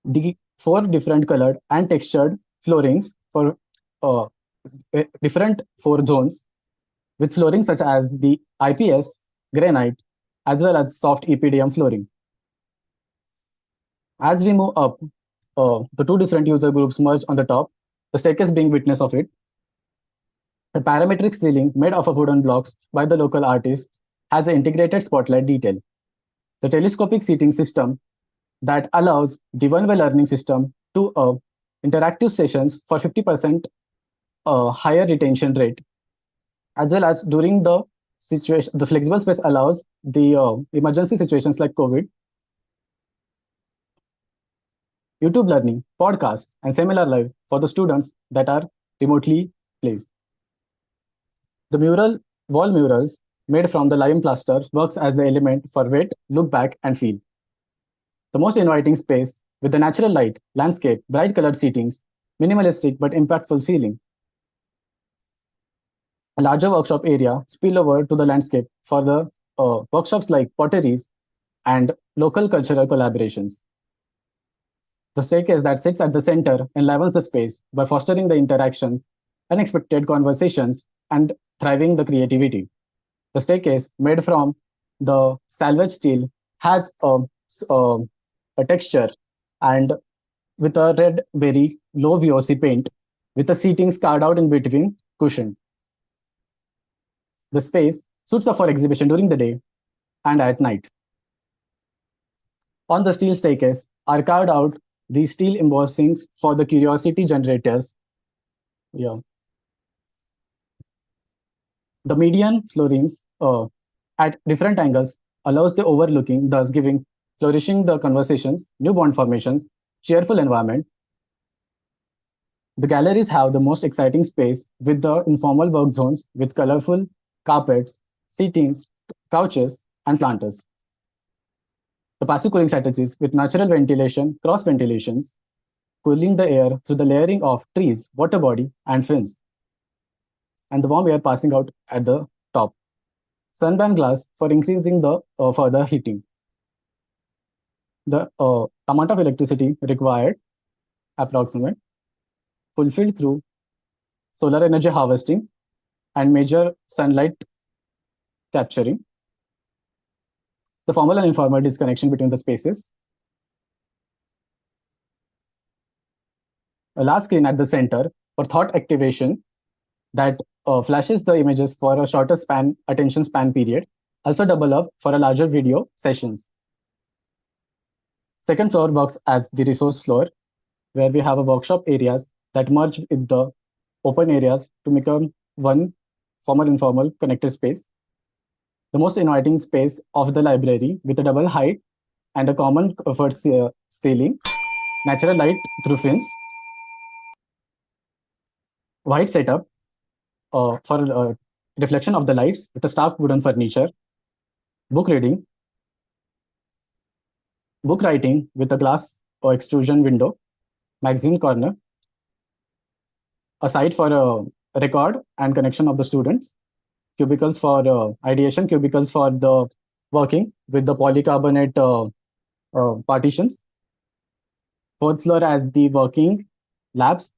The four different colored and textured floorings for different four zones with flooring such as the IPS, granite, as well as soft EPDM flooring. As we move up, the two different user groups merge on the top, the staircase being witness of it. A parametric ceiling made of wooden blocks by the local artist has an integrated spotlight detail. The telescopic seating system that allows the one-way learning system to interactive sessions for 50% higher retention rate, as well as during the situation, the flexible space allows the emergency situations like COVID, YouTube learning, podcasts, and seminar live for the students that are remotely placed. The wall murals made from the lime plaster works as the element for wait, look back, and feel. The most inviting space with the natural light, landscape, bright colored seatings, minimalistic but impactful ceiling. A larger workshop area spill over to the landscape for the workshops like potteries and local cultural collaborations. The staircase that sits at the center enlivens the space by fostering the interactions, unexpected conversations, and thriving the creativity. The staircase, made from the salvage steel, has a texture and with a red berry low VOC paint with the seating scarred out in between cushion. The space suits up for exhibition during the day and at night. On the steel staircase are carved out the steel embossings for the curiosity generators. Yeah. The median floorings at different angles allows the overlooking, thus giving flourishing the conversations, new bond formations, cheerful environment. The galleries have the most exciting space with the informal work zones with colorful carpets, seatings, couches, and planters. The passive cooling strategies with natural ventilation, cross ventilations, cooling the air through the layering of trees, water body, and fins, and the warm air passing out at the top. Sunband glass for increasing the further heating. The amount of electricity required, approximate, fulfilled through solar energy harvesting and major sunlight capturing. The formal and informal disconnection between the spaces. A large screen at the center for thought activation that flashes the images for a shorter attention span period, also double up for a larger video sessions. Second floor works as the resource floor, where we have a workshop areas that merge with the open areas to become one formal informal connected space. the most inviting space of the library with a double height and a common covered ceiling, natural light through fins, white setup for reflection of the lights with a stark wooden furniture, book reading, book writing with a glass or extrusion window, magazine corner, a site for record and connection of the students, cubicles for ideation, cubicles for the working with the polycarbonate partitions, fourth floor as the working labs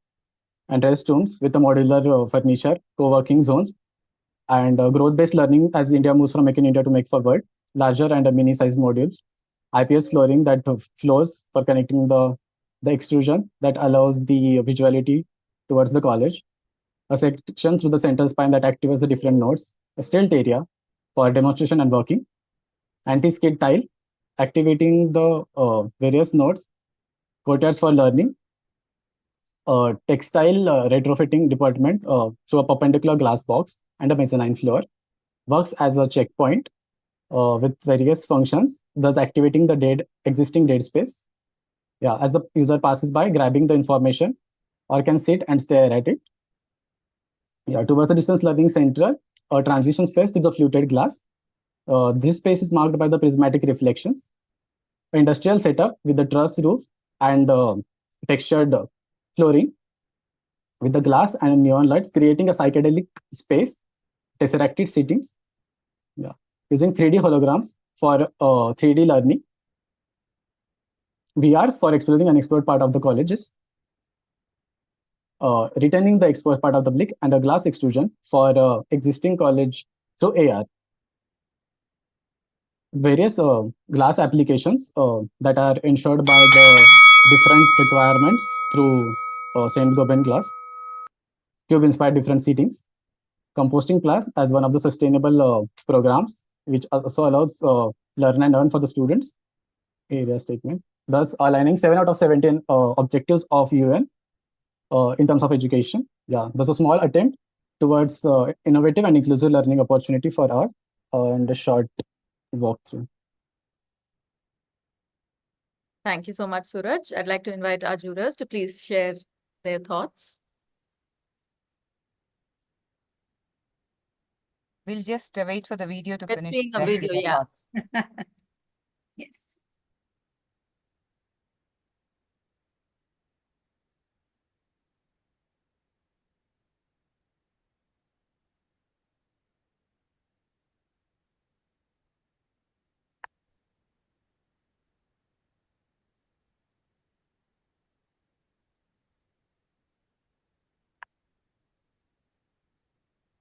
and restrooms with the modular furniture, co-working zones, and growth-based learning as India moves from Make in India to Make for World, larger and mini-sized modules, IPS flooring that flows for connecting the extrusion that allows the visuality towards the college, a section through the central spine that activates the different nodes, a stilt area for demonstration and working, anti-skid tile, activating the various nodes, courtyards for learning, textile retrofitting department through a perpendicular glass box and a mezzanine floor, works as a checkpoint with various functions, thus activating the existing dead space. Yeah, as the user passes by, grabbing the information or can sit and stare at it. Yeah, towards the distance learning central, a transition space to the fluted glass. This space is marked by the prismatic reflections. Industrial setup with the truss roof and textured flooring with the glass and neon lights, creating a psychedelic space, tesseracted seatings. Yeah, using 3D holograms for 3D learning. VR for exploring unexplored part of the colleges. Retaining the exposed part of the blick and a glass extrusion for existing college through AR. Various glass applications that are ensured by the different requirements through Saint-Gobain glass. Cube inspired different seatings. Composting class as one of the sustainable programs, which also allows learn and earn for the students. Area statement. Thus, aligning 7 out of 17 objectives of UN in terms of education. Yeah, there's a small attempt towards innovative and inclusive learning opportunity for our and a short walkthrough. Thank you so much, Suraj. I'd like to invite our jurors to please share their thoughts. We'll just wait for the video to Let's finish. see a then video, give our yeah. thoughts. Yes.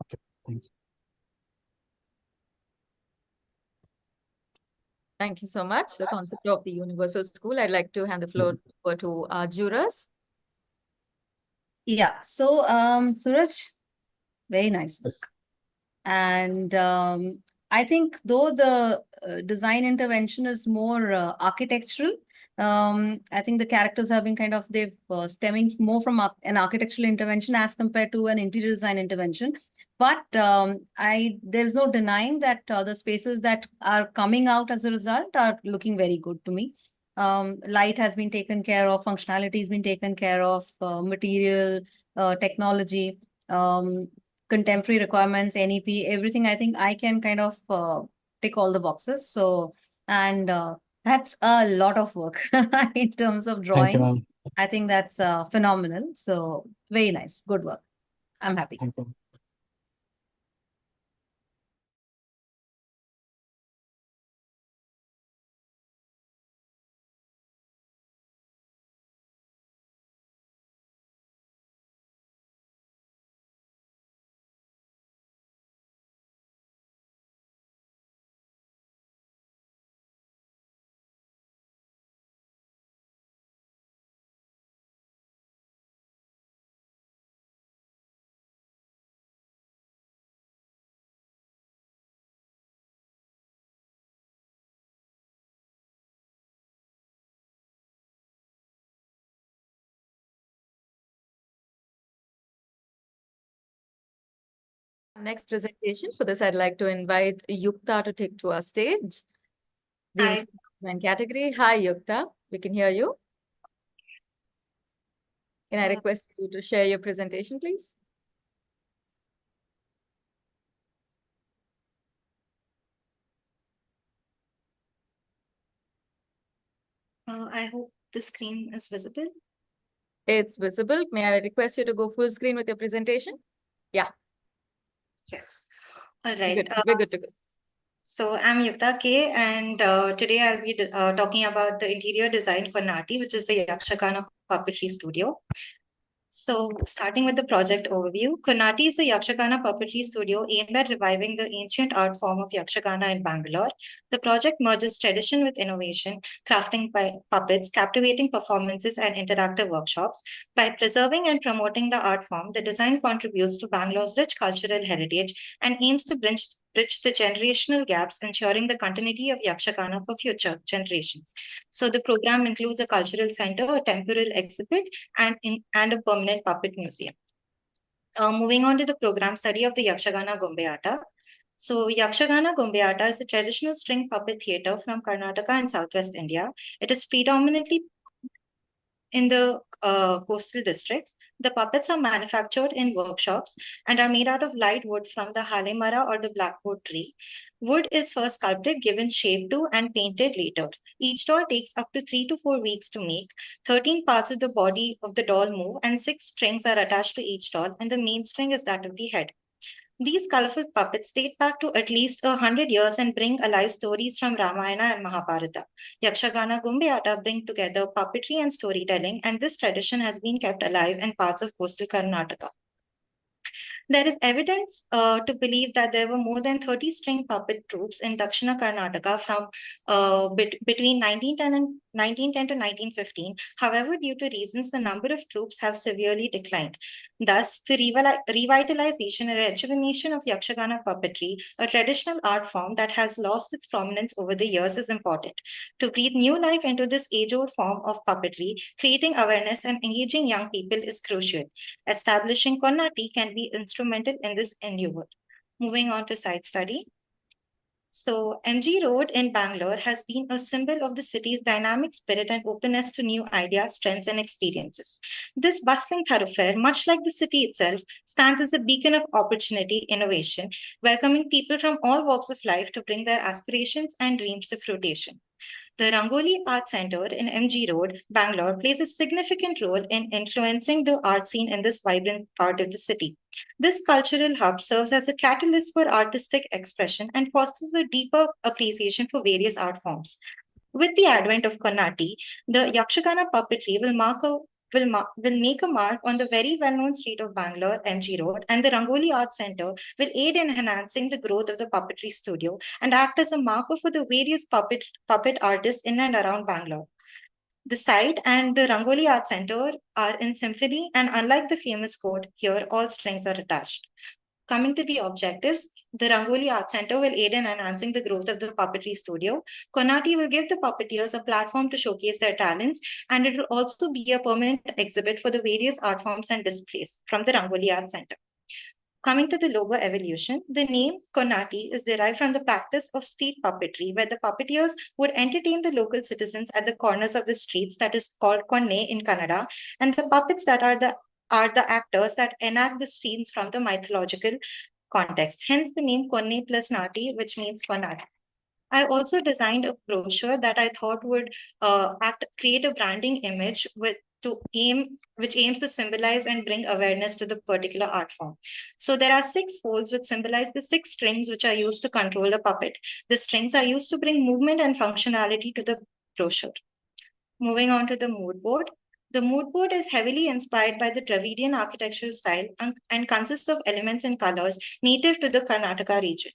Okay, thank you. Thank you so much. The concept of the universal school. I'd like to hand the floor over to our jurors. Yeah, so Suraj, very nice work. And I think though the design intervention is more architectural, I think the characters have been they've stemming more from an architectural intervention as compared to an interior design intervention. But there's no denying that the spaces that are coming out as a result are looking very good to me. Light has been taken care of, functionality has been taken care of, material, technology, contemporary requirements, NEP, everything. I think I can tick all the boxes. So, and that's a lot of work in terms of Thank you, drawings. ma'am. I think that's phenomenal. So, very nice. Good work. I'm happy. Thank you. Next presentation. For this, I'd like to invite Yuka to take to our stage. The Hi. interior design category. Hi, Yuka. We can hear you. Can I request you to share your presentation, please? I hope the screen is visible. It's visible. May I request you to go full screen with your presentation? Yeah. Yes. All right. We're good to go. So I'm Yuka K, and today I'll be talking about the interior design for Nati, which is the Yakshagana puppetry studio. So starting with the project overview, Konati is a Yakshagana puppetry studio aimed at reviving the ancient art form of Yakshagana in Bangalore. The project merges tradition with innovation, crafting by puppets, captivating performances, and interactive workshops. By preserving and promoting the art form, the design contributes to Bangalore's rich cultural heritage and aims to bridge the generational gaps, ensuring the continuity of Yakshagana for future generations. So the program includes a cultural center, a temporal exhibit, and a permanent puppet museum. Moving on to the program study of the Yakshagana Gombeata. So Yakshagana Gombeata is a traditional string puppet theatre from Karnataka and Southwest India. It is predominantly in the coastal districts. The puppets are manufactured in workshops and are made out of light wood from the halimara or the blackwood tree. Wood is first sculpted, given shape to, and painted later. Each doll takes up to 3 to 4 weeks to make. 13 parts of the body of the doll move, and 6 strings are attached to each doll, and the main string is that of the head. These colorful puppets date back to at least 100 years and bring alive stories from Ramayana and Mahabharata. Yakshagana Gumbeata bring together puppetry and storytelling, and this tradition has been kept alive in parts of coastal Karnataka. There is evidence to believe that there were more than 30 string puppet troops in Dakshina Karnataka from between 1910 to 1915. However, due to reasons, the number of troops have severely declined. Thus, the revitalization and rejuvenation of Yakshagana puppetry, a traditional art form that has lost its prominence over the years, is important. To breathe new life into this age-old form of puppetry, creating awareness and engaging young people is crucial. Establishing Konnati can be instrumental in this endeavor. Moving on to site study. So MG Road in Bangalore has been a symbol of the city's dynamic spirit and openness to new ideas, trends, and experiences. This bustling thoroughfare, much like the city itself, stands as a beacon of opportunity, innovation, welcoming people from all walks of life to bring their aspirations and dreams to fruition. The Rangoli Art Center in MG Road, Bangalore, plays a significant role in influencing the art scene in this vibrant part of the city. This cultural hub serves as a catalyst for artistic expression and fosters a deeper appreciation for various art forms. With the advent of Konnati, the Yakshagana puppetry will make a mark on the very well-known street of Bangalore, MG Road, and the Rangoli Art Center will aid in enhancing the growth of the puppetry studio and act as a marker for the various puppet artists in and around Bangalore. The site and the Rangoli Art Center are in symphony, and unlike the famous quote, here all strings are attached. Coming to the objectives, the Rangoli Art Center will aid in enhancing the growth of the puppetry studio. Konnati will give the puppeteers a platform to showcase their talents, and it will also be a permanent exhibit for the various art forms and displays from the Rangoli Art Center. Coming to the logo evolution, the name Konnati is derived from the practice of street puppetry, where the puppeteers would entertain the local citizens at the corners of the streets, that is called konne in Kannada, and the puppets that are the actors that enact the scenes from the mythological context. Hence the name Konne plus Nati, which means Konnati. I also designed a brochure that I thought would create a branding image which aims to symbolize and bring awareness to the particular art form. So there are 6 folds which symbolize the 6 strings which are used to control a puppet. The strings are used to bring movement and functionality to the brochure. Moving on to the mood board. The mood board is heavily inspired by the Dravidian architectural style and consists of elements and colors native to the Karnataka region.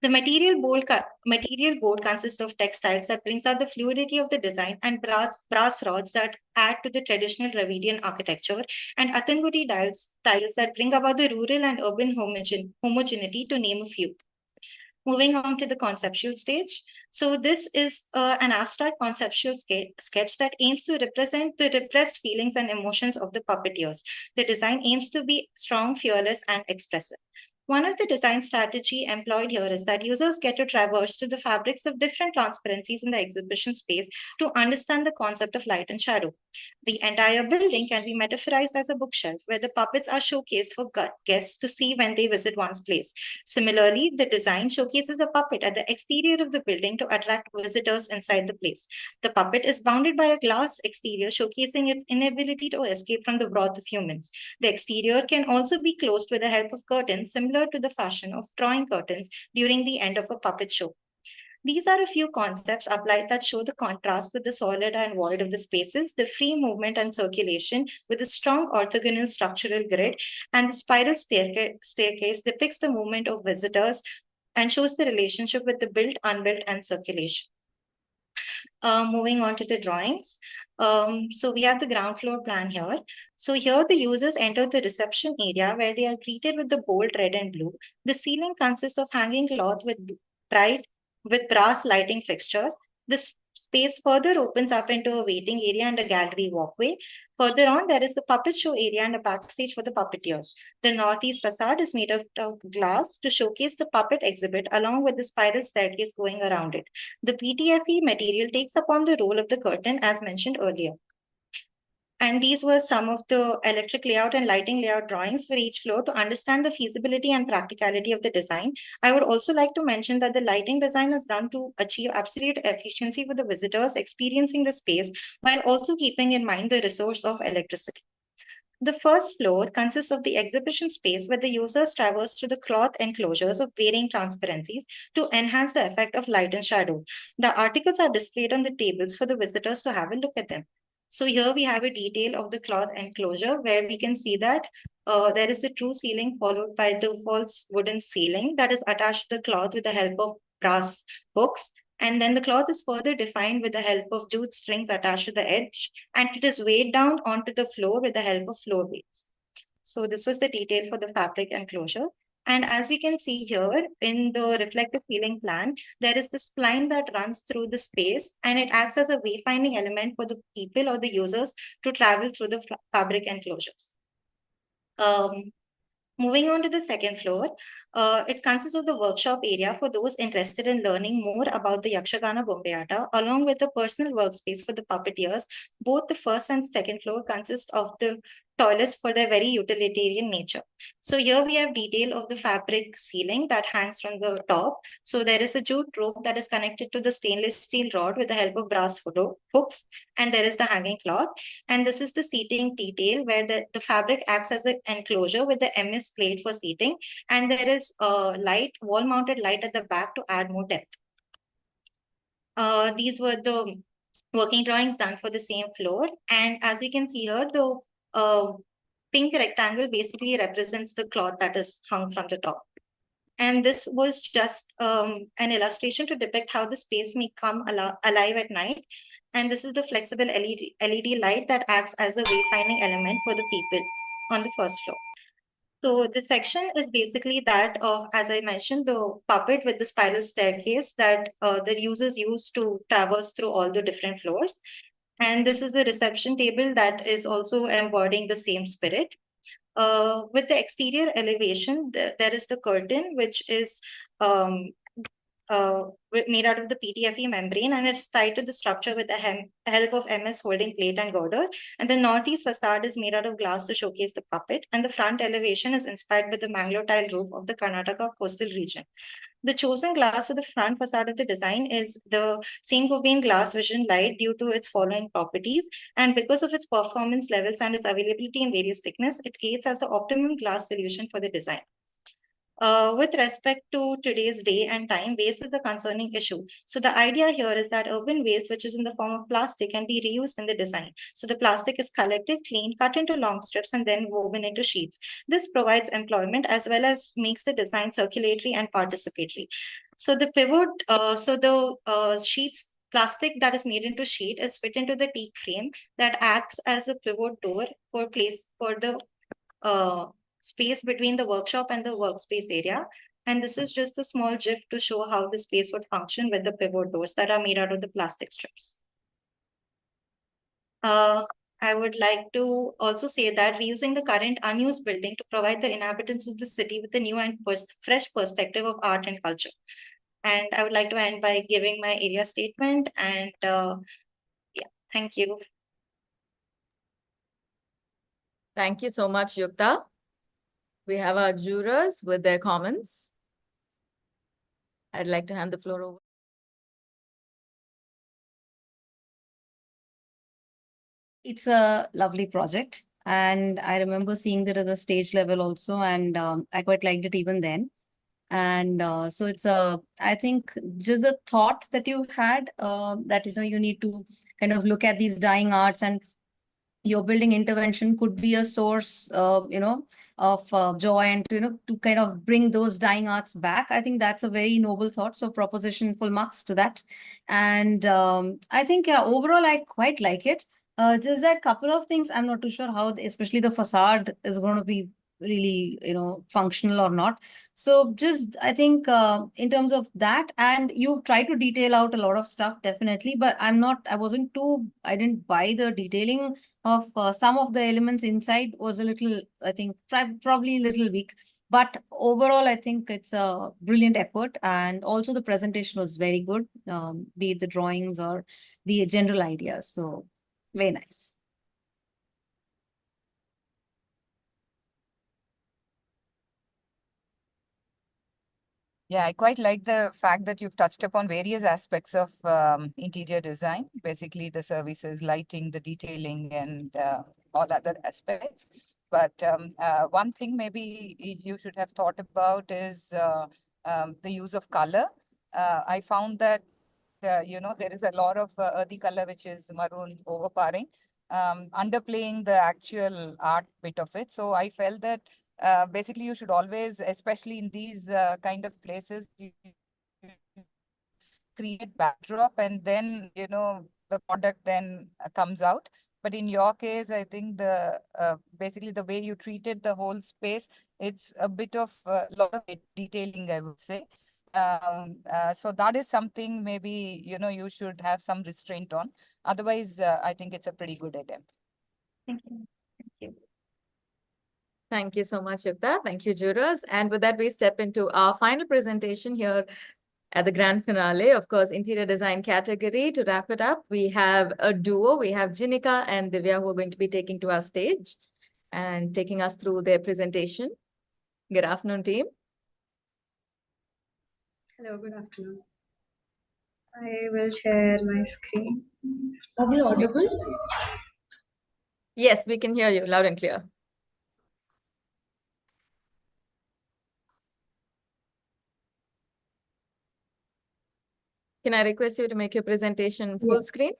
The material board consists of textiles that brings out the fluidity of the design and brass rods that add to the traditional Dravidian architecture, and Athangudi tiles that bring about the rural and urban homogeneity, to name a few. Moving on to the conceptual stage. So this is an abstract conceptual sketch that aims to represent the repressed feelings and emotions of the puppeteers. The design aims to be strong, fearless, and expressive. One of the design strategy employed here is that users get to traverse through the fabrics of different transparencies in the exhibition space to understand the concept of light and shadow. The entire building can be metaphorized as a bookshelf where the puppets are showcased for guests to see when they visit one's place. Similarly, the design showcases a puppet at the exterior of the building to attract visitors inside the place. The puppet is bounded by a glass exterior showcasing its inability to escape from the wrath of humans. The exterior can also be closed with the help of curtains, similar to the fashion of drawing curtains during the end of a puppet show. These are a few concepts applied that show the contrast with the solid and void of the spaces, the free movement and circulation with a strong orthogonal structural grid, and the spiral staircase depicts the movement of visitors and shows the relationship with the built, unbuilt, and circulation. Moving on to the drawings. So we have the ground floor plan here. So here the users enter the reception area where they are greeted with the bold red and blue. The ceiling consists of hanging cloth with brass lighting fixtures. This space further opens up into a waiting area and a gallery walkway. Further on, there is the puppet show area and a backstage for the puppeteers. The northeast facade is made of glass to showcase the puppet exhibit along with the spiral staircase going around it. The PTFE material takes upon the role of the curtain as mentioned earlier. And these were some of the electric layout and lighting layout drawings for each floor to understand the feasibility and practicality of the design. I would also like to mention that the lighting design is done to achieve absolute efficiency for the visitors experiencing the space while also keeping in mind the resource of electricity. The first floor consists of the exhibition space where the users traverse through the cloth enclosures of varying transparencies to enhance the effect of light and shadow. The articles are displayed on the tables for the visitors to have a look at them. So here we have a detail of the cloth enclosure where we can see that there is the true ceiling followed by the false wooden ceiling that is attached to the cloth with the help of brass hooks. And then the cloth is further defined with the help of jute strings attached to the edge, and it is weighed down onto the floor with the help of floor weights. So this was the detail for the fabric enclosure. And as we can see here in the reflective ceiling plan, there is this spline that runs through the space and it acts as a wayfinding element for the people or the users to travel through the fabric enclosures. Moving on to the second floor, it consists of the workshop area for those interested in learning more about the Yakshagana Gombayata, along with a personal workspace for the puppeteers. Both the first and second floor consist of the toilets for their very utilitarian nature. So here we have detail of the fabric ceiling that hangs from the top. So there is a jute rope that is connected to the stainless steel rod with the help of brass hooks, and there is the hanging cloth. And this is the seating detail where the fabric acts as an enclosure with the MS plate for seating, and there is a wall-mounted light at the back to add more depth. These were the working drawings done for the same floor, and as we can see here, the pink rectangle basically represents the cloth that is hung from the top. And this was just an illustration to depict how the space may come alive at night. And this is the flexible LED light that acts as a wayfinding element for the people on the first floor. So the section is basically that of, as I mentioned, the puppet with the spiral staircase that the users use to traverse through all the different floors. And this is the reception table that is also embodying the same spirit. With the exterior elevation, there is the curtain, which is made out of the PTFE membrane, and it's tied to the structure with the help of MS holding plate and girder. And the northeast facade is made out of glass to showcase the puppet, and the front elevation is inspired with the Mangalore tile roof of the Karnataka coastal region. The chosen glass for the front facade of the design is the Saint-Gobain glass vision light due to its following properties. And because of its performance levels and its availability in various thickness, it aids as the optimum glass solution for the design. With respect to today's day and time, waste is a concerning issue. So the idea here is that urban waste, which is in the form of plastic, can be reused in the design. So the plastic is collected, cleaned, cut into long strips, and then woven into sheets. This provides employment as well as makes the design circulatory and participatory. So the pivot, sheets plastic that is made into sheet is fit into the teak frame that acts as a pivot door for the space between the workshop and the workspace area. And this is just a small GIF to show how the space would function with the pivot doors that are made out of the plastic strips. I would like to also say that reusing the current unused building to provide the inhabitants of the city with a new and fresh perspective of art and culture. And I would like to end by giving my area statement. And yeah, thank you. Thank you so much, Yuka. We have our jurors with their comments. I'd like to hand the floor over. It's a lovely project, and I remember seeing that at the stage level also, and I quite liked it even then. And so it's I think just a thought that you had that you need to kind of look at these dying arts, and your building intervention could be a source of joy, and to kind of bring those dying arts back. I think that's a very noble thought, so proposition full marks to that. And I think overall I quite like it. Just that couple of things I'm not too sure how especially the facade is going to be really functional or not. So just I think in terms of that, and you've tried to detail out a lot of stuff definitely, but I didn't buy the detailing of some of the elements inside. Was a little, I think probably a little weak, but overall I think it's a brilliant effort, and also the presentation was very good, be it the drawings or the general ideas. So very nice. Yeah, I quite like the fact that you've touched upon various aspects of interior design, basically the services, lighting, the detailing, and all other aspects. But one thing maybe you should have thought about is the use of color. I found that, there is a lot of earthy color, which is maroon overpowering, underplaying the actual art bit of it. So I felt that basically you should always, especially in these kind of places, you create backdrop, and then the product then comes out. But in your case, I think the basically the way you treated the whole space, it's a bit of lot of detailing, I would say. So that is something maybe you should have some restraint on. Otherwise, I think it's a pretty good attempt. Thank you. Thank you. Thank you so much, Yuka. Thank you, jurors. And with that, we step into our final presentation here at the grand finale, of course, interior design category. To wrap it up, we have a duo. We have Janika and Divia, who are going to be taking to our stage and taking us through their presentation. Good afternoon, team. Hello, good afternoon. I will share my screen. Are we audible? Yes, we can hear you loud and clear. Can I request you to make your presentation full screen?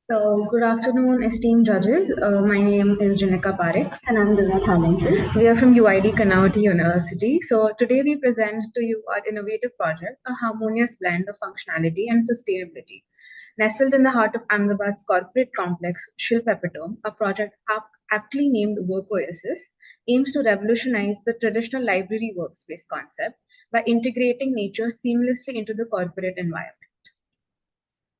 So, good afternoon, esteemed judges. My name is Janika and I'm Divya Thalenthal. We are from UID Kanauti University. So, today we present to you our innovative project, a harmonious blend of functionality and sustainability. Nestled in the heart of Ahmedabad's corporate complex, Shilp Epitome, a project aptly named Work Oasis, aims to revolutionize the traditional library workspace concept by integrating nature seamlessly into the corporate environment.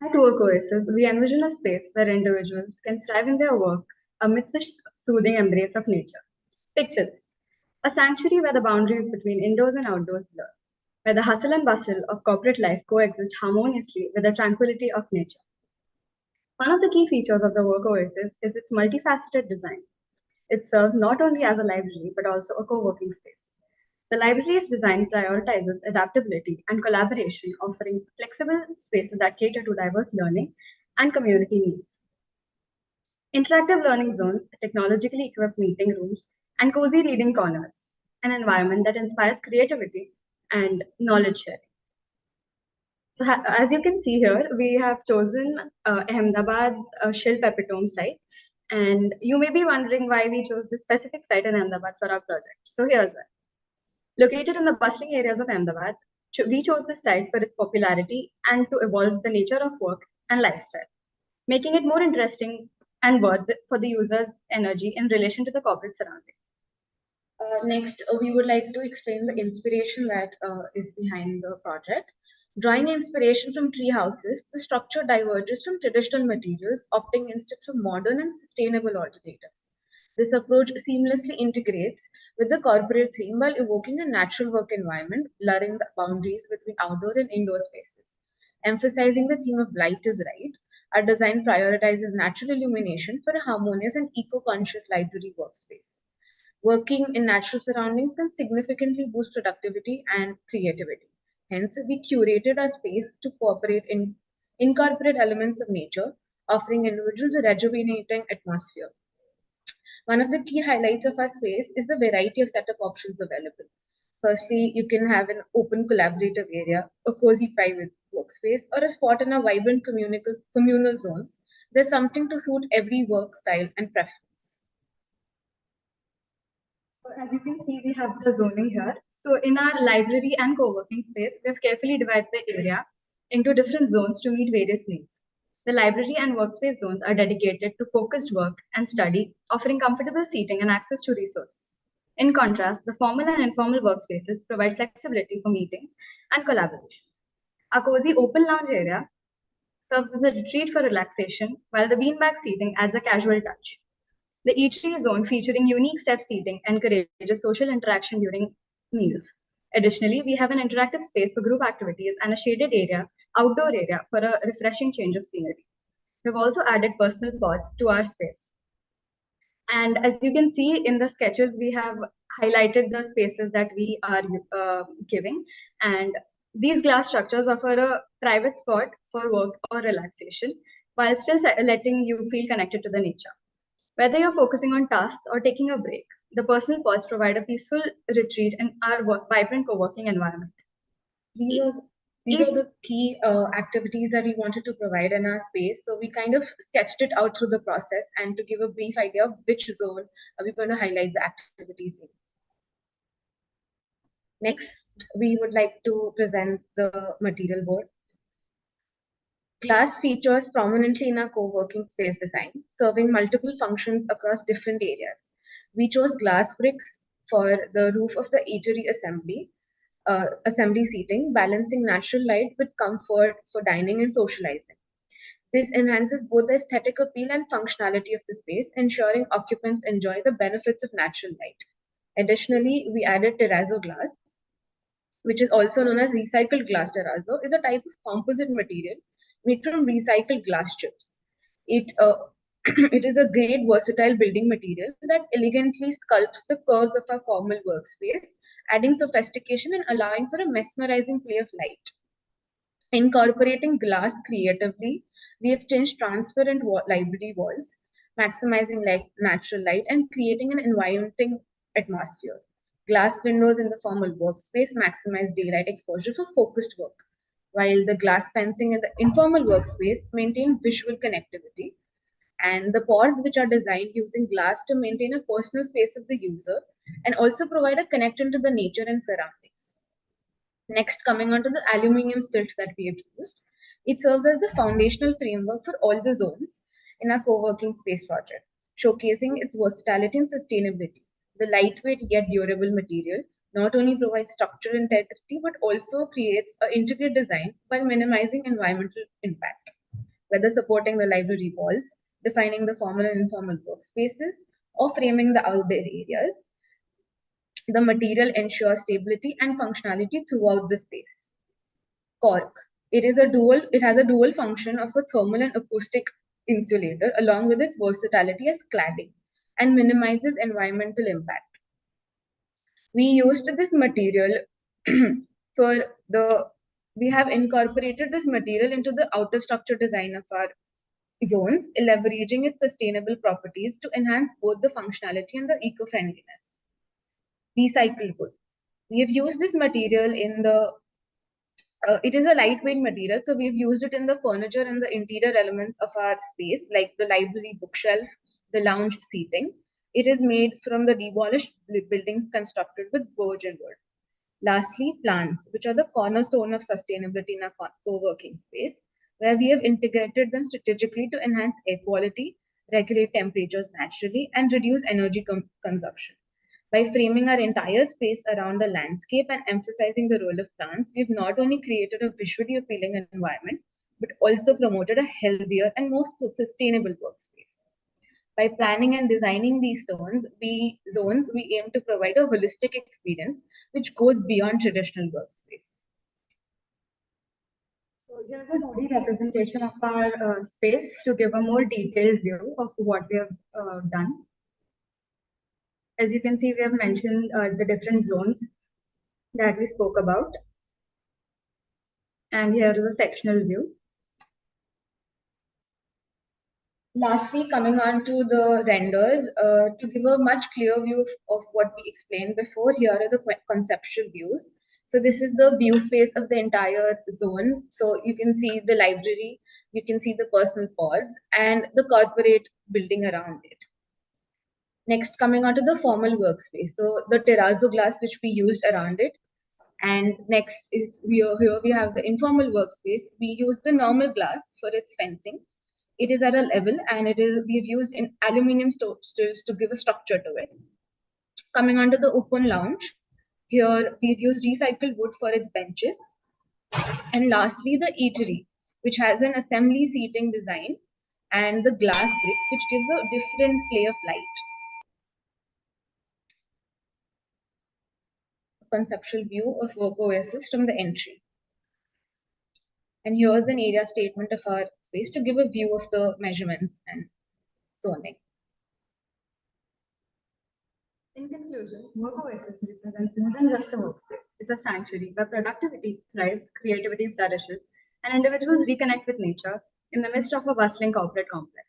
At Work Oasis, we envision a space where individuals can thrive in their work amidst the soothing embrace of nature. Picture this: a sanctuary where the boundaries between indoors and outdoors blur, where the hustle and bustle of corporate life coexist harmoniously with the tranquility of nature. One of the key features of the Work Oasis is its multifaceted design. It serves not only as a library but also a co-working space. The library's design prioritizes adaptability and collaboration, offering flexible spaces that cater to diverse learning and community needs. Interactive learning zones, technologically equipped meeting rooms, and cozy reading corners, an environment that inspires creativity and knowledge sharing. So, as you can see here, we have chosen Ahmedabad's Shilp Epitome site. And you may be wondering why we chose this specific site in Ahmedabad for our project. So here's why. Located in the bustling areas of Ahmedabad, we chose this site for its popularity and to evolve the nature of work and lifestyle, making it more interesting and worth for the user's energy in relation to the corporate surrounding. Next, we would like to explain the inspiration that is behind the project. Drawing inspiration from tree houses, the structure diverges from traditional materials, opting instead for modern and sustainable alternatives. This approach seamlessly integrates with the corporate theme while evoking a natural work environment, blurring the boundaries between outdoor and indoor spaces. Emphasizing the theme of light is right, our design prioritizes natural illumination for a harmonious and eco-conscious library workspace. Working in natural surroundings can significantly boost productivity and creativity. Hence, we curated our space to incorporate elements of nature, offering individuals a rejuvenating atmosphere. One of the key highlights of our space is the variety of setup options available. Firstly, you can have an open collaborative area, a cozy private workspace, or a spot in our vibrant communal zones. There's something to suit every work style and preference. So as you can see, we have the zoning here. So in our library and co-working space, we have carefully divided the area into different zones to meet various needs. The library and workspace zones are dedicated to focused work and study, offering comfortable seating and access to resources. In contrast, the formal and informal workspaces provide flexibility for meetings and collaboration. Our cozy open lounge area serves as a retreat for relaxation, while the beanbag seating adds a casual touch. The eatery zone, featuring unique step seating, encourages social interaction during meals. Additionally, we have an interactive space for group activities and a shaded outdoor area for a refreshing change of scenery. We've also added personal pods to our space. And as you can see in the sketches, we have highlighted the spaces that we are giving. And these glass structures offer a private spot for work or relaxation, while still letting you feel connected to the nature. Whether you're focusing on tasks or taking a break, the personal pods provide a peaceful retreat in our vibrant co-working environment. These are the key activities that we wanted to provide in our space. So we kind of sketched it out through the process, and to give a brief idea of which zone are we going to highlight the activities in. Next, we would like to present the material board. Glass features prominently in our co-working space design, serving multiple functions across different areas. We chose glass bricks for the roof of the eatery assembly seating, balancing natural light with comfort for dining and socializing. This enhances both the aesthetic appeal and functionality of the space, ensuring occupants enjoy the benefits of natural light. Additionally, we added terrazzo glass, which is also known as recycled glass. Terrazzo is a type of composite material made from recycled glass chips. It is a great versatile building material that elegantly sculpts the curves of our formal workspace, adding sophistication and allowing for a mesmerizing play of light. Incorporating glass creatively, we have changed transparent library walls, maximizing natural light and creating an inviting atmosphere. Glass windows in the formal workspace maximize daylight exposure for focused work, while the glass fencing in the informal workspace maintain visual connectivity, and the pods, which are designed using glass to maintain a personal space of the user and also provide a connection to the nature and surroundings. Next, coming on to the aluminium stilt that we have used, it serves as the foundational framework for all the zones in our co-working space project, showcasing its versatility and sustainability. The lightweight yet durable material not only provides structural integrity but also creates an intricate design while minimizing environmental impact, whether supporting the library walls, defining the formal and informal workspaces, or framing the outdoor areas. The material ensures stability and functionality throughout the space. Cork. It has a dual function of a thermal and acoustic insulator along with its versatility as cladding and minimizes environmental impact. We used this material we have incorporated this material into the outer structure design of our zones, leveraging its sustainable properties to enhance both the functionality and the eco-friendliness. Recycled wood. We have used this material it is a lightweight material, so we've used it in the furniture and the interior elements of our space, like the library bookshelf, the lounge seating. It is made from the demolished buildings constructed with virgin wood. Lastly, plants, which are the cornerstone of sustainability in our co-working space, where we have integrated them strategically to enhance air quality, regulate temperatures naturally, and reduce energy consumption. By framing our entire space around the landscape and emphasizing the role of plants, we've not only created a visually appealing environment, but also promoted a healthier and more sustainable workspace. By planning and designing these zones, we aim to provide a holistic experience which goes beyond traditional workspace. So here's a 2D representation of our space to give a more detailed view of what we have done. As you can see, we have mentioned the different zones that we spoke about. And here is a sectional view. Lastly, coming on to the renders, to give a much clearer view of what we explained before, here are the conceptual views. So this is the view space of the entire zone. So you can see the library, you can see the personal pods and the corporate building around it. Next, coming on to the formal workspace. So the terrazzo glass which we used around it. And next is here we have the informal workspace. We use the normal glass for its fencing. It is at a level and we've used in aluminium stills to give a structure to it. Coming on to the open lounge. Here we've used recycled wood for its benches. And lastly, the eatery, which has an assembly seating design and the glass bricks, which gives a different play of light. Conceptual view of work oasis from the entry. And here's an area statement of our space to give a view of the measurements and zoning. In conclusion, work oasis represents more than just a workspace. It's a sanctuary where productivity thrives, creativity flourishes, and individuals reconnect with nature in the midst of a bustling corporate complex.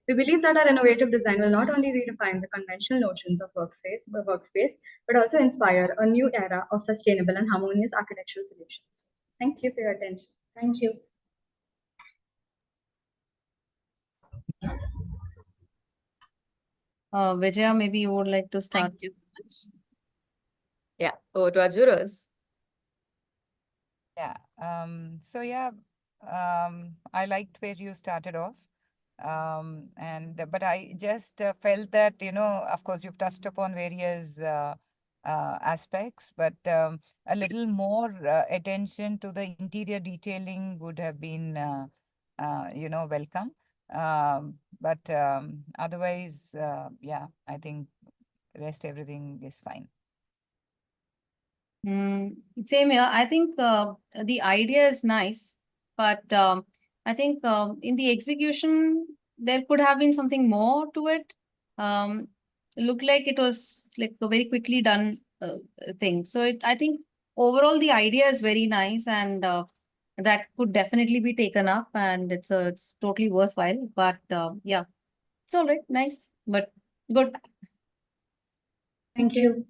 We believe that our innovative design will not only redefine the conventional notions of workspace, but also inspire a new era of sustainable and harmonious architectural solutions. Thank you for your attention. Thank you. Vijaya, maybe you would like to start. Thank you. Yeah, over to our jurors. Yeah. I liked where you started off. But I just felt that, of course, you've touched upon various aspects, but a little more attention to the interior detailing would have been, welcome. Otherwise, I think everything is fine. Same here. I think the idea is nice, but I think in the execution, there could have been something more to it. It looked like it was like a very quickly done thing. So I think overall the idea is very nice, and that could definitely be taken up, and it's totally worthwhile. But it's all right, nice, but good. Thank you.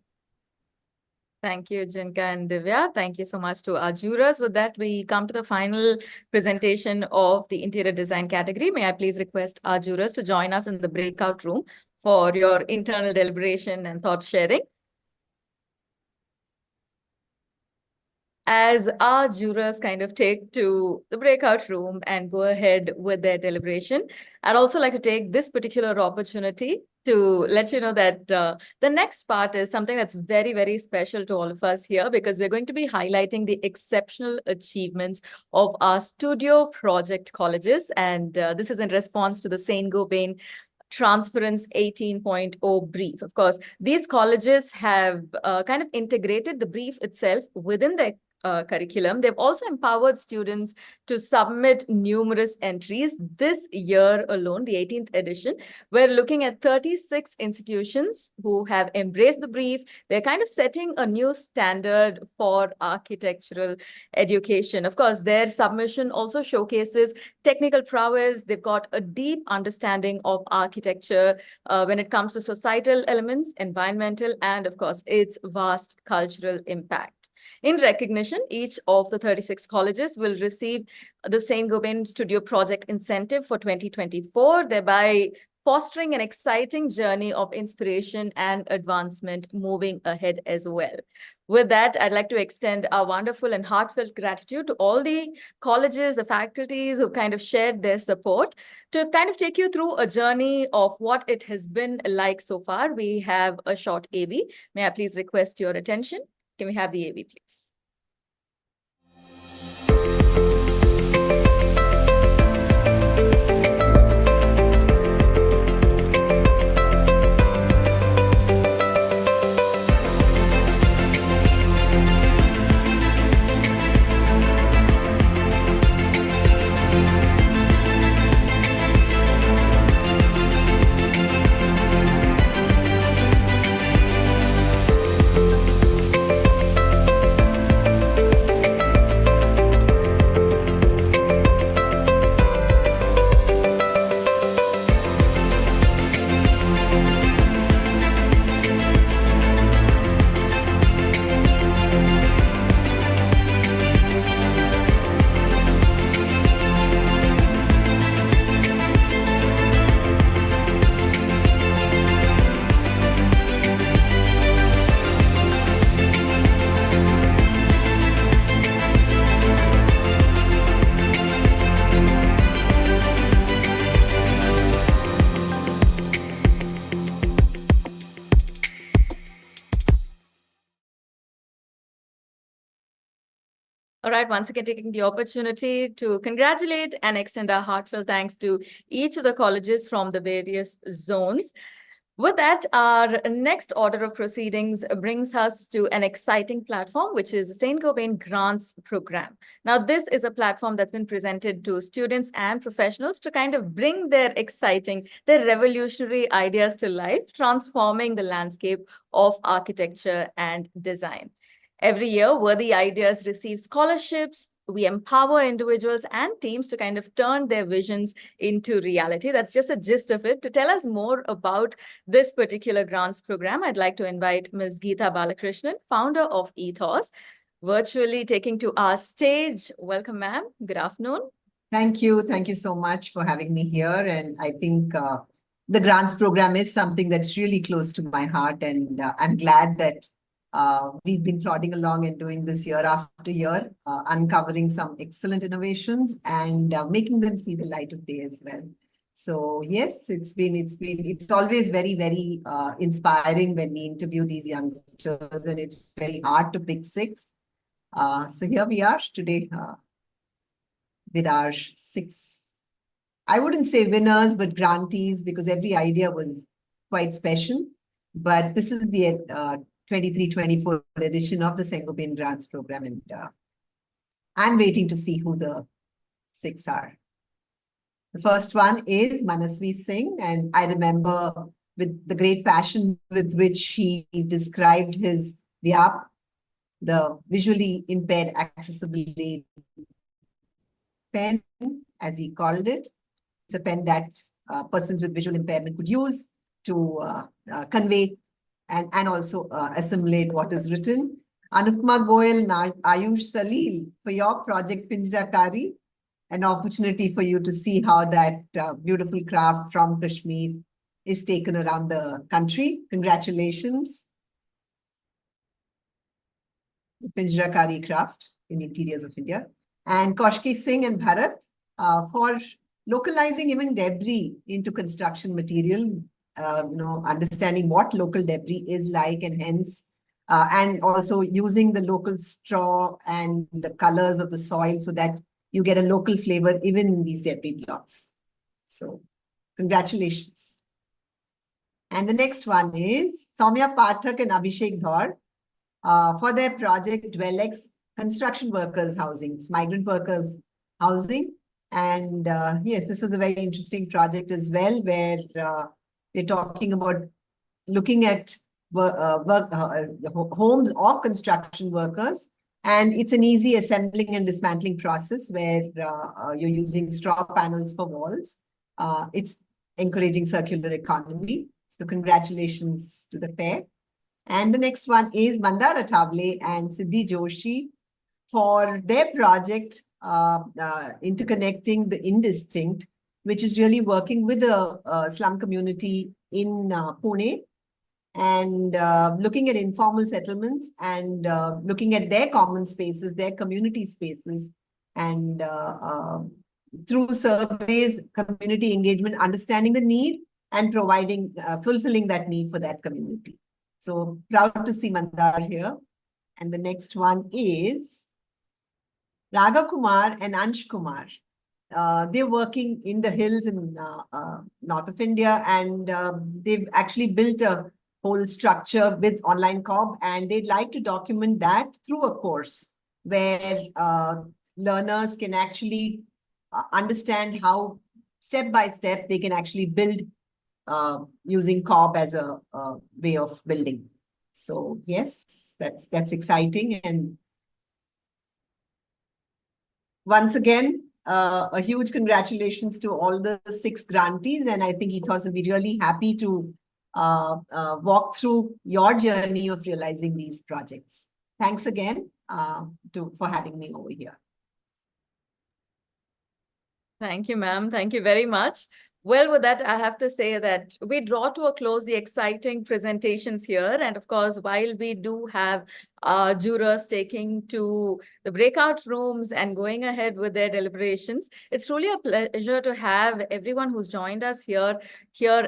Thank you, Janika and Divya. Thank you so much to our jurors. With that, we come to the final presentation of the interior design category. May I please request our jurors to join us in the breakout room for your internal deliberation and thought sharing. As our jurors kind of take to the breakout room and go ahead with their deliberation, I'd also like to take this particular opportunity to let you know that the next part is something that's very, very special to all of us here, because we're going to be highlighting the exceptional achievements of our studio project colleges. And this is in response to the Saint-Gobain Transparence 18.0 brief. Of course, these colleges have kind of integrated the brief itself within the curriculum. They've also empowered students to submit numerous entries. This year alone, the 18th edition, we're looking at 36 institutions who have embraced the brief. They're kind of setting a new standard for architectural education. Of course, their submission also showcases technical prowess. They've got a deep understanding of architecture when it comes to societal elements, environmental, and of course, its vast cultural impact. In recognition, each of the 36 colleges will receive the Saint-Gobain Studio Project Incentive for 2024, thereby fostering an exciting journey of inspiration and advancement moving ahead as well. With that, I'd like to extend our wonderful and heartfelt gratitude to all the colleges, the faculties who kind of shared their support to kind of take you through a journey of what it has been like so far. We have a short AV. May I please request your attention? Can we have the AV, please? All right, once again, taking the opportunity to congratulate and extend our heartfelt thanks to each of the colleges from the various zones. With that, our next order of proceedings brings us to an exciting platform, which is the Saint-Gobain Grants Program. Now, this is a platform that's been presented to students and professionals to kind of bring their exciting, their revolutionary ideas to life, transforming the landscape of architecture and design. Every year, worthy ideas receive scholarships. We empower individuals and teams to kind of turn their visions into reality. That's just a gist of it. To tell us more about this particular grants program, I'd like to invite Ms. Geeta Balakrishnan, founder of Ethos, virtually taking to our stage. Welcome, ma'am. Good afternoon. Thank you. Thank you so much for having me here. And I think the grants program is something that's really close to my heart. And I'm glad that we've been plodding along and doing this year after year, uncovering some excellent innovations and making them see the light of day as well. So yes, it's always very, very inspiring when we interview these youngsters, and it's very hard to pick six. So here we are today with our six, I wouldn't say winners, but grantees, because every idea was quite special. But this is the 23-24 edition of the Saint-Gobain Grants Program, and I'm waiting to see who the six are. The first one is Manasvi Singh, and I remember with the great passion with which he described his VIAP, the visually impaired accessibility pen, as he called it. It's a pen that persons with visual impairment could use to convey and also assimilate what is written. Anupma Goyal, Ayush Salil, for your project Pinjakari, an opportunity for you to see how that beautiful craft from Kashmir is taken around the country. Congratulations. The Pinjakari craft in the interiors of India. And Koshki Singh and Bharat for localizing even debris into construction material, understanding what local debris is like, and hence, and also using the local straw and the colors of the soil so that you get a local flavor even in these debris blocks. So congratulations. And the next one is Soumya Pathak and Abhishek Dhar for their project Dwellex Construction Workers Housing, it's migrant workers housing. And yes, this was a very interesting project as well, where we're talking about looking at homes of construction workers. And it's an easy assembling and dismantling process where you're using straw panels for walls. It's encouraging circular economy. So congratulations to the pair. And the next one is Mandara Thavle and Siddhi Joshi for their project interconnecting the indistinct which is really working with the slum community in Pune and looking at informal settlements and looking at their common spaces, their community spaces, and through surveys, community engagement, understanding the need and providing, fulfilling that need for that community. So proud to see Mandar here. And the next one is Raga Kumar and Ansh Kumar. They're working in the hills in north of India, and they've actually built a whole structure with online COB, and they'd like to document that through a course where learners can actually understand how step by step they can actually build using COB as a way of building. So yes, that's exciting. And once again, a huge congratulations to all the 6 grantees. And I think Ethos will be really happy to walk through your journey of realizing these projects. Thanks again for having me over here. Thank you, ma'am. Thank you very much. Well, with that, I have to say that we draw to a close the exciting presentations here. And of course, while we do have jurors taking to the breakout rooms and going ahead with their deliberations, it's truly a pleasure to have everyone who's joined us here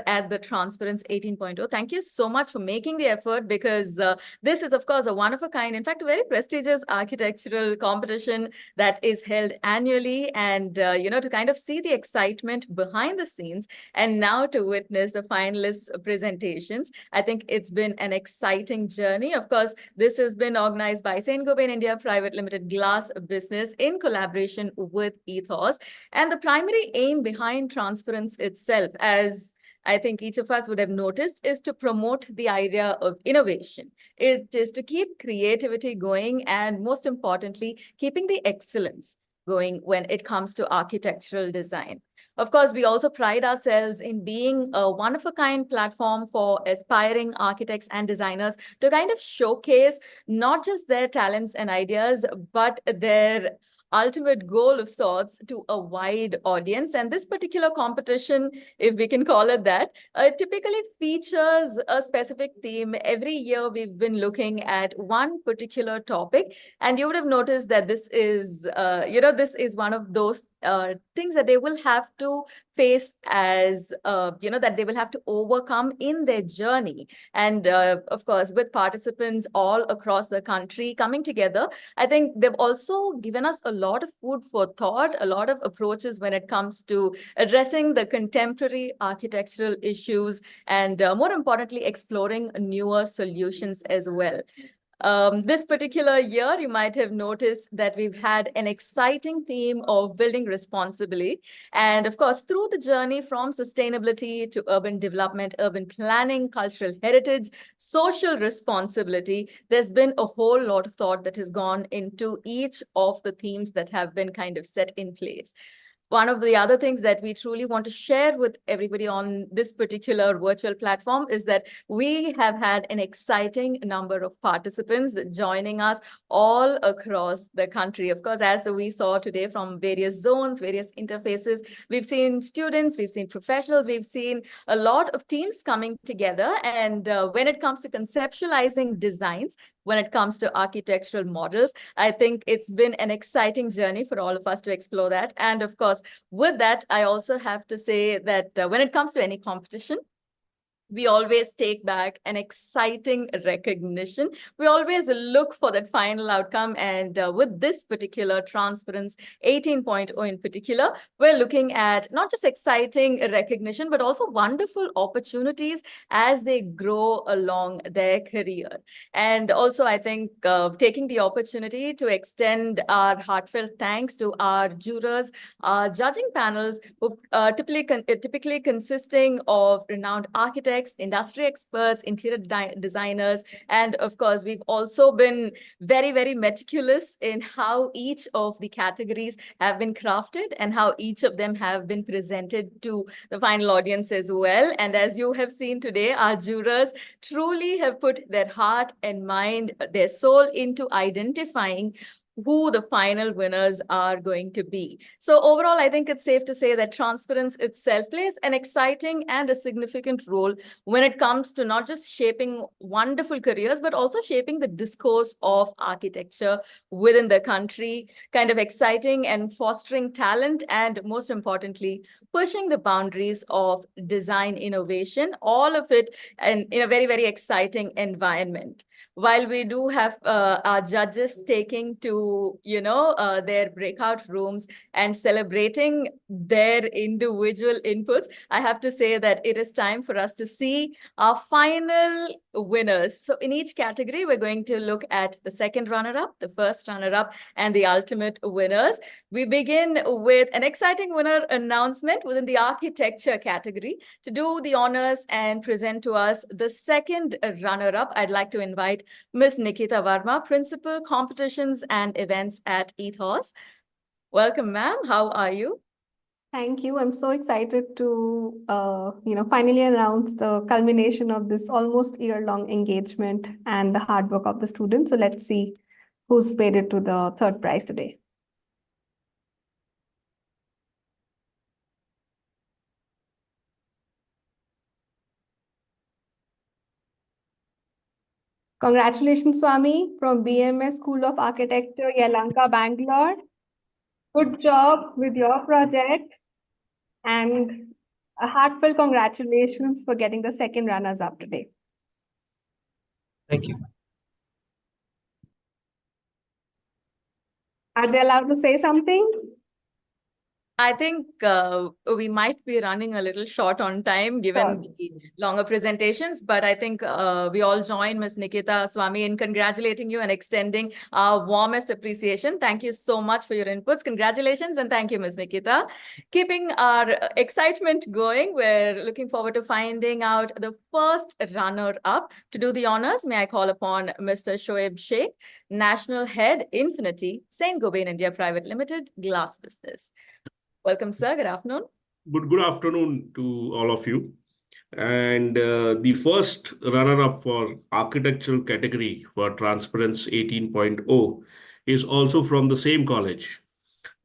at the Transparence 18.0. Thank you so much for making the effort, because this is, of course, a one-of-a-kind, in fact, a very prestigious architectural competition that is held annually. And, to kind of see the excitement behind the scenes and now to witness the finalists' presentations, I think it's been an exciting journey. Of course, this has been organized by Saint-Gobain India Private Limited Glass Business in collaboration with Ethos. And the primary aim behind Transparence itself, as I think each of us would have noticed, is to promote the idea of innovation. It is to keep creativity going and, most importantly, keeping the excellence going when it comes to architectural design. Of course, we also pride ourselves in being a one-of-a-kind platform for aspiring architects and designers to kind of showcase not just their talents and ideas, but their ultimate goal of sorts to a wide audience. And this particular competition, if we can call it that, typically features a specific theme. Every year we've been looking at one particular topic, and you would have noticed that this is, this is one of those things that they will have to face as, that they will have to overcome in their journey. And of course, with participants all across the country coming together, I think they've also given us a lot of food for thought, a lot of approaches when it comes to addressing the contemporary architectural issues and more importantly, exploring newer solutions as well. This particular year, you might have noticed that we've had an exciting theme of building responsibly. And of course, through the journey from sustainability to urban development, urban planning, cultural heritage, social responsibility, there's been a whole lot of thought that has gone into each of the themes that have been kind of set in place. One of the other things that we truly want to share with everybody on this particular virtual platform is that we have had an exciting number of participants joining us all across the country. Of course, as we saw today from various zones, various interfaces, we've seen students, we've seen professionals, we've seen a lot of teams coming together. And when it comes to conceptualizing designs, when it comes to architectural models, I think it's been an exciting journey for all of us to explore that. And of course, with that, I also have to say that when it comes to any competition, we always take back an exciting recognition. We always look for that final outcome. And with this particular Transparence 18.0 in particular, we're looking at not just exciting recognition, but also wonderful opportunities as they grow along their career. And also, I think taking the opportunity to extend our heartfelt thanks to our jurors, our judging panels, who typically consisting of renowned architects, industry experts, interior designers, and of course, we've also been very, very meticulous in how each of the categories have been crafted and how each of them have been presented to the final audience as well. And as you have seen today, our jurors truly have put their heart and mind, their soul into identifying who the final winners are going to be. So overall, I think it's safe to say that Transparence itself plays an exciting and a significant role when it comes to not just shaping wonderful careers, but also shaping the discourse of architecture within the country, kind of exciting and fostering talent, and most importantly, pushing the boundaries of design innovation, all of it in a very, very exciting environment. While we do have our judges taking to, their breakout rooms and celebrating their individual inputs, I have to say that it is time for us to see our final winners. So in each category, we're going to look at the second runner-up, the first runner-up, and the ultimate winners. We begin with an exciting winner announcement within the architecture category. To do the honors and present to us the second runner-up, I'd like to invite Ms. Nikita Verma, Principal Competitions and Events at Ethos. Welcome, ma'am. How are you? Thank you. I'm so excited to, finally announce the culmination of this almost year-long engagement and the hard work of the students. So let's see who's made it to the third prize today. Congratulations, Swami, from BMS School of Architecture, Yelahanka, Bangalore. Good job with your project, and a heartfelt congratulations for getting the second runners-up today. Thank you. Are they allowed to say something? I think we might be running a little short on time given the longer presentations, but I think we all join Ms. Nikita Swami in congratulating you and extending our warmest appreciation. Thank you so much for your inputs. Congratulations and thank you, Ms. Nikita. Keeping our excitement going, we're looking forward to finding out the first runner-up. To do the honors, may I call upon Mr. Shoaib Sheikh, National Head, Infinity, Saint-Gobain India Private Limited, Glass Business. Welcome, sir. Good afternoon. Good afternoon to all of you. And the first runner-up for architectural category for Transparence 18.0 is also from the same college,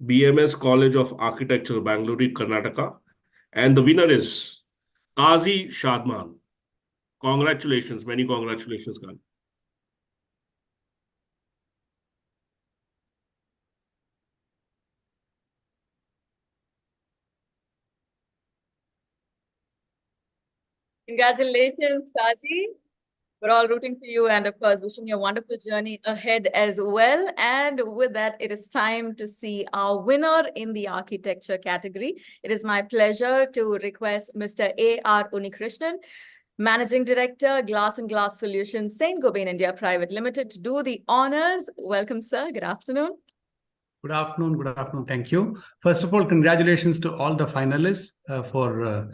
BMS College of Architecture, Bangalore, Karnataka. And the winner is Kazi Shadman. Congratulations. Many congratulations, Kazi. Congratulations, Kazi. We're all rooting for you and, of course, wishing you a wonderful journey ahead as well. And with that, it is time to see our winner in the architecture category. It is my pleasure to request Mr. A.R. Unikrishnan, Managing Director, Glass and Glass Solutions, Saint-Gobain India Private Limited, to do the honors. Welcome, sir. Good afternoon. Good afternoon. Good afternoon. Thank you. First of all, congratulations to all the finalists for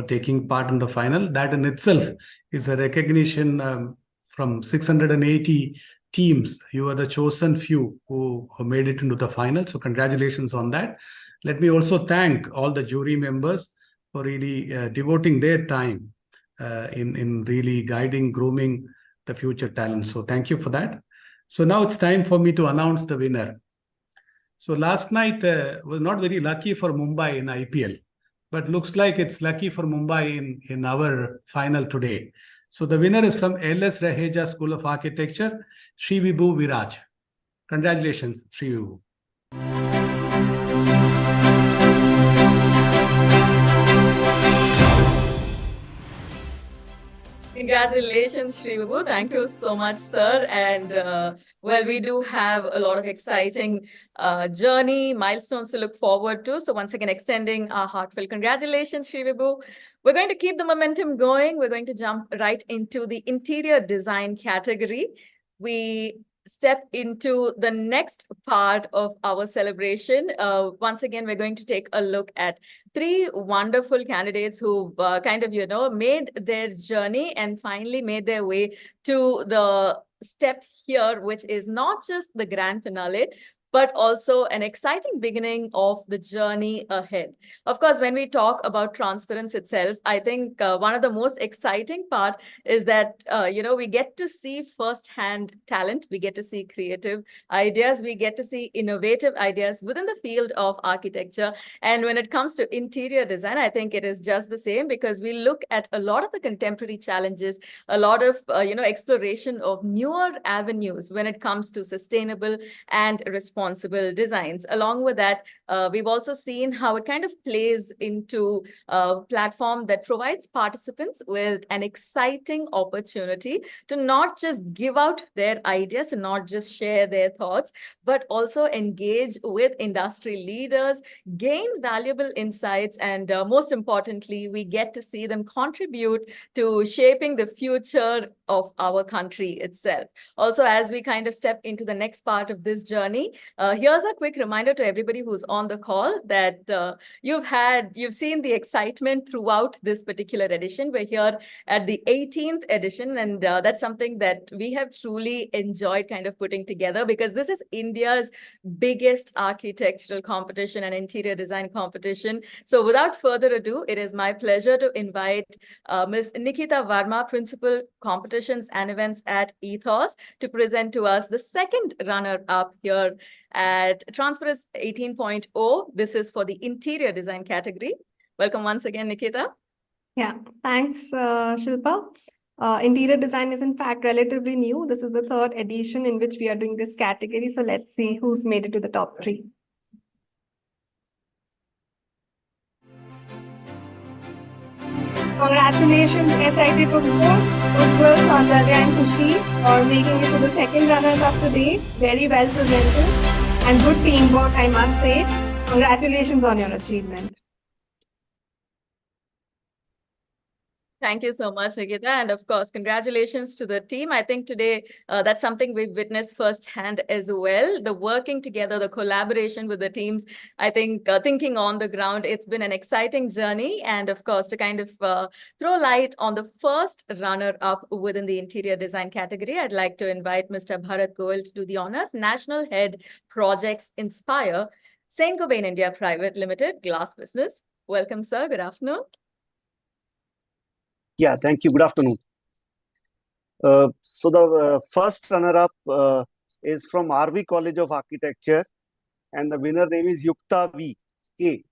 taking part in the final. That in itself is a recognition from 680 teams. You are the chosen few who made it into the final. So congratulations on that. Let me also thank all the jury members for really devoting their time in really guiding, grooming the future talent. So thank you for that. So now it's time for me to announce the winner. So last night was not very lucky for Mumbai in IPL, but looks like it's lucky for Mumbai in our final today. So the winner is from LS Raheja School of Architecture, Shri Wu Viraj. Congratulations, Shri Wu. Congratulations, Shri Wu. Thank you so much, sir. And well, we do have a lot of exciting journey, milestones to look forward to. So once again, extending our heartfelt congratulations, Shri Wu. We're going to keep the momentum going. We're going to jump right into the interior design category. We step into the next part of our celebration. Once again, we're going to take a look at three wonderful candidates who've made their journey and finally made their way to the step here, which is not just the grand finale, but also an exciting beginning of the journey ahead. Of course, when we talk about Transparence itself, I think one of the most exciting part is that, we get to see firsthand talent, we get to see creative ideas, we get to see innovative ideas within the field of architecture. And when it comes to interior design, I think it is just the same, because we look at a lot of the contemporary challenges, a lot of, exploration of newer avenues when it comes to sustainable and responsible designs. Along with that, we've also seen how it kind of plays into a platform that provides participants with an exciting opportunity to not just give out their ideas and not just share their thoughts, but also engage with industry leaders, gain valuable insights, and most importantly, we get to see them contribute to shaping the future of our country itself. Also, as we kind of step into the next part of this journey, here's a quick reminder to everybody who's on the call that you've seen the excitement throughout this particular edition. We're here at the 18th edition, and that's something that we have truly enjoyed kind of putting together, because this is India's biggest architectural competition and interior design competition. So without further ado, it is my pleasure to invite Ms. Nikita Varma, Principal Competitions and Events at Ethos, to present to us the second runner-up here at Transparence 18.0. This is for the interior design category. Welcome once again, Nikita. Yeah, thanks, Shilpa. Interior design is in fact relatively new. This is the third edition in which we are doing this category. So let's see who's made it to the top 3. Congratulations, SIT to Ujjwal, Chananya and Kushi for making it to the second runners up today. Very well presented and good teamwork, I must say. Congratulations on your achievement. Thank you so much, Nikita. And of course, congratulations to the team. I think today that's something we've witnessed firsthand as well. The working together, the collaboration with the teams, I think thinking on the ground, it's been an exciting journey. And of course, to kind of throw light on the first runner-up within the interior design category, I'd like to invite Mr. Bharat Goel to do the honors. National Head Projects Inspire, Saint-Gobain India Private Limited, Glass Business. Welcome, sir. Good afternoon. Yeah, thank you. Good afternoon. So the first runner-up is from RV College of Architecture, and the winner name is Yuka V. K.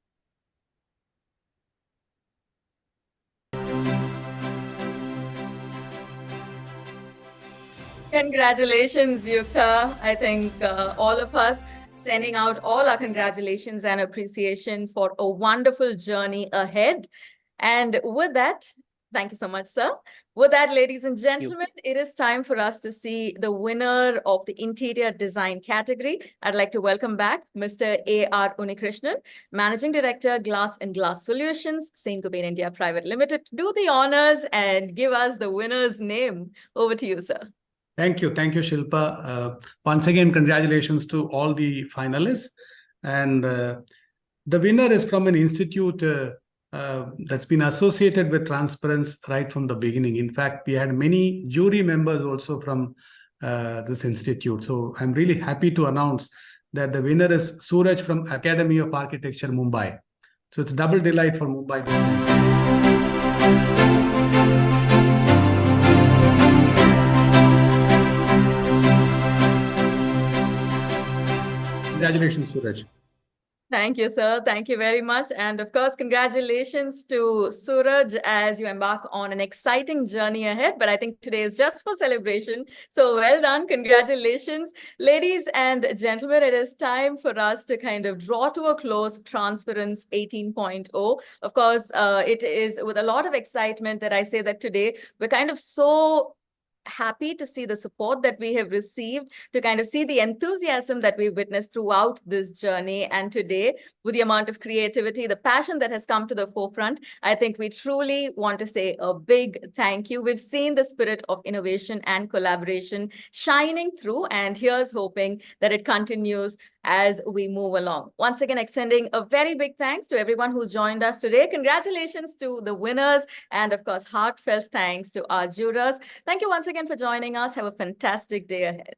Congratulations, Yuka. I think all of us sending out all our congratulations and appreciation for a wonderful journey ahead. And with that, thank you so much, sir. With that, ladies and gentlemen, it is time for us to see the winner of the interior design category. I'd like to welcome back Mr. A.R. Unikrishnan, Managing Director, Glass and Glass Solutions, Saint-Gobain India Private Limited, to do the honors and give us the winner's name. Over to you, sir. Thank you, Shilpa. Once again, congratulations to all the finalists. And the winner is from an institute that's been associated with Transparence right from the beginning. In fact, we had many jury members also from this institute. So I'm really happy to announce that the winner is Surj from Academy of Architecture, Mumbai. So it's double delight for Mumbai this time. Congratulations, Suraj. Thank you, sir. Thank you very much. And of course, congratulations to Suraj as you embark on an exciting journey ahead. But I think today is just for celebration. So well done. Congratulations. Ladies and gentlemen, it is time for us to kind of draw to a close Transparence 18.0. Of course, it is with a lot of excitement that I say that today we're kind of so happy to see the support that we have received, to kind of see the enthusiasm that we've witnessed throughout this journey. And today, with the amount of creativity, the passion that has come to the forefront, I think we truly want to say a big thank you. We've seen the spirit of innovation and collaboration shining through, and here's hoping that it continues as we move along. Once again, extending a very big thanks to everyone who's joined us today. Congratulations to the winners, and of course, heartfelt thanks to our jurors. Thank you once again for joining us. Have a fantastic day ahead.